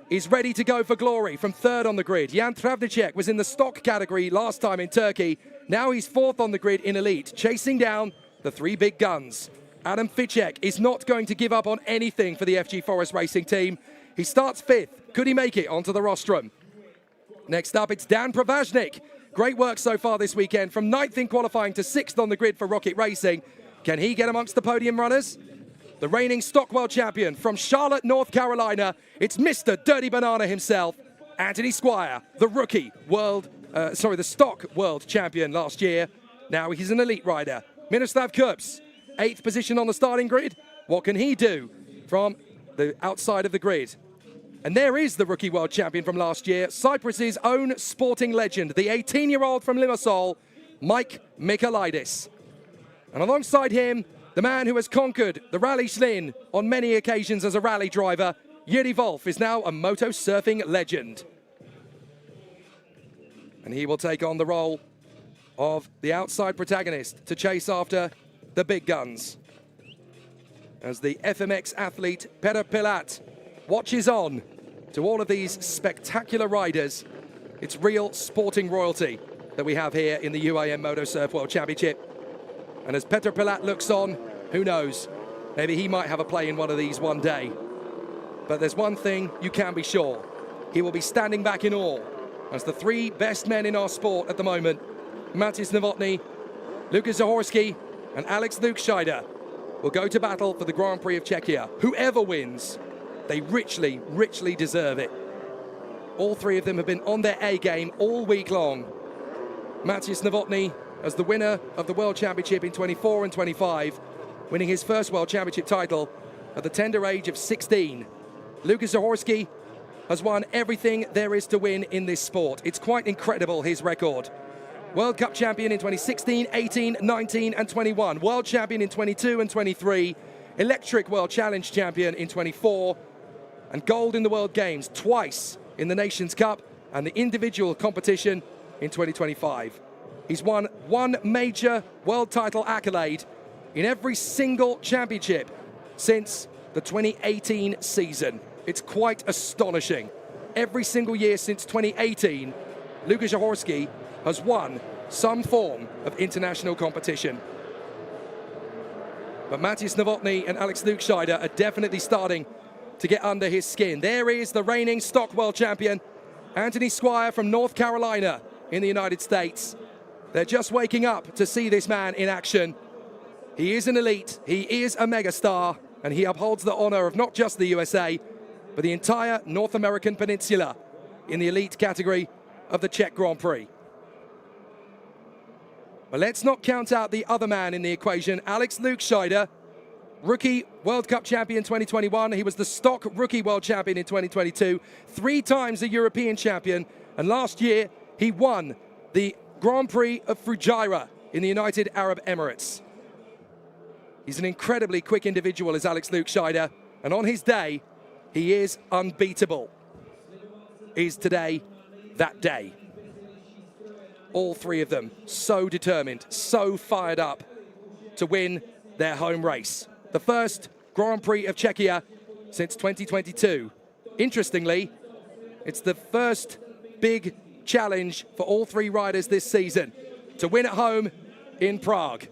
is ready to go for glory from 3rd on the grid. Jan Travnicek was in the stock category last time in Turkey. Now he's 4th on the grid in elite, chasing down the three big guns, Adam Ficek is not going to give up on anything for the FG Forest Racing team. He starts 5th. Could he make it onto the rostrum? Next up, it's Dan Pravaznik. Great work so far this weekend, from 9th in qualifying to 6th on the grid for Rocket Racing. Can he get amongst the podium runners? The reigning stock world champion from Charlotte, North Carolina. It's Mr. Dirty Banana himself, Anthony Squire, the the stock world champion last year. Now he's an elite rider. Miroslav Kups, 8th position on the starting grid. What can he do from the outside of the grid? And there is the rookie world champion from last year, Cyprus's own sporting legend, the 18-year-old from Limassol, Mike Michailidis. And alongside him, the man who has conquered the Rally Schlinn on many occasions as a rally driver, Yuri Wolf, is now a moto surfing legend. And he will take on the role of the outside protagonist to chase after the big guns. As the FMX athlete Petr Pilat watches on to all of these spectacular riders, it's real sporting royalty that we have here in the UIM Moto Surf World Championship. And as Petr Pilat looks on, who knows, maybe he might have a play in one of these one day. But there's one thing you can be sure. He will be standing back in awe as the 3 best men in our sport at the moment, Matěj Novotný, Lukas Zahorski, and Alex Lukscheider, will go to battle for the Grand Prix of Czechia. Whoever wins, they richly, richly deserve it. All 3 of them have been on their A game all week long. Matěj Novotný as the winner of the World Championship in 24 and 25, winning his first World Championship title at the tender age of 16. Lukas Zahorski has won everything there is to win in this sport. It's quite incredible, his record. World Cup champion in 2016, 18, 19 and 21. World champion in 22 and 23. Electric World Challenge champion in 24. And gold in the World Games twice in the Nations Cup and the individual competition in 2025. He's won 1 major world title accolade in every single championship since the 2018 season. It's quite astonishing. Every single year since 2018, Lukas Zahorski has won some form of international competition. But Matěj Novotný and Alex Lukscheider are definitely starting to get under his skin. There is the reigning stock world champion, Anthony Squire from North Carolina in the United States. They're just waking up to see this man in action. He is an elite, he is a megastar, and he upholds the honor of not just the USA, but the entire North American peninsula in the elite category of the Czech Grand Prix. But let's not count out the other man in the equation, Alex Lukscheider, rookie World Cup champion 2021. He was the stock rookie world champion in 2022, 3 times a European champion, and last year he won the Grand Prix of Fujairah in the United Arab Emirates. He's an incredibly quick individual, as Alex Lukscheider, and on his day, he is unbeatable. Is today that day? All 3 of them so determined, so fired up to win their home race. The first Grand Prix of Czechia since 2022. Interestingly, it's the first big challenge for all 3 riders this season to win at home in Prague.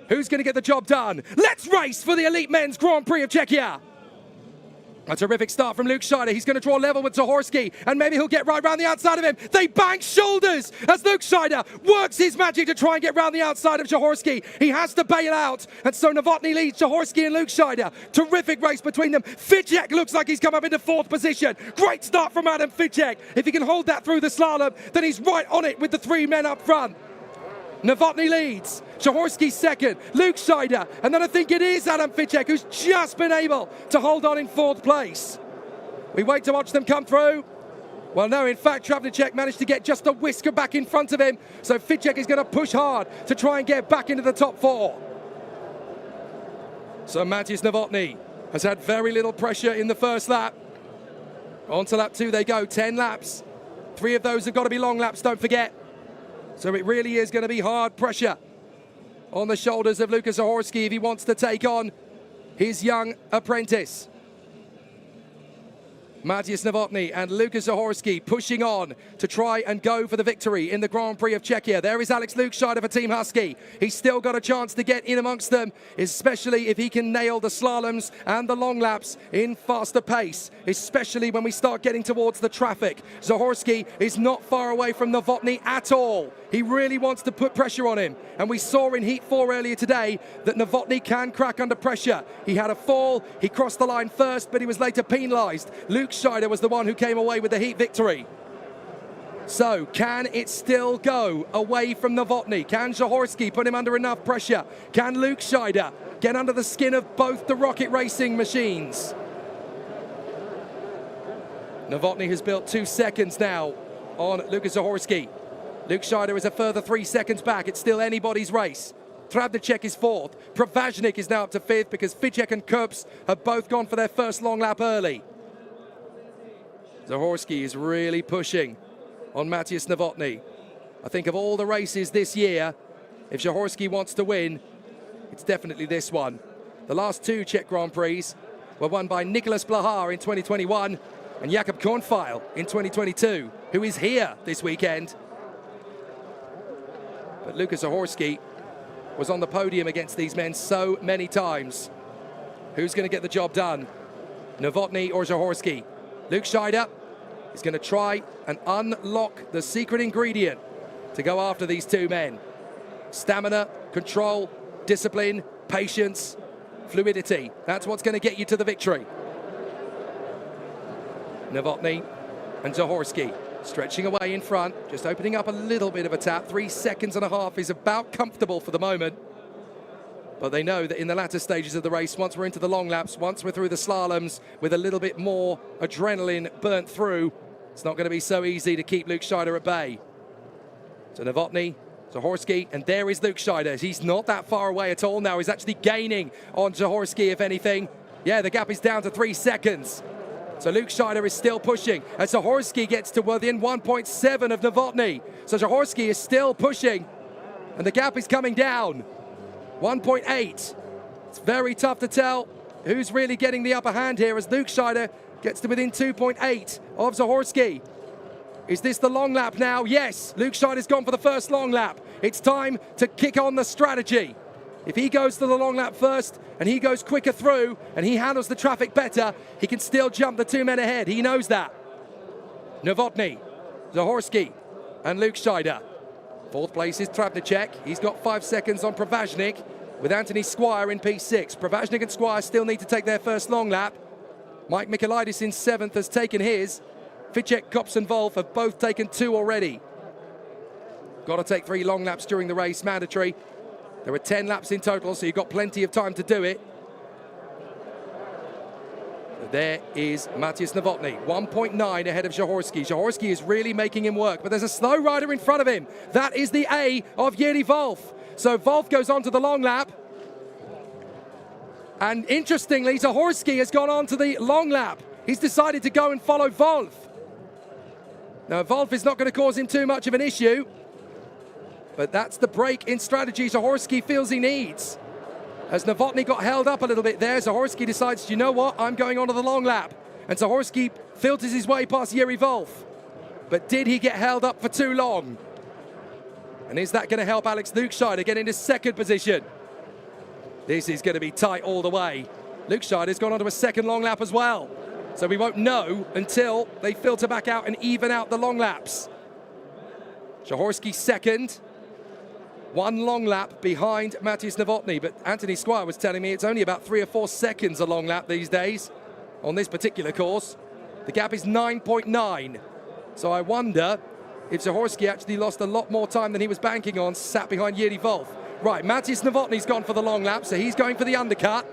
Who's going to get the job done? Let's race for the elite men's Grand Prix of Czechia. A terrific start from Lukscheider. He's going to draw level with Zahorski, and maybe he'll get right round the outside of him. They bang shoulders as Lukscheider works his magic to try and get round the outside of Zahorski. He has to bail out, and so Novotný leads Zahorski and Lukscheider. Terrific race between them. Ficek looks like he's come up into 4th position. Great start from Adam Ficek. If he can hold that through the slalom, then he's right on it with the 3 men up front. Novotný leads, Zahorski 2nd, Lukscheider, and then I think it is Adam Ficek who's just been able to hold on in 4th place. We wait to watch them come through. Well, no, in fact, Travnicek managed to get just a whisker back in front of him, so Ficek is going to push hard to try and get back into the top 4. So Matěj Novotný has had very little pressure in the first lap. On to lap 2 they go, 10 laps. 3 of those have got to be long laps, don't forget. So it really is going to be hard pressure on the shoulders of Lukas Zahorski if he wants to take on his young apprentice. Maciej Novotny and Lukas Zahorski pushing on to try and go for the victory in the Grand Prix of Czechia. There is Alex Lukscheider for Team Husky. He's still got a chance to get in amongst them, especially if he can nail the slaloms and the long laps in faster pace, especially when we start getting towards the traffic. Zahorski is not far away from Novotny at all. He really wants to put pressure on him. And we saw in Heat 4 earlier today that Novotny can crack under pressure. He had a fall, he crossed the line first, but he was later penalised. Lukscheider was the one who came away with the heat victory. So, can it still go away from Novotny? Can Zahorski put him under enough pressure? Can Lukscheider get under the skin of both the rocket racing machines? Novotny has built 2 seconds now on Lukas Zahorski. Lukscheider is a further 3 seconds back. It's still anybody's race. Travnicek is 4th. Pravaznik is now up to 5th because Ficek and Kups have both gone for their first long lap early. Zahorski is really pushing on Maciej Novotny. I think of all the races this year, if Zahorski wants to win, it's definitely this one. The last 2 Czech Grand Prix were won by Nicholas Blahar in 2021 and Jakob Kornfeil in 2022, who is here this weekend. But Lukas Zahorski was on the podium against these men so many times. Who's going to get the job done? Novotny or Zahorski? Lukscheider is going to try and unlock the secret ingredient to go after these 2 men. Stamina, control, discipline, patience, fluidity. That's what's going to get you to the victory. Novotny and Zahorski stretching away in front, just opening up a little bit of a tap. 3.5 seconds is about comfortable for the moment. But they know that in the latter stages of the race, once we're into the long laps, once we're through the slaloms with a little bit more adrenaline burnt through, it's not going to be so easy to keep Lukscheider at bay. So Novotny, Zahorski, and there is Lukscheider. He's not that far away at all now. He's actually gaining on Zahorski, if anything. Yeah, the gap is down to 3 seconds. So Lukscheider is still pushing as Zahorski gets to within 1.7 of Novotny. So Zahorski is still pushing and the gap is coming down. 1.8. It's very tough to tell who's really getting the upper hand here as Lukscheider gets to within 2.8 of Zahorski. Is this the long lap now? Yes, Lukscheider's gone for the first long lap. It's time to kick on the strategy. If he goes to the long lap first and he goes quicker through and he handles the traffic better, he can still jump the 2 men ahead. He knows that. Novotny, Zahorski and Lukscheider. 4th place is Travnicek. He's got 5 seconds on Pravaznik with Anthony Squire in P6. Pravaznik and Squire still need to take their first long lap. Mike Michailidis in 7th has taken his. Ficek, Kops and Wolf have both taken 2 already. Got to take 3 long laps during the race, mandatory. There were 10 laps in total, so you've got plenty of time to do it. There is Maciej Novotny, 1.9 ahead of Zahorski. Zahorski is really making him work, but there's a slow rider in front of him. That is the A of Jiří Wolf. So Wolf goes on to the long lap. And interestingly, Zahorski has gone on to the long lap. He's decided to go and follow Wolf. Now, Wolf is not going to cause him too much of an issue. But that's the break in strategy Zahorski feels he needs. As Novotny got held up a little bit there, Zahorski decides, you know what, I'm going on to the long lap. And Zahorski filters his way past Jiří Wolf. But did he get held up for too long? And is that going to help Alex Lukscheider get into 2nd position? This is going to be tight all the way. Lukscheider's gone on to a 2nd long lap as well. So we won't know until they filter back out and even out the long laps. Zahorski 2nd. 1 long lap behind Maciej Novotny, but Anthony Squire was telling me it's only about 3 or 4 seconds a long lap these days on this particular course. The gap is 9.9. So I wonder if Zahorski actually lost a lot more time than he was banking on, sat behind Jiří Wolf. Right, Maciej Novotny's gone for the long lap, so he's going for the undercut.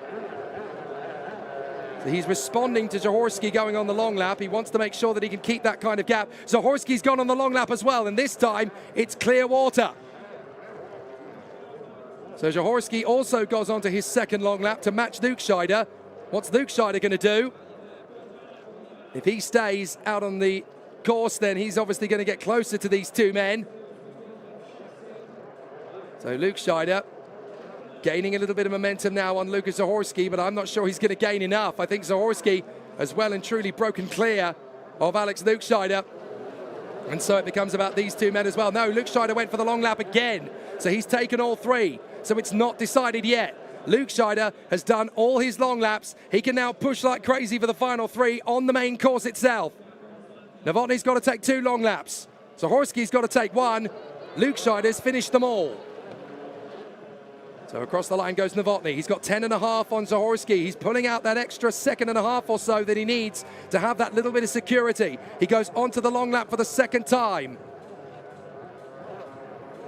So he's responding to Zahorski going on the long lap. He wants to make sure that he can keep that kind of gap. Zahorski's gone on the long lap as well, and this time it's clear water. So Zahorski also goes on to his 2nd long lap to match Lukscheider. What's Lukscheider going to do? If he stays out on the course, then he's obviously going to get closer to these 2 men. So Lukscheider Gaining a little bit of momentum now on Lukas Zahorski, but I'm not sure he's going to gain enough. I think Zahorski has well and truly broken clear of Alex Lukscheider. And so it becomes about these two men as well. No, Lukscheider went for the long lap again. So he's taken all three. So it's not decided yet. Lukscheider has done all his long laps. He can now push like crazy for the final three on the main course itself. Novotny's got to take 2 long laps. Zahorski's got to take 1. Lukscheider's finished them all. So across the line goes Novotny. He's got 10.5 on Zahorski. He's pulling out that extra 1.5 or so that he needs to have that little bit of security. He goes onto the long lap for the second time.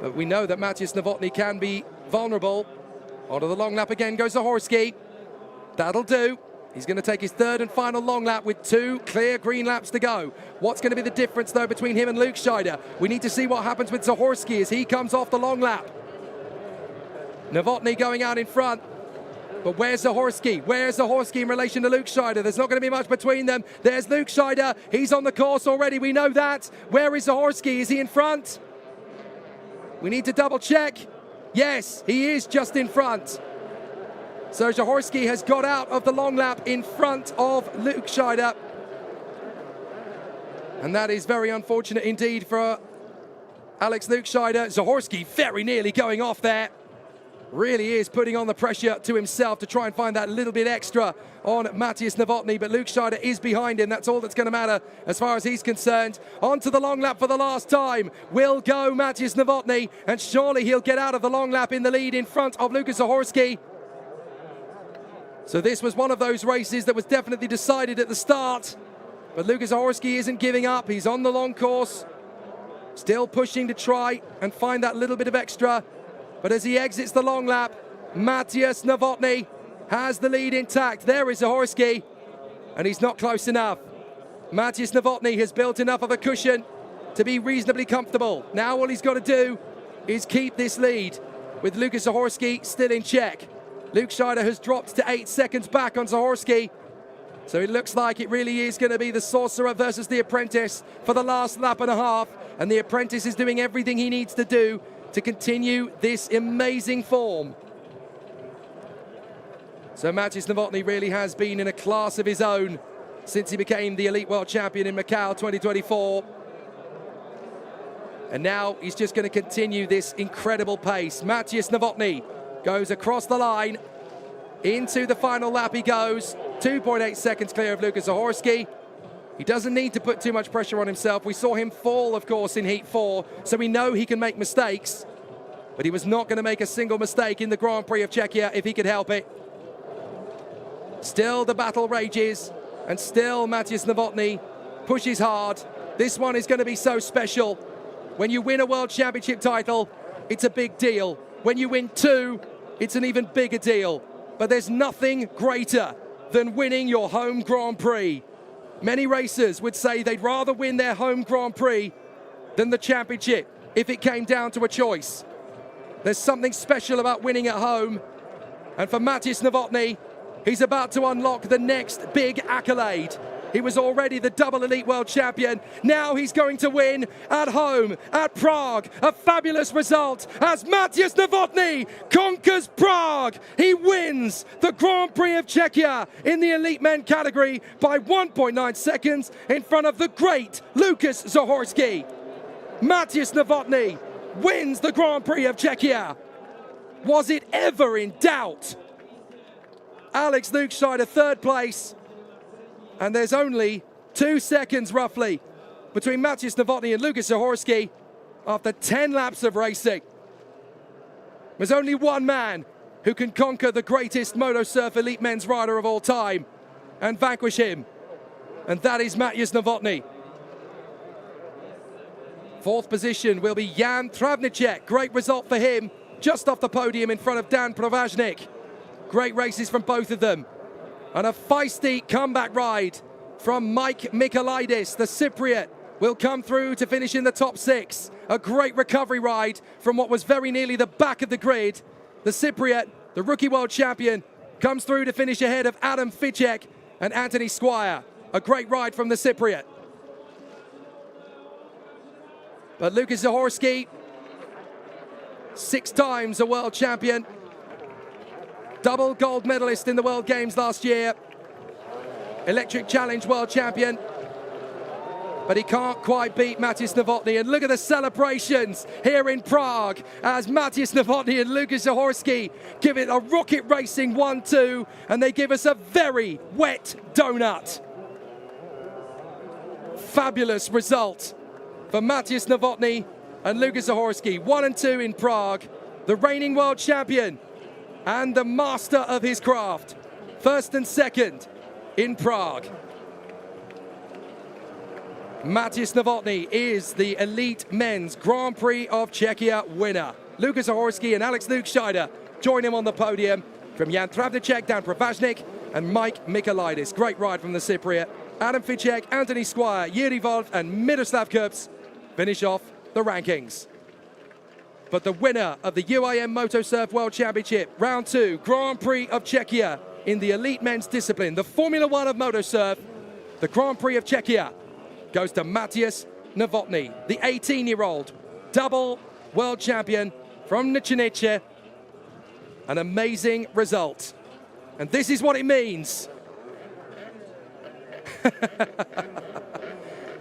But we know that Matthias Novotny can be vulnerable. Onto the long lap again goes Zahorski. That'll do. He's going to take his 3rd and final long lap with 2 clear green laps to go. What's going to be the difference, though, between him and Lukscheider? We need to see what happens with Zahorski as he comes off the long lap. Novotny going out in front. But where's Zahorski? Where's Zahorski in relation to Lukscheider? There's not going to be much between them. There's Lukscheider. He's on the course already. We know that. Where is Zahorski? Is he in front? We need to double check. Yes, he is just in front. So Zahorski has got out of the long lap in front of Lukscheider. And that is very unfortunate indeed for Alex Lukscheider. Zahorski very nearly going off there. Really is putting on the pressure to himself to try and find that little bit extra on Matthias Novotny, but Lukscheider is behind him. That's all that's going to matter as far as he's concerned. Onto the long lap for the last time will go Matthias Novotny, and surely he'll get out of the long lap in the lead in front of Lukas Zahorski. So this was one of those races that was definitely decided at the start, but Lukas Zahorski isn't giving up. He's on the long course, still pushing to try and find that little bit of extra. But as he exits the long lap, Matthias Novotny has the lead intact. There is Zahorski, and he's not close enough. Matthias Novotny has built enough of a cushion to be reasonably comfortable. Now all he's got to do is keep this lead with Lukas Zahorski still in check. Lukscheider has dropped to 8 seconds back on Zahorski. So it looks like it really is going to be the Sorcerer versus the Apprentice for the last lap and a half. And the Apprentice is doing everything he needs to do to continue this amazing form. So Matthias Novotny really has been in a class of his own since he became the Elite World Champion in Macau 2024. And now he's just going to continue this incredible pace. Matthias Novotny goes across the line. Into the final lap he goes. 2.8 seconds clear of Lukas Zahorski. He doesn't need to put too much pressure on himself. We saw him fall, of course, in Heat 4, so we know he can make mistakes. But he was not going to make a single mistake in the Grand Prix of Czechia if he could help it. Still the battle rages, and still Matthias Novotny pushes hard. This one is going to be so special. When you win a World Championship title, it's a big deal. When you win 2, it's an even bigger deal. But there's nothing greater than winning your home Grand Prix. Many racers would say they'd rather win their home Grand Prix than the championship if it came down to a choice. There's something special about winning at home. And for Matthias Novotny, he's about to unlock the next big accolade. He was already the double Elite World Champion. Now he's going to win at home, at Prague. A fabulous result as Matthias Novotny conquers Prague. He wins the Grand Prix of Czechia in the Elite Men category by 1.9 seconds in front of the great Lukas Zahorski. Matthias Novotny wins the Grand Prix of Czechia. Was it ever in doubt? Alex Lukscheider, 3rd place. And there's only 2 seconds, roughly, between Matthias Novotny and Lukas Zahorski after 10 laps of racing. There's only one man who can conquer the greatest Moto-Surf Elite Men's rider of all time and vanquish him, and that is Matthias Novotny. 4th position will be Jan Travnicek. Great result for him, just off the podium in front of Dan Provaznik. Great races from both of them. And a feisty comeback ride from Mike Michailidis. The Cypriot will come through to finish in the top 6. A great recovery ride from what was very nearly the back of the grid. The Cypriot, the rookie world champion, comes through to finish ahead of Adam Ficek and Anthony Squire. A great ride from the Cypriot. But Lukas Zahorski, 6 times a world champion, double gold medalist in the World Games last year, Electric Challenge world champion. But he can't quite beat Matěj Novotný. And look at the celebrations here in Prague as Matěj Novotný and Lukas Zahorski give it a rocket racing 1-2, and they give us a very wet donut. Fabulous result for Matěj Novotný and Lukas Zahorski. 1 and 2 in Prague. The reigning world champion and the master of his craft. First and second in Prague. Matěj Novotný is the elite men's Grand Prix of Czechia winner. Lukas Zahorski and Alex Lukscheider join him on the podium. From Jan Travnicek, Dan Pravaznik and Mike Michailidis. Great ride from the Cypriot. Adam Ficek, Anthony Squire, Yuri Wolf and Miroslav Kups finish off the rankings. But the winner of the UIM Moto Surf World Championship, round 2, Grand Prix of Czechia in the elite men's discipline, the Formula 1 of Moto Surf, the Grand Prix of Czechia, goes to Matěj Novotný, the 18-year-old double world champion from Nechanice. An amazing result. And this is what it means.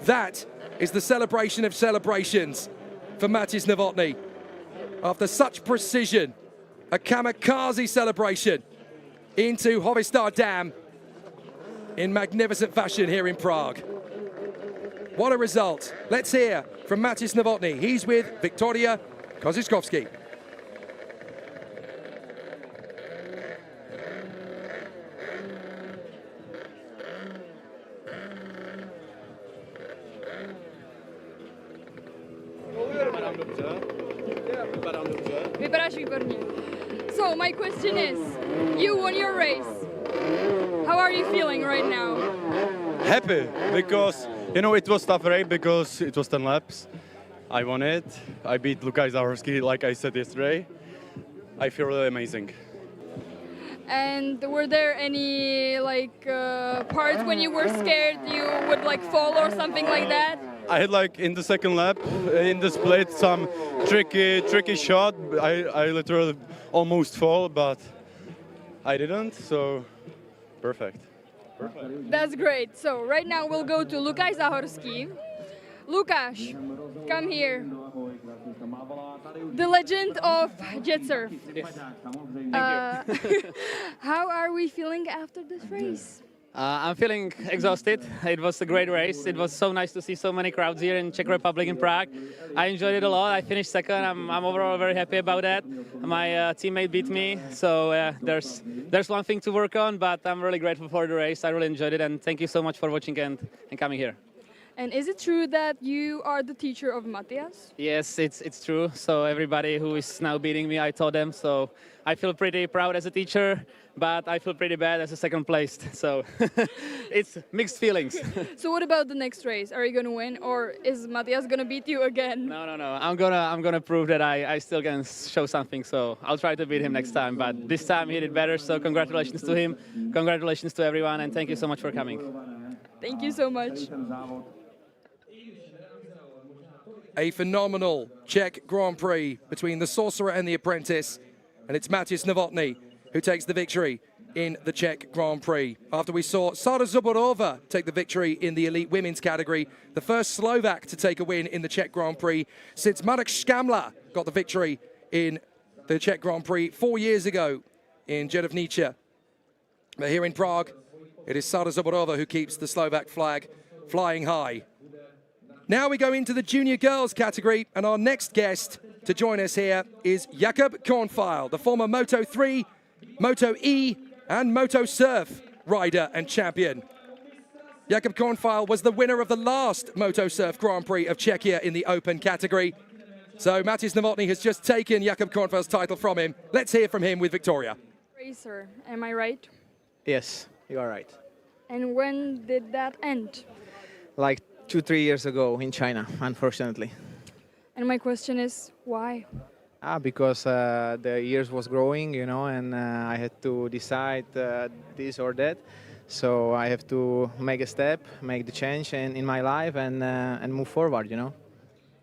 That is the celebration of celebrations for Matěj Novotný. After such precision, a kamikaze celebration into Hovistar Dam in magnificent fashion here in Prague. What a result. Let's hear from Matěj Novotný. He's with Victoria Kozičkovsky. Vypadáš výborně. So my question is, you won your race. How are you feeling right now? Happy, because it was tough race because it was 10 laps. I won it. I beat Lukas Zahorski, like I said yesterday. I feel really amazing. And were there any parts when you were scared you would fall or something like that? I had in the second lap in the split some tricky shot. I literally almost fall, but I didn't. So perfect. That's great. So right now we'll go to Lukas Zahorski. Lukas, come here. The legend of jet surf. Yes. How are we feeling after this race? I'm feeling exhausted. It was a great race. It was so nice to see so many crowds here in Czech Republic in Prague. I enjoyed it a lot. I finished second. I'm overall very happy about that. My teammate beat me, so there's one thing to work on, but I'm really grateful for the race. I really enjoyed it, and thank you so much for watching and coming here. And is it true that you are the teacher of Matthias? Yes, it's true. So everybody who is now beating me, I taught them. So I feel pretty proud as a teacher, but I feel pretty bad as a second placed. So it's mixed feelings. So what about the next race? Are you going to win, or is Matthias going to beat you again? No. I'm gonna prove that I still can show something. So I'll try to beat him next time. But this time he did better. So congratulations to him. Congratulations to everyone, and thank you so much for coming. Thank you so much. A phenomenal Czech Grand Prix between the Sorcerer and the Apprentice. And it's Matěj Novotný who takes the victory in the Czech Grand Prix. After we saw Sara Zuborova take the victory in the elite women's category, the first Slovak to take a win in the Czech Grand Prix since Marek Škamla got the victory in the Czech Grand Prix 4 years ago in Jedovnice. But here in Prague, it is Sara Zuborova who keeps the Slovak flag flying high. Now we go into the junior girls category, and our next guest to join us here is Jakob Kornfeil, the former Moto 3, Moto E and Moto Surf rider and champion. Jakob Kornfeil was the winner of the last Moto Surf Grand Prix of Czechia in the open category. So Matěj Novotný has just taken Jakob Kornfeil's title from him. Let's hear from him with Victoria. Racer, am I right? Yes, you are right. And when did that end? 2-3 years ago in China, unfortunately. And my question is, why? Because the years was growing, and I had to decide this or that. So I have to make a step, make the change in my life and move forward,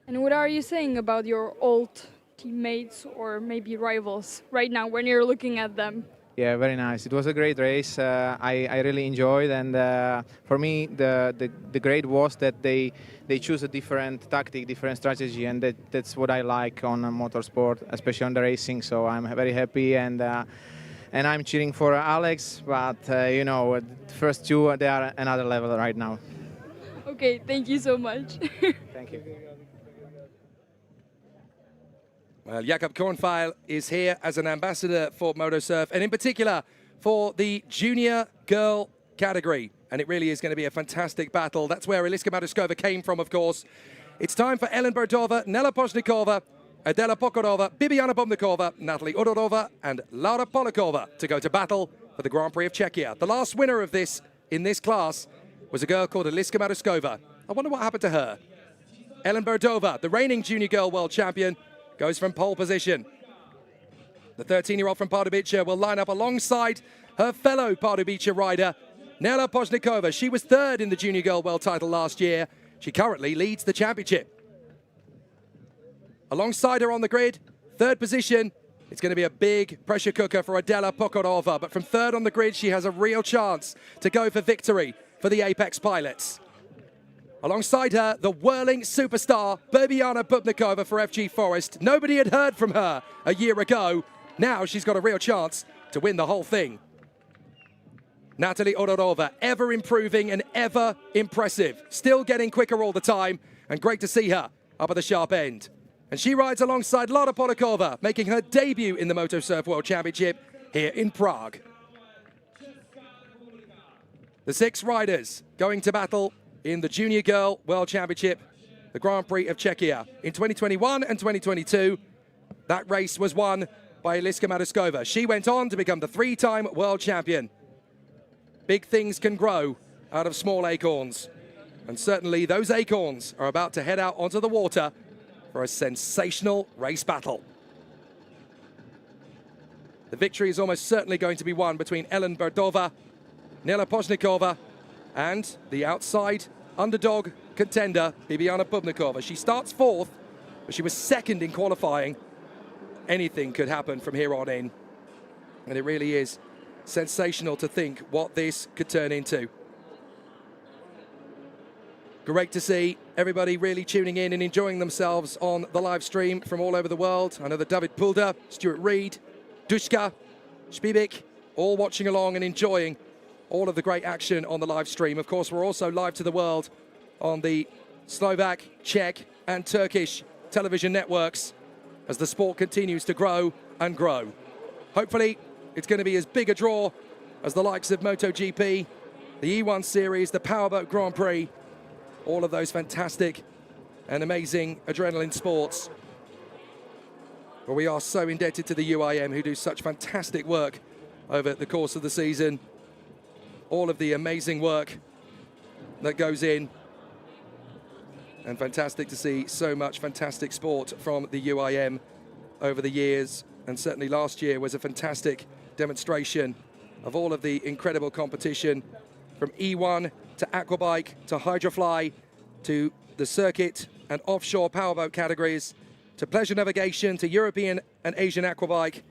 And what are you saying about your old teammates or maybe rivals right now when you're looking at them? Yeah, very nice. It was a great race. I really enjoyed, and for me, the great was that they choose a different tactic, different strategy, and that's what I like on motorsport, especially on the racing. So I'm very happy, and I'm cheering for Alex. But you know, the first two, they are another level right now. Okay, thank you so much. Thank you. Well, Jakob Kornfeil is here as an ambassador for MotoSurf, and in particular for the junior girl category. And it really is going to be a fantastic battle. That's where Eliska Matuskova came from, of course. It's time for Ellen Berdova, Nela Poznikova, Adela Pokorova, Bibiana Bubnikova, Natalie Udorova, and Laura Polikova to go to battle for the Grand Prix of Czechia. The last winner of this in this class was a girl called Eliska Matuskova. I wonder what happened to her. Ellen Berdova, the reigning junior girl world champion, goes from pole position. The 13-year-old from Pardubice will line up alongside her fellow Pardubice rider, Nela Poznikova. She was third in the junior girl world title last year. She currently leads the championship. Alongside her on the grid, third position, it's going to be a big pressure cooker for Adela Pokorova. But from third on the grid, she has a real chance to go for victory for the Apex pilots. Alongside her, the whirling superstar, Bibiana Bubnikova for FG Forest. Nobody had heard from her a year ago. Now she's got a real chance to win the whole thing. Natalie Odorova, ever improving and ever impressive. Still getting quicker all the time, and great to see her up at the sharp end. And she rides alongside Laura Polikova, making her debut in the MotoSurf World Championship here in Prague. The 6 riders going to battle in the Junior Girl World Championship, the Grand Prix of Czechia. In 2021 and 2022, that race was won by Eliska Matuskova. She went on to become the 3-time world champion. Big things can grow out of small acorns. And certainly those acorns are about to head out onto the water for a sensational race battle. The victory is almost certainly going to be won between Ellen Berdova, Nela Poznikova, and the outside underdog contender, Bibiana Bubnikova. She starts 4th, but she was 2nd in qualifying. Anything could happen from here on in. And it really is sensational to think what this could turn into. Great to see everybody really tuning in and enjoying themselves on the live stream from all over the world. I know that David Pulder, Stuart Reed, Duška, Špibik, all watching along and enjoying all of the great action on the live stream. Of course, we're also live to the world on the Slovak, Czech, and Turkish television networks as the sport continues to grow and grow. Hopefully, it's going to be as big a draw as the likes of MotoGP, the E1 Series, the Powerboat Grand Prix, all of those fantastic and amazing adrenaline sports. But we are so indebted to the UIM, who do such fantastic work over the course of the season. All of the amazing work that goes in. And fantastic to see so much fantastic sport from the UIM over the years. And certainly last year was a fantastic demonstration of all of the incredible competition, from E1 to aquabike to hydrofly to the circuit and offshore powerboat categories to pleasure navigation to European and Asian aquabike,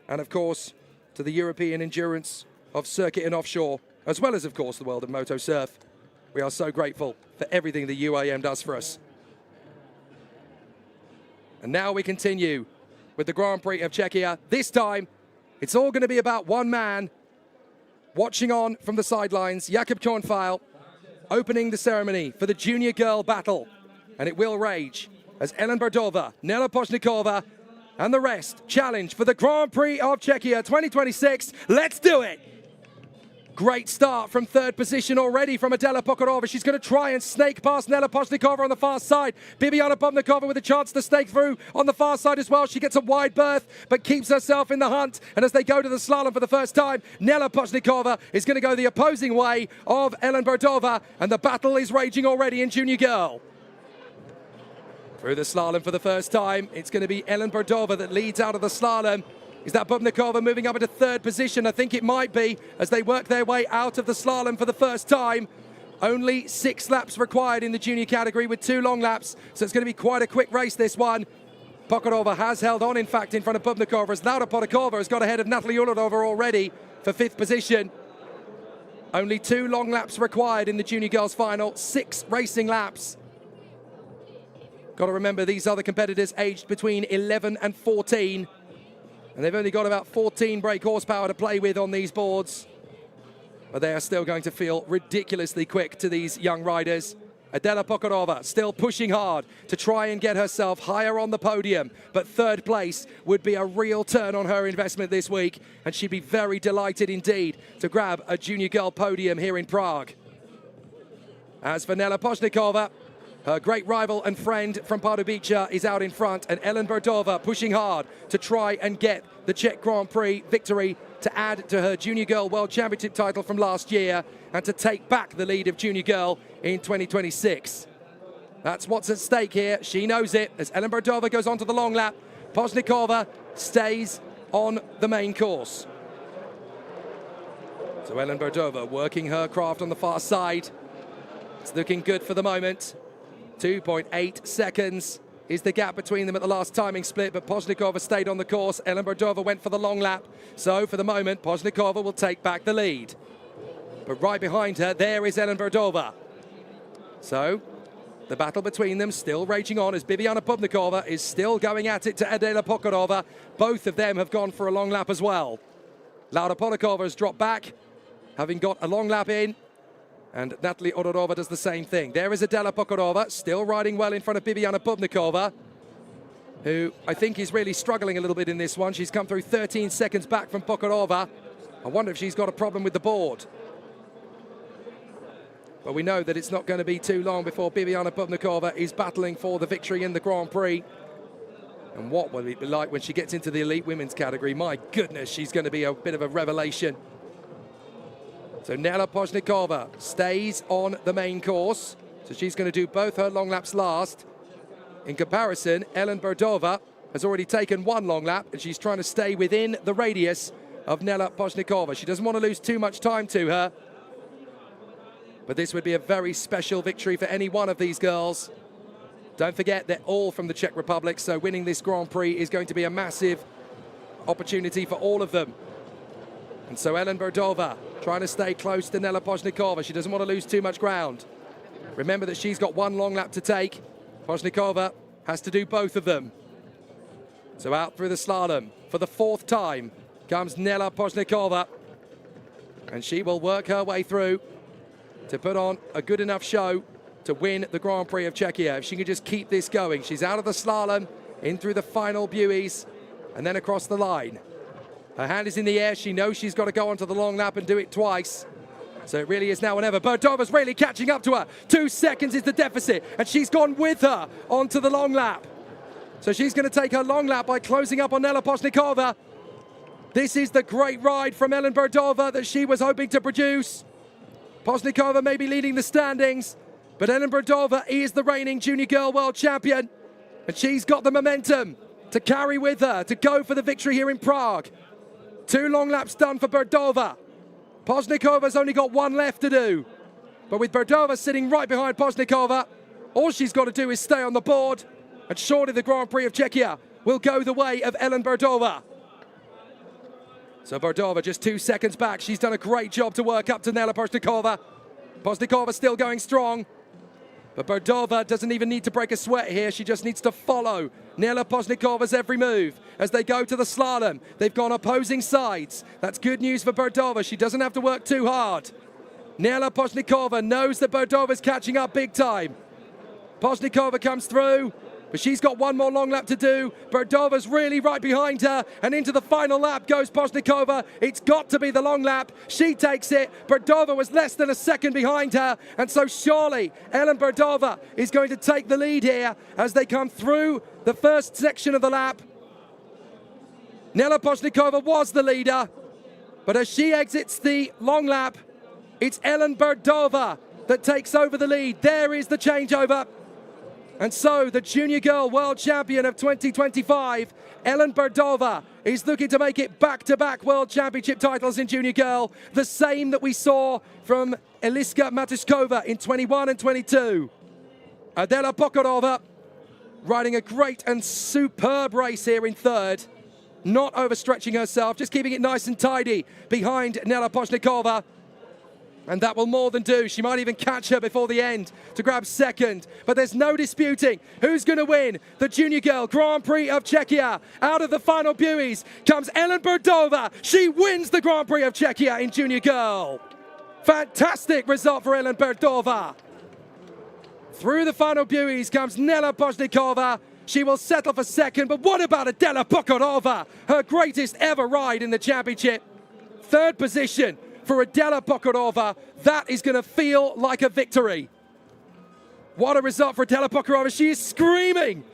and of course to the European endurance of circuit and offshore, as well as of course the world of MotoSurf. We are so grateful for everything the UIM does for us. And now we continue with the Grand Prix of Czechia. This time it's all going to be about one man. Watching on from the sidelines, Jakob Kornfeil opening the ceremony for the junior girl battle. And it will rage as Ellen Berdova, Nela Poznikova, and the rest challenge for the Grand Prix of Czechia 2026. Let's do it! Great start from 3rd position already from Adela Pokorova. She's going to try and snake past Nela Poznikova on the far side. Bibiana Bubnikova with a chance to snake through on the far side as well. She gets a wide berth, but keeps herself in the hunt. And as they go to the slalom for the first time, Nela Poznikova is going to go the opposing way of Ellen Berdova. And the battle is raging already in junior girl. Through the slalom for the first time, it's going to be Ellen Berdova that leads out of the slalom. Is that Bubnikova moving up into 3rd position? I think it might be, as they work their way out of the slalom for the first time. Only 6 laps required in the junior category with 2 long laps, so it's going to be quite a quick race, this one. Pokorova has held on, in fact, in front of Bubnikova, as Laura Podakova has got ahead of Natalie Uladova already for 5th position. Only 2 long laps required in the junior girls final, 6 racing laps. Got to remember, these other competitors aged between 11 and 14. And they've only got about 14 brake horsepower to play with on these boards. But they are still going to feel ridiculously quick to these young riders. Adela Pokorova still pushing hard to try and get herself higher on the podium. But 3rd place would be a real turn on her investment this week. And she'd be very delighted indeed to grab a junior girl podium here in Prague. As for Nela Pozhnikova, her great rival and friend from Pardubice is out in front, and Ellen Berdova pushing hard to try and get the Czech Grand Prix victory to add to her Junior Girl World Championship title from last year and to take back the lead of Junior Girl in 2026. That's what's at stake here. She knows it as Ellen Berdova goes on to the long lap. Pozhnikova stays on the main course. So Ellen Berdova working her craft on the far side. It's looking good for the moment. 2.8 seconds is the gap between them at the last timing split, but Pozhnikova stayed on the course. Ellen Berdova went for the long lap. So for the moment, Pozhnikova will take back the lead. But right behind her, there is Ellen Berdova. So the battle between them still raging on as Bibiana Bubnikova is still going at it to Adela Pokorova. Both of them have gone for a long lap as well. Laura Podakova has dropped back, having got a long lap in. And Natalie Odorova does the same thing. There is Adela Pokorova, still riding well in front of Bibiana Bubnikova, who I think is really struggling a little bit in this one. She's come through 13 seconds back from Pokorova. I wonder if she's got a problem with the board. But we know that it's not going to be too long before Bibiana Bubnikova is battling for the victory in the Grand Prix. And what will it be like when she gets into the elite women's category? My goodness, she's going to be a bit of a revelation. So Nela Pozhnikova stays on the main course. So she's going to do both her long laps last. In comparison, Ellen Berdova has already taken 1 long lap, and she's trying to stay within the radius of Nela Pozhnikova. She doesn't want to lose too much time to her. But this would be a very special victory for any one of these girls. Don't forget, they're all from the Czech Republic, so winning this Grand Prix is going to be a massive opportunity for all of them. And so Ellen Berdova trying to stay close to Nela Pozhnikova. She doesn't want to lose too much ground. Remember that she's got 1 long lap to take. Pozhnikova has to do both of them. So out through the slalom for the 4th time comes Nela Pozhnikova. And she will work her way through to put on a good enough show to win the Grand Prix of Czechia. If she can just keep this going. She's out of the slalom, in through the final buoys, and then across the line. Her hand is in the air. She knows she's got to go onto the long lap and do it twice. So it really is now or never. Berdova's really catching up to her. 2 seconds is the deficit, and she's gone with her onto the long lap. So she's going to take her long lap by closing up on Nela Pozhnikova. This is the great ride from Ellen Berdova that she was hoping to produce. Pozhnikova may be leading the standings, but Ellen Berdova is the reigning Junior Girl World Champion, and she's got the momentum to carry with her to go for the victory here in Prague. 2 long laps done for Berdova. Pozhnikova's only got 1 left to do. But with Berdova sitting right behind Pozhnikova, all she's got to do is stay on the board, and surely the Grand Prix of Czechia will go the way of Ellen Berdova. So Berdova just 2 seconds back. She's done a great job to work up to Nela Pozhnikova. Pozhnikova still going strong. But Berdova doesn't even need to break a sweat here. She just needs to follow Nela Pozhnikova's every move as they go to the slalom. They've gone opposing sides. That's good news for Berdova. She doesn't have to work too hard. Nela Pozhnikova knows that Berdova's catching up big time. Pozhnikova comes through, but she's got 1 more long lap to do. Berdova's really right behind her, and into the final lap goes Pozhnikova. It's got to be the long lap. She takes it. Berdova was less than a second behind her, and so surely Ellen Berdova is going to take the lead here as they come through the first section of the lap. Nela Pozhnikova was the leader, but as she exits the long lap, it's Ellen Berdova that takes over the lead. There is the changeover. And so the Junior Girl World Champion of 2025, Ellen Berdova, is looking to make it back-to-back World Championship titles in Junior Girl, the same that we saw from Eliska Matuskova in 21 and 22. Adela Pokorova riding a great and superb race here in third. Not overstretching herself, just keeping it nice and tidy behind Nela Pozhnikova. And that will more than do. She might even catch her before the end to grab second. But there's no disputing who's going to win the Junior Girl Grand Prix of Czechia. Out of the final buoys comes Ellen Berdova. She wins the Grand Prix of Czechia in Junior Girl. Fantastic result for Ellen Berdova. Through the final buoys comes Nela Pozhnikova. She will settle for second, but what about Adela Pokorova? Her greatest ever ride in the championship. Third position for Adela Pokorova. That is going to feel like a victory. What a result for Adela Pokorova. She is screaming.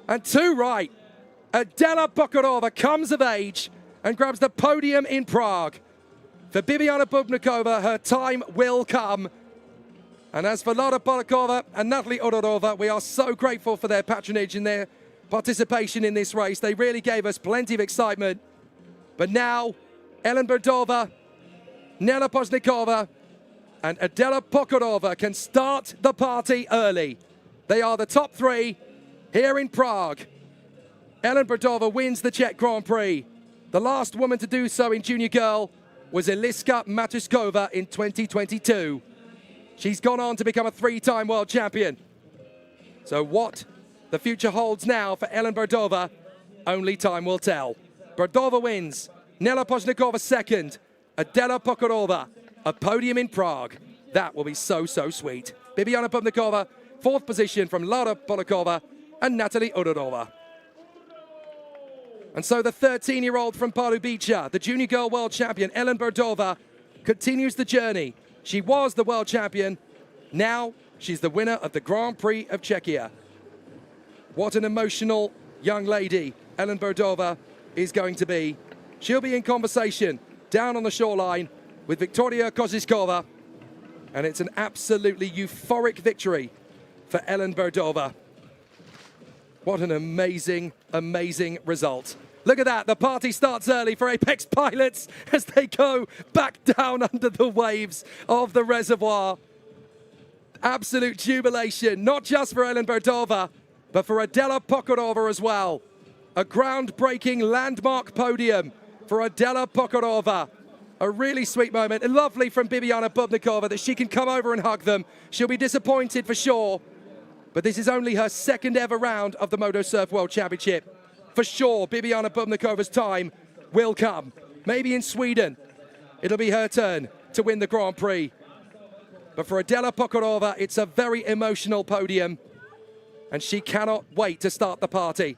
And too right. Adela Pokorova comes of age and grabs the podium in Prague. For Bibiana Bubnikova, her time will come. And as for Lara Polakova and Natalie Odorova, we are so grateful for their patronage and their participation in this race. They really gave us plenty of excitement. But now, Ellen Berdova, Nela Pozhnikova, and Adela Pokorova can start the party early. They are the top three here in Prague. Ellen Berdova wins the Czech Grand Prix. The last woman to do so in Junior Girl was Eliska Matuskova in 2022. She's gone on to become a three-time world champion. So what the future holds now for Ellen Berdova, only time will tell. Berdova wins, Nela Pozhnikova second, Adela Pokorova, a podium in Prague. That will be so, so sweet. Bibiana Bubnikova, fourth position from Lara Polakova and Natalie Odorova. And so the 13-year-old from Pardubice, the Junior Girl World Champion, Ellen Berdova, continues the journey. She was the world champion. Now she's the winner of the Grand Prix of Czechia. What an emotional young lady Ellen Berdova is going to be. She'll be in conversation down on the shoreline with Victoria Koziskova. And it's an absolutely euphoric victory for Ellen Berdova. What an amazing, amazing result. Look at that, the party starts early for Apex pilots as they go back down under the waves of the reservoir. Absolute jubilation, not just for Ellen Berdova, but for Adela Pokorova as well. A groundbreaking landmark podium for Adela Pokorova. A really sweet moment, and lovely from Bibiana Bubnikova that she can come over and hug them. She'll be disappointed for sure, but this is only her second ever round of the Moto Surf World Championship. For sure, Bibiana Bubnikova's time will come. Maybe in Sweden, it'll be her turn to win the Grand Prix. But for Adela Pokorova, it's a very emotional podium, and she cannot wait to start the party.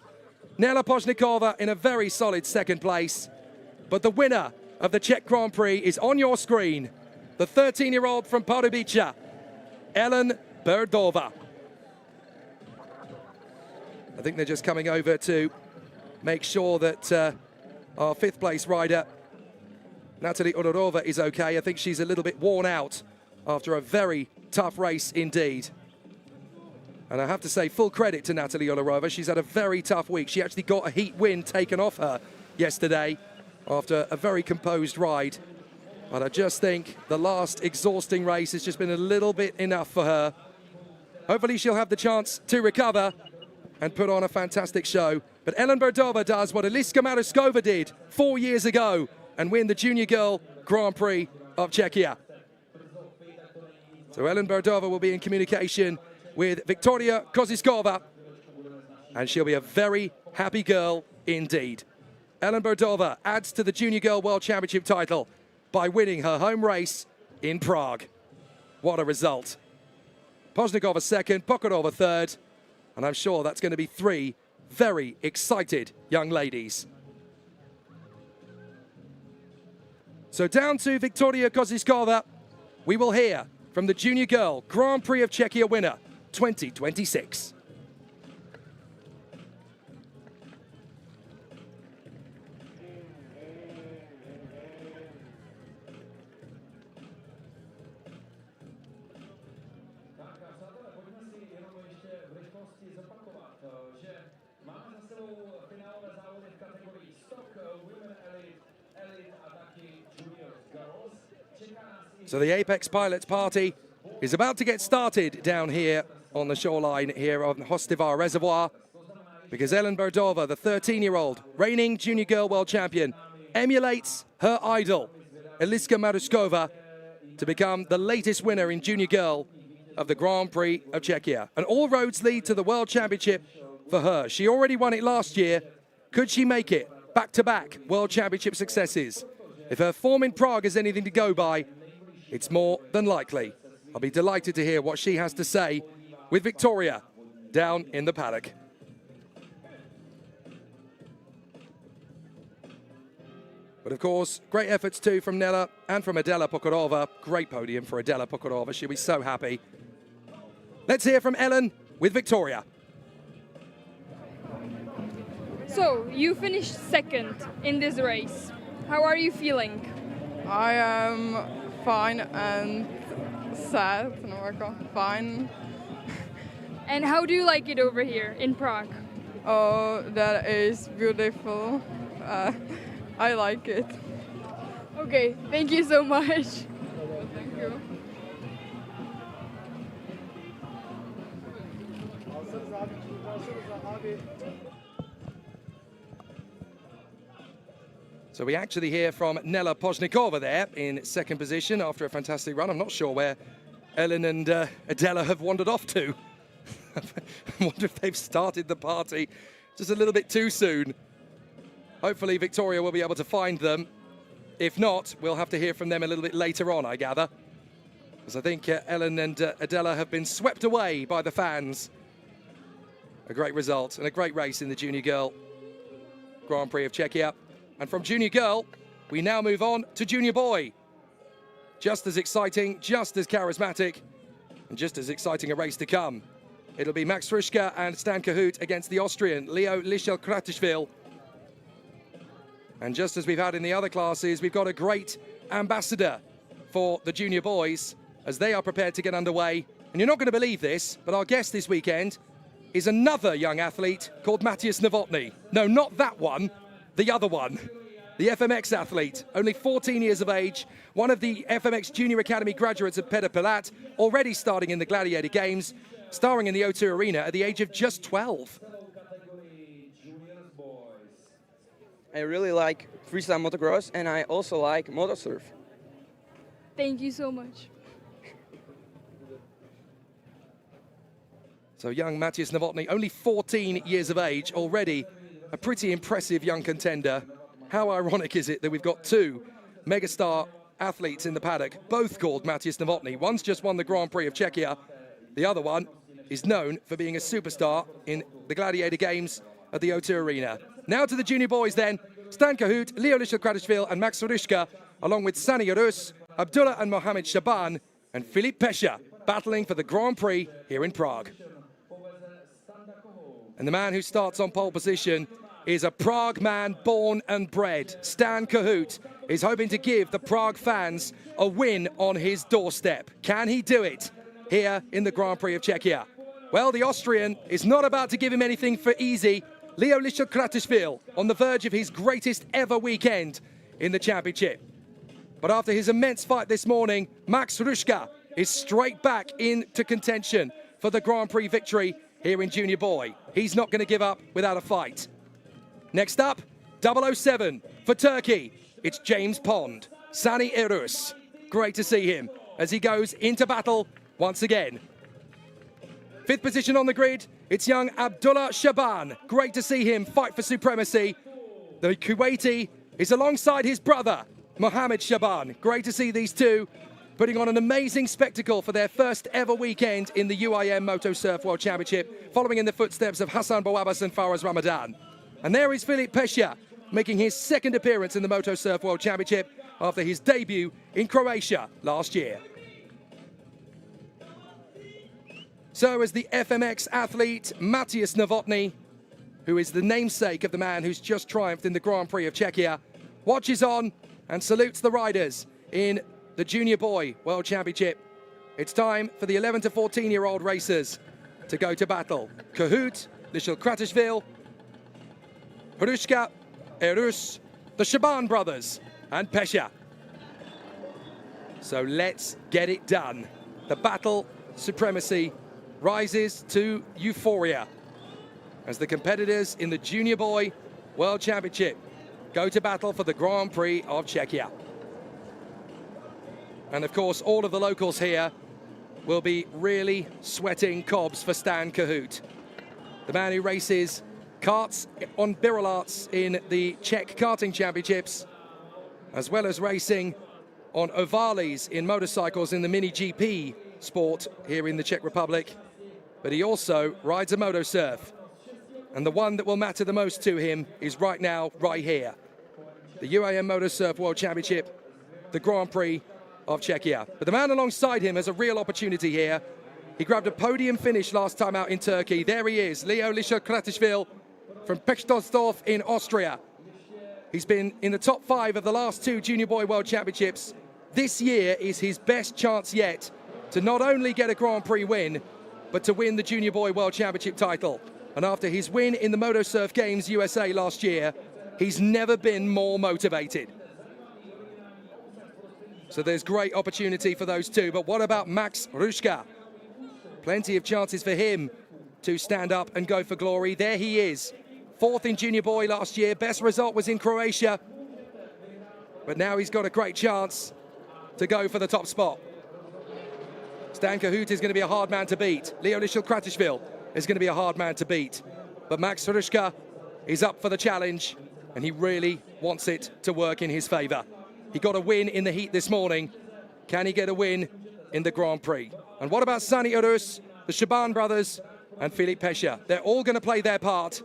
Nela Pozhnikova in a very solid second place, but the winner of the Czech Grand Prix is on your screen. The 13-year-old from Pardubice, Ellen Berdova. I think they're just coming over to make sure that our fifth place rider, Natalie Odorova, is okay. I think she's a little bit worn out after a very tough race indeed. And I have to say full credit to Natalie Odorova. She's had a very tough week. She actually got a heat wind taken off her yesterday after a very composed ride. But I just think the last exhausting race has just been a little bit enough for her. Hopefully she'll have the chance to recover and put on a fantastic show. But Ellen Berdova does what Eliska Matuskova did 4 years ago and win the Junior Girl Grand Prix of Czechia. So Ellen Berdova will be in communication with Victoria Koziskova, and she'll be a very happy girl indeed. Ellen Berdova adds to the Junior Girl World Championship title by winning her home race in Prague. What a result. Pozhnikova second, Pokorova third, and I'm sure that's going to be three very excited young ladies. So down to Victoria Koziskova, we will hear from the Junior Girl Grand Prix of Czechia winner 2026. So the Apex Pilots party is about to get started down here on the shoreline here on Hostivar Reservoir, because Ellen Berdova, the 13-year-old reigning junior girl world champion, emulates her idol, Eliska Maruskova, to become the latest winner in junior girl of the Grand Prix of Czechia. And all roads lead to the World Championship for her. She already won it last year. Could she make it back-to-back World Championship successes? If her form in Prague is anything to go by, it's more than likely. I'll be delighted to hear what she has to say with Victoria down in the paddock. But of course, great efforts too from Nela and from Adela Pokorova. Great podium for Adela Pokorova. She'll be so happy. Let's hear from Ellen with Victoria. So, you finished second in this race. How are you feeling? I am fine and sad. Fine. And how do you like it over here in Prague? Oh, that is beautiful. I like it. Okay, thank you so much. Thank you. So we actually hear from Nela Pozhnikova there in second position after a fantastic run. I'm not sure where Ellen and Adela have wandered off to. I wonder if they've started the party just a little bit too soon. Hopefully Victoria will be able to find them. If not, we'll have to hear from them a little bit later on, I gather. Because I think Ellen and Adela have been swept away by the fans. A great result and a great race in the Junior Girl Grand Prix of Czechia. And from Junior Girl, we now move on to Junior Boy. Just as exciting, just as charismatic, and just as exciting a race to come. It'll be Max Frischka and Stan Cahoot against the Austrian Leo Lischel-Kratishvili. And just as we've had in the other classes, we've got a great ambassador for the junior boys as they are prepared to get underway. And you're not going to believe this, but our guest this weekend is another young athlete called Matthias Novotny. No, not that one, the other one. The FMX athlete, only 14 years of age, one of the FMX Junior Academy graduates of Petr Pilat, already starting in the Gladiator Games, starring in the O2 Arena at the age of just 12. I really like freestyle motocross and I also like motosurf. Thank you so much. So young Matthias Novotny, only 14 years of age, already a pretty impressive young contender. How ironic is it that we've got two megastar athletes in the paddock, both called Matthias Novotny. One's just won the Grand Prix of Czechia. The other one is known for being a superstar in the Gladiator Games at the O2 Arena. Now to the junior boys then. Stan Cahoot, Leo Lischel-Kratishvili and Max Frischka, along with Sani Yarus, Abdullah and Mohamed Shaban, and Filip Pesha, battling for the Grand Prix here in Prague. And the man who starts on pole position is a Prague man born and bred. Stan Cahoot is hoping to give the Prague fans a win on his doorstep. Can he do it here in the Grand Prix of Czechia? Well, the Austrian is not about to give him anything for easy. Leo Lischel-Kratishvili on the verge of his greatest ever weekend in the championship. But after his immense fight this morning, Max Frischka is straight back into contention for the Grand Prix victory here in Junior Boy. He's not going to give up without a fight. Next up, 007 for Turkey. It's James Pond, Sani Yarus. Great to see him as he goes into battle once again. Fifth position on the grid, it's young Abdullah Shaban. Great to see him fight for supremacy. The Kuwaiti is alongside his brother, Mohamed Shaban. Great to see these two putting on an amazing spectacle for their first ever weekend in the UIM Moto Surf World Championship, following in the footsteps of Hassan Bouabbas and Faraz Ramadan. And there is Filip Pesha, making his second appearance in the Moto Surf World Championship after his debut in Croatia last year. So as the FMX athlete, Matthias Novotny, who is the namesake of the man who's just triumphed in the Grand Prix of Czechia, watches on and salutes the riders in the Junior Boy World Championship. It's time for the 11 to 14-year-old racers to go to battle. Cahoot, Lischel-Kratishvili, Frischka, Yarus, the Shaban brothers, and Pesha. So let's get it done. The battle supremacy rises to euphoria as the competitors in the Junior Boy World Championship go to battle for the Grand Prix of Czechia. And of course, all of the locals here will be really sweating cobs for Stan Cahoot, the man who races karts on Birol in the Czech Karting Championships, as well as racing on ovales in motorcycles in the Mini GP sport here in the Czech Republic. But he also rides a moto surf. And the one that will matter the most to him is right now, right here. The UAM Moto Surf World Championship, the Grand Prix of Czechia. But the man alongside him has a real opportunity here. He grabbed a podium finish last time out in Turkey. There he is, Leo Lischel-Kratishvili from Pechtersdorf in Austria. He's been in the top 5 of the last 2 Junior Boy World Championships. This year is his best chance yet to not only get a Grand Prix win, but to win the Junior Boy World Championship title. And after his win in the Moto Surf Games USA last year, he's never been more motivated. So there's great opportunity for those two. But what about Max Ruška? Plenty of chances for him to stand up and go for glory. There he is, 4th in Junior Boy last year. Best result was in Croatia. But now he's got a great chance to go for the top spot. Stan Cahoot is going to be a hard man to beat. Leo Lischel-Kratishvili is going to be a hard man to beat. But Max Ruška is up for the challenge, and he really wants it to work in his favor. He got a win in the heat this morning. Can he get a win in the Grand Prix? And what about Sani Urus, the Shaban brothers, and Filip Pesha? They're all going to play their part,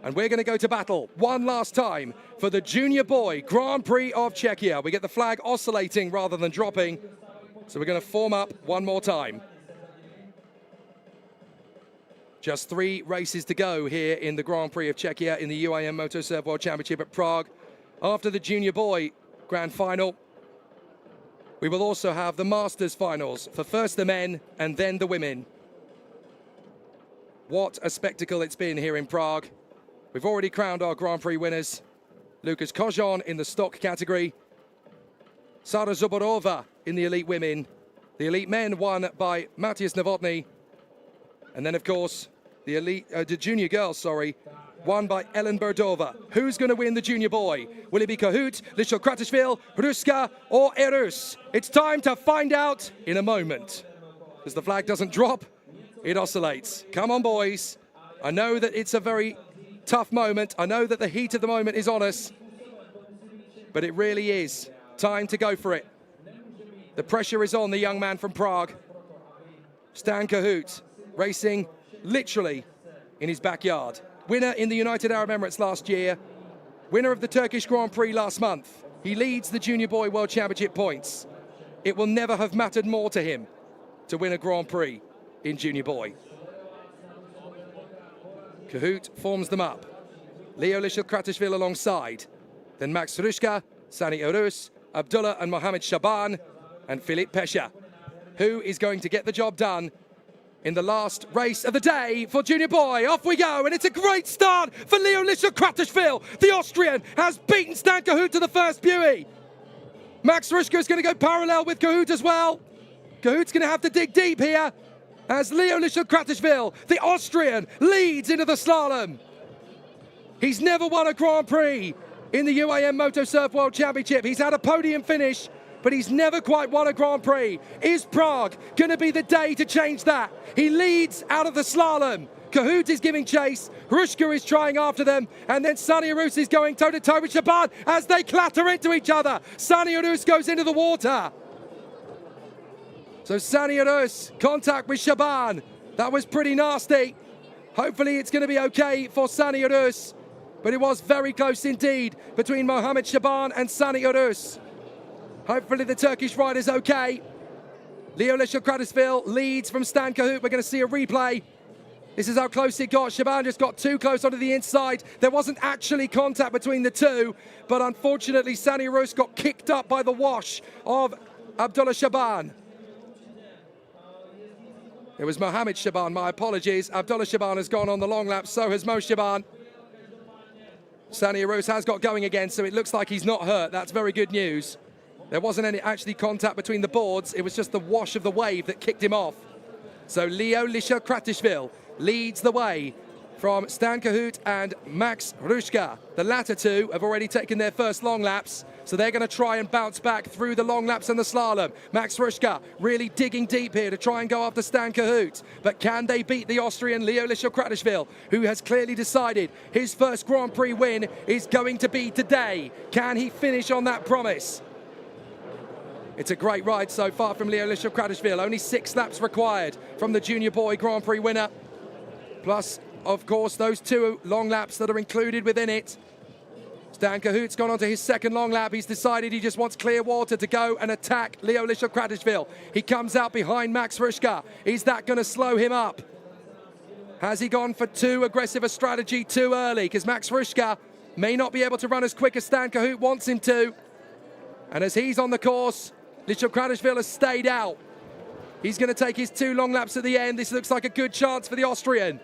and we're going to go to battle one last time for the Junior Boy Grand Prix of Czechia. We get the flag oscillating rather than dropping, so we're going to form up one more time. Just 3 races to go here in the Grand Prix of Czechia in the UAM Moto Surf World Championship at Prague. After the Junior Boy Grand Final, we will also have the Masters Finals for first the men and then the women. What a spectacle it's been here in Prague. We've already crowned our Grand Prix winners. Lukas Kojon in the stock category. Sara Zoborova in the elite women. The elite men won by Matthias Novotny. And then, of course, the junior girls, won by Ellen Berdova. Who's going to win the Junior Boy? Will it be Cahoot, Lischel-Kratishvili, Ruška, or Urus? It's time to find out in a moment. As the flag doesn't drop, it oscillates. Come on, boys. I know that it's a very tough moment. I know that the heat of the moment is on us. But it really is time to go for it. The pressure is on the young man from Prague. Stan Cahoot, racing literally in his backyard. Winner in the United Arab Emirates last year. Winner of the Turkish Grand Prix last month. He leads the Junior Boy World Championship points. It will never have mattered more to him to win a Grand Prix in Junior Boy. Cahoot forms them up. Leo Lischel-Kratishvili alongside. Then Max Ruška, Sani Urus, Abdullah and Mohamed Shaban, and Filip Pesha. Who is going to get the job done in the last race of the day for Junior Boy? Off we go, and it's a great start for Leo Lischel-Kratishvili. The Austrian has beaten Stan Cahoot to the first beauty. Max Ruška is going to go parallel with Cahoot as well. Cahoot's going to have to dig deep here as Leo Lischel-Kratishvili, the Austrian, leads into the slalom. He's never won a Grand Prix in the UAM Moto Surf World Championship. He's had a podium finish, but he's never quite won a Grand Prix. Is Prague going to be the day to change that? He leads out of the slalom. Cahoot is giving chase. Ruška is trying after them. And then Sani Urus is going toe-to-toe with Shaban as they clatter into each other. Sani Urus goes into the water. So Sani Urus, contact with Shaban. That was pretty nasty. Hopefully it's going to be okay for Sani Urus. But it was very close indeed between Mohamed Shaban and Sani Urus. Hopefully the Turkish rider's okay. Leo Lischel-Kratishvili leads from Stan Cahoot. We're going to see a replay. This is how close it got. Shaban just got too close onto the inside. There wasn't actually contact between the two, but unfortunately Sani Urus got kicked up by the wash of Abdullah Shaban. It was Mohamed Shaban, my apologies. Abdullah Shaban has gone on the long lap, so has Mo Shaban. Sani Urus has got going again, so it looks like he's not hurt. That's very good news. There wasn't any actually contact between the boards. It was just the wash of the wave that kicked him off. So Leo Lisha-Kratishvili leads the way from Stan Cahoot and Max Hruška. The latter two have already taken their first long laps, so they're going to try and bounce back through the long laps and the slalom. Max Hruška really digging deep here to try and go after Stan Cahoot. But can they beat the Austrian Leo Lisha-Kratishvili, who has clearly decided his first Grand Prix win is going to be today? Can he finish on that promise? It's a great ride so far from Leo Lisha-Kratishvili. Only 6 laps required from the Junior Boy Grand Prix winner. Plus, of course, those 2 long laps that are included within it. Stan Cahoot's gone on to his second long lap. He's decided he just wants clear water to go and attack Leo Lisha-Kratishvili. He comes out behind Max Hruška. Is that going to slow him up? Has he gone for too aggressive a strategy too early? Because Max Hruška may not be able to run as quick as Stan Cahoot wants him to. And as he's on the course, Lisha-Kratishvili has stayed out. He's going to take his 2 long laps at the end. This looks like a good chance for the Austrian.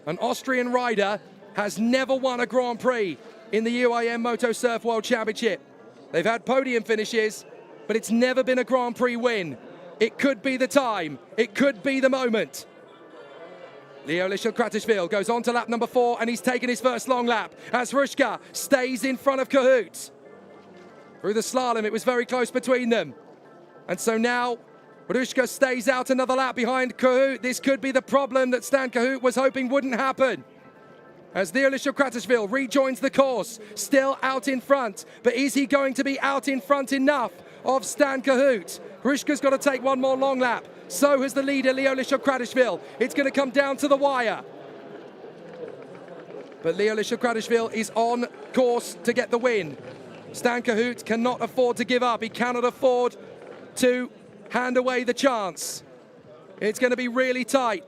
An Austrian rider has never won a Grand Prix in the UIM Moto Surf World Championship. They've had podium finishes, but it's never been a Grand Prix win. It could be the time. It could be the moment. Leo Lisha-Kratishvili goes on to lap number 4, and he's taken his first long lap as Hruška stays in front of Cahoot. Through the slalom, it was very close between them. And so now, Hruška stays out another lap behind Cahoot. This could be the problem that Stan Cahoot was hoping wouldn't happen. As Leo Lisha-Kratishvili rejoins the course, still out in front. But is he going to be out in front enough of Stan Cahoot? Hruška's got to take one more long lap. So has the leader, Leo Lisha-Kratishvili. It's going to come down to the wire. But Leo Lisha-Kratishvili is on course to get the win. Stan Cahoot cannot afford to give up. He cannot afford to hand away the chance. It's going to be really tight.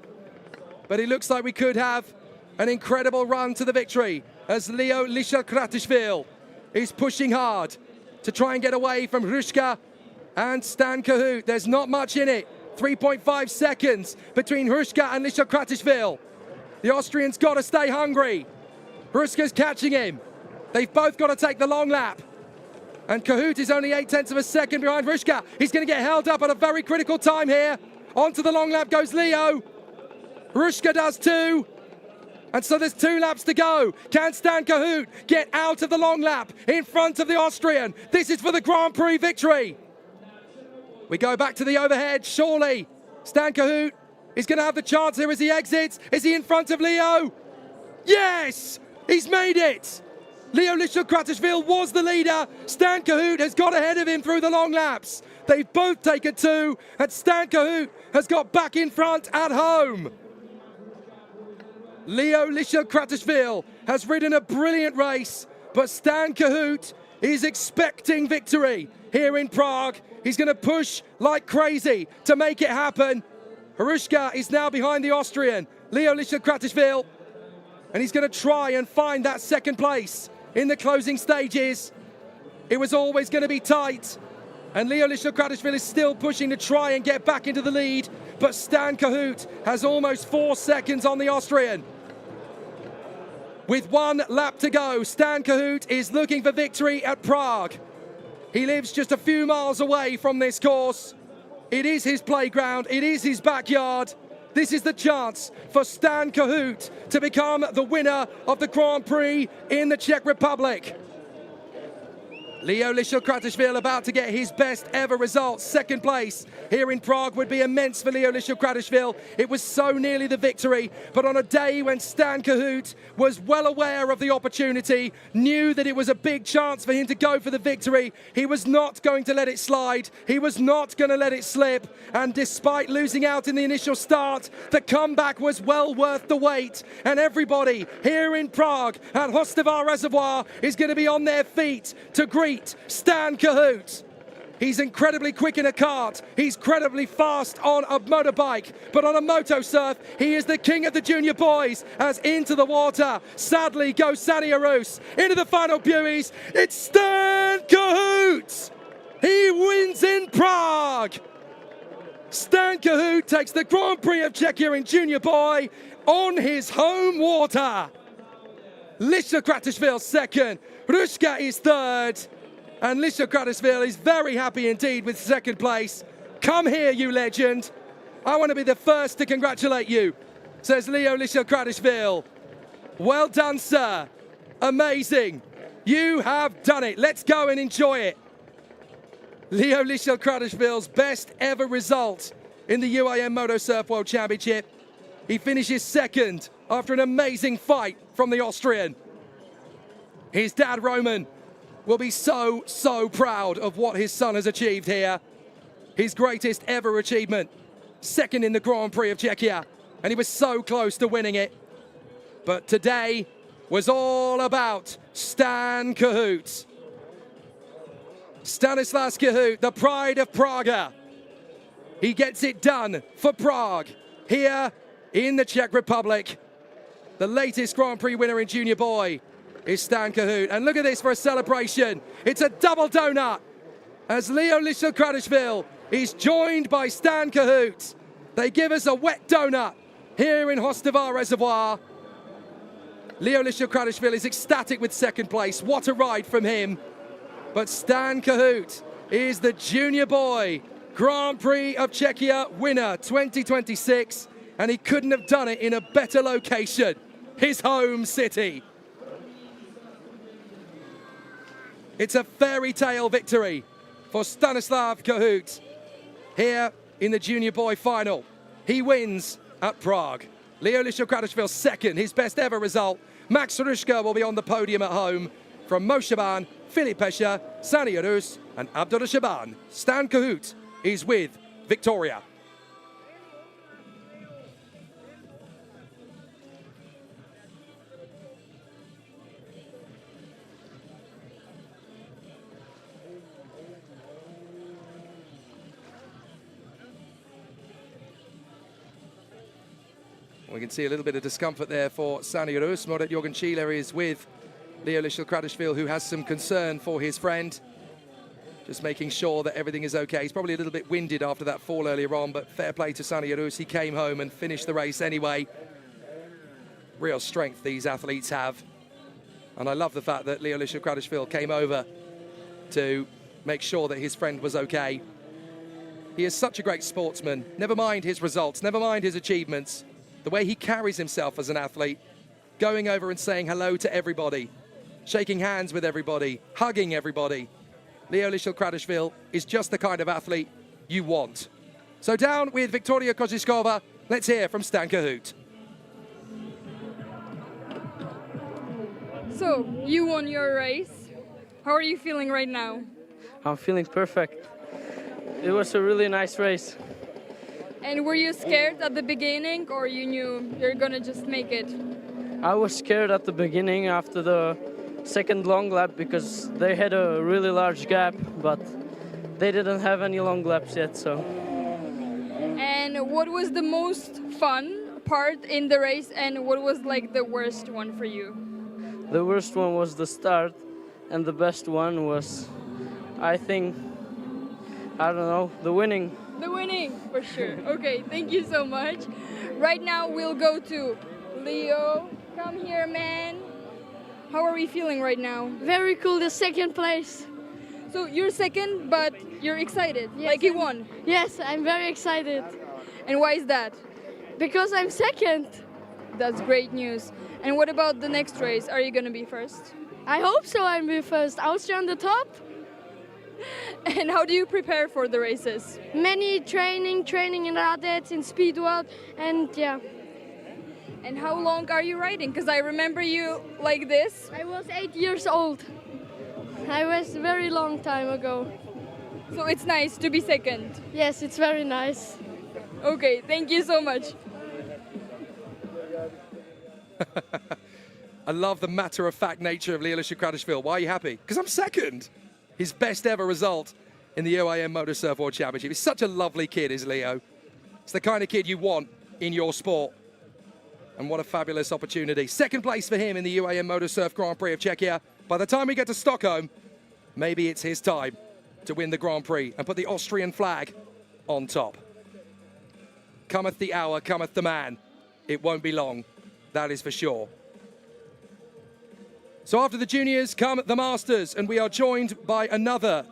But it looks like we could have an incredible run to the victory as Leo Lisha-Kratishvili is pushing hard to try and get away from Hruška and Stan Cahoot. There's not much in it. 3.5 seconds between Hruška and Lisha-Kratishvili. The Austrian's got to stay hungry. Hruška's catching him. They've both got to take the long lap. And Cahoot is only 0.8 of a second behind Hruška. He's going to get held up at a very critical time here. Onto the long lap goes Leo. Hruška does too. And so there's 2 laps to go. Can Stan Cahoot get out of the long lap in front of the Austrian? This is for the Grand Prix victory. We go back to the overhead. Surely Stan Cahoot is going to have the chance here as he exits. Is he in front of Leo? Yes! He's made it! Leo Lisha-Kratishvili was the leader. Stan Cahoot has got ahead of him through the long laps. They've both taken 2, and Stan Cahoot has got back in front at home. Leo Lisha-Kratishvili has ridden a brilliant race, but Stan Cahoot is expecting victory here in Prague. He's going to push like crazy to make it happen. Hruška is now behind the Austrian, Leo Lisha-Kratishvili, and he's going to try and find that second place in the closing stages. It was always going to be tight, and Leo Lisha-Kratishvili is still pushing to try and get back into the lead, but Stan Cahoot has almost 4 seconds on the Austrian. With 1 lap to go, Stan Cahoot is looking for victory at Prague. He lives just a few miles away from this course. It is his playground, it is his backyard. This is the chance for Stan Cahoot to become the winner of the Grand Prix in the Czech Republic. Leo Lisha-Kratishvili about to get his best ever results. Second place here in Prague would be immense for Leo Lisha-Kratishvili. It was so nearly the victory, but on a day when Stan Cahoot was well aware of the opportunity, knew that it was a big chance for him to go for the victory, he was not going to let it slide. He was not going to let it slip. And despite losing out in the initial start, the comeback was well worth the wait. And everybody here in Prague at Hostovar Reservoir is going to be on their feet to greet Stan Cahoot. He's incredibly quick in a kart. He's incredibly fast on a motorbike. But on a moto surf, he is the king of the junior boys. As into the water, sadly goes Sania Rus. Into the final buoys, it's Stan Cahoot. He wins in Prague. Stan Cahoot takes the Grand Prix of Czechia in junior boy on his home water. Lisha-Kratishvili second. Hruška is third. And Lisha-Kratishvili is very happy indeed with second place. Come here, you legend. I want to be the first to congratulate you, says Leo Lichel-Kradishvili. Well done, sir. Amazing. You have done it. Let's go and enjoy it. Leo Lichel-Kradishvili's best ever result in the UIM Moto Surf World Championship. He finishes second after an amazing fight from the Austrian. His dad, Roman, will be so proud of what his son has achieved here. His greatest ever achievement, second in the Grand Prix of Czechia, and he was so close to winning it. But today was all about Stan Kohut. Stanislas Kohut, the pride of Praga. He gets it done for Prague here in the Czech Republic. The latest Grand Prix winner in junior boy is Stan Kohut. And look at this for a celebration. It's a double donut as Leo Lichel-Kradishvili is joined by Stan Kohut. They give us a wet donut here in Hostovar Reservoir. Leo Lichel-Kradishvili is ecstatic with second place. What a ride from him. But Stan Kohut is the junior boy Grand Prix of Czechia winner 2026. And he couldn't have done it in a better location, his home city. It's a fairy tale victory for Stanislav Kohut here in the junior boy final. He wins at Prague. Leo Lichel-Kradishvili second, his best ever result. Max Rushka will be on the podium at home. From Mo Shaban, Filip Pesha, Sani Arus and Abdullah Shaban. Stan Kohut is with Victoria. We can see a little bit of discomfort there for Sani Arus. Moret Jorgen Schiele is with Leo Lichel-Kradishvili, who has some concern for his friend. Just making sure that everything is okay. He's probably a little bit winded after that fall earlier on, but fair play to Sani Arus. He came home and finished the race anyway. Real strength these athletes have. And I love the fact that Leo Lichel-Kradishvili came over to make sure that his friend was okay. He is such a great sportsman. Never mind his results, never mind his achievements. The way he carries himself as an athlete, going over and saying hello to everybody, shaking hands with everybody, hugging everybody. Leo Lichel-Kradishvili is just the kind of athlete you want. So down with Victoria Kozhiskova, let's hear from Stan Kohut. So, you won your race. How are you feeling right now? I'm feeling perfect. It was a really nice race. And were you scared at the beginning, or you knew you're gonna just make it? I was scared at the beginning after the second long lap because they had a really large gap, but they didn't have any long laps yet, so. And what was the most fun part in the race, and what was like the worst one for you? The worst one was the start, and the best one was, I think, I don't know, the winning. The winning, for sure. Okay, thank you so much. Right now we'll go to Leo. Come here, man. How are we feeling right now? Very cool, the second place. So you're second, but you're excited, yes, like you won? Yes, I'm very excited. And why is that? Because I'm second. That's great news. And what about the next race? Are you gonna be first? I hope so, I'll be first. Austria on the top. And how do you prepare for the races? Many training in Radec, in Speed World, and yeah. And how long are you riding? Because I remember you like this. I was 8 years old. I was a very long time ago. So it's nice to be second? Yes, it's very nice. Okay, thank you so much. I love the matter-of-fact nature of Leo Lichel-Kradishvili. Why are you happy? Because I'm second. His best ever result in the UIM Motor Surf World Championship. He's such a lovely kid, is Leo. It's the kind of kid you want in your sport. And what a fabulous opportunity. Second place for him in the UIM Motor Surf Grand Prix of Czechia. By the time we get to Stockholm, maybe it's his time to win the Grand Prix and put the Austrian flag on top. Cometh the hour, cometh the man. It won't be long, that is for sure. So after the juniors come the masters, and we are joined by another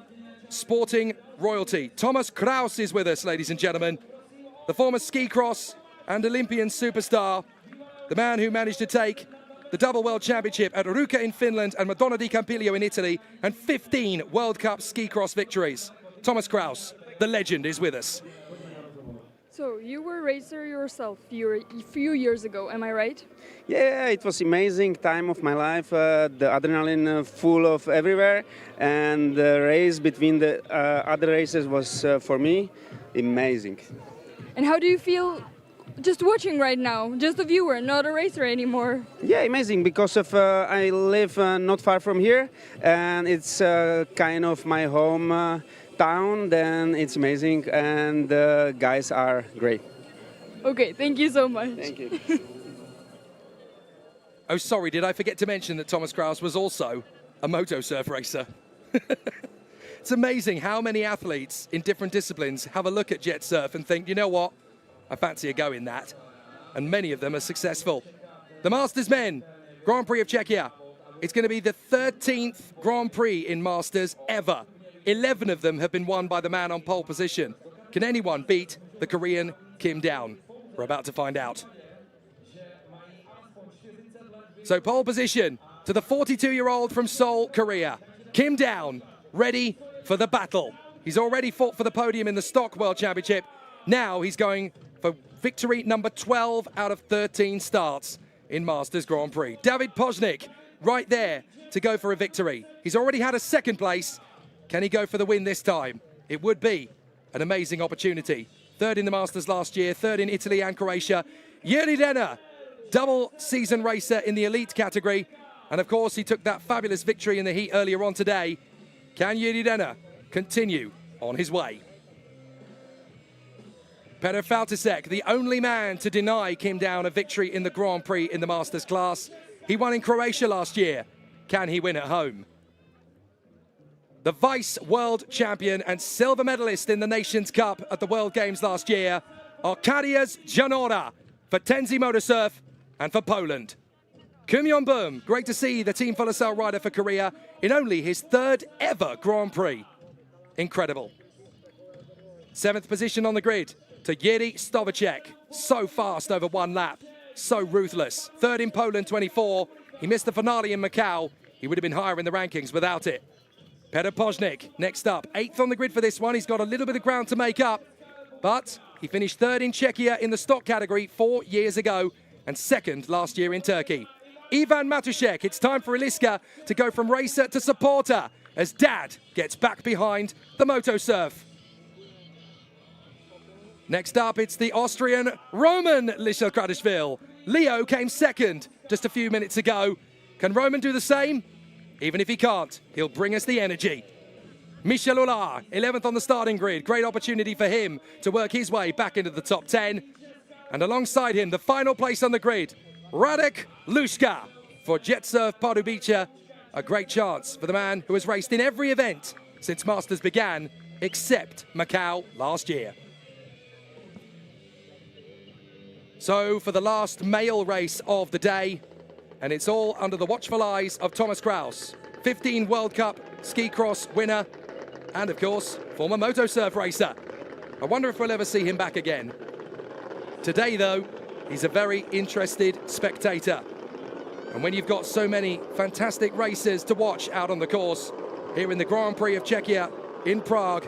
sporting royalty. Thomas Kraus is with us, ladies and gentlemen. the former ski cross and Olympian superstar, the man who managed to take the double world championship at Ruka in Finland and Madonna di Campiglio in Italy, and 15 World Cup ski cross victories. Thomas Kraus, the legend, is with us. So you were a racer yourself a few years ago, am I right? Yeah, it was amazing time of my life. The adrenaline full of everywhere, and the race between the other races was for me amazing. And how do you feel just watching right now, just a viewer, not a racer anymore? Yeah, amazing, because of I live not far from here, and it's kind of my home town. Then it's amazing, and the guys are great. Okay, thank you so much. Thank you. Oh, sorry, did I forget to mention that Thomas Kraus was also a moto surf racer? It's amazing how many athletes in different disciplines have a look at jet surf and think, you know what, I fancy a go in that. And many of them are successful. The Masters men, Grand Prix of Czechia. It's going to be the 13th Grand Prix in Masters ever. 11 of them have been won by the man on pole position. Can anyone beat the Korean Kim Down? We're about to find out. So pole position to the 42-year-old from Seoul, Korea. Kim Down, ready for the battle. He's already fought for the podium in the Stock World Championship. Now he's going for victory number 12 out of 13 starts in Masters Grand Prix. David Poznik right there to go for a victory. He's already had a second place. Can he go for the win this time? It would be an amazing opportunity. Third in the Masters last year, third in Italy and Croatia. Jiri Denner, double season racer in the elite category. And of course, he took that fabulous victory in the heat earlier on today. Can Jiri Denner continue on his way? Petr Faltisek, the only man to deny Kim Down a victory in the Grand Prix in the Masters class. He won in Croatia last year. Can he win at home? The vice world champion and silver medalist in the Nations Cup at the World Games last year, Arkadiusz Janora for Tenzi Motorsurf and for Poland. Kim Yong-bum, great to see the Team Full Sail rider for Korea in only his third ever Grand Prix. Incredible. 7th position on the grid to Jiří Stovacek. So fast over one lap, so ruthless. Third in Poland, 24. He missed the finale in Macau. He would have been higher in the rankings without it. Petr Poznik, next up. 8th on the grid for this one. He's got a little bit of ground to make up, but he finished 3rd in Czechia in the stock category 4 years ago and 2nd last year in Turkey. Ivan Matušek, it's time for Eliska to go from racer to supporter as Dad gets back behind the moto surf. Next up, it's the Austrian Roman Liščelkradešvili. Leo came 2nd just a few minutes ago. Can Roman do the same? Even if he can't, he'll bring us the energy. Michel Ullard, 11th on the starting grid. Great opportunity for him to work his way back into the top 10. And alongside him, the final place on the grid, Radek Luška for Jet Surf Pardubice. A great chance for the man who has raced in every event since Masters began, except Macau last year. So for the last male race of the day, and it's all under the watchful eyes of Thomas Kraus, 15 World Cup ski cross winner, and of course, former moto surf racer. I wonder if we'll ever see him back again. Today, though, he's a very interested spectator. And when you've got so many fantastic races to watch out on the course, here in the Grand Prix of Czechia in Prague,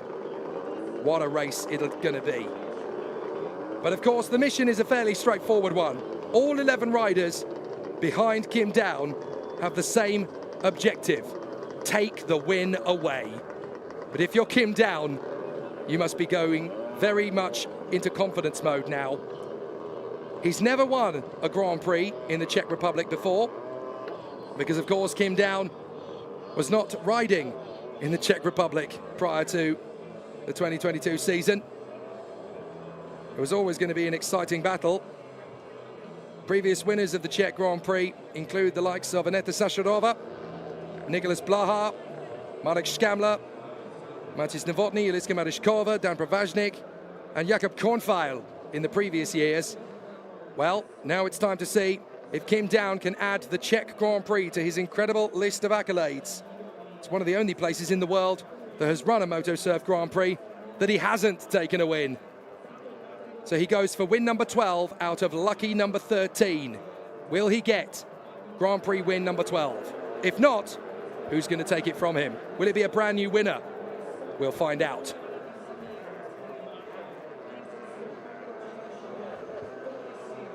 what a race it's going to be. But of course, the mission is a fairly straightforward one. All 11 riders behind Kim Down have the same objective: take the win away. But if you're Kim Down, you must be going very much into confidence mode now. He's never won a Grand Prix in the Czech Republic before, because of course Kim Down was not riding in the Czech Republic prior to the 2022 season. It was always going to be an exciting battle. Previous winners of the Czech Grand Prix include the likes of Aneta Sašarová, Nicholas Blaha, Marek Škamla, Matis Novotny, Eliska Mariškova, Dan Pravaznik, and Jakub Kornfeil in the previous years. Well, now it's time to see if Kim Down can add the Czech Grand Prix to his incredible list of accolades. It's one of the only places in the world that has run a moto surf Grand Prix that he hasn't taken a win. So he goes for win number 12 out of lucky number 13. Will he get Grand Prix win number 12? If not, who's going to take it from him? Will it be a brand new winner? We'll find out.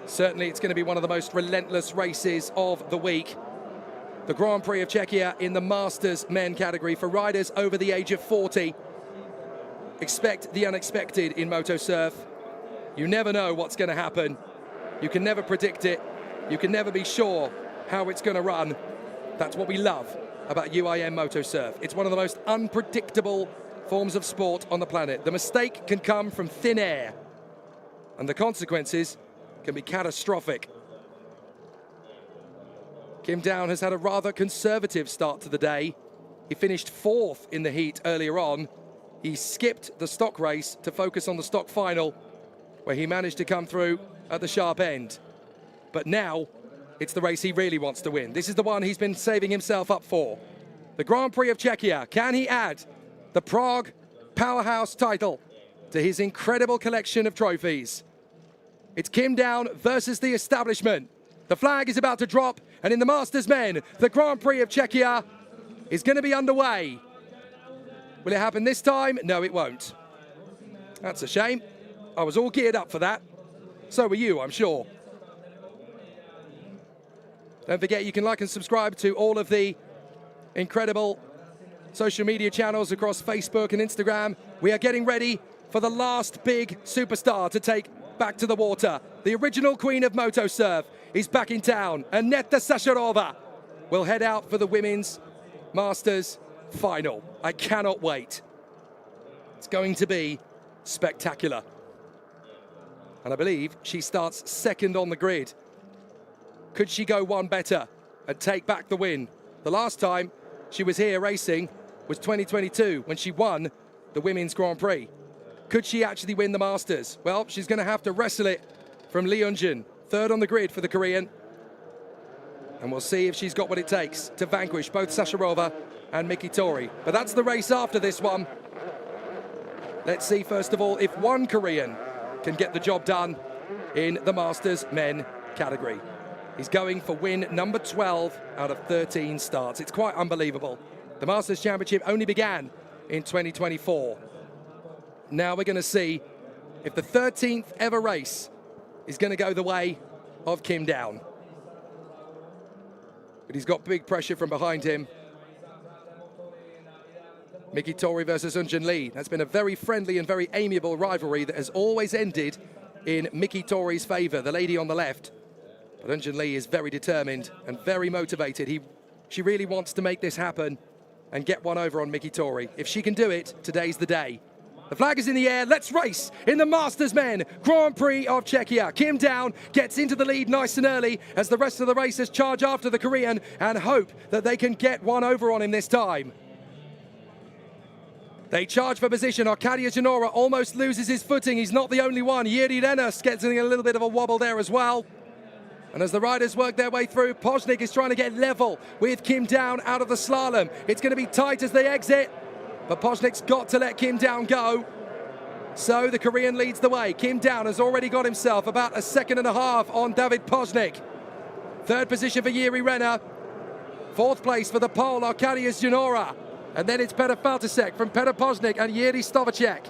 Certainly it's going to be one of the most relentless races of the week. The Grand Prix of Czechia in the Masters men category for riders over the age of 40. Expect the unexpected in Moto Surf. You never know what's going to happen. You can never predict it. You can never be sure how it's going to run. That's what we love about UIM Moto Surf. It's one of the most unpredictable forms of sport on the planet. The mistake can come from thin air, and the consequences can be catastrophic. Kim Down has had a rather conservative start to the day. He finished 4th in the heat earlier on. He skipped the stock race to focus on the stock final, where he managed to come through at the sharp end. But now, it's the race he really wants to win. This is the one he's been saving himself up for. The Grand Prix of Czechia. Can he add the Prague Powerhouse title to his incredible collection of trophies? It's Kim Down versus the establishment. The flag is about to drop, and in the Masters men, the Grand Prix of Czechia is going to be underway. Will it happen this time? No, it won't. That's a shame. I was all geared up for that. So were you, I'm sure. Don't forget, you can like and subscribe to all of the incredible social media channels across Facebook and Instagram. We are getting ready for the last big superstar to take back to the water. The original queen of Moto Surf is back in town. Aneta Sasharova will head out for the women's Masters final. I cannot wait. It's going to be spectacular. And I believe she starts second on the grid. Could she go one better and take back the win? The last time she was here racing was 2022 when she won the Women's Grand Prix. Could she actually win the Masters? Well, she's going to have to wrestle it from Lee Eun-jin, 3rd on the grid for the Korean. And we'll see if she's got what it takes to vanquish both Sasharova and Miki-Tori. But that's the race after this one. Let's see, first of all, if one Korean can get the job done in the Masters men category. He's going for win number 12 out of 13 starts. It's quite unbelievable. The Masters Championship only began in 2024. Now we're going to see if the 13th ever race is going to go the way of Kim Down. But he's got big pressure from behind him. Miki-Tori versus Eun-jin Lee. That's been a very friendly and very amiable rivalry that has always ended in Miki-Tori's favor, the lady on the left. But Eun-jin Lee is very determined and very motivated. She really wants to make this happen and get one over on Miki-Tori. If she can do it, today's the day. The flag is in the air. Let's race in the Masters men Grand Prix of Czechia. Kim Down gets into the lead nice and early as the rest of the racers charge after the Korean and hope that they can get one over on him this time. They charge for position. Arcadia Janora almost loses his footing. He's not the only one. Jiri Renas gets in a little bit of a wobble there as well. And as the riders work their way through, Poznik is trying to get level with Kim Down out of the slalom. It's going to be tight as they exit, but Poznik's got to let Kim Down go. So the Korean leads the way. Kim Down has already got himself about a second and a half on David Poznik. 3rd position for Jiri Renner. 4th place for the Pole, Arkadiusz Janora. And then it's Petr Faltasek from Petr Poznik and Jiří Stovacek.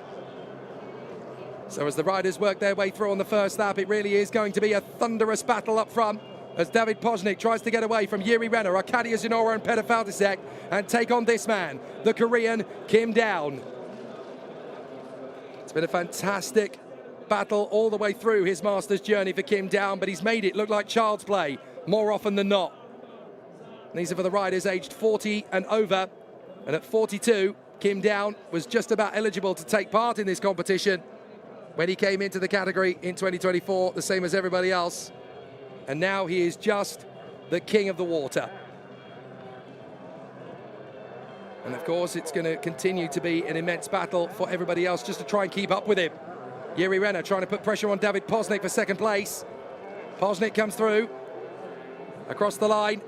So as the riders work their way through on the first lap, it really is going to be a thunderous battle up front as David Poznik tries to get away from Jiri Renner, Arkadiusz Janora and Petr Faltasek and take on this man, the Korean Kim Down. It's been a fantastic battle all the way through his Masters journey for Kim Down, but he's made it look like child's play more often than not. And these are for the riders aged 40 and over. And at 42, Kim Down was just about eligible to take part in this competition when he came into the category in 2024, the same as everybody else. And now he is just the king of the water. And of course, it's going to continue to be an immense battle for everybody else just to try and keep up with him. Jiri Renner trying to put pressure on David Poznik for 2nd place. Poznik comes through across the line.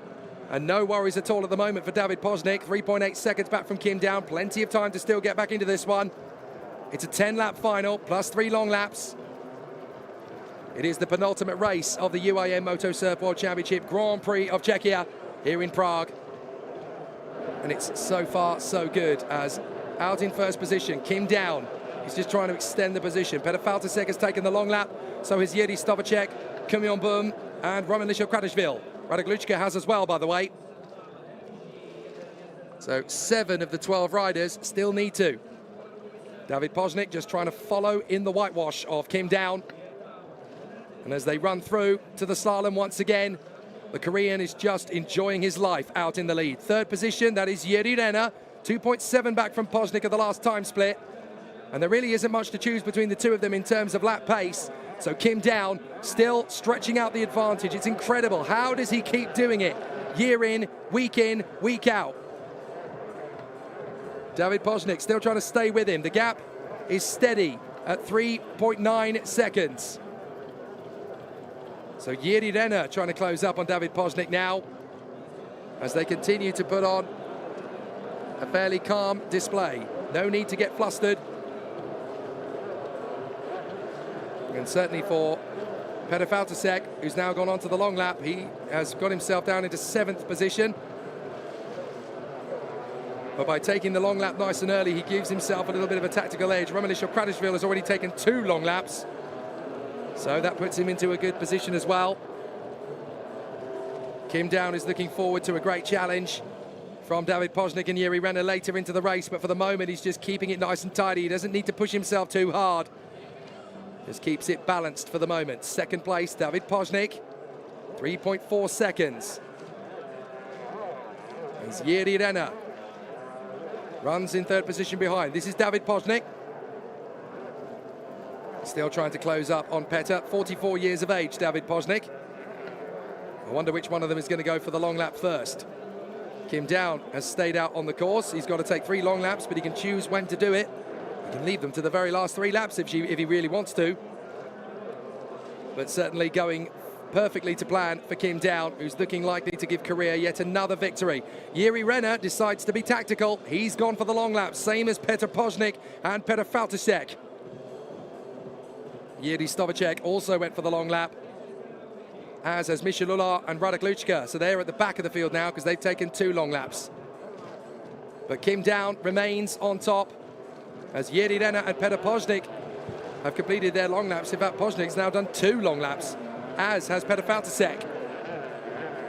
And no worries at all at the moment for David Poznik. 3.8 seconds back from Kim Down. Plenty of time to still get back into this one. It's a 10-lap final, plus 3 long laps. It is the penultimate race of the UIM Moto Surf World Championship Grand Prix of Czechia here in Prague. And it's so far so good, as out in first position, Kim Down. He's just trying to extend the position. Petr Faltasek has taken the long lap, so has Jiří Stavacek, Kumyon Bum, and Roman Lišo-Kratochvíl. Radek has as well, by the way. So 7 of the 12 riders still need to. David Poznik just trying to follow in the whitewash of Kim Down. And as they run through to the slalom once again, the Korean is just enjoying his life out in the lead. Third position, that is Jiří Renner, 2.7 back from Poznik at the last time split. And there really isn't much to choose between the two of them in terms of lap pace. So Kim Down still stretching out the advantage. It's incredible. How does he keep doing it? Year in, week out. David Poznik still trying to stay with him. The gap is steady at 3.9 seconds. So Jiří Renner trying to close up on David Poznik now, as they continue to put on a fairly calm display. No need to get flustered. And certainly for Petr Faltasek, who's now gone on to the long lap, he has got himself down into 7th position. But by taking the long lap nice and early, he gives himself a little bit of a tactical edge. Roman Lišo-Kratochvíl has already taken 2 long laps, so that puts him into a good position as well. Kim Down is looking forward to a great challenge from David Poznik and Jiří Renner later into the race, but for the moment he's just keeping it nice and tidy. He doesn't need to push himself too hard. Just keeps it balanced for the moment. Second place, David Poznik, 3.4 seconds. As Jiří Renner runs in third position behind. This is David Poznik. Still trying to close up on Petr. 44 years of age, David Poznik. I wonder which one of them is going to go for the long lap first. Kim Down has stayed out on the course. He's got to take 3 long laps, but he can choose when to do it. He can leave them to the very last 3 laps if he really wants to. But certainly going perfectly to plan for Kim Down, who's looking likely to give Korea yet another victory. Jiří Renner decides to be tactical. He's gone for the long lap, same as Petr Poznik and Petr Faltasek. Jiří Stavacek also went for the long lap, as has Michal Ular and Radek Lučka. So they're at the back of the field now because they've taken 2 long laps. But Kim Down remains on top, as Jiří Renner and Petr Poznik have completed their long laps. In fact, Poznik's now done 2 long laps, as has Petr Faltasek.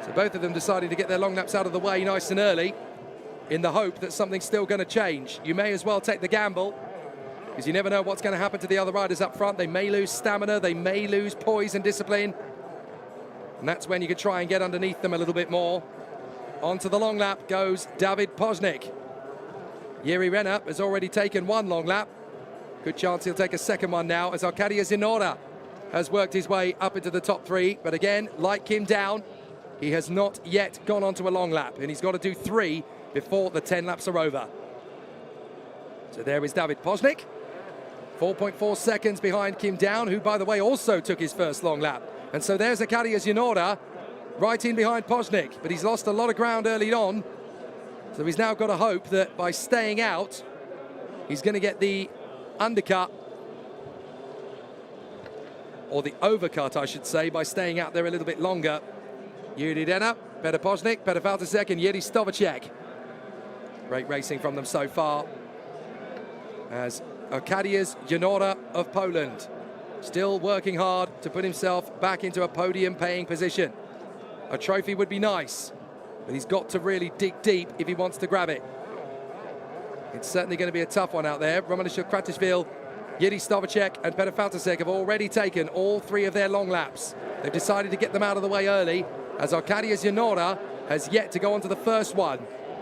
So both of them deciding to get their long laps out of the way nice and early in the hope that something's still going to change. You may as well take the gamble, because you never know what's going to happen to the other riders up front. They may lose stamina, they may lose poise and discipline. And that's when you could try and get underneath them a little bit more. Onto the long lap goes David Poznik. Jiří Renner has already taken 1 long lap. Good chance he'll take a second one now, as Arkadiusz Janora has worked his way up into the top 3. But again, like Kim Down, he has not yet gone on to a long lap, and he's got to do 3 before the 10 laps are over. So there is David Poznik, 4.4 seconds behind Kim Down, who, by the way, also took his first long lap. And so there's Arkadiusz Janora right in behind Poznik, but he's lost a lot of ground early on. So he's now got to hope that by staying out, he's going to get the undercut, or the overcut, I should say, by staying out there a little bit longer. Jiří Renner, Petr Poznik, Petr Faltasek and Jiří Stavacek. Great racing from them so far, as Arkadiusz Janora of Poland still working hard to put himself back into a podium-paying position. A trophy would be nice, but he's got to really dig deep if he wants to grab it. It's certainly going to be a tough one out there. Roman Lišo-Kratochvíl, Jiří Stavacek and Petr Faltasek have already taken all 3 of their long laps. They've decided to get them out of the way early, as Arkadiusz Janora has yet to go on to the first one.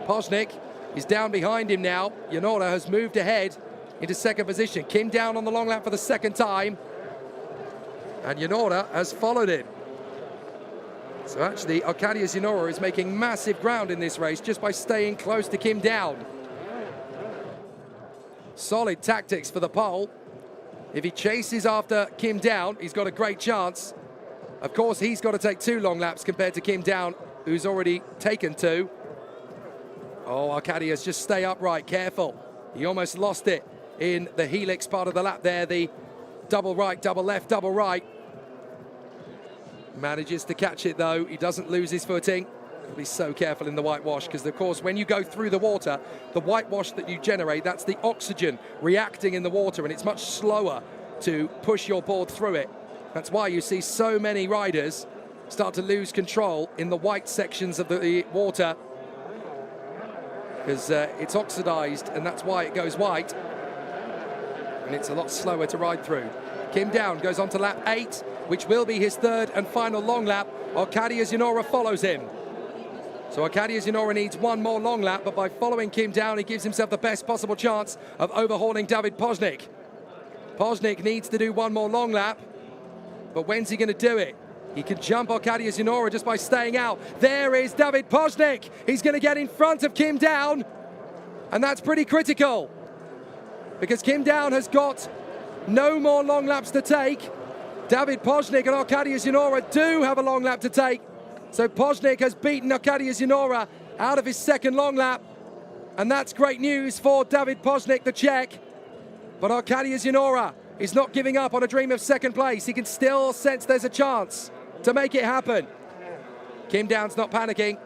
Poznik is down behind him now. Janora has moved ahead into second position. Kim Down on the long lap for the second time, and Janora has followed him. So actually, Arkadiusz Janora is making massive ground in this race just by staying close to Kim Down. Solid tactics for the pole. If he chases after Kim Down, he's got a great chance. Of course, he's got to take 2 long laps compared to Kim Down, who's already taken 2. Oh, Arkadiusz, just stay upright, careful. He almost lost it in the helix part of the lap there, the double right, double left, double right. Manages to catch it though. He doesn't lose his footing. Be so careful in the whitewash, because of course when you go through the water, the whitewash that you generate, that's the oxygen reacting in the water, and it's much slower to push your board through it. That's why you see so many riders start to lose control in the white sections of the water, because it's oxidized, and that's why it goes white, and it's a lot slower to ride through. Kim Down goes on to lap 8, which will be his third and final long lap. Arkadiusz Janora follows him. So Arkadiusz Janora needs one more long lap, but by following Kim Down, he gives himself the best possible chance of overhauling David Poznik. Poznik needs to do one more long lap, but when's he going to do it? He can jump Arkadiusz Janora just by staying out. There is David Poznik. He's going to get in front of Kim Down, and that's pretty critical, because Kim Down has got no more long laps to take. David Poznik and Arkadiusz Janora do have a long lap to take. So Poznik has beaten Arkadiusz Janora out of his second long lap, and that's great news for David Poznik, the Czech. But Arkadiusz Janora is not giving up on a dream of second place. He can still sense there's a chance to make it happen. Kim Down's not panicking,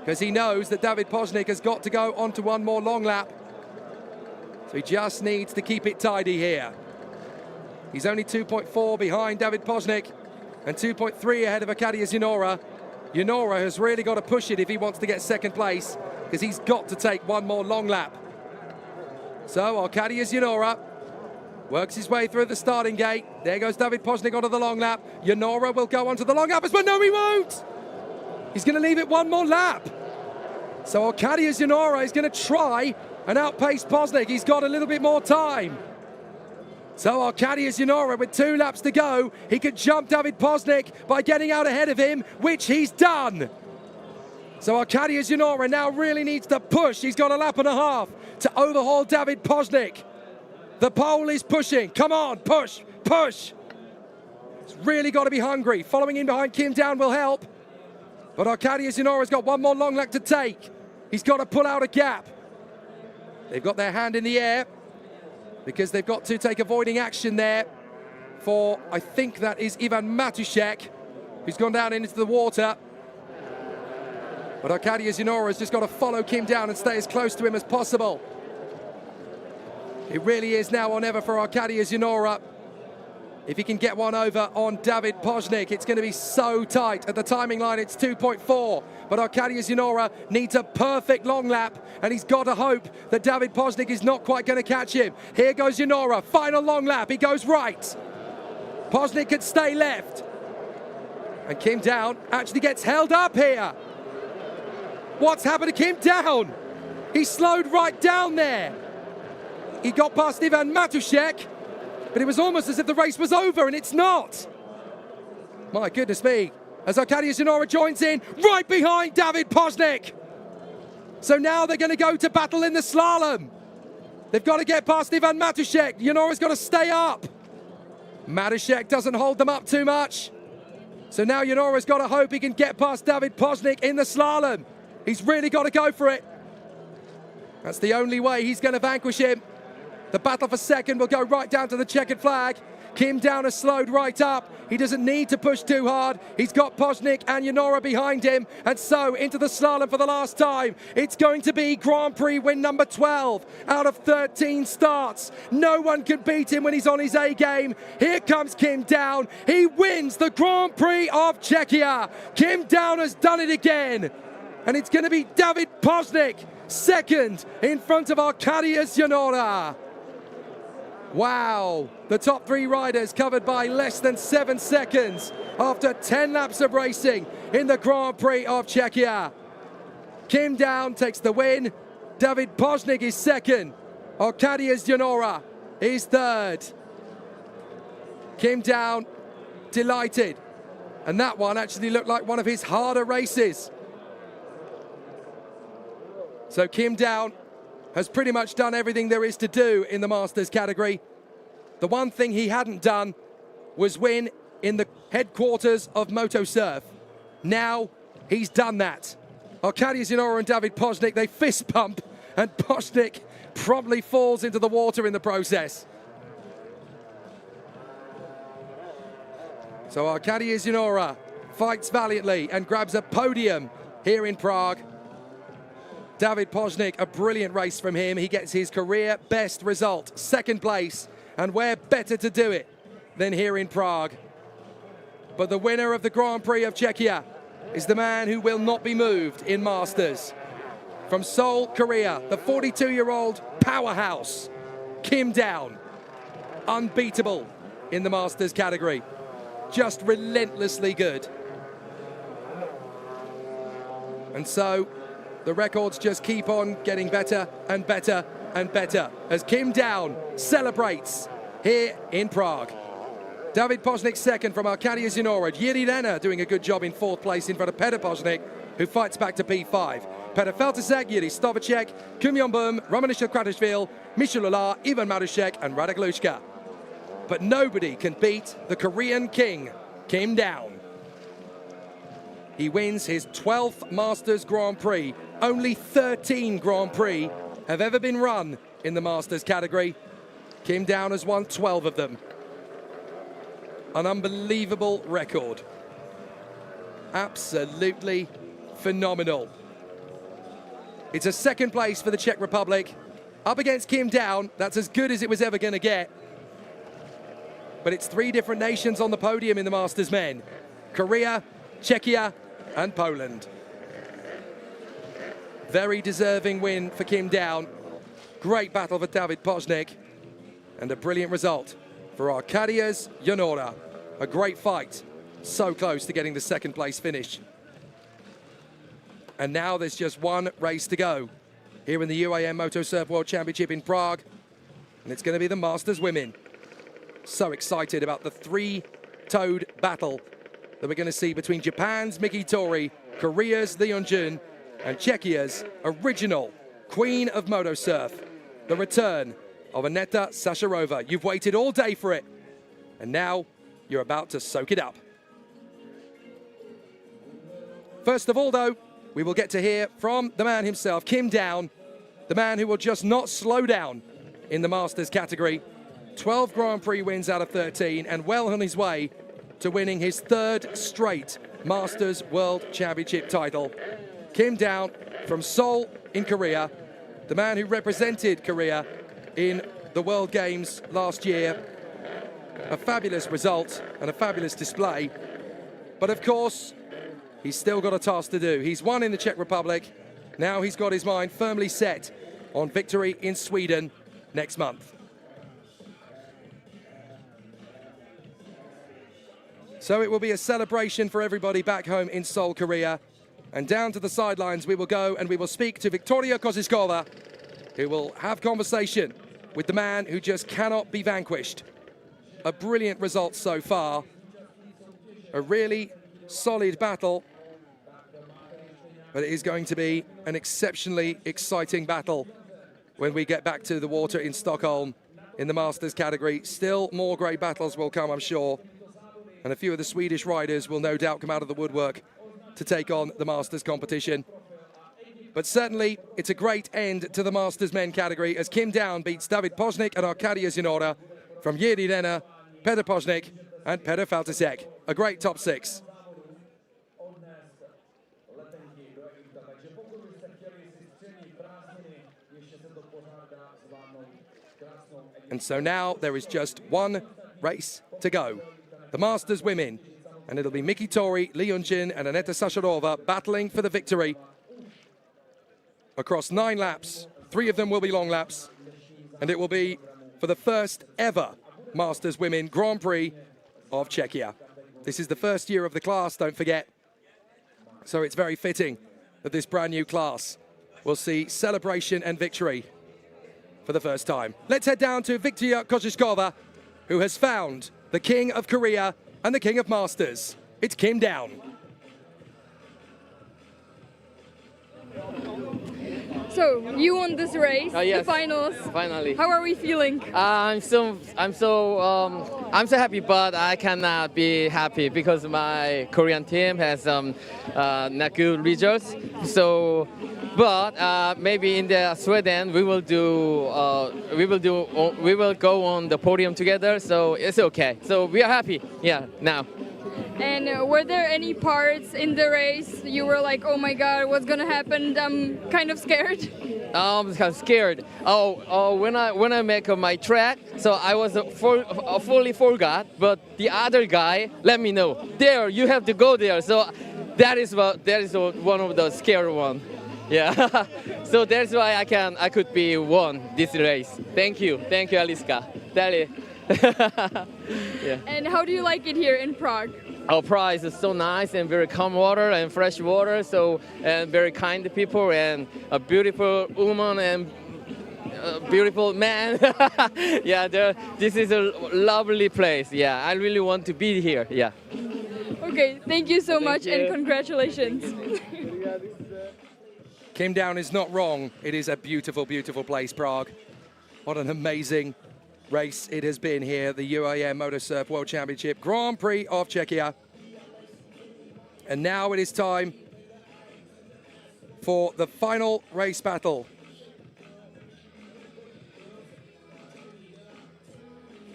because he knows that David Poznik has got to go on to one more long lap. So he just needs to keep it tidy here. He's only 2.4 behind David Poznik and 2.3 ahead of Arkadiusz Janora. Janora has really got to push it if he wants to get second place, because he's got to take one more long lap. So Arkadiusz Janora works his way through the starting gate. There goes David Poznik onto the long lap. Janora will go onto the long lap, but no, he won't. He's going to leave it one more lap. So Arkadiusz Janora is going to try and outpace Poznik. He's got a little bit more time. So Arkadiusz Janora, with 2 laps to go, he could jump David Poznik by getting out ahead of him, which he's done. So Arkadiusz Janora now really needs to push. He's got a lap and a half to overhaul David Poznik. The pole is pushing. Come on, push, push. It's really got to be hungry. Following in behind Kim Down will help. But Arkadiusz Janora's got one more long lap to take. He's got to pull out a gap. They've got their hand in the air, because they've got to take avoiding action there for, I think that is Ivan Matuszek, who's gone down into the water. But Arkadiusz Janora has just got to follow Kim Down and stay as close to him as possible. It really is now or never for Arkadiusz Janora. If he can get one over on David Poznik, it's going to be so tight. At the timing line, it's 2.4. But Arkadiusz Janora needs a perfect long lap, and he's got to hope that David Poznik is not quite going to catch him. Here goes Janora, final long lap. He goes right. Poznik could stay left. And Kim Down actually gets held up here. What's happened to Kim Down? He slowed right down there. He got past Ivan Matuszek, but it was almost as if the race was over, and it's not. My goodness me. As Arkadiusz Janora joins in, right behind David Poznik. So now they're going to go to battle in the slalom. They've got to get past Ivan Matuszek. Janora's got to stay up. Matuszek doesn't hold them up too much. So now Janora's got to hope he can get past David Poznik in the slalom. He's really got to go for it. That's the only way he's going to vanquish him. The battle for second will go right down to the checkered flag. Kim Down has slowed right up. He doesn't need to push too hard. He's got Poznik and Janora behind him. And so into the slalom for the last time. It's going to be Grand Prix win number 12 out of 13 starts. No one can beat him when he's on his A game. Here comes Kim Down. He wins the Grand Prix of Czechia. Kim Down has done it again. And it's going to be David Poznik second in front of Arkadiusz Janora. Wow, the top 3 riders covered by less than 7 seconds after 10 laps of racing in the Grand Prix of Czechia. Kim Down takes the win. David Poznik is second. Arkadiusz Janora is third. Kim Down delighted. And that one actually looked like one of his harder races. So Kim Down has pretty much done everything there is to do in the Masters category. The one thing he hadn't done was win in the headquarters of Motocurf. Now he's done that. Arkadiusz Janora and David Poznik, they fist bump, and Poznik probably falls into the water in the process. So Arkadiusz Janora fights valiantly and grabs a podium here in Prague. David Poznik, a brilliant race from him. He gets his career best result, second place, and where better to do it than here in Prague. But the winner of the Grand Prix of Czechia is the man who will not be moved in Masters. From Seoul, Korea, the 42-year-old powerhouse, Kim Down. Unbeatable in the Masters category. Just relentlessly good. And so the records just keep on getting better and better and better as Kim Down celebrates here in Prague. David Poznik second from Arkadia Zinora. Jiří Renner doing a good job in fourth place in front of Petr Poznik, who fights back to P5. Petr Feltisek, Jiří Stovacek, Kumyon Bum, Romanisha Kratishvili, Michel Lula, Ivan Marushek and Radek Lushka. But nobody can beat the Korean king, Kim Down. He wins his 12th Masters Grand Prix. Only 13 Grand Prix have ever been run in the Masters category. Kim Down has won 12 of them. An unbelievable record. Absolutely phenomenal. It's a second place for the Czech Republic. Up against Kim Down, that's as good as it was ever going to get. But it's three different nations on the podium in the Masters men. Korea, Czechia, and Poland. Very deserving win for Kim Down. Great battle for David Poznik. And a brilliant result for Arkadiusz Janora. A great fight. So close to getting the second place finish. And now there's just one race to go here in the UAM Motosurf World Championship in Prague. And it's going to be the Masters women. So excited about the three-toed battle that we're going to see between Japan's Miki Tori, Korea's Leon Jun, and Czechia's original Queen of Motosurf. The return of Aneta Sasharova. You've waited all day for it. And now you're about to soak it up. First of all, though, we will get to hear from the man himself, Kim Down, the man who will just not slow down in the Masters category. 12 Grand Prix wins out of 13 and well on his way to winning his third straight Masters World Championship title. Kim Down from Seoul in Korea, the man who represented Korea in the World Games last year. A fabulous result and a fabulous display. But of course, he's still got a task to do. He's won in the Czech Republic. Now he's got his mind firmly set on victory in Sweden next month. So it will be a celebration for everybody back home in Seoul, Korea. And down to the sidelines we will go and we will speak to Viktoria Koziskova, who will have conversation with the man who just cannot be vanquished. A brilliant result so far. A really solid battle. But it is going to be an exceptionally exciting battle when we get back to the water in Stockholm in the Masters category. Still more great battles will come, I'm sure. And a few of the Swedish riders will no doubt come out of the woodwork to take on the Masters competition. But certainly, it's a great end to the Masters men category as Kim Down beats David Poznik and Arkadia Zinora from Jiří Renner, Petr Poznik and Petr Feltisek. A great top six. And so now there is just one race to go. The Masters women. And it'll be Miki Tori, Leon Jin and Aneta Sasharova battling for the victory. Across 9 laps, 3 of them will be long laps. And it will be for the first ever Masters Women Grand Prix of Czechia. This is the first year of the class, don't forget. So it's very fitting that this brand new class will see celebration and victory for the first time. Let's head down to Viktoria Koziskova, who has found the King of Korea and the King of Masters. It's Kim Down. So you won this race, yes, the finals. Finally. How are we feeling? I'm so happy, but I cannot be happy because my Korean team has not good results. So, but maybe in the Sweden we will go on the podium together. So it's okay. So we are happy. Yeah, now. And were there any parts in the race you were like, oh my God, what's gonna happen? I'm kind of scared. I'm kind of scared. When I make my track, so I was fully forgot, but the other guy let me know. There, you have to go there. So that is one of the scary one. Yeah. So that's why I could be won this race. Thank you, Aliska. Dali. Yeah. And how do you like it here in Prague? Our Prague is so nice and very calm water and fresh water, and very kind people and a beautiful woman and a beautiful man. Yeah, this is a lovely place. Yeah, I really want to be here. Yeah. Okay, thank you so much and congratulations. Kim Down is not wrong. It is a beautiful, beautiful place, Prague. What an amazing race it has been here, the UAM Motosurf World Championship Grand Prix of Czechia. And now it is time for the final race battle.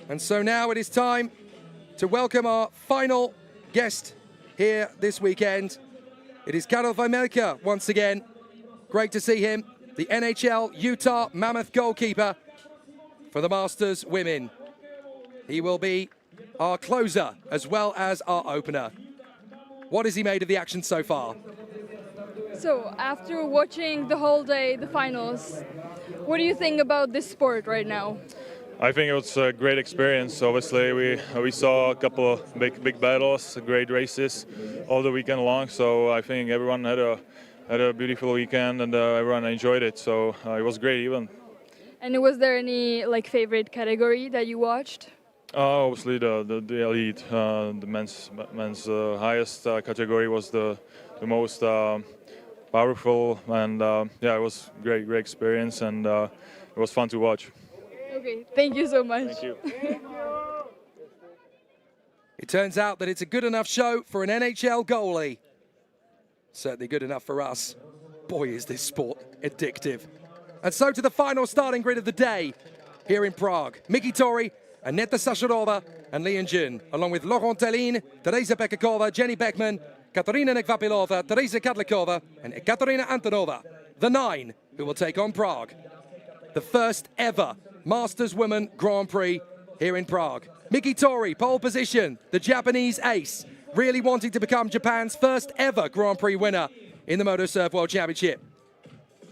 And so now it is time to welcome our final guest here this weekend. It is Karel Vejmelka once again. Great to see him, the NHL Utah Mammoth goalkeeper for the Masters women. He will be our closer as well as our opener. What has he made of the action so far? So after watching the whole day, the finals, what do you think about this sport right now? I think it was a great experience. Obviously, we saw a couple of big battles, great races all the weekend long. So I think everyone had a beautiful weekend and everyone enjoyed it. So it was a great event. And was there any favorite category that you watched? Obviously the elite, the men's highest category was the most powerful, and yeah, it was great experience, and it was fun to watch. Okay, thank you so much. Thank you. It turns out that it's a good enough show for an NHL goalie. Certainly good enough for us. Boy, is this sport addictive. And so to the final starting grid of the day here in Prague. Miki Tori, Aneta Sasharova and Leon Jun, along with Laurent Tellin, Teresa Pekakova, Jenny Beckman, Katarina Nekvapilova, Teresa Kadlikova and Ekaterina Antonova. The 9 who will take on Prague. The first ever Masters Women Grand Prix here in Prague. Miki Tori, pole position, the Japanese ace, really wanting to become Japan's first ever Grand Prix winner in the Motosurf World Championship.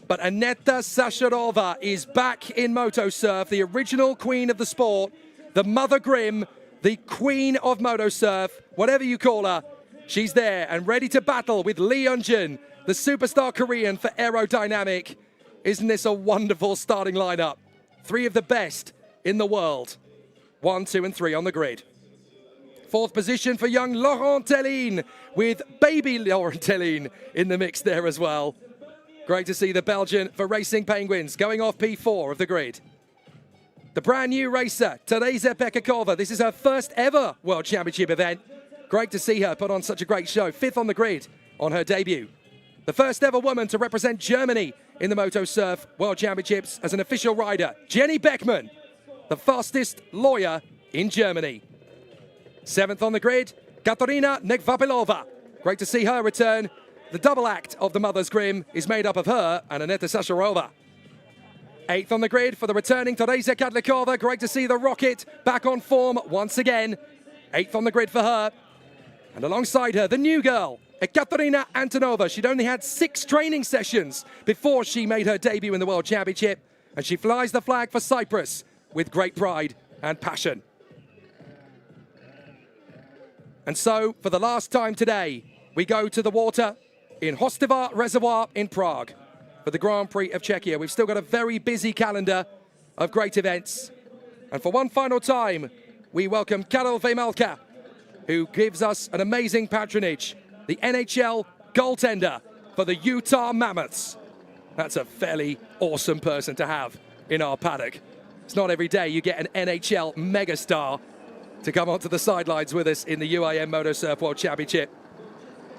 But Aneta Sasharova is back in Motosurf, the original queen of the sport, the Mother Grimm, the queen of Motosurf, whatever you call her. She's there and ready to battle with Lee Eun-jun, the superstar Korean for aerodynamic. Isn't this a wonderful starting lineup? 3 of the best in the world. 1, 2 and 3 on the grid. 4th position for young Laurent Tellin, with baby Laurent Tellin in the mix there as well. Great to see the Belgian for Racing Penguins going off P4 of the grid. The brand new racer, Teresa Pekakova. This is her first ever World Championship event. Great to see her put on such a great show. 5th on the grid on her debut. The first ever woman to represent Germany in the Motosurf World Championships as an official rider, Jenny Beckman, the fastest lawyer in Germany. 7th on the grid, Katarina Nekvapilova. Great to see her return. The double act of the Mother's Grimm is made up of her and Aneta Sasharova. 8th on the grid for the returning Teresa Kadlikova. Great to see the Rocket back on form once again. 8th on the grid for her. And alongside her, the new girl, Ekaterina Antonova. She'd only had 6 training sessions before she made her debut in the World Championship. And she flies the flag for Cyprus with great pride and passion. And so, for the last time today, we go to the water in Hostivar Reservoir in Prague for the Grand Prix of Czechia. We've still got a very busy calendar of great events. And for one final time, we welcome Karel Vejmelka, who gives us an amazing patronage, the NHL goaltender for the Utah Mammoths. That's a fairly awesome person to have in our paddock. It's not every day you get an NHL megastar to come onto the sidelines with us in the UAM Motosurf World Championship.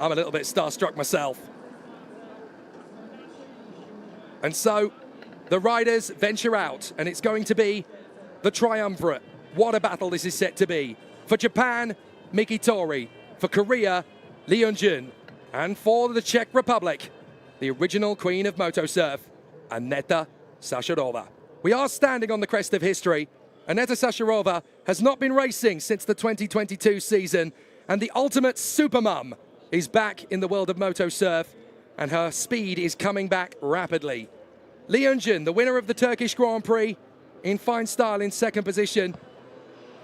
I'm a little bit starstruck myself. And so the riders venture out, and it's going to be the triumvirate. What a battle this is set to be. For Japan, Miki Tori. For Korea, Lee Eun-jin. And for the Czech Republic, the original queen of moto surf, Aneta Sacharová. We are standing on the crest of history. Aneta Sacharová has not been racing since the 2022 season, and the ultimate supermum is back in the world of moto surf, and her speed is coming back rapidly. Lee Eun-jin, the winner of the Turkish Grand Prix, in fine style in second position.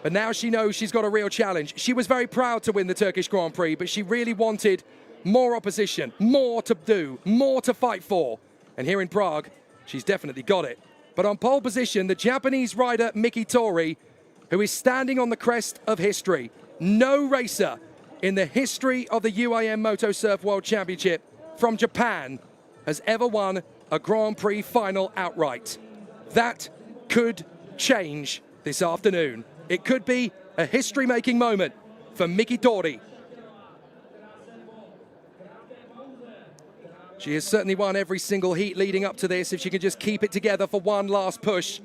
But now she knows she's got a real challenge. She was very proud to win the Turkish Grand Prix, but she really wanted more opposition, more to do, more to fight for. And here in Prague, she's definitely got it. But on pole position, the Japanese rider Miki Tori, who is standing on the crest of history. No racer in the history of the UIM Moto Surf World Championship from Japan has ever won a Grand Prix final outright. That could change this afternoon. It could be a history-making moment for Miki Tori. She has certainly won every single heat leading up to this. If she can just keep it together for one last push,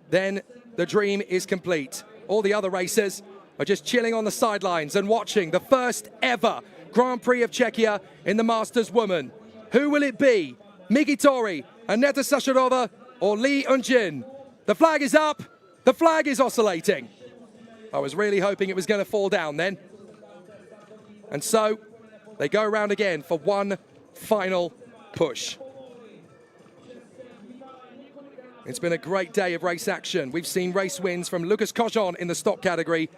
then the dream is complete. All the other racers are just chilling on the sidelines and watching the first ever Grand Prix of Czechia in the Masters Women. Who will it be? Miki Tori, Aneta Sacharová, or Lee Eun-jin? The flag is up. The flag is oscillating. I was really hoping it was going to fall down then. And so they go around again for one final push. It's been a great day of race action. We've seen race wins from Lukas Kojon in the stock category,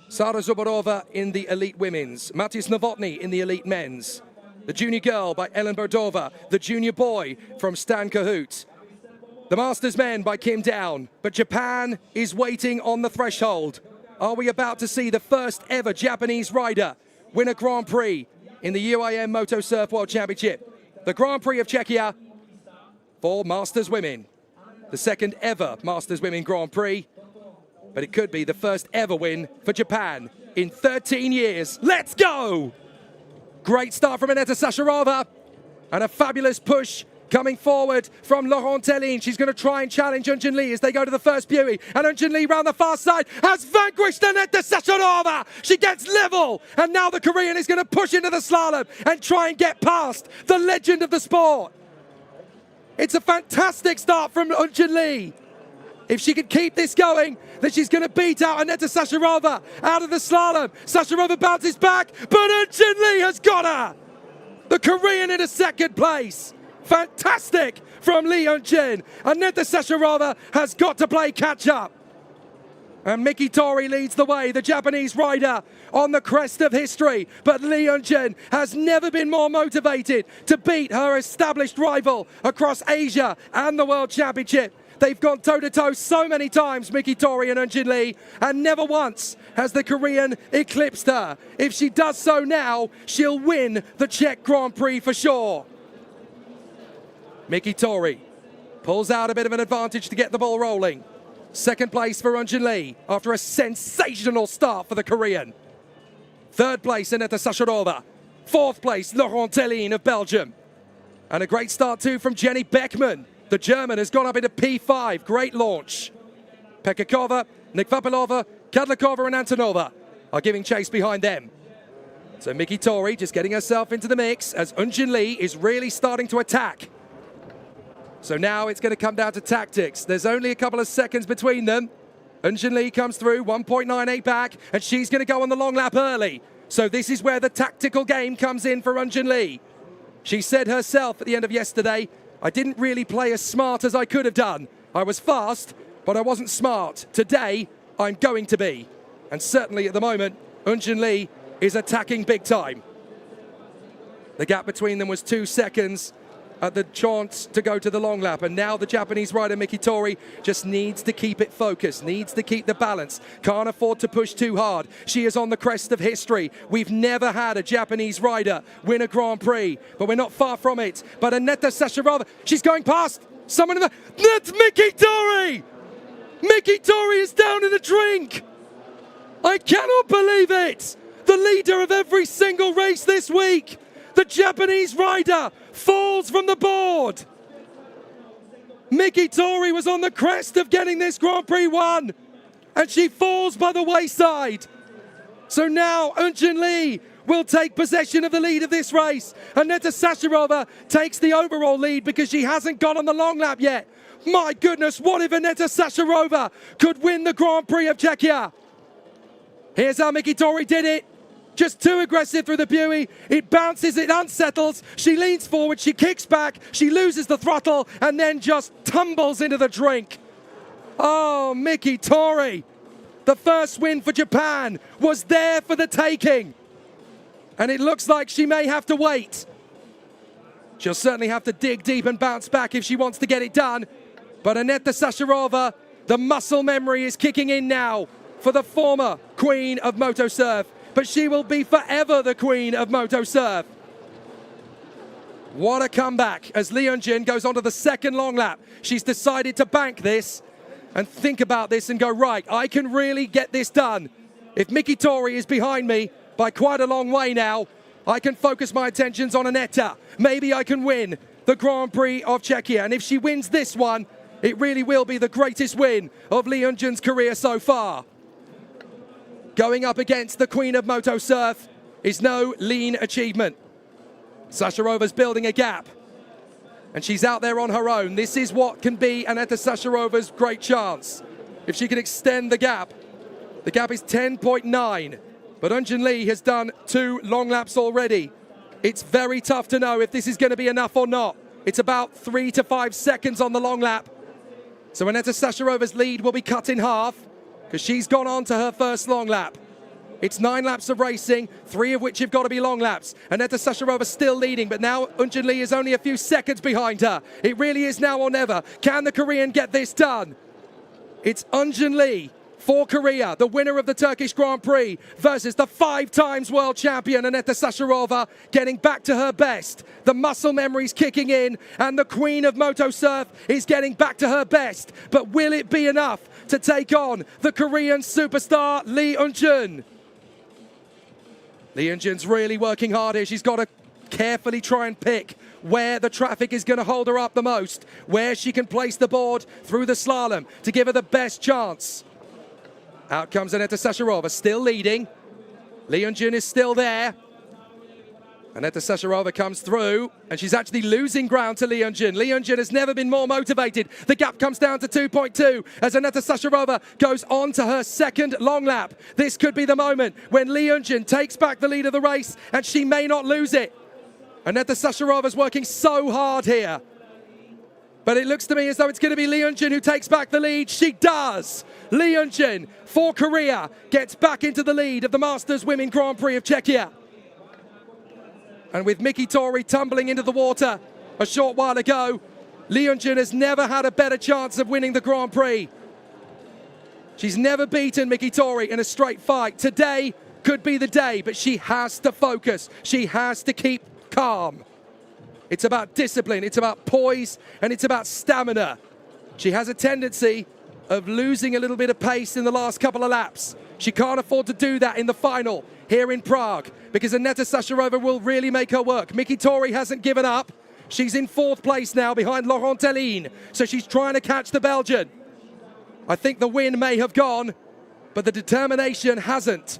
Sara Zuborova in the elite women's, Matis Novotny in the elite men's, the junior girl by Ellen Berdova, the junior boy from Stan Cahoot, the Masters men by Kim Down. But Japan is waiting on the threshold. Are we about to see the first ever Japanese rider win a Grand Prix in the UIM Moto Surf World Championship? The Grand Prix of Czechia for Masters Women. The second ever Masters Women Grand Prix. But it could be the first ever win for Japan in 13 years. Let's go! Great start from Aneta Sacharová. And a fabulous push coming forward from Laurent Tellin. She's going to try and challenge Eun-jin Lee as they go to the first beauty. And Eun-jin Lee round the far side has vanquished Aneta Sacharová. She gets level. And now the Korean is going to push into the slalom and try and get past the legend of the sport. It's a fantastic start from Eun-jin Lee. If she can keep this going, then she's going to beat out Aneta Sacharová out of the slalom. Sacharová bounces back, but Eun-jin Lee has got her. The Korean in a second place. Fantastic from Lee Eun-jin. Aneta Sacharová has got to play catch-up. And Miki Tori leads the way, the Japanese rider on the crest of history. But Lee Eun-jin has never been more motivated to beat her established rival across Asia and the World Championship. They've gone toe-to-toe so many times, Miki Tori and Eun-jin Lee, and never once has the Korean eclipsed her. If she does so now, she'll win the Czech Grand Prix for sure. Miki Tori pulls out a bit of an advantage to get the ball rolling. Second place for Eun-jin Lee after a sensational start for the Korean. Third place, Aneta Sacharová. Fourth place, Laurent Tellin of Belgium. And a great start too from Jenny Beckman. The German has gone up into P5. Great launch. Pekakova, Nikvapilova, Kadlakova and Antonova are giving chase behind them. So Miki Tori just getting herself into the mix as Eun-jin Lee is really starting to attack. So now it's going to come down to tactics. There's only a couple of seconds between them. Eun-jin Lee comes through, 1.98 back, and she's going to go on the long lap early. So this is where the tactical game comes in for Eun-jin Lee. She said herself at the end of yesterday, I didn't really play as smart as I could have done. I was fast, but I wasn't smart. Today, I'm going to be. And certainly at the moment, Eun-jin Lee is attacking big time. The gap between them was 2 seconds at the chance to go to the long lap. And now the Japanese rider, Miki Tori, just needs to keep it focused, needs to keep the balance, can't afford to push too hard. She is on the crest of history. We've never had a Japanese rider win a Grand Prix, but we're not far from it. But Aneta Sacharová, she's going past someone in the... That's Miki Tori! Miki Tori is down in the drink! I cannot believe it! The leader of every single race this week, the Japanese rider, falls from the board. Miki Tori was on the crest of getting this Grand Prix won, and she falls by the wayside. So now Eunjun Lee will take possession of the lead of this race. Aneta Sasharova takes the overall lead because she hasn't gone on the long lap yet. My goodness, what if Aneta Sasharova could win the Grand Prix of Czechia? Here's how Mikatori did it. Just too aggressive through the buoy. It bounces, it unsettles. She leans forward, she kicks back, she loses the throttle, and then just tumbles into the drink. Oh, Mikatori. The first win for Japan was there for the taking. And it looks like she may have to wait. She'll certainly have to dig deep and bounce back if she wants to get it done. But Aneta Sasharova, the muscle memory is kicking in now for the former queen of Moto Surf. But she will be forever the queen of Moto Surf. What a comeback as Lee Eunjun goes on to the second long lap. She's decided to bank this and think about this and go, right, I can really get this done. If Mikatori is behind me by quite a long way now, I can focus my attentions on Aneta. Maybe I can win the Grand Prix of Czechia. And if she wins this one, it really will be the greatest win of Lee Eunjun's career so far. Going up against the Queen of Moto Surf is no lean achievement. Sasharova's building a gap. And she's out there on her own. This is what can be Aneta Sasharova's great chance. If she can extend the gap is 10.9. But Eunjun Lee has done 2 long laps already. It's very tough to know if this is going to be enough or not. It's about 3 to 5 seconds on the long lap. So Aneta Sasharova's lead will be cut in half because she's gone on to her first long lap. It's 9 laps of racing, 3 of which have got to be long laps. Aneta Sasharova still leading, but now Eunjun Lee is only a few seconds behind her. It really is now or never. Can the Korean get this done? It's Eunjun Lee for Korea, the winner of the Turkish Grand Prix, versus the 5 times world champion Aneta Sasharova, getting back to her best. The muscle memory's kicking in, and the queen of Moto Surf is getting back to her best. But will it be enough to take on the Korean superstar Lee Eunjun? Lee Eunjun's really working hard here. She's got to carefully try and pick where the traffic is going to hold her up the most, where she can place the board through the slalom to give her the best chance. Out comes Aneta Sasharova, still leading. Lee Eunjun is still there. Aneta Sasharova comes through, and she's actually losing ground to Lee Eunjun. Lee Eunjun has never been more motivated. The gap comes down to 2.2 as Aneta Sasharova goes on to her second long lap. This could be the moment when Lee Eunjun takes back the lead of the race, and she may not lose it. Aneta Sasharova's working so hard here. But it looks to me as though it's going to be Lee Eunjun who takes back the lead. She does. Lee Eunjun for Korea gets back into the lead of the Masters Women Grand Prix of Czechia. And with Mikatori tumbling into the water a short while ago, Lee Eunjun has never had a better chance of winning the Grand Prix. She's never beaten Mikatori in a straight fight. Today could be the day, but she has to focus. She has to keep calm. It's about discipline, it's about poise, and it's about stamina. She has a tendency of losing a little bit of pace in the last couple of laps. She can't afford to do that in the final here in Prague because Aneta Sasharova will really make her work. Mikatori hasn't given up. She's in 4th place now behind Laurent Tellin, so she's trying to catch the Belgian. I think the win may have gone, but the determination hasn't.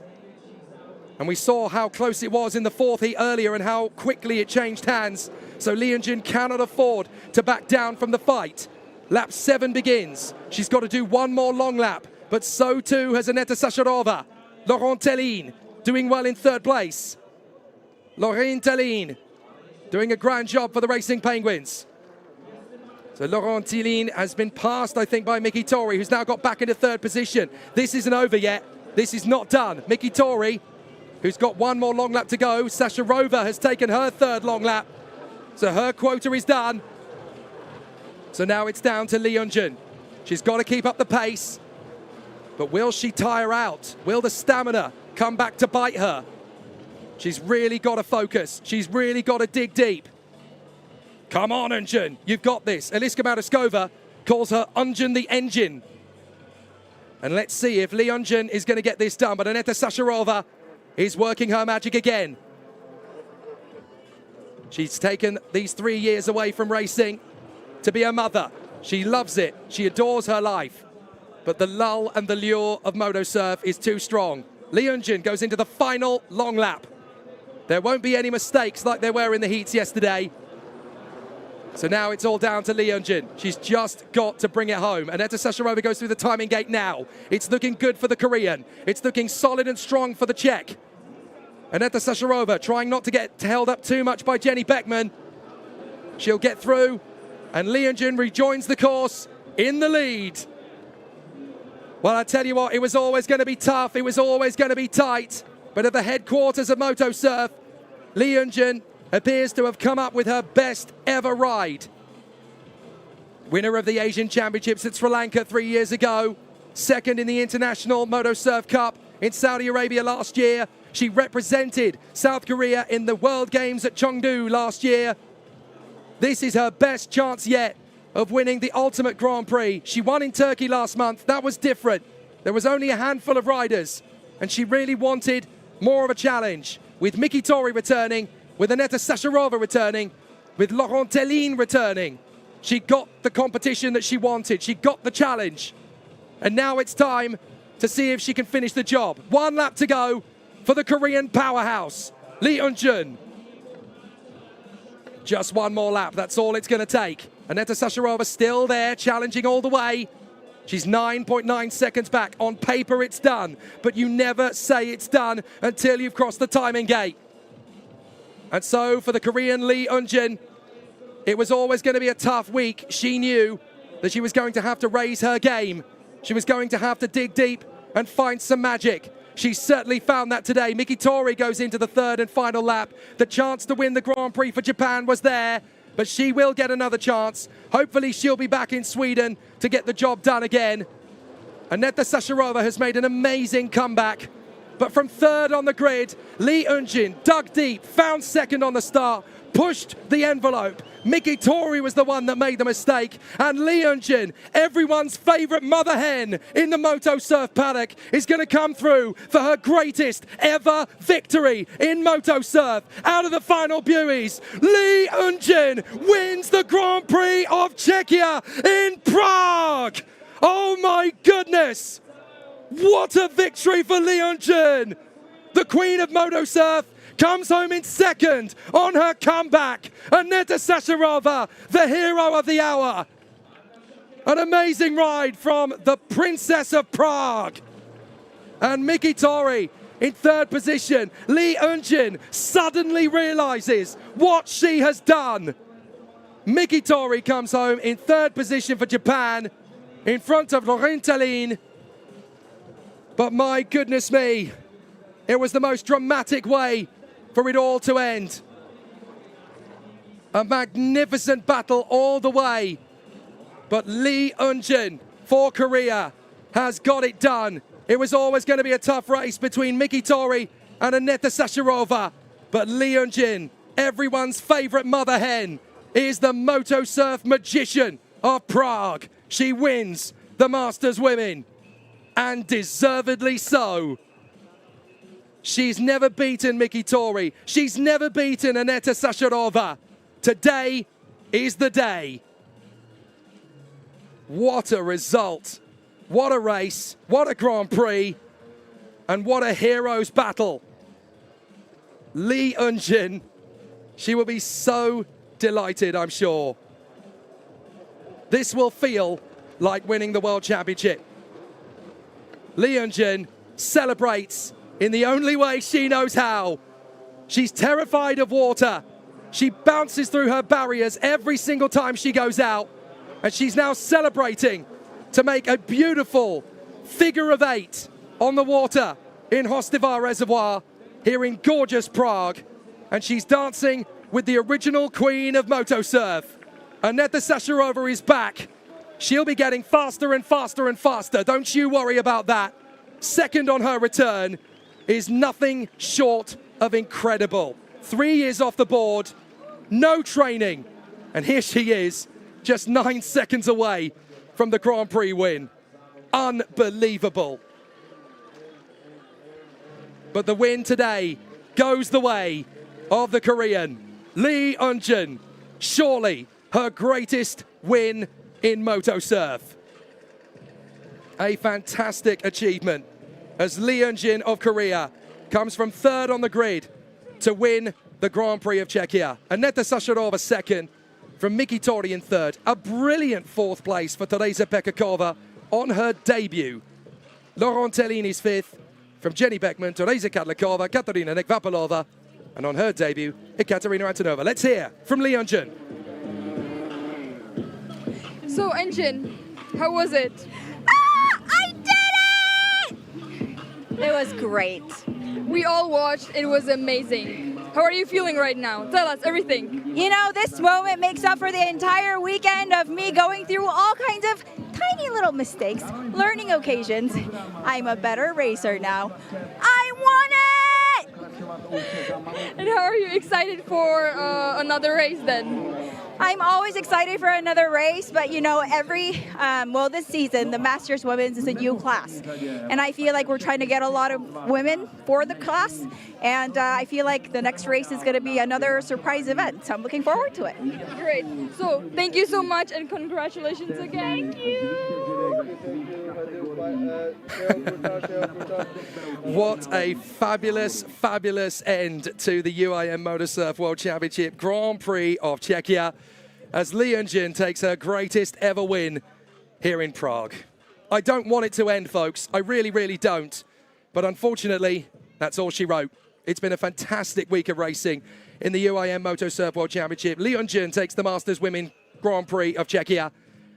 And we saw how close it was in the 4th heat earlier and how quickly it changed hands. So Lee Eunjun cannot afford to back down from the fight. Lap 7 begins. She's got to do 1 more long lap, but so too has Aneta Sasharova. Laurent Tellin doing well in 3rd place. Laurent Tellin doing a grand job for the Racing Penguins. So Laurent Tellin has been passed, I think, by Mikatori, who's now got back into 3rd position. This isn't over yet. This is not done. Mikatori, who's got 1 more long lap to go. Sasharova has taken her 3rd long lap. So her quota is done. So now it's down to Lee Eunjun. She's got to keep up the pace. But will she tire out? Will the stamina come back to bite her? She's really got to focus. She's really got to dig deep. Come on, Eunjun. You've got this. Eliska Maraskova calls her Eunjun the engine. And let's see if Lee Eunjun is going to get this done. But Aneta Sasharova is working her magic again. She's taken these 3 years away from racing to be a mother. She loves it. She adores her life. But the lull and the lure of Moto Surf is too strong. Lee Eunjin goes into the final long lap. There won't be any mistakes like there were in the heats yesterday. So now it's all down to Lee Eunjin. She's just got to bring it home. Aneta Sasharova goes through the timing gate now. It's looking good for the Korean. It's looking solid and strong for the Czech. Aneta Sasharova trying not to get held up too much by Jenny Beckman. She'll get through, and Lee Eunjin rejoins the course in the lead. Well, I tell you what, it was always going to be tough. It was always going to be tight. But at the headquarters of Moto Surf, Lee Eunjin appears to have come up with her best ever ride. Winner of the Asian Championships at Sri Lanka 3 years ago. Second in the International Moto Surf Cup in Saudi Arabia last year. She represented South Korea in the World Games at Chengdu last year. This is her best chance yet of winning the ultimate Grand Prix. She won in Turkey last month. That was different. There was only a handful of riders, and she really wanted more of a challenge. With Miki Tori returning, with Aneta Sasharova returning, with Laurent Tellin returning, she got the competition that she wanted. She got the challenge. And now it's time to see if she can finish the job. 1 lap to go for the Korean powerhouse, Lee Eunjin. Just 1 more lap, that's all it's going to take. Aneta Sasharova still there, challenging all the way. She's 9.9 seconds back. On paper, it's done. But you never say it's done until you've crossed the timing gate. And so for the Korean Lee Eunjin, it was always going to be a tough week. She knew that she was going to have to raise her game. She was going to have to dig deep and find some magic. She certainly found that today. Miki Tori goes into the 3rd and final lap. The chance to win the Grand Prix for Japan was there, but she will get another chance. Hopefully she'll be back in Sweden to get the job done again. Aneta Sasharova has made an amazing comeback. But from 3rd on the grid, Lee Eunjin dug deep, found 2nd on the start, pushed the envelope. Miki Tori was the one that made the mistake. And Lee Eunjin, everyone's favourite mother hen in the Moto Surf paddock, is going to come through for her greatest ever victory in Moto Surf. Out of the final buoys, Lee Eunjin wins the Grand Prix of Czechia in Prague. Oh my goodness! What a victory for Lee Eunjin! The Queen of Moto Surf comes home in 2nd on her comeback. Aneta Sasharova, the hero of the hour. An amazing ride from the Princess of Prague. And Miki Tori in 3rd position. Lee Eunjin suddenly realizes what she has done. Miki Tori comes home in 3rd position for Japan in front of Laurent Tellin. But my goodness me, it was the most dramatic way for it all to end. A magnificent battle all the way. But Lee Eunjin for Korea has got it done. It was always going to be a tough race between Miki Tori and Aneta Sasharova. But Lee Eunjin, everyone's favourite mother hen, is the Moto Surf magician of Prague. She wins the Masters Women. And deservedly so. She's never beaten Miki Tori. She's never beaten Aneta Sasharova. Today is the day. What a result. What a race. What a Grand Prix. And what a hero's battle. Lee Eunjin, she will be so delighted, I'm sure. This will feel like winning the World Championship. Lee Eunjin celebrates in the only way she knows how. She's terrified of water. She bounces through her barriers every single time she goes out. And she's now celebrating to make a beautiful figure of 8 on the water in Hostivar Reservoir here in gorgeous Prague. And she's dancing with the original queen of Moto Surf. Aneta Sasharova is back. She'll be getting faster and faster and faster. Don't you worry about that. 2nd on her return is nothing short of incredible. 3 years off the board, no training. And here she is, just 9 seconds away from the Grand Prix win. Unbelievable. But the win today goes the way of the Korean, Lee Eunjin. Surely her greatest win in Moto Surf. A fantastic achievement. as Lee Eun-jin of Korea comes from third on the grid to win the Grand Prix of Czechia. Aneta Sasharova second, from Miki Tori in third. A brilliant fourth place for Tereza Pekakova on her debut. Laurent Tellini's fifth, from Jenny Beckman, Tereza Kadlikova, Katarina Nekvapolova, and on her debut, Ekaterina Antonova. Let's hear from Lee Eun-jin. So, Eun-jin, how was it? I did it! It was great. We all watched. It was amazing. How are you feeling right now? Tell us everything. You know, this moment makes up for the entire weekend of me going through all kinds of tiny little mistakes, learning occasions. I'm a better racer now. I won it! And how are you excited for another race then? I'm always excited for another race, but you know, this season, the Masters Women's is a new class. And I feel like we're trying to get a lot of women for the class. And I feel like the next race is going to be another surprise event. So I'm looking forward to it. Great. So thank you so much and congratulations again. Thank you. What a fabulous, fabulous end to the UIM Motorsurf World Championship Grand Prix of Czechia as Lee Eun-jin takes her greatest ever win here in Prague. I don't want it to end, folks. I really, really don't. But unfortunately, that's all she wrote. It's been a fantastic week of racing in the UIM Motorsurf World Championship. Lee Eun-jin takes the Masters Women Grand Prix of Czechia.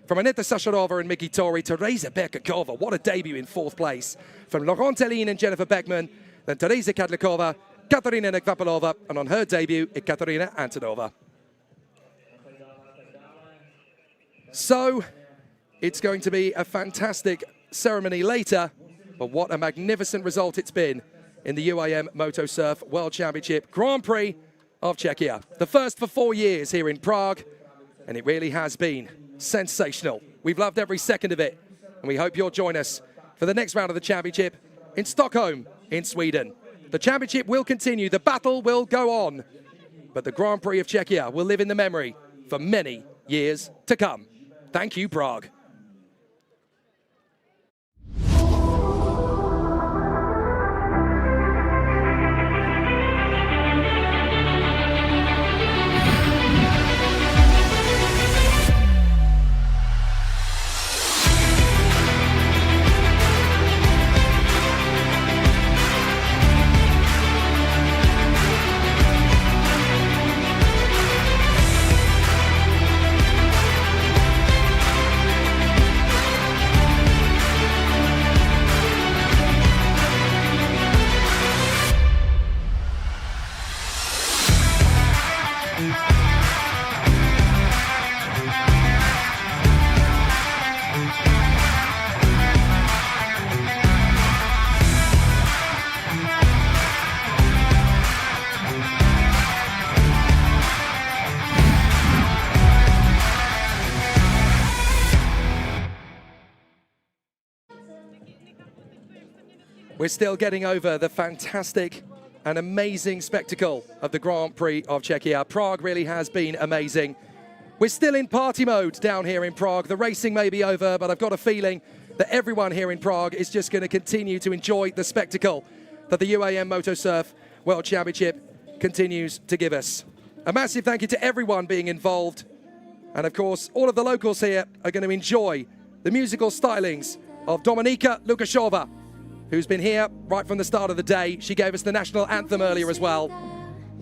From Aneta Sasharova and Miki Tori, Tereza Pekakova, what a debut in fourth place. From Laurent Tellin and Jennifer Beckman, then Tereza Kadlikova, Katarina Nekvapolova, and on her debut, Ekaterina Antonova. So, it's going to be a fantastic ceremony later, but what a magnificent result it's been in the UIM Motosurf World Championship Grand Prix of Czechia. The first for 4 years here in Prague, and it really has been sensational. We've loved every second of it, and we hope you'll join us for the next round of the championship in Stockholm, in Sweden. The championship will continue, the battle will go on, but the Grand Prix of Czechia will live in the memory for many years to come. Thank you, Prague. We're still getting over the fantastic and amazing spectacle of the Grand Prix of Czechia. Prague really has been amazing. We're still in party mode down here in Prague. The racing may be over, but I've got a feeling that everyone here in Prague is just going to continue to enjoy the spectacle that the UAM Motosurf World Championship continues to give us. A massive thank you to everyone being involved. And of course, all of the locals here are going to enjoy the musical stylings of Dominika Lukashova, who's been here right from the start of the day. She gave us the national anthem earlier as well.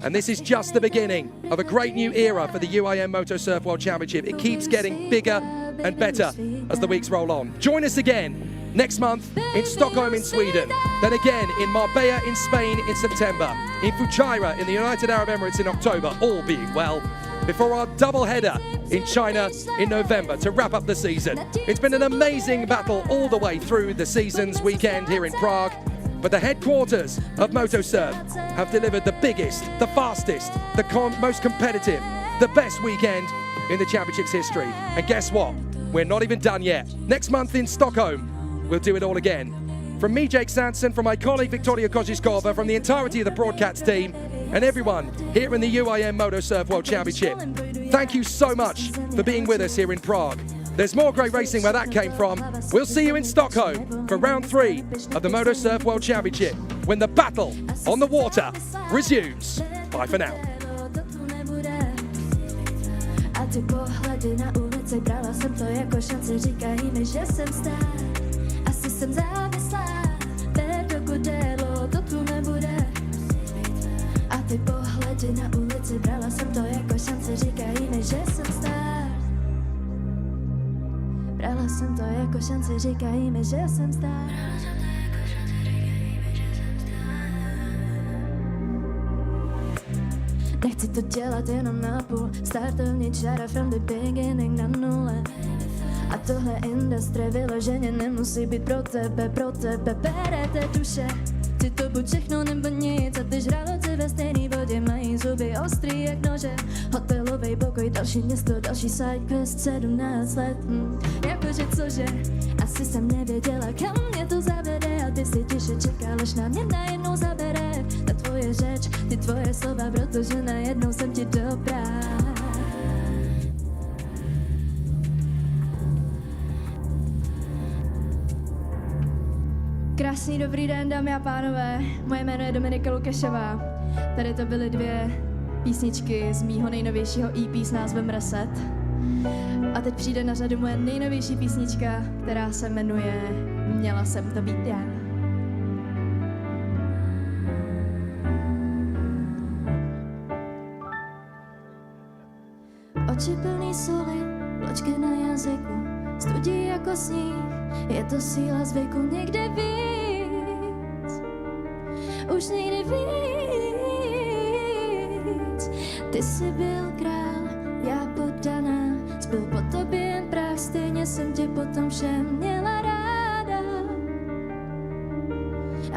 And this is just the beginning of a great new era for the UIM Motosurf World Championship. It keeps getting bigger and better as the weeks roll on. Join us again next month in Stockholm in Sweden, then again in Marbella in Spain in September, in Fujairah in the United Arab Emirates in October, all being well, before our double header in China in November to wrap up the season. It's been an amazing battle all the way through the season's weekend here in Prague, but the headquarters of Motosurf have delivered the biggest, the fastest, the most competitive, the best weekend in the championship's history. And guess what? We're not even done yet. Next month in Stockholm, we'll do it all again. From me, Jake Sanson, from my colleague Victoria Koziskova, from the entirety of the broadcast team, and everyone here in the UIM Motosurf World Championship, thank you so much for being with us here in Prague. There's more great racing where that came from. We'll see you in Stockholm for round 3 of the Moto Surf World Championship when the battle on the water resumes. Bye for now. A ty pohledy na ulici, brala jsem to jako šanci, říkají mi, že jsem star. Asi jsem závislá, ber dokud délo, to tu nebude. A ty pohledy na ulici, brala jsem to jako šanci, říkají mi, že jsem star. Brala jsem to jako šanci, říkají mi, že jsem star. Nechci to dělat jenom na půl, startovní čára from the beginning na nule. A tohle industrie vyloženě nemusí být pro tebe berete duše. Chci to buď všechno nebo nic, a ty žraloci ve stejný vodě mají zuby ostrý jak nože. Hotelovej pokoj, další město, další sidequest, 17 let, jakože cože. Asi jsem nevěděla, kam mě to zavede, a ty si tiše čekal, až na mě najednou zabere. Ta tvoje řeč, ty tvoje slova, protože najednou jsem ti dobrá. Krásný dobrý den, dámy a pánové. Moje jméno je Dominika Lukašová. Tady to byly 2 písničky z mýho nejnovějšího EP s názvem Reset. A teď přijde na řadu moje nejnovější písnička, která se jmenuje Měla jsem to být já. Oči plný soli, pločky na jazyku, studí jako sníh, je to síla zvyku, někde víc, už někde víc. Ty jsi byl král, já poddaná, zbyl po tobě jen prach, stejně jsem tě potom všem měla ráda.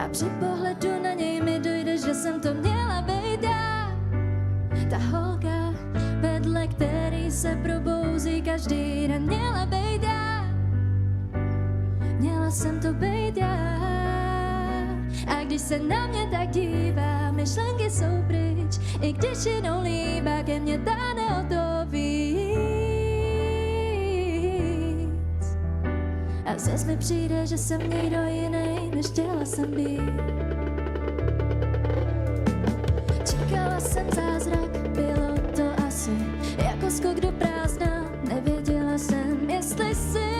A při pohledu na něj mi dojde, že jsem to měla být já. Ta holka, vedle který se probouzí každý den, měla být já. Měla jsem to být já. A když se na mě tak dívá, myšlenky jsou pryč, i když jinou líbá, ke mně táhne o to víc. A zas mi přijde, že jsem někdo jiný, než chtěla jsem být. Čekala jsem zázrak, bylo to asi jako skok do prázdna, nevěděla jsem, jestli jsi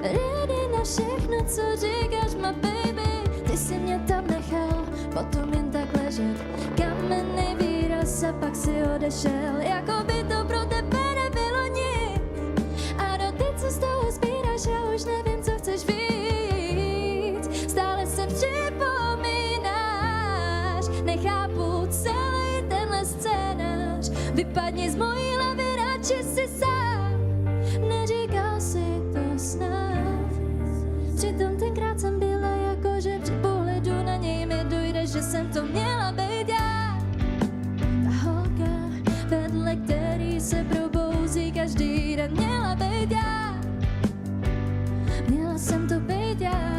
ready na všechno, co říkáš, ma baby. Ty jsi mě tam nechal, potom jen tak ležet, kamenný výraz, a pak si odešel, jako by to pro tebe nebylo nic. A doteď se z toho sbíráš, já už nevím, co chceš víc. Stále se připomínáš, nechápu celý tenhle scénář. Vypadni z mojí hlavy, radši si sám, neříkal si to snad. Přitom tenkrát jsem byla jako, že při pohledu na něj mi dojde, že jsem to měla být já. Ta holka, vedle který se probouzí každý den, měla být já. Měla jsem to být já.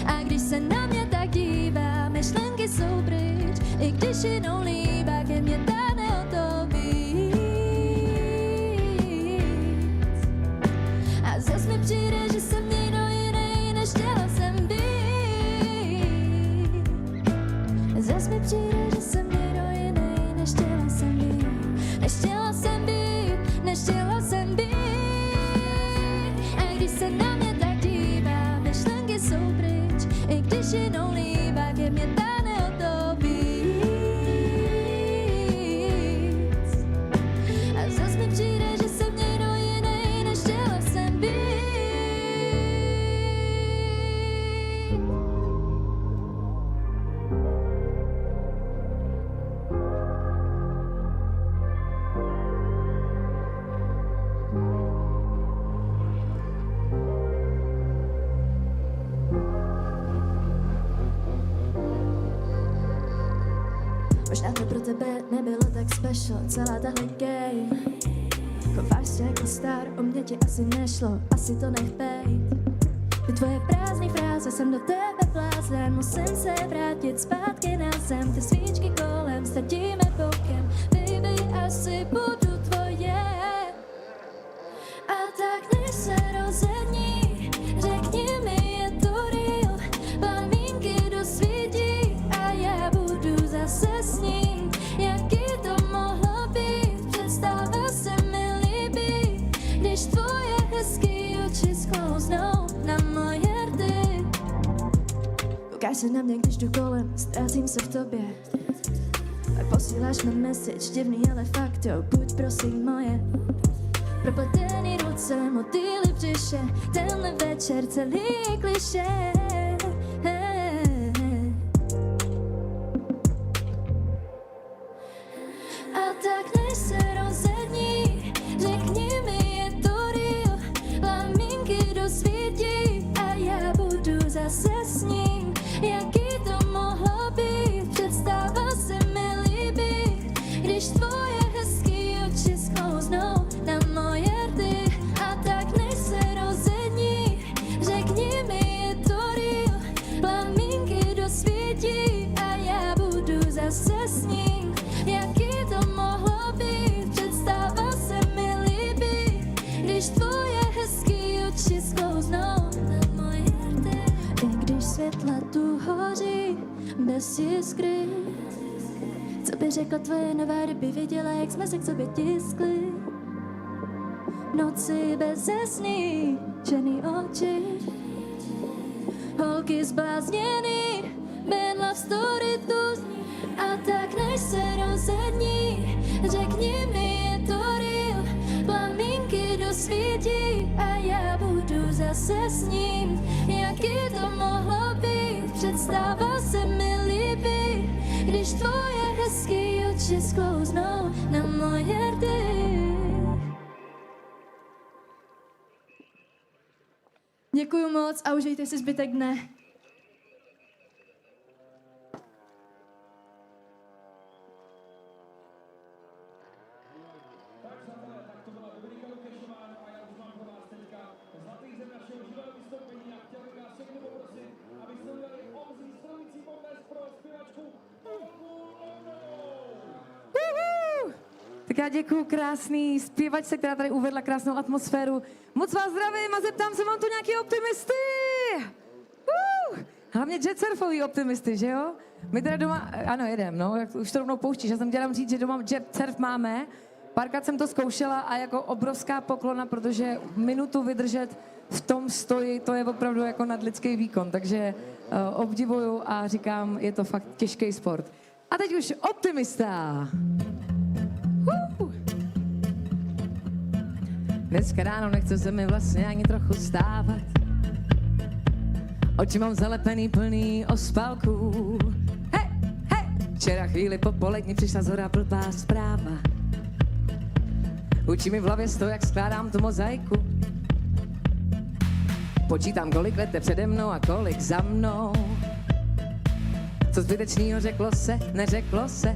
A když se na mě tak dívá, myšlenky jsou pryč, i když jinou líbá, ke mně táhne o to víc. A zas mi přijde, že jsem někdo jiný, než chtěla jsem být. Zas mi přijde, že jsem někdo jiný, než chtěla jsem být. Než chtěla jsem být, než chtěla jsem být. A když se na mě tak dívá, myšlenky jsou pryč, i když jinou líbá, ke mně táhne o to víc. A zas mi přijde, že jsem někdo jiný, než chtěla jsem být. Možná to pro tebe nebylo tak special, celá tahle game. Chováš se jako star, o mě ti asi nešlo, asi to nech bejt. Ty tvoje prázdný fráze, jsem do tebe blázen, musím se vrátit zpátky na zem. Ty svíčky kolem, ztratíme bokem, baby, asi budu tvoje. tak než se rozední, řekni mi, je to real. Plamínky dosvítí a já budu zase s ním. Jaký to mohlo být, představa se mi líbí, když tvoje hezký oči sklouznou na moje rty. Koukáš se na mě, když jdu kolem, ztrácím se v tobě. Pak posíláš mi message, divný, ale fakt, jo, buď prosím moje. Propletený ruce, motýly v břiše, tenhle večer celý je klišé. A tak než se rozední, řekni mi, je to real. Plamínky dosvítí a já budu zase s ním. Jaký to mohlo být, představa se mi líbí, když tvoje hezký oči sklouznou na moje rty. A tak než se rozední, řekni mi, je to real. Plamínky dosvítí a já budu zase s ním. Jaký to mohlo být, představa se mi líbí, když tvoje hezký oči sklouznou na moje rty. I když světla tu hoří bez jiskry, co by řekla tvoje nová, kdyby viděla, jak jsme se k sobě tiskli. Noci beze sní, černý oči, holky zblázněný, bedla v story tu zní. A tak než se rozední, řekni mi, je to real. Plamínky dosvítí a já budu zase s ním. Jaký to mohlo být, představa se mi líbí, když tvoje hezký oči sklouznou na moje rty. Děkuju moc a užijte si zbytek dne. Tak já děkuju krásný zpěvačce, která tady uvedla krásnou atmosféru. Moc vás zdravím a zeptám se, mám tu nějaký optimisty? Hlavně jet surfový optimisty, že jo? My teda doma, ano, jedem, no, už to rovnou pouštíš. Já jsem chtěla říct, že doma jet surf máme. Párkrát jsem to zkoušela a jako obrovská poklona, protože minutu vydržet v tom stoji, to je opravdu jako nadlidský výkon. Takže obdivuju a říkám, je to fakt těžký sport. A teď už optimista. Dneska ráno nechce se mi vlastně ani trochu stávat. Oči mám zalepený plný ospalků. Hej, hej! Včera chvíli po poledni přišla zhora blbá zpráva. Učí mi v hlavě sto, jak skládám tu mozaiku. Počítám, kolik let je přede mnou a kolik za mnou. Co zbytečnýho řeklo se, neřeklo se.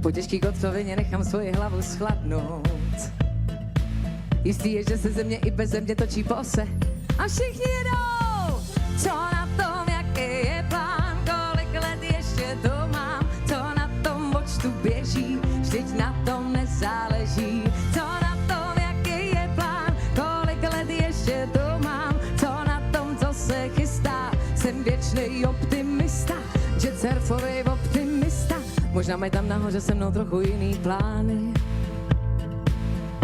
Po těžký kotcovině nechám svoji hlavu schladnout. Jistý je, že se země i bez země točí po ose. A všichni jedou! Co na tom, jaký je plán, kolik let ještě to mám, co na tom očtu běží, vždyť na tom nezáleží. Co na tom, jaký je plán, kolik let ještě to mám, co na tom, co se chystá, jsem věčnej optimista, jet surfový optimista. Možná mají tam nahoře se mnou trochu jiný plány,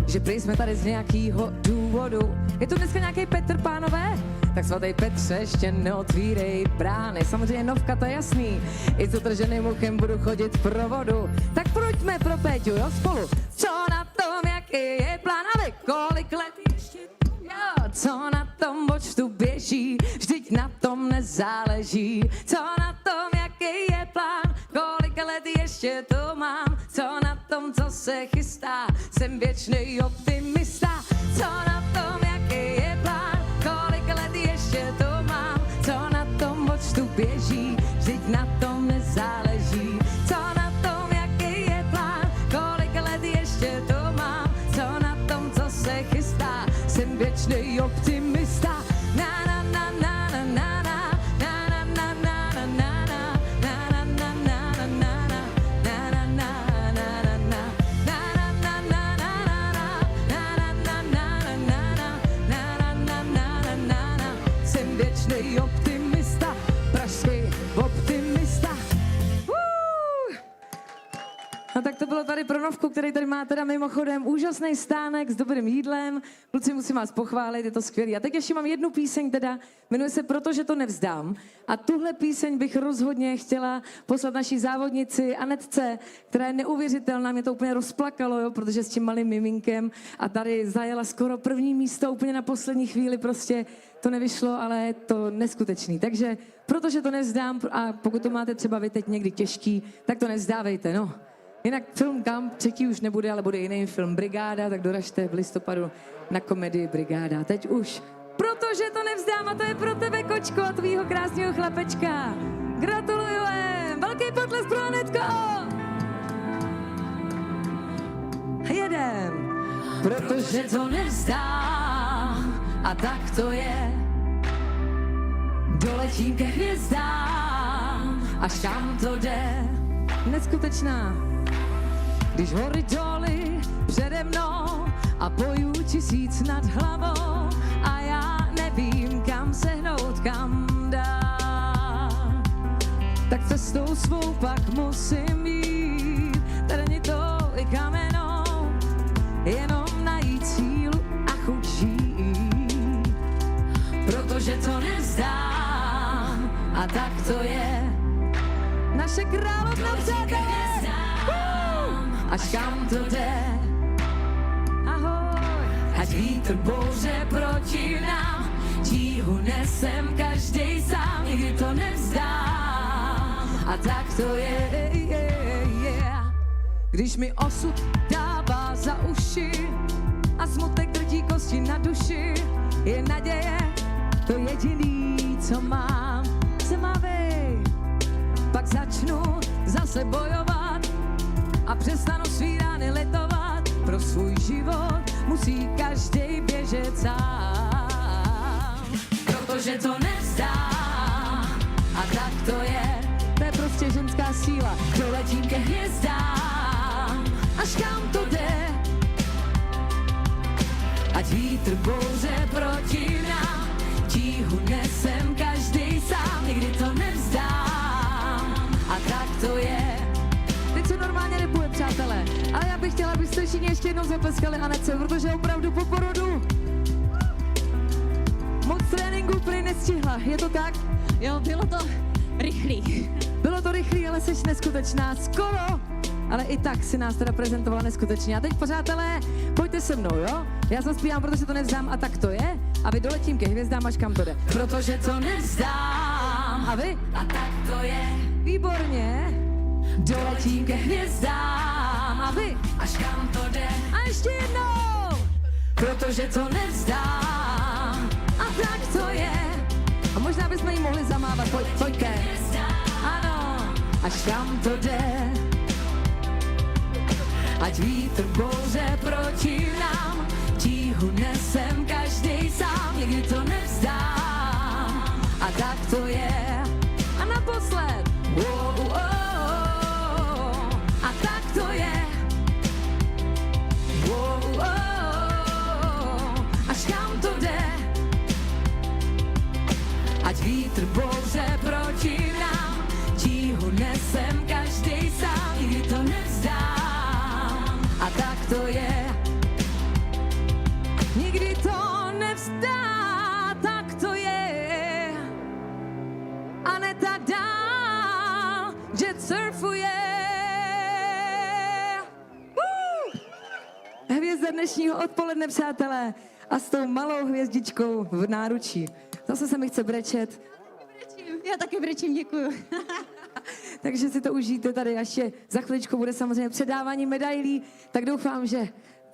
že prý jsme tady z nějakýho důvodu. Je tu dneska nějaký Petr, pánové? Tak svatý Petře, ještě neotvírej brány. Samozřejmě novka, to je jasný. I s utrženým uchem budu chodit pro vodu. Tak pojďme pro Péťu, jo, spolu. Co na tom, jaký je plán, a vy kolik let ještě jo, co na tom počtu běží, vždyť na tom nezáleží. Co na tom, jaký je plán, kolik let ještě to mám, co na tom, co se chystá, jsem věčnej optimista. Co na tom, jaký je plán, kolik let ještě to mám, co na tom počtu běží, vždyť na tom nezáleží. Co na tom, jaký je plán, kolik let ještě to mám, co na tom, co se chystá, jsem věčnej optimista. Na na na na na na na na na na na na na na na. tady pro Novku, který tady má teda mimochodem úžasný stánek s dobrým jídlem. Kluci, musím vás pochválit, je to skvělý. A teď ještě mám jednu píseň, teda jmenuje se Protože to nevzdám. A tuhle píseň bych rozhodně chtěla poslat naší závodnici Anetce, která je neuvěřitelná, mě to úplně rozplakalo, jo, protože s tím malým miminkem a tady zajela skoro první místo úplně na poslední chvíli, prostě to nevyšlo, ale je to neskutečný. Takže protože to nevzdám a pokud to máte třeba vy teď někdy těžký, tak to nevzdávejte, no. Jinak film Kam třetí už nebude, ale bude jiný film Brigáda, tak doražte v listopadu na komedii Brigáda. Teď už, protože to nevzdám a to je pro tebe, kočko, a tvýho krásného chlapečka. Gratulujem, velký potlesk pro Anetko. Jedem. Protože to nevzdám a tak to je. Doletím ke hvězdám, až kam to jde. Neskutečná. Když hory doly přede mnou a poju 1000 nad hlavou a já nevím, kam se hnout, kam dál, tak cestou svou pak musím jít, trnitou i kamenou, jenom najít sílu a chuť žít. Protože to nevzdám a tak to je. Naše královna, přátelé! Až kam to jde. Ahoj. Ať vítr bouře proti nám, tíhu nesem každej sám, nikdy to nevzdám. A tak to je, Když mi osud dává za uši a smutek drtí kosti na duši, je naděje, to jediný, co mám. Se má vej, pak začnu zase bojovat a přestanu svý rány litovat. Pro svůj život musí každej běžet sám. Protože to nevzdám a tak to je. To je prostě ženská síla. Doletím ke hvězdám, až kam to jde. Ať vítr bouře proti nám, tíhu nesem každej sám, nikdy to nevzdám. A tak to je. Teď se normálně repuje, přátelé. Ale já bych chtěla, abyste všichni ještě jednou zapleskali Anetce, protože opravdu po porodu moc tréninku prý nestihla. Je to tak? Jo, bylo to rychlý. Bylo to rychlý, ale jsi neskutečná. Skoro! Ale i tak si nás teda prezentovala neskutečně. A teď, přátelé, pojďte se mnou, jo? Já se zpívám, protože to nevzdám a tak to je. A vy doletím ke hvězdám, až kam to jde. Protože to nevzdám. A vy? A tak to je. Výborně. Doletím ke hvězdám. A vy? Až kam to jde. A ještě jednou. Protože to nevzdám. A tak to je. A možná bychom jí mohli zamávat. Pojďte. Ano. Až kam to jde. Ať vítr bouře proti nám, tíhu nesem každej sám, nikdy to nevzdám. A tak to je. A naposled. A tak to je. Až kam to jde. Ať vítr bouře proti nám, tíhu nesem každej sám, nikdy to nevzdám. A tak to je. Nikdy to nevzdá, tak to je. Aneta dál jet surfuje. Hvězda dnešního odpoledne, přátelé. A s tou malou hvězdičkou v náručí. Zase se mi chce brečet. Já taky brečím, děkuju. Takže si to užijte tady, ještě za chviličku bude samozřejmě předávání medailí, tak doufám, že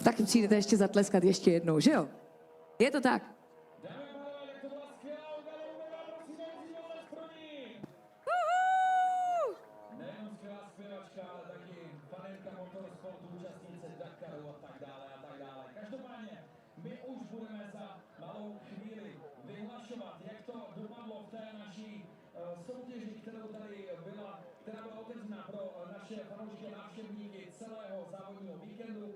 taky přijdete ještě zatleskat ještě jednou, že jo? Je to tak? Nejenom skvělá zpěvačka, ale taky fanenka motorsportu, účastnice Dakaru a tak dále. Každopádně, my už budeme za malou chvíli vyhlašovat, jak to dopadlo v té naší soutěži, která byla otevřená pro naše fanoušky a návštěvníky celého závodního víkendu.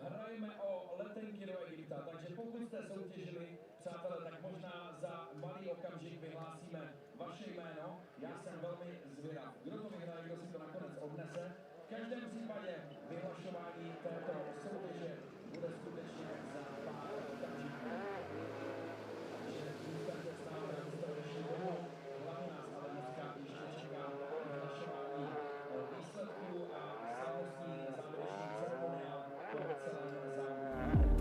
Hrajeme o letenky do Egypta, takže pokud jste soutěžili, přátelé, tak možná za malý okamžik vyhlásíme vaše jméno. Já jsem velmi zvědav, kdo to vyhraje, kdo si to nakonec odnese. V každém případě vyhlašování této soutěže bude skutečně za pár okamžiků. Takže zůstaňte s námi na to ještě dlouho. Hlavně nás ale dneska ještě čeká vyhlašování výsledků a slavnostní závěrečný ceremoniál po celém závodu.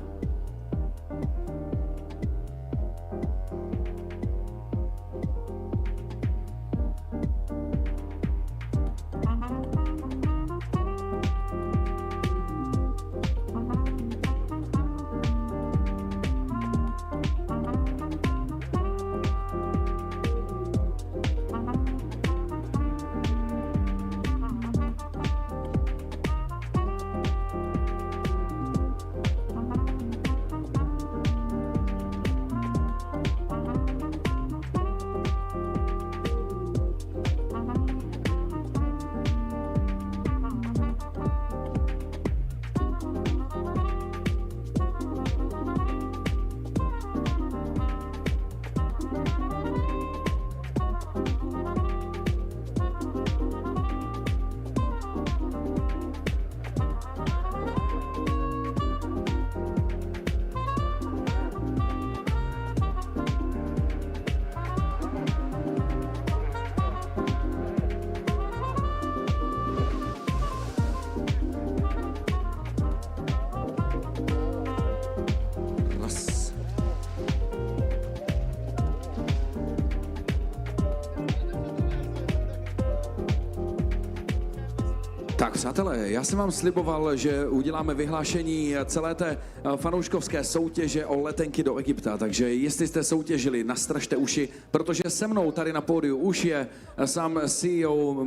Tak přátelé, já jsem vám sliboval, že uděláme vyhlášení celé té fanouškovské soutěže o letenky do Egypta, takže jestli jste soutěžili, nastražte uši, protože se mnou tady na pódiu už je sám CEO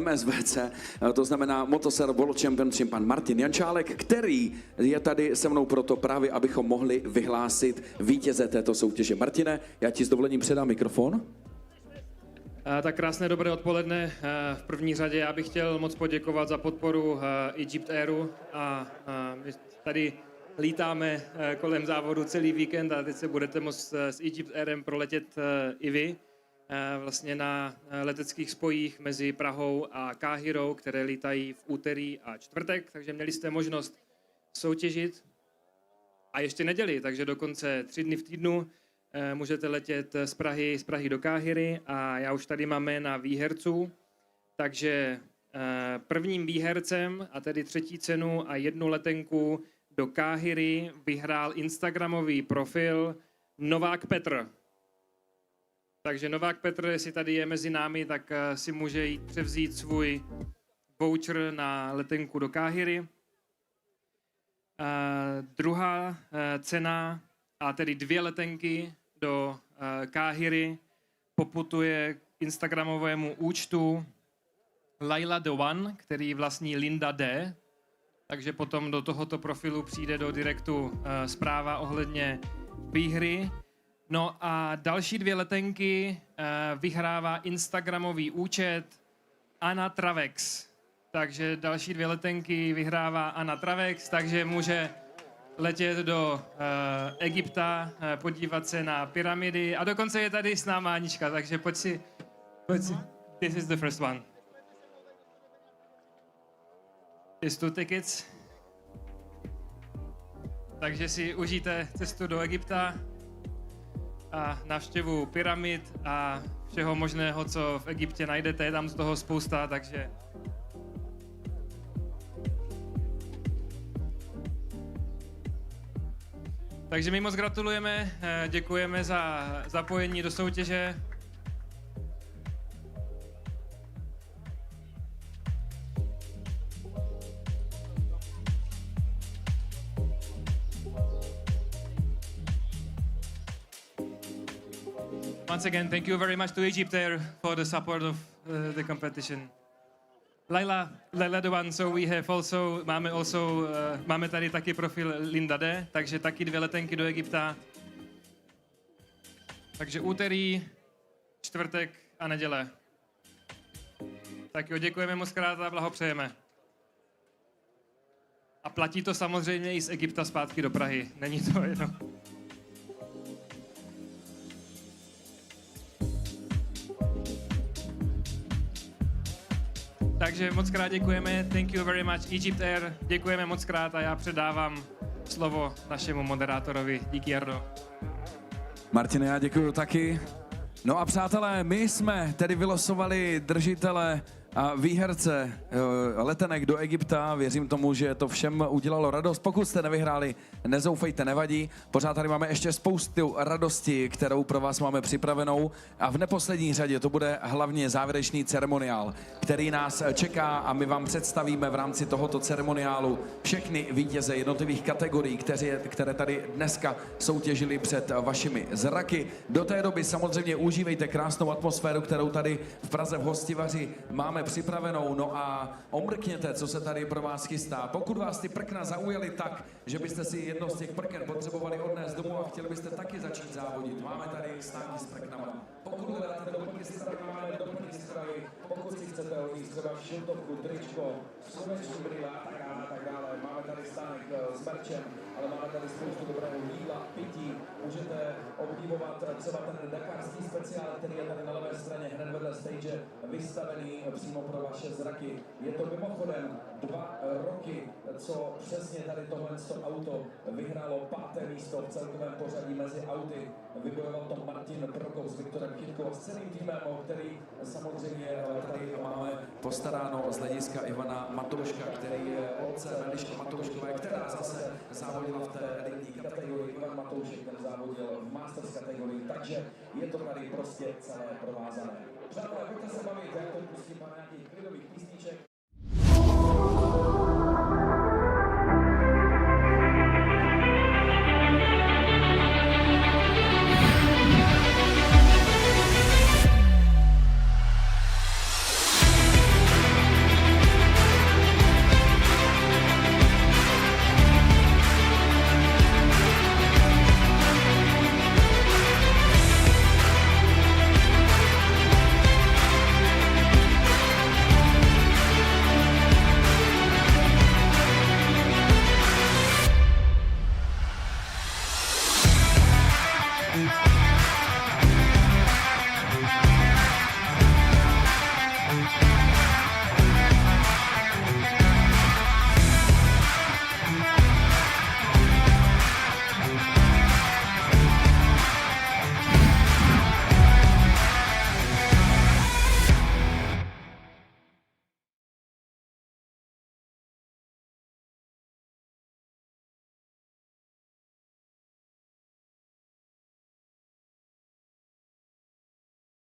Mswc, to znamená Motoser World Championship, pan Martin Jančálek, který je tady se mnou proto právě, abychom mohli vyhlásit vítěze této soutěže. Martine, já ti s dovolením předám mikrofon. Tak krásné dobré odpoledne. V první řadě já bych chtěl moc poděkovat za podporu Egypt Airu a my tady lítáme kolem závodu celý víkend a teď se budete moct s Egypt Airem proletět i vy vlastně na leteckých spojích mezi Prahou a Káhirou, které lítají v úterý a čtvrtek, takže měli jste možnost soutěžit a ještě neděli, takže dokonce 3 dny v týdnu můžete letět z Prahy do Káhiry a já už tady mám jména výherců, takže prvním výhercem a tedy 3. cenu a 1 letenku do Káhiry vyhrál instagramový profil Novák Petr. Takže Novák Petr, jestli tady je mezi námi, tak si může jít převzít svůj voucher na letenku do Káhiry. Druhá cena a tedy 2 letenky do Káhiry poputuje k instagramovému účtu Laila the One, který vlastní Linda D. Takže potom do tohoto profilu přijde do direktu zpráva ohledně výhry. No a další 2 letenky vyhrává instagramový účet Anna Travex. Takže další 2 letenky vyhrává Anna Travex, takže může letět do Egypta, podívat se na pyramidy a dokonce je tady s náma Anička, takže pojď si. This is the first one. These 2 tickets. Takže si užijte cestu do Egypta a návštěvu pyramid a všeho možného, co v Egyptě najdete, je tam z toho spousta, takže my moc gratulujeme, děkujeme za zapojení do soutěže. Once again, thank you very much to Egypt Air for the support of the competition. Laila the One, so we have also, máme tady taky profil Linda D, takže taky 2 letenky do Egypta. Takže úterý, čtvrtek a neděle. Tak jo, děkujeme moc krát a blahopřejeme. A platí to samozřejmě i z Egypta zpátky do Prahy, není to jedno. Takže moc krát děkujeme, thank you very much Egypt Air, děkujeme moc krát a já předávám slovo našemu moderátorovi. Díky, Jardo. Martine, já děkuju taky. No a přátelé, my jsme tedy vylosovali držitele a výherce letenek do Egypta. Věřím tomu, že to všem udělalo radost. Pokud jste nevyhráli, nezoufejte, nevadí. Pořád tady máme ještě spoustu radosti, kterou pro vás máme připravenou. A v neposlední řadě to bude hlavně závěrečný ceremoniál, který nás čeká a my vám představíme v rámci tohoto ceremoniálu všechny vítěze jednotlivých kategorií, které tady dneska soutěžili před vašimi zraky. Do té doby samozřejmě užívejte krásnou atmosféru, kterou tady v Praze v Hostivaři máme připravenou, no a omrkněte, co se tady pro vás chystá. Pokud vás ty prkna zaujaly tak, že byste si jedno z těch prken potřebovali odnést domů a chtěli byste taky začít závodit, máme tady stánky s prknama. Pokud hledáte doplňky stravy, máme doplňky stravy. Pokud si chcete odníst třeba šiltovku, tričko, sluneční brýle a tak dále, máme tady stánek s merčem, ale máme tady spoustu dobrého jídla, pití. Můžete obdivovat třeba ten dakarský speciál, který je tady na levé straně hned vedle stage, vystavený přímo pro vaše zraky. Je to mimochodem 2 roky, co přesně tady tohle auto vyhrálo 5. místo v celkovém pořadí mezi auty. Vybojoval to Martin Prokop s Viktorem Chytkou s celým týmem, který samozřejmě tady máme postaráno z hlediska Ivana Matouška, který je otcem Elišky Matouškové, která zase závodila v té elitní kategorii. Ivan Matoušek, ten závodil v Masters kategorii, takže je to tady prostě celé provázané. Přátelé, pojďte se bavit, jak to pustím na nějakých klidových písniček.